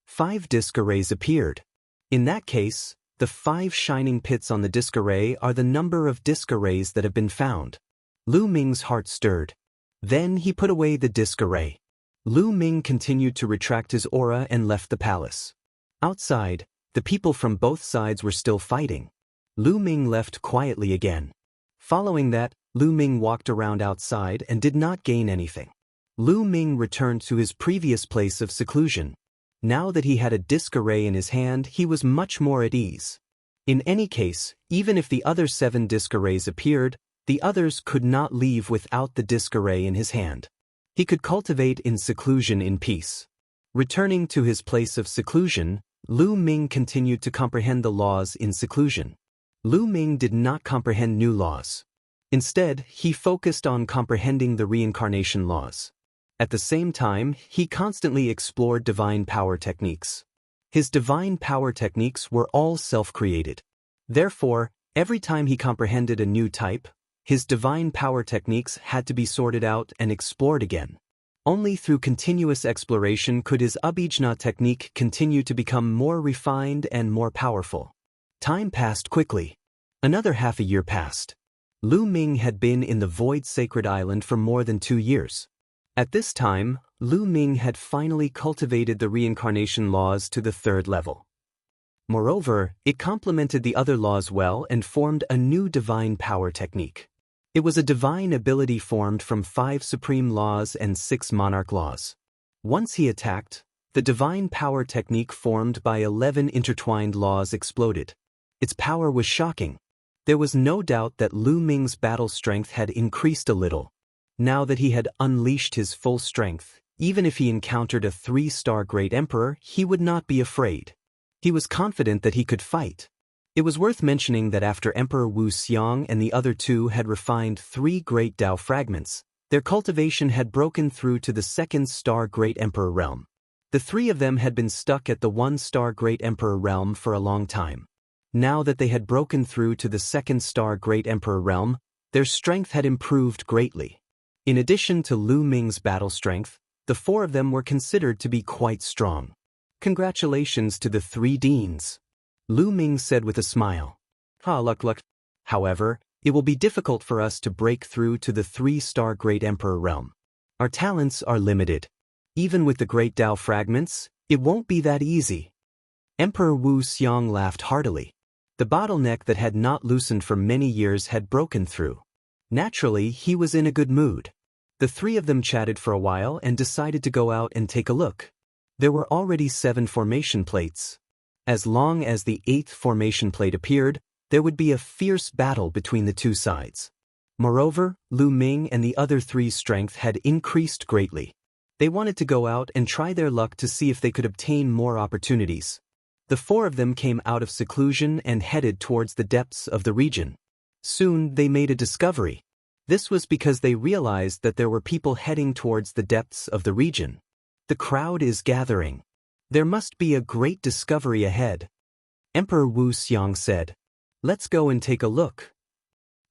5 disc arrays appeared. In that case, the 5 shining pits on the disc array are the number of disc arrays that have been found. Lu Ming's heart stirred. Then he put away the disc array. Lu Ming continued to retract his aura and left the palace. Outside, the people from both sides were still fighting. Lu Ming left quietly again. Following that, Lu Ming walked around outside and did not gain anything. Lu Ming returned to his previous place of seclusion. Now that he had a disc array in his hand, he was much more at ease. In any case, even if the other 7 disc arrays appeared, the others could not leave without the disc array in his hand. He could cultivate in seclusion in peace. Returning to his place of seclusion, Lu Ming continued to comprehend the laws in seclusion. Lu Ming did not comprehend new laws. Instead, he focused on comprehending the reincarnation laws. At the same time, he constantly explored divine power techniques. His divine power techniques were all self-created. Therefore, every time he comprehended a new type, his divine power techniques had to be sorted out and explored again. Only through continuous exploration could his Abhijna technique continue to become more refined and more powerful. Time passed quickly. Another half a year passed. Lu Ming had been in the Void Sacred Island for more than 2 years. At this time, Lu Ming had finally cultivated the reincarnation laws to the 3rd level. Moreover, it complemented the other laws well and formed a new divine power technique. It was a divine ability formed from 5 supreme laws and 6 monarch laws. Once he attacked, the divine power technique formed by 11 intertwined laws exploded. Its power was shocking. There was no doubt that Lu Ming's battle strength had increased a little. Now that he had unleashed his full strength, even if he encountered a 3-star Great Emperor, he would not be afraid. He was confident that he could fight. It was worth mentioning that after Emperor Wu Xiang and the other 2 had refined 3 great Tao fragments, their cultivation had broken through to the 2nd-star Great Emperor realm. The 3 of them had been stuck at the 1-star Great Emperor realm for a long time. Now that they had broken through to the 2nd-star Great Emperor realm, their strength had improved greatly. In addition to Lu Ming's battle strength, the 4 of them were considered to be quite strong. Congratulations to the 3 deans, Lu Ming said with a smile. Luck. However, it will be difficult for us to break through to the 3-star Great Emperor realm. Our talents are limited. Even with the Great Tao fragments, it won't be that easy. Emperor Wu Xiang laughed heartily. The bottleneck that had not loosened for many years had broken through. Naturally, he was in a good mood. The 3 of them chatted for a while and decided to go out and take a look. There were already 7 formation plates. As long as the 8th formation plate appeared, there would be a fierce battle between the 2 sides. Moreover, Lu Ming and the other 3's strength had increased greatly. They wanted to go out and try their luck to see if they could obtain more opportunities. The 4 of them came out of seclusion and headed towards the depths of the region. Soon they made a discovery. This was because they realized that there were people heading towards the depths of the region. The crowd is gathering. There must be a great discovery ahead. Emperor Wu Xiang said. Let's go and take a look.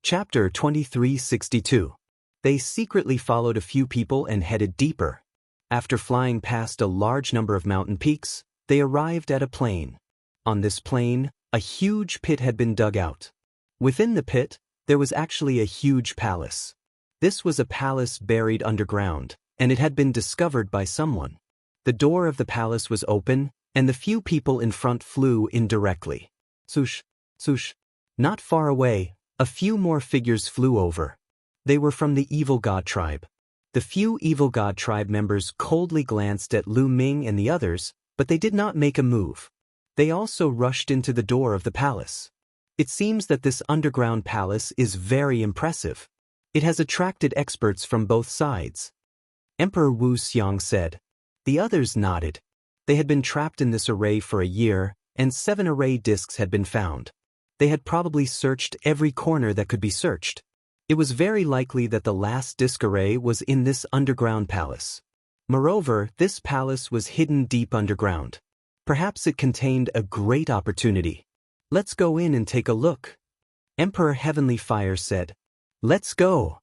Chapter 2362. They secretly followed a few people and headed deeper. After flying past a large number of mountain peaks, they arrived at a plain. On this plain, a huge pit had been dug out. Within the pit, there was actually a huge palace. This was a palace buried underground, and it had been discovered by someone. The door of the palace was open, and the few people in front flew in directly. Swoosh, swoosh. Not far away, a few more figures flew over. They were from the Evil God tribe. The few Evil God tribe members coldly glanced at Lu Ming and the others, but they did not make a move. They also rushed into the door of the palace. It seems that this underground palace is very impressive. It has attracted experts from both sides. Emperor Wu Xiang said. The others nodded. They had been trapped in this array for a year, and 7 array discs had been found. They had probably searched every corner that could be searched. It was very likely that the last disc array was in this underground palace. Moreover, this palace was hidden deep underground. Perhaps it contained a great opportunity. Let's go in and take a look. Emperor Heavenly Fire said. Let's go.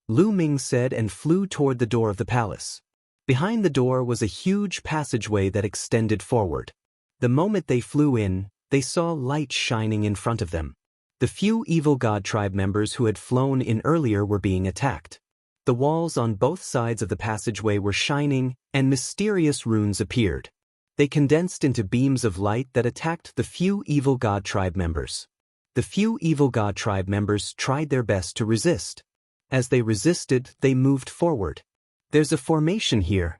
Lu Ming said and flew toward the door of the palace. Behind the door was a huge passageway that extended forward. The moment they flew in, they saw light shining in front of them. The few Evil God tribe members who had flown in earlier were being attacked. The walls on both sides of the passageway were shining, and mysterious runes appeared. They condensed into beams of light that attacked the few Evil God tribe members. The few Evil God tribe members tried their best to resist. As they resisted, they moved forward. There's a formation here.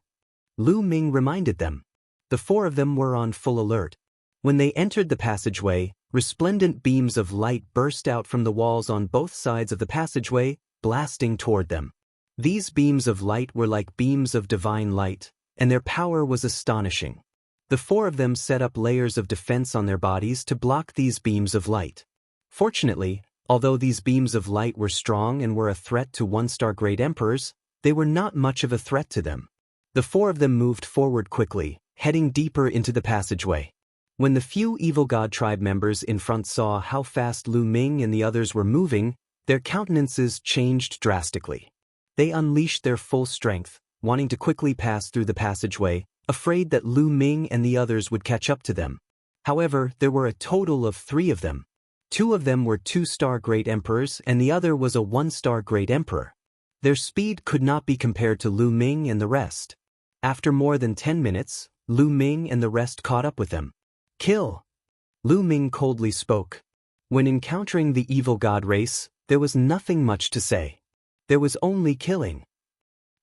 Lu Ming reminded them. The 4 of them were on full alert. When they entered the passageway, Resplendent beams of light burst out from the walls on both sides of the passageway, blasting toward them. These beams of light were like beams of divine light, and their power was astonishing. The four of them set up layers of defense on their bodies to block these beams of light. Fortunately, although these beams of light were strong and were a threat to one-star great emperors, they were not much of a threat to them. The four of them moved forward quickly, heading deeper into the passageway. When the few Evil God tribe members in front saw how fast Lu Ming and the others were moving, their countenances changed drastically. They unleashed their full strength, wanting to quickly pass through the passageway, afraid that Lu Ming and the others would catch up to them. However, there were a total of 3 of them. 2 of them were 2-star great emperors and the other was a 1-star great emperor. Their speed could not be compared to Lu Ming and the rest. After more than 10 minutes, Lu Ming and the rest caught up with them. "Kill!" Lu Ming coldly spoke. When encountering the evil god race, there was nothing much to say. There was only killing.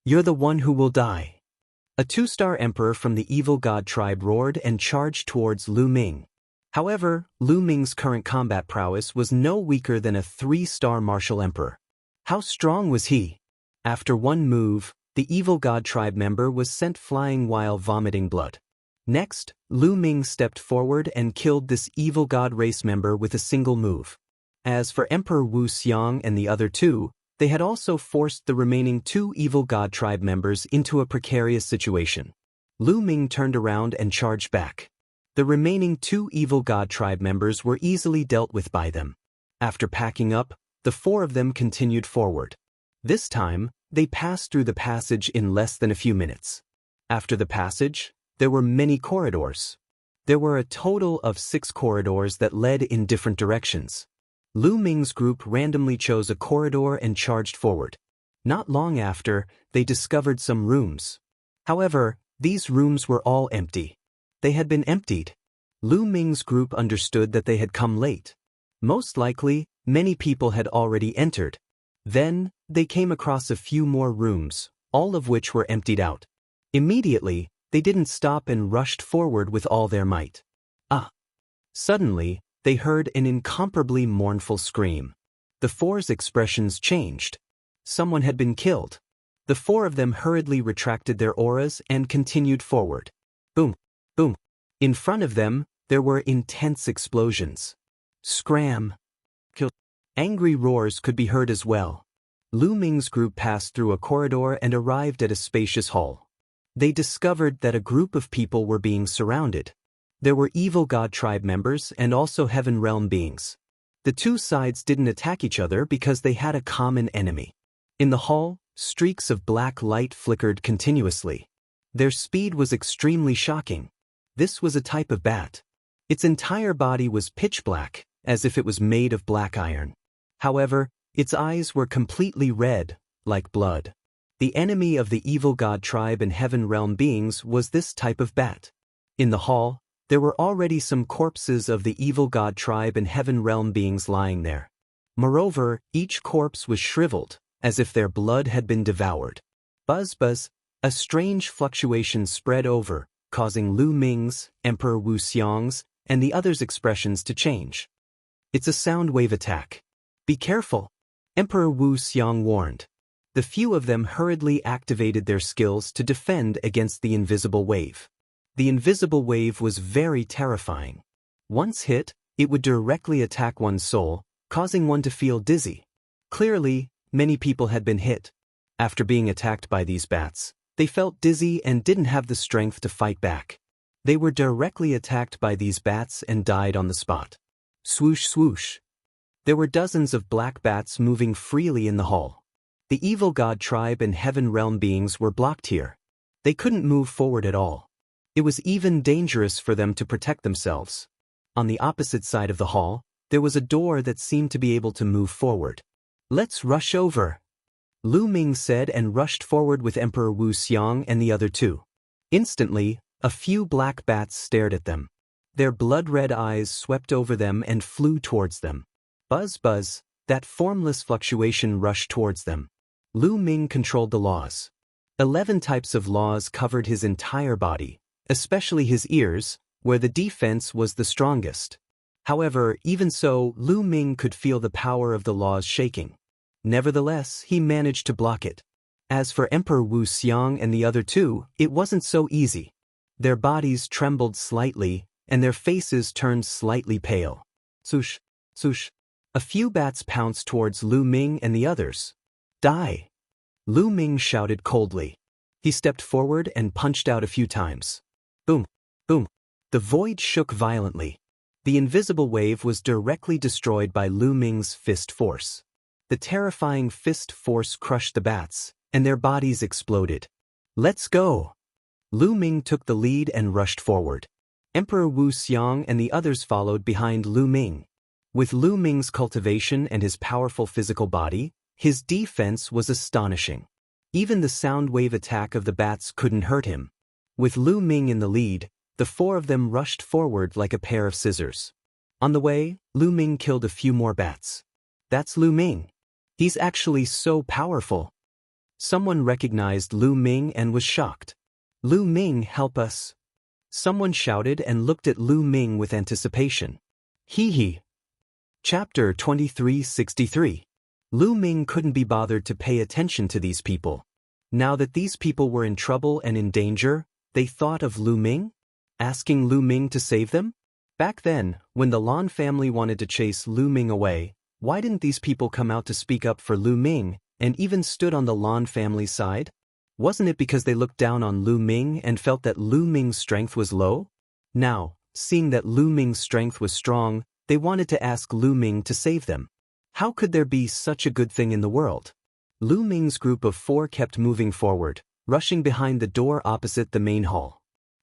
"You're the one who will die." A 2-star emperor from the evil god tribe roared and charged towards Lu Ming. However, Lu Ming's current combat prowess was no weaker than a 3-star martial emperor. How strong was he? After one move, the evil god tribe member was sent flying while vomiting blood. Next, Lu Ming stepped forward and killed this evil god race member with a single move. As for Emperor Wu Xiang and the other 2, they had also forced the remaining 2 evil god tribe members into a precarious situation. Lu Ming turned around and charged back. The remaining 2 evil god tribe members were easily dealt with by them. After packing up, the 4 of them continued forward. This time, they passed through the passage in less than a few minutes. After the passage, there were many corridors. There were a total of 6 corridors that led in different directions. Lu Ming's group randomly chose a corridor and charged forward. Not long after, they discovered some rooms. However, these rooms were all empty. They had been emptied. Lu Ming's group understood that they had come late. Most likely, many people had already entered. Then, they came across a few more rooms, all of which were emptied out. Immediately, they didn't stop and rushed forward with all their might. Suddenly, they heard an incomparably mournful scream. The 4's expressions changed. Someone had been killed. The 4 of them hurriedly retracted their auras and continued forward. Boom, boom. In front of them, there were intense explosions. Scram. Kill. Angry roars could be heard as well. Lu Ming's group passed through a corridor and arrived at a spacious hall. They discovered that a group of people were being surrounded. There were evil god tribe members and also heaven realm beings. The 2 sides didn't attack each other because they had a common enemy. In the hall, streaks of black light flickered continuously. Their speed was extremely shocking. This was a type of bat. Its entire body was pitch black, as if it was made of black iron. However, its eyes were completely red, like blood. The enemy of the evil god tribe and heaven realm beings was this type of bat. In the hall, there were already some corpses of the evil god tribe and heaven realm beings lying there. Moreover, each corpse was shriveled, as if their blood had been devoured. Buzz buzz, a strange fluctuation spread over, causing Lu Ming's, Emperor Wu Xiang's, and the others' expressions to change. "It's a sound wave attack. Be careful," Emperor Wu Xiang warned. The few of them hurriedly activated their skills to defend against the invisible wave. The invisible wave was very terrifying. Once hit, it would directly attack one's soul, causing one to feel dizzy. Clearly, many people had been hit. After being attacked by these bats, they felt dizzy and didn't have the strength to fight back. They were directly attacked by these bats and died on the spot. Swoosh swoosh. There were dozens of black bats moving freely in the hall. The evil god tribe and heaven realm beings were blocked here. They couldn't move forward at all. It was even dangerous for them to protect themselves. On the opposite side of the hall, there was a door that seemed to be able to move forward. "Let's rush over," Lu Ming said and rushed forward with Emperor Wu Xiang and the other 2. Instantly, a few black bats stared at them. Their blood-red eyes swept over them and flew towards them. Buzz buzz, that formless fluctuation rushed towards them. Lu Ming controlled the laws. 11 types of laws covered his entire body, especially his ears, where the defense was the strongest. However, even so, Lu Ming could feel the power of the laws shaking. Nevertheless, he managed to block it. As for Emperor Wu Xiang and the other two, it wasn't so easy. Their bodies trembled slightly, and their faces turned slightly pale. Swoosh, swoosh. A few bats pounced towards Lu Ming and the others. Die! Lu Ming shouted coldly. He stepped forward and punched out a few times. Boom, boom. The void shook violently. The invisible wave was directly destroyed by Lu Ming's fist force. The terrifying fist force crushed the bats, and their bodies exploded. Let's go! Lu Ming took the lead and rushed forward. Emperor Wu Xiang and the others followed behind Lu Ming. With Lu Ming's cultivation and his powerful physical body, his defense was astonishing. Even the sound wave attack of the bats couldn't hurt him. With Lu Ming in the lead, the four of them rushed forward like a pair of scissors. On the way, Lu Ming killed a few more bats. That's Lu Ming. He's actually so powerful. Someone recognized Lu Ming and was shocked. Lu Ming, help us. Someone shouted and looked at Lu Ming with anticipation. Hee hee. Chapter 2363. Lu Ming couldn't be bothered to pay attention to these people. Now that these people were in trouble and in danger, they thought of Lu Ming? Asking Lu Ming to save them? Back then, when the Lan family wanted to chase Lu Ming away, why didn't these people come out to speak up for Lu Ming, and even stood on the Lan family's side? Wasn't it because they looked down on Lu Ming and felt that Lu Ming's strength was low? Now, seeing that Lu Ming's strength was strong, they wanted to ask Lu Ming to save them. How could there be such a good thing in the world? Lu Ming's group of four kept moving forward, rushing behind the door opposite the main hall.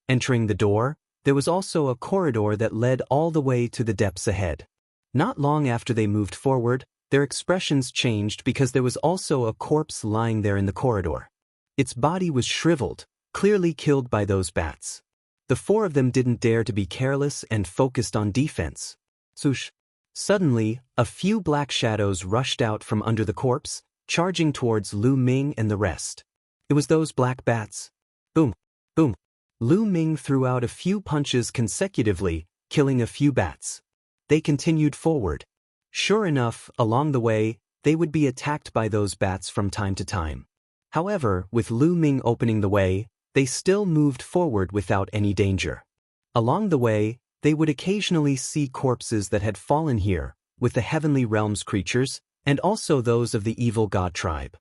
Entering the door, there was also a corridor that led all the way to the depths ahead. Not long after they moved forward, their expressions changed because there was also a corpse lying there in the corridor. Its body was shriveled, clearly killed by those bats. The four of them didn't dare to be careless and focused on defense. Swoosh. Suddenly, a few black shadows rushed out from under the corpse, charging towards Lu Ming and the rest. It was those black bats. Boom, boom. Lu Ming threw out a few punches consecutively, killing a few bats. They continued forward. Sure enough, along the way, they would be attacked by those bats from time to time. However, with Lu Ming opening the way, they still moved forward without any danger. Along the way, they would occasionally see corpses that had fallen here, with the heavenly realms creatures, and also those of the evil god tribe.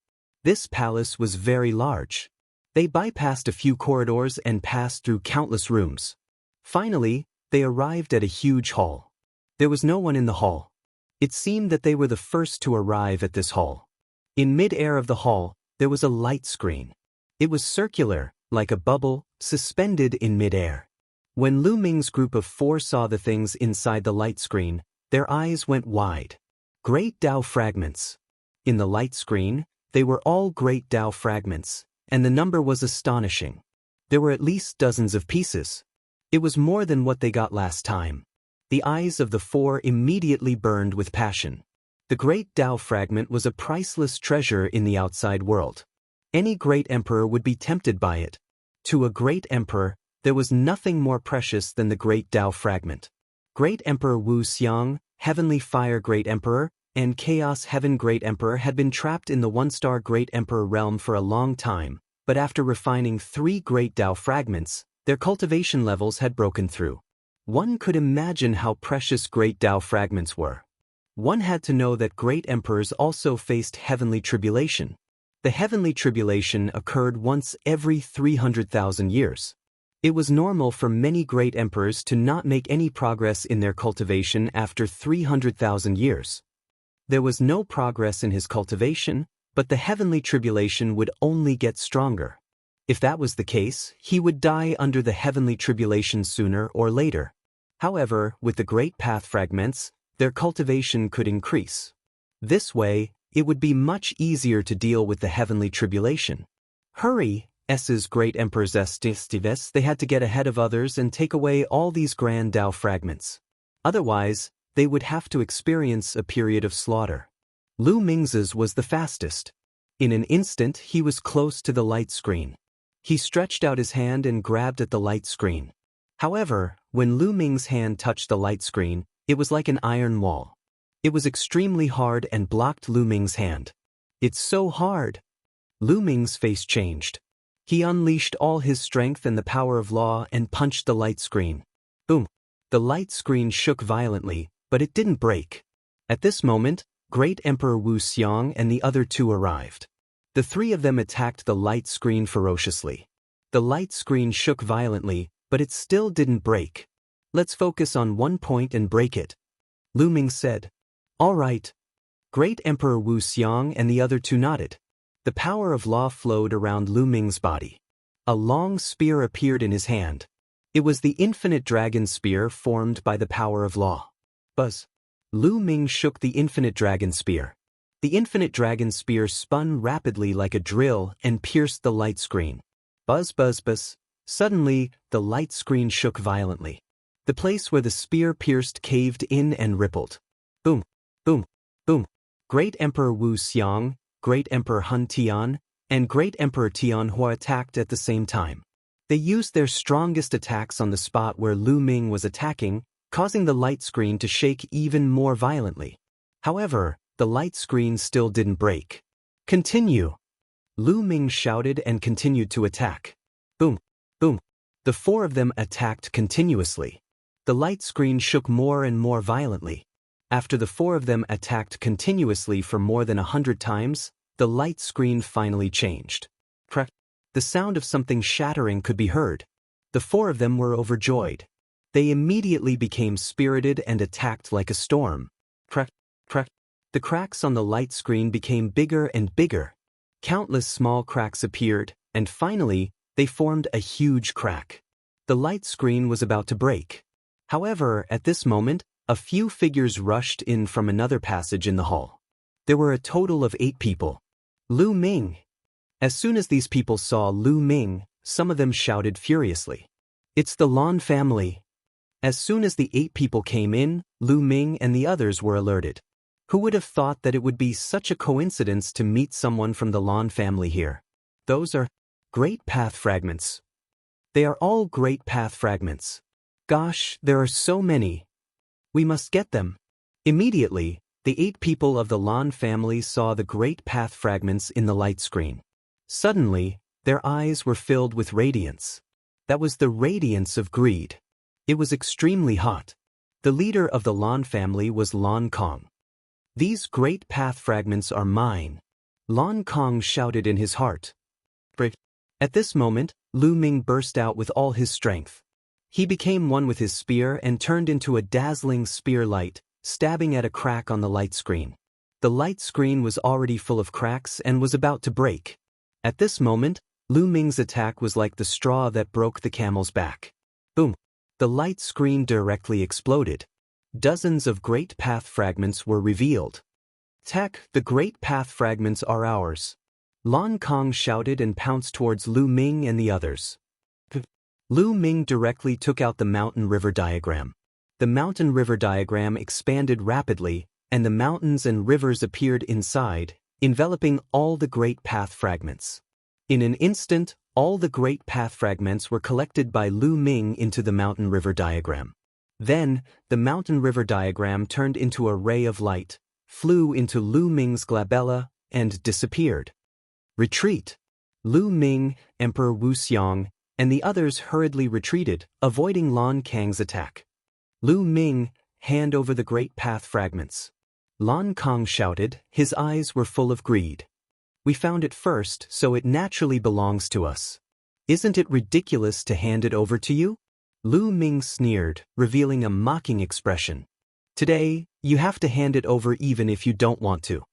This palace was very large. They bypassed a few corridors and passed through countless rooms. Finally, they arrived at a huge hall. There was no one in the hall. It seemed that they were the first to arrive at this hall. In mid-air of the hall, there was a light screen. It was circular, like a bubble, suspended in mid-air. When Lu Ming's group of four saw the things inside the light screen, their eyes went wide. Great Tao fragments. In the light screen, they were all great Tao fragments, and the number was astonishing. There were at least dozens of pieces. It was more than what they got last time. The eyes of the four immediately burned with passion. The great Tao fragment was a priceless treasure in the outside world. Any great emperor would be tempted by it. To a great emperor, there was nothing more precious than the great Tao fragment. Great Emperor Wu Xiang, Heavenly Fire Great Emperor, and Chaos Heaven Great Emperor had been trapped in the one-star Great Emperor realm for a long time, but after refining 3 great Tao fragments, their cultivation levels had broken through. One could imagine how precious great Tao fragments were. One had to know that great emperors also faced heavenly tribulation. The heavenly tribulation occurred once every 300,000 years. It was normal for many great emperors to not make any progress in their cultivation after 300,000 years. There was no progress in his cultivation, but the heavenly tribulation would only get stronger. If that was the case, he would die under the heavenly tribulation sooner or later. However, with the great path fragments, their cultivation could increase. This way, it would be much easier to deal with the heavenly tribulation. Hurry, S's great emperors estives, they had to get ahead of others and take away all these grand Tao fragments. Otherwise, they would have to experience a period of slaughter. Lu Ming's was the fastest. In an instant, he was close to the light screen. He stretched out his hand and grabbed at the light screen. However, when Lu Ming's hand touched the light screen, It was like an iron wall. It was extremely hard and blocked Lu Ming's hand. It's so hard. Lu Ming's face changed. He unleashed all his strength and the power of law and punched the light screen. Boom. The light screen shook violently, but it didn't break. At this moment, Great Emperor Wu Xiang and the other two arrived. The three of them attacked the light screen ferociously. The light screen shook violently, but it still didn't break. Let's focus on one point and break it, Lu Ming said. All right. Great Emperor Wu Xiang and the other two nodded. The power of law flowed around Lu Ming's body. A long spear appeared in his hand. It was the infinite dragon spear formed by the power of law. Buzz. Lu Ming shook the infinite dragon spear. The infinite dragon spear spun rapidly like a drill and pierced the light screen. Buzz buzz buzz. Suddenly, the light screen shook violently. The place where the spear pierced caved in and rippled. Boom, boom, boom. Great Emperor Wu Xiang, Great Emperor Hun Tian, and Great Emperor Tianhua attacked at the same time. They used their strongest attacks on the spot where Lu Ming was attacking, causing the light screen to shake even more violently. However, the light screen still didn't break. Continue. Lu Ming shouted and continued to attack. Boom, boom. The four of them attacked continuously. The light screen shook more and more violently. After the four of them attacked continuously for more than 100 times, the light screen finally changed. Crack. The sound of something shattering could be heard. The four of them were overjoyed. They immediately became spirited and attacked like a storm. Crack, crack. The cracks on the light screen became bigger and bigger. Countless small cracks appeared, and finally, they formed a huge crack. The light screen was about to break. However, at this moment, a few figures rushed in from another passage in the hall. There were a total of 8 people. Lu Ming. As soon as these people saw Lu Ming, some of them shouted furiously. It's the Lan family. As soon as the 8 people came in, Lu Ming and the others were alerted. Who would have thought that it would be such a coincidence to meet someone from the Lan family here? Those are great path fragments. They are all great path fragments. Gosh, there are so many. We must get them. Immediately, the 8 people of the Lan family saw the great path fragments in the light screen. Suddenly, their eyes were filled with radiance. That was the radiance of greed. It was extremely hot. The leader of the Lan family was Lan Kong. These great path fragments are mine, Lan Kong shouted in his heart. At this moment, Lu Ming burst out with all his strength. He became one with his spear and turned into a dazzling spear light, stabbing at a crack on the light screen. The light screen was already full of cracks and was about to break. At this moment, Lu Ming's attack was like the straw that broke the camel's back. Boom! The light screen directly exploded. Dozens of great path fragments were revealed. Tech, the great path fragments are ours. Lan Kong shouted and pounced towards Lu Ming and the others. Lu Ming directly took out the mountain river diagram. The mountain river diagram expanded rapidly, and the mountains and rivers appeared inside, enveloping all the great path fragments. In an instant, all the great path fragments were collected by Lu Ming into the mountain river diagram. Then, the mountain river diagram turned into a ray of light, flew into Lu Ming's glabella, and disappeared. Retreat! Lu Ming, Emperor Wu Xiang, and the others hurriedly retreated, avoiding Lan Kang's attack. Lu Ming, hand over the great path fragments. Lan Kang shouted, his eyes were full of greed. We found it first, so it naturally belongs to us. Isn't it ridiculous to hand it over to you? Lu Ming sneered, revealing a mocking expression. Today, you have to hand it over even if you don't want to.